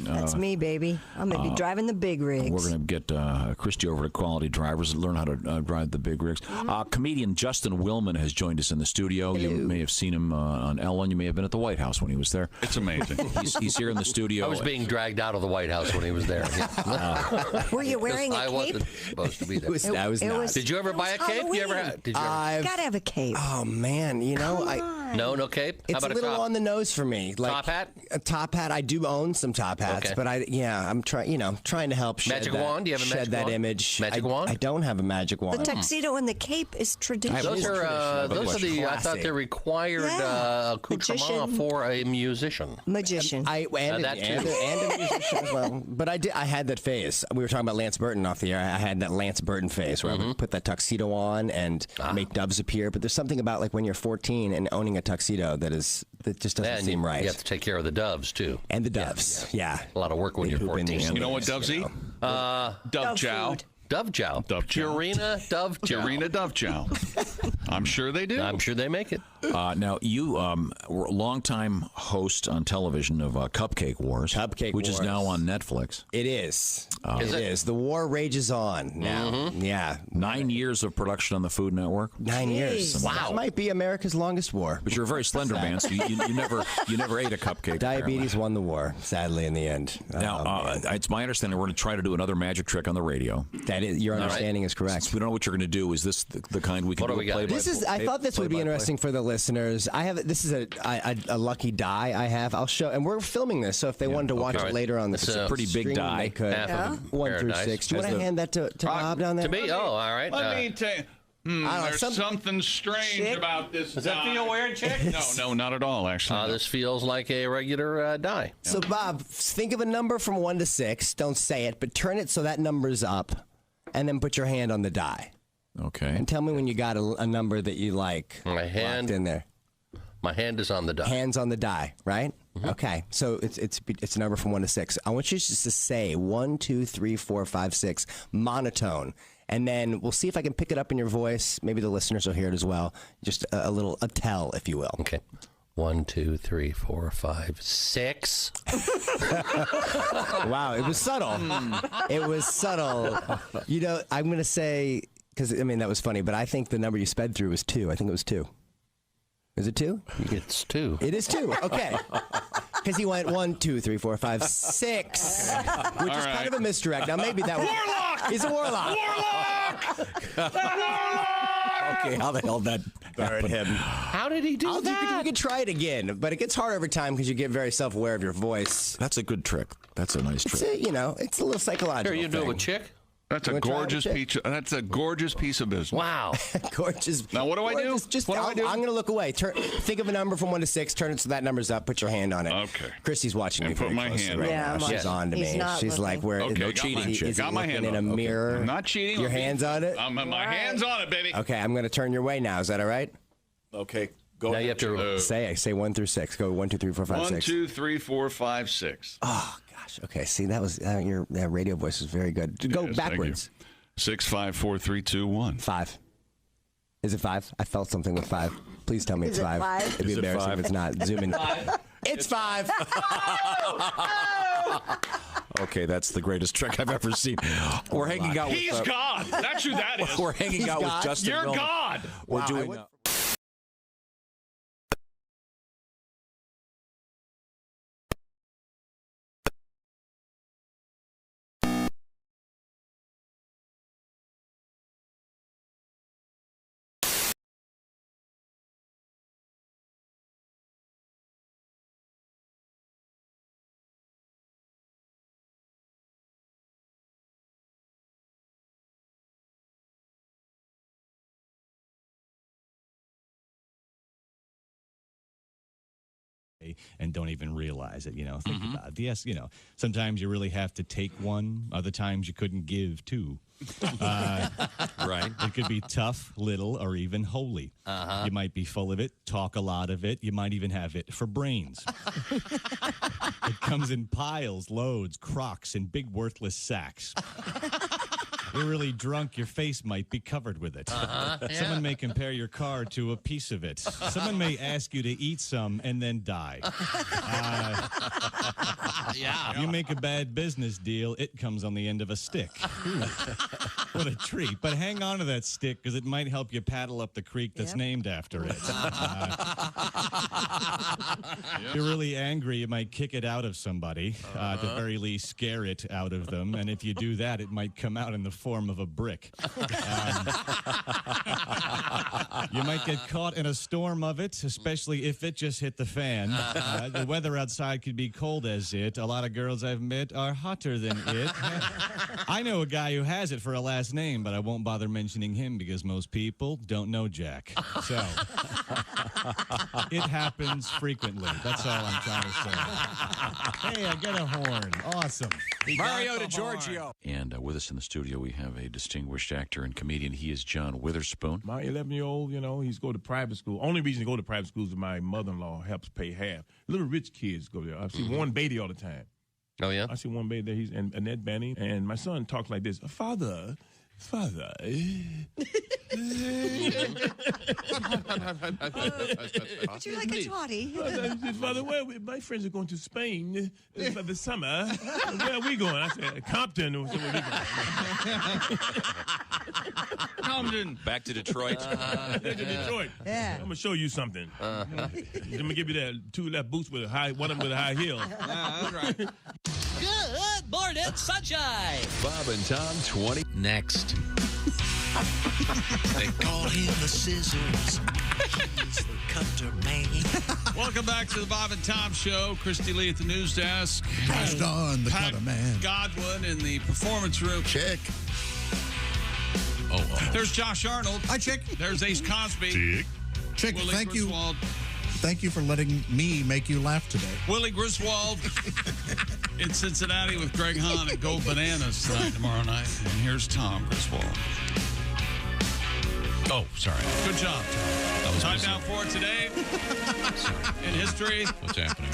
S6: That's me, baby. I'm going to be driving the big rigs.
S9: We're going to get Christy over to Quality Drivers and learn how to drive the big rigs. Comedian Justin Willman has joined us in the studio.
S6: Hello.
S9: You may have seen him on Ellen. You may have been at the White House when he was there.
S2: It's amazing.
S9: He's here in the studio.
S10: I was being dragged out of the White House when he was there.
S6: Were you wearing a cape?
S10: I wasn't supposed to be there.
S23: I was not.
S10: Did you ever buy a cape? You ever had? Did you ever?
S6: Gotta have a cape.
S23: Oh man, you know
S10: No cape.
S23: It's
S10: How about
S23: a little
S10: top?
S23: on the nose for me. Like
S10: Top hat?
S23: A top hat. I do own some top hats,
S10: Okay.
S23: but I'm trying to help shed
S10: Magic
S23: that,
S10: wand? Do you have a
S23: shed
S10: magic
S23: that
S10: wand?
S23: image.
S10: Magic wand?
S23: I don't have a magic wand.
S6: The tuxedo and the cape is traditional.
S10: Those are the. I thought they're required accoutrement for a musician.
S6: Magician.
S23: And a musician as well. But I had that phase. We were talking about Lance Burton off the air. I had that Lance Burton phase where I would put that tuxedo on and make doves appear. But there's something about like when you're 14 and owning a tuxedo that just doesn't seem right.
S10: You have to take care of the doves too.
S23: And the doves, yeah.
S10: A lot of work when you're 14.
S2: You know what doves eat? Dove chow.
S10: Dove chow. Purina Dove chow.
S2: Purina Dove chow. I'm sure they do.
S10: I'm sure they make it.
S9: Now, you were a longtime host on television of Cupcake Wars. Which is now on Netflix.
S23: It is.
S9: Is
S23: it is. The war rages on now.
S10: Mm-hmm.
S23: Yeah.
S9: 9 years of production on the Food Network.
S23: 9 years.
S9: Wow.
S23: That might be America's longest war.
S9: But you're a very slender man, so you never ate a cupcake.
S23: Diabetes won the war, sadly, in the end.
S9: Now, it's my understanding we're going to try to do another magic trick on the radio.
S23: That is, your understanding is correct.
S9: Since we don't know what you're going to do. Is this the kind we can do?
S23: I thought this would be interesting for the listeners. This is a lucky die I have. I'll show, and we're filming this, so if they wanted to watch it later on the
S9: It's a pretty big die.
S23: they could. 1 through 6. Do you want to hand that to Bob down there?
S10: To me? Oh, all right.
S2: Let me tell you. There's something strange about this.
S10: Does that feel weird, Chick?
S2: No, not at all, actually.
S10: This feels like a regular die.
S23: So, Bob, think of a number from 1 to 6. Don't say it, but turn it so that number's up, and then put your hand on the die.
S9: Okay.
S23: And tell me when you got a number that you like.
S10: My hand
S23: in there.
S10: My hand is on the die.
S23: Hands on the die, right? Mm-hmm. Okay. So it's a number from 1 to 6. I want you just to say 1, 2, 3, 4, 5, 6, monotone. And then we'll see if I can pick it up in your voice. Maybe the listeners will hear it as well. Just a tell, if you will.
S10: Okay. 1, 2, 3, 4, 5, 6.
S23: Wow, it was subtle. It was subtle. You know, I'm going to say, because, that was funny, but I think the number you sped through was 2. I think it was 2. Is it 2?
S10: It's 2.
S23: It is 2. Okay. Because he went 1, 2, 3, 4, 5, 6, which is kind of a misdirect. Now, maybe that was...
S2: Warlock!
S23: He's a warlock.
S9: Okay, how the hell did that happen?
S23: Him.
S10: How did he do that?
S23: You can try it again, but it gets harder every time because you get very self-aware of your voice.
S9: That's a good trick. That's a nice trick.
S23: It's a little psychological.
S10: Here, you do it with Chick?
S2: That's a gorgeous piece. That's a gorgeous piece of business.
S10: Wow,
S23: gorgeous.
S2: Now, what do I do?
S23: What do I do? I'm going to look away. Think of a number from 1 to 6. Turn it so that number's up. Put your hand on it.
S2: Okay.
S23: Christy's watching me.
S2: Put my hand.
S23: Right now. She's on to me. She's like, "Where?
S2: Okay,
S23: cheating?
S2: Got my hand
S23: in a mirror.
S2: I'm not cheating.
S23: Your hands on it.
S2: My hands on it, baby.
S23: Okay, I'm going to turn your way now. Is that all right?
S9: Okay. Go.
S10: Now you have to
S23: say 1 through 6. Go 1, 2, 3, 4, 5, 6.
S2: 1, 2, 3, 4, 5, 6.
S23: Oh gosh. Okay. See, that was your radio voice was very good. Go backwards.
S2: 6, 5, 4, 3, 2, 1.
S23: 5. Is it 5? I felt something with 5. Please tell me it's 5. It'd be embarrassing if it's not. Zoom in. It's 5.
S9: Okay, that's the greatest trick I've ever seen. We're hanging out with...
S2: He's God. That's who that is.
S9: We're hanging out with Justin
S2: You're
S9: Millman.
S2: God.
S9: We're doing...
S18: and don't even realize it. Think about it. Yes, sometimes you really have to take one. Other times you couldn't give two.
S9: Right.
S18: It could be tough, little, or even holy. You might be full of it, talk a lot of it. You might even have it for brains. It comes in piles, loads, crocks, and big worthless sacks. You're really drunk, your face might be covered with it. Someone may compare your car to a piece of it. Someone may ask you to eat some and then die. You make a bad business deal, it comes on the end of a stick. Ooh, what a treat. But hang on to that stick because it might help you paddle up the creek that's named after it. If you're really angry, you might kick it out of somebody. At the very least, scare it out of them. And if you do that, it might come out in the form of a brick. You might get caught in a storm of it, especially if it just hit the fan. The weather outside could be cold as it. A lot of girls I've met are hotter than it. I know a guy who has it for a last name, but I won't bother mentioning him because most people don't know Jack. So, it happens frequently. That's all I'm trying to say. Hey, I get a horn. Awesome.
S9: Mario DiGiorgio. And with us in the studio, we have a distinguished actor and comedian. He is John Witherspoon.
S17: My 11-year-old, he's going to private school. Only reason to go to private school is my mother-in-law helps pay half. Little rich kids go there. I see Warren Beatty all the time.
S10: Oh, yeah?
S17: I see Warren Beatty there. He's and Annette Bening. And my son talks like this. Father. Would
S6: you like a toddy?
S17: Father, my friends are going to Spain for the summer. Where are we going? I said, Compton. So where we going?
S2: Compton.
S9: Back to Detroit.
S17: Back to Detroit.
S6: Yeah.
S17: I'm going to show you something. I'm going to give you that 2 left boots with one of them with a high heel.
S2: That's right.
S19: Good morning, sunshine.
S15: Bob and Tom 20.
S9: Next.
S19: They call him the Scissors. He's the cutter man.
S2: Welcome back to the Bob and Tom Show. Christy Lee at the news desk.
S3: Gosh darn, the
S2: Pat
S3: cutter man.
S2: Godwin in the performance room.
S3: Check.
S2: There's Josh Arnold.
S3: Hi, Chick.
S2: There's Ace Cosby.
S5: Chick.
S3: Chick,
S2: Willie
S3: thank you.
S2: Griswold.
S3: Thank you for letting me make you laugh today.
S2: Willie Griswold in Cincinnati with Greg Hahn at Go Bananas tonight, tomorrow night. And here's Tom Griswold.
S9: Oh, sorry.
S2: Good job, Tom. Time down for today in history.
S9: What's happening?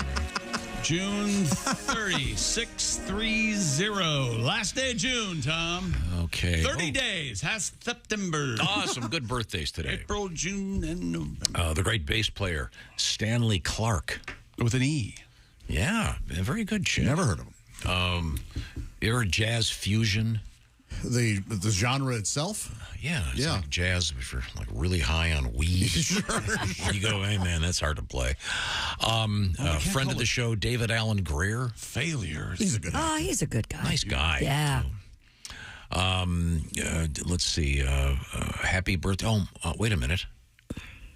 S2: June 30, 630. Last day of June, Tom.
S9: Okay.
S2: 30 days. Has September.
S9: Awesome. Good birthdays today.
S2: April, June, and November.
S9: The great bass player, Stanley Clarke.
S2: With an E.
S9: Yeah. A very good chick.
S3: Never heard of him.
S9: You ever jazz fusion?
S3: The genre itself?
S9: Yeah. It's like jazz if you're like really high on weed.
S3: Sure.
S9: You go, hey, man, that's hard to play. Friend of the show, David Alan Grier.
S2: Failures.
S3: He's a good
S6: Oh, he's a good guy.
S9: Nice guy.
S6: Yeah.
S9: Let's see. Happy birthday. Oh, wait a minute.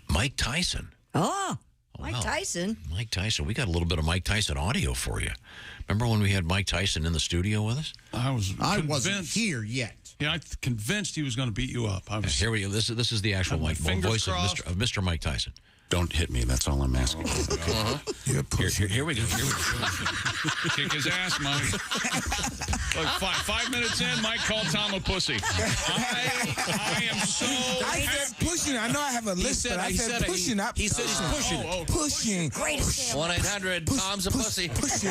S9: Mike Tyson.
S6: Oh, Mike Tyson.
S9: Mike Tyson. We got a little bit of Mike Tyson audio for you. Remember when we had Mike Tyson in the studio with us?
S2: I
S3: wasn't here yet.
S2: Yeah, I convinced he was going to beat you up.
S9: Here we go. This is the actual voice of Mr. Mike Tyson.
S5: Don't hit me. That's all I'm asking.
S9: Here we go.
S2: Kick his ass, Mike. Look, 5 minutes in, Mike called Tom a pussy. I am so
S21: I said pushing. I know I have a list, but I said pushing.
S10: He said he's pushing.
S21: Pushing.
S6: Greatest.
S10: 1-800-Tom's a pussy.
S21: Pushing.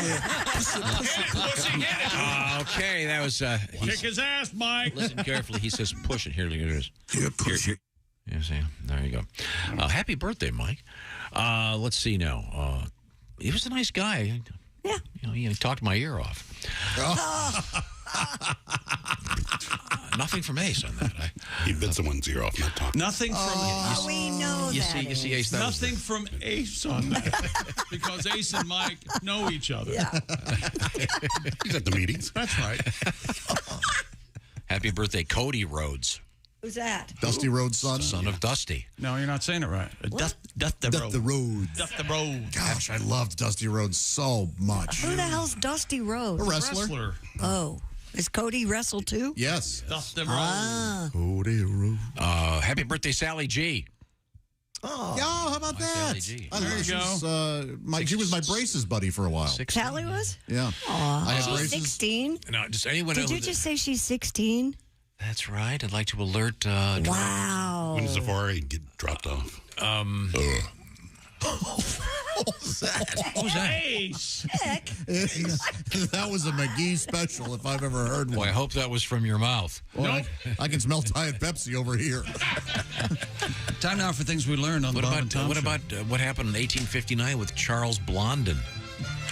S9: Okay, that was...
S2: Kick his ass, Mike.
S9: Listen carefully. He says push it. Here it is.
S21: Pushing.
S9: You see? There you go. Happy birthday, Mike. Let's see now. He was a nice guy.
S6: Yeah.
S9: He talked my ear off. Nothing from Ace on that.
S5: He bit someone's ear off, not talking.
S2: Nothing from
S6: we know
S9: you
S6: that.
S9: see, Ace.
S2: Nothing from Ace on that. Because Ace and Mike know each other.
S6: Yeah.
S5: He's at the meetings.
S2: That's right.
S9: Happy birthday, Cody Rhodes.
S6: Who's that?
S3: Dusty Rhodes' son.
S9: Son of Dusty.
S2: No, you're not saying it right. Dusty Rhodes. Dusty Rhodes.
S3: Gosh, I loved Dusty Rhodes so much.
S6: Who the hell's Dusty Rhodes?
S3: A wrestler.
S6: Oh. Is Cody wrestle too?
S3: Yes.
S2: Dusty Rhodes.
S3: Cody Rhodes.
S9: Happy birthday, Sally G.
S3: Oh, how about that?
S9: Sally G.
S3: I know, she was my braces buddy for a while.
S6: Sally was?
S3: Yeah.
S6: Aw.
S3: I had
S6: She's
S3: braces.
S6: 16?
S9: No, just anyone
S6: Did you just say she's 16?
S4: That's right. I'd like to alert.
S6: Wow.
S5: When does the safari get dropped off?
S4: What was that?
S2: Hey, sick.
S3: That was a McGee special if I've ever heard one.
S4: Well, I hope that was from your mouth.
S3: Well, I can smell Diet Pepsi over here.
S2: Time now for things we learned on the Bob and Tom
S4: What
S2: Show.
S4: about what happened in 1859 with Charles Blondin?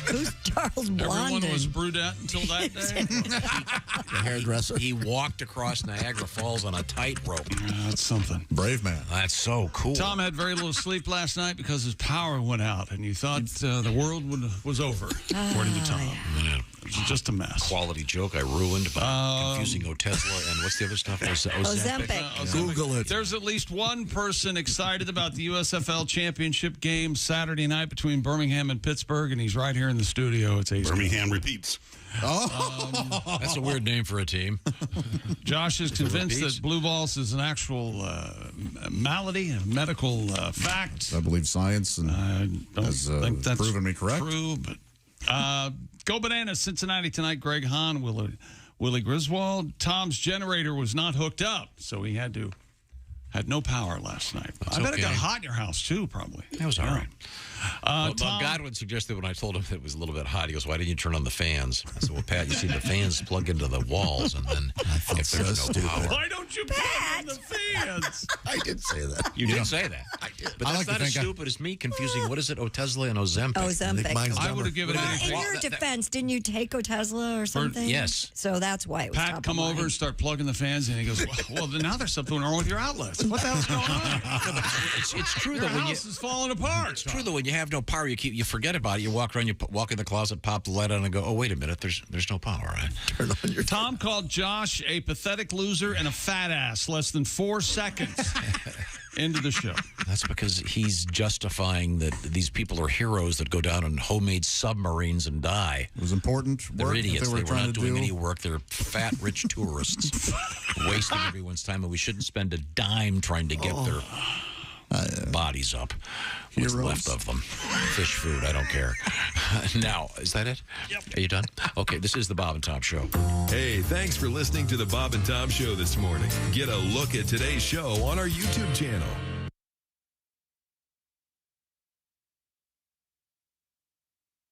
S6: Who's Charles Blondin?
S2: Everyone was brunette until that day.
S16: The hairdresser.
S4: He walked across Niagara Falls on a tightrope.
S2: That's something.
S3: Brave man.
S4: That's so cool.
S2: Tom had very little sleep last night because his power went out, and you thought the world was over, according to Tom.
S4: Man,
S2: it was just a mess.
S4: Quality joke I ruined by confusing Otezla and what's the other stuff?
S6: Ozempic.
S16: Google it.
S2: There's at least one person excited about the USFL championship game Saturday night between Birmingham and Pittsburgh, and he's right here in the studio. It's Ace.
S5: Birmingham repeats.
S4: That's a weird name for a team.
S2: Josh is convinced that blue balls is an actual malady, a medical fact.
S3: I believe science and has
S2: think that's
S3: proven me correct.
S2: True, but go bananas, Cincinnati tonight. Greg Hahn, Willie Griswold. Tom's generator was not hooked up, so he had no power last night. I bet it got hot in your house too, probably.
S4: That was all right. Well,
S2: Tom,
S4: Godwin suggested when I told him it was a little bit hot, he goes, "Why didn't you turn on the fans?" I said, "Well, Pat, you see the fans plug into the walls, and then if there's no power."
S2: why don't you plug in the fans?
S16: I did say that.
S4: You did say that.
S16: I did.
S4: But that's not as stupid as me confusing, what is it, Otezla and Ozempic?
S6: Ozempic.
S2: I would have given anything.
S6: In your defense, didn't you take Otezla or something?
S4: Yes.
S6: So that's why it was
S2: Pat come over and start plugging the fans, and he goes, "Well, then now there's something wrong with your outlets. What the hell's going on?"
S4: It's true
S2: Your
S4: that when
S2: house is falling apart.
S4: It's true that when you have no power, you forget about it. You walk around, you walk in the closet, pop the light on, and go, "Oh, wait a minute, there's no power." Right?
S16: Turn on your
S2: Tom called Josh a pathetic loser and a fat ass less than 4 seconds into the show.
S4: That's because he's justifying that these people are heroes that go down on homemade submarines and die.
S3: It was important.
S4: They're idiots. They were not doing
S3: do.
S4: any work. They're fat, rich tourists wasting everyone's time, and we shouldn't spend a dime trying to get their bodies up. What's left of them? Fish food, I don't care. Now, is that it?
S2: Yep.
S4: Are you done? Okay, this is the Bob and Tom Show.
S15: Hey, thanks for listening to the Bob and Tom Show this morning. Get a look at today's show on our YouTube channel.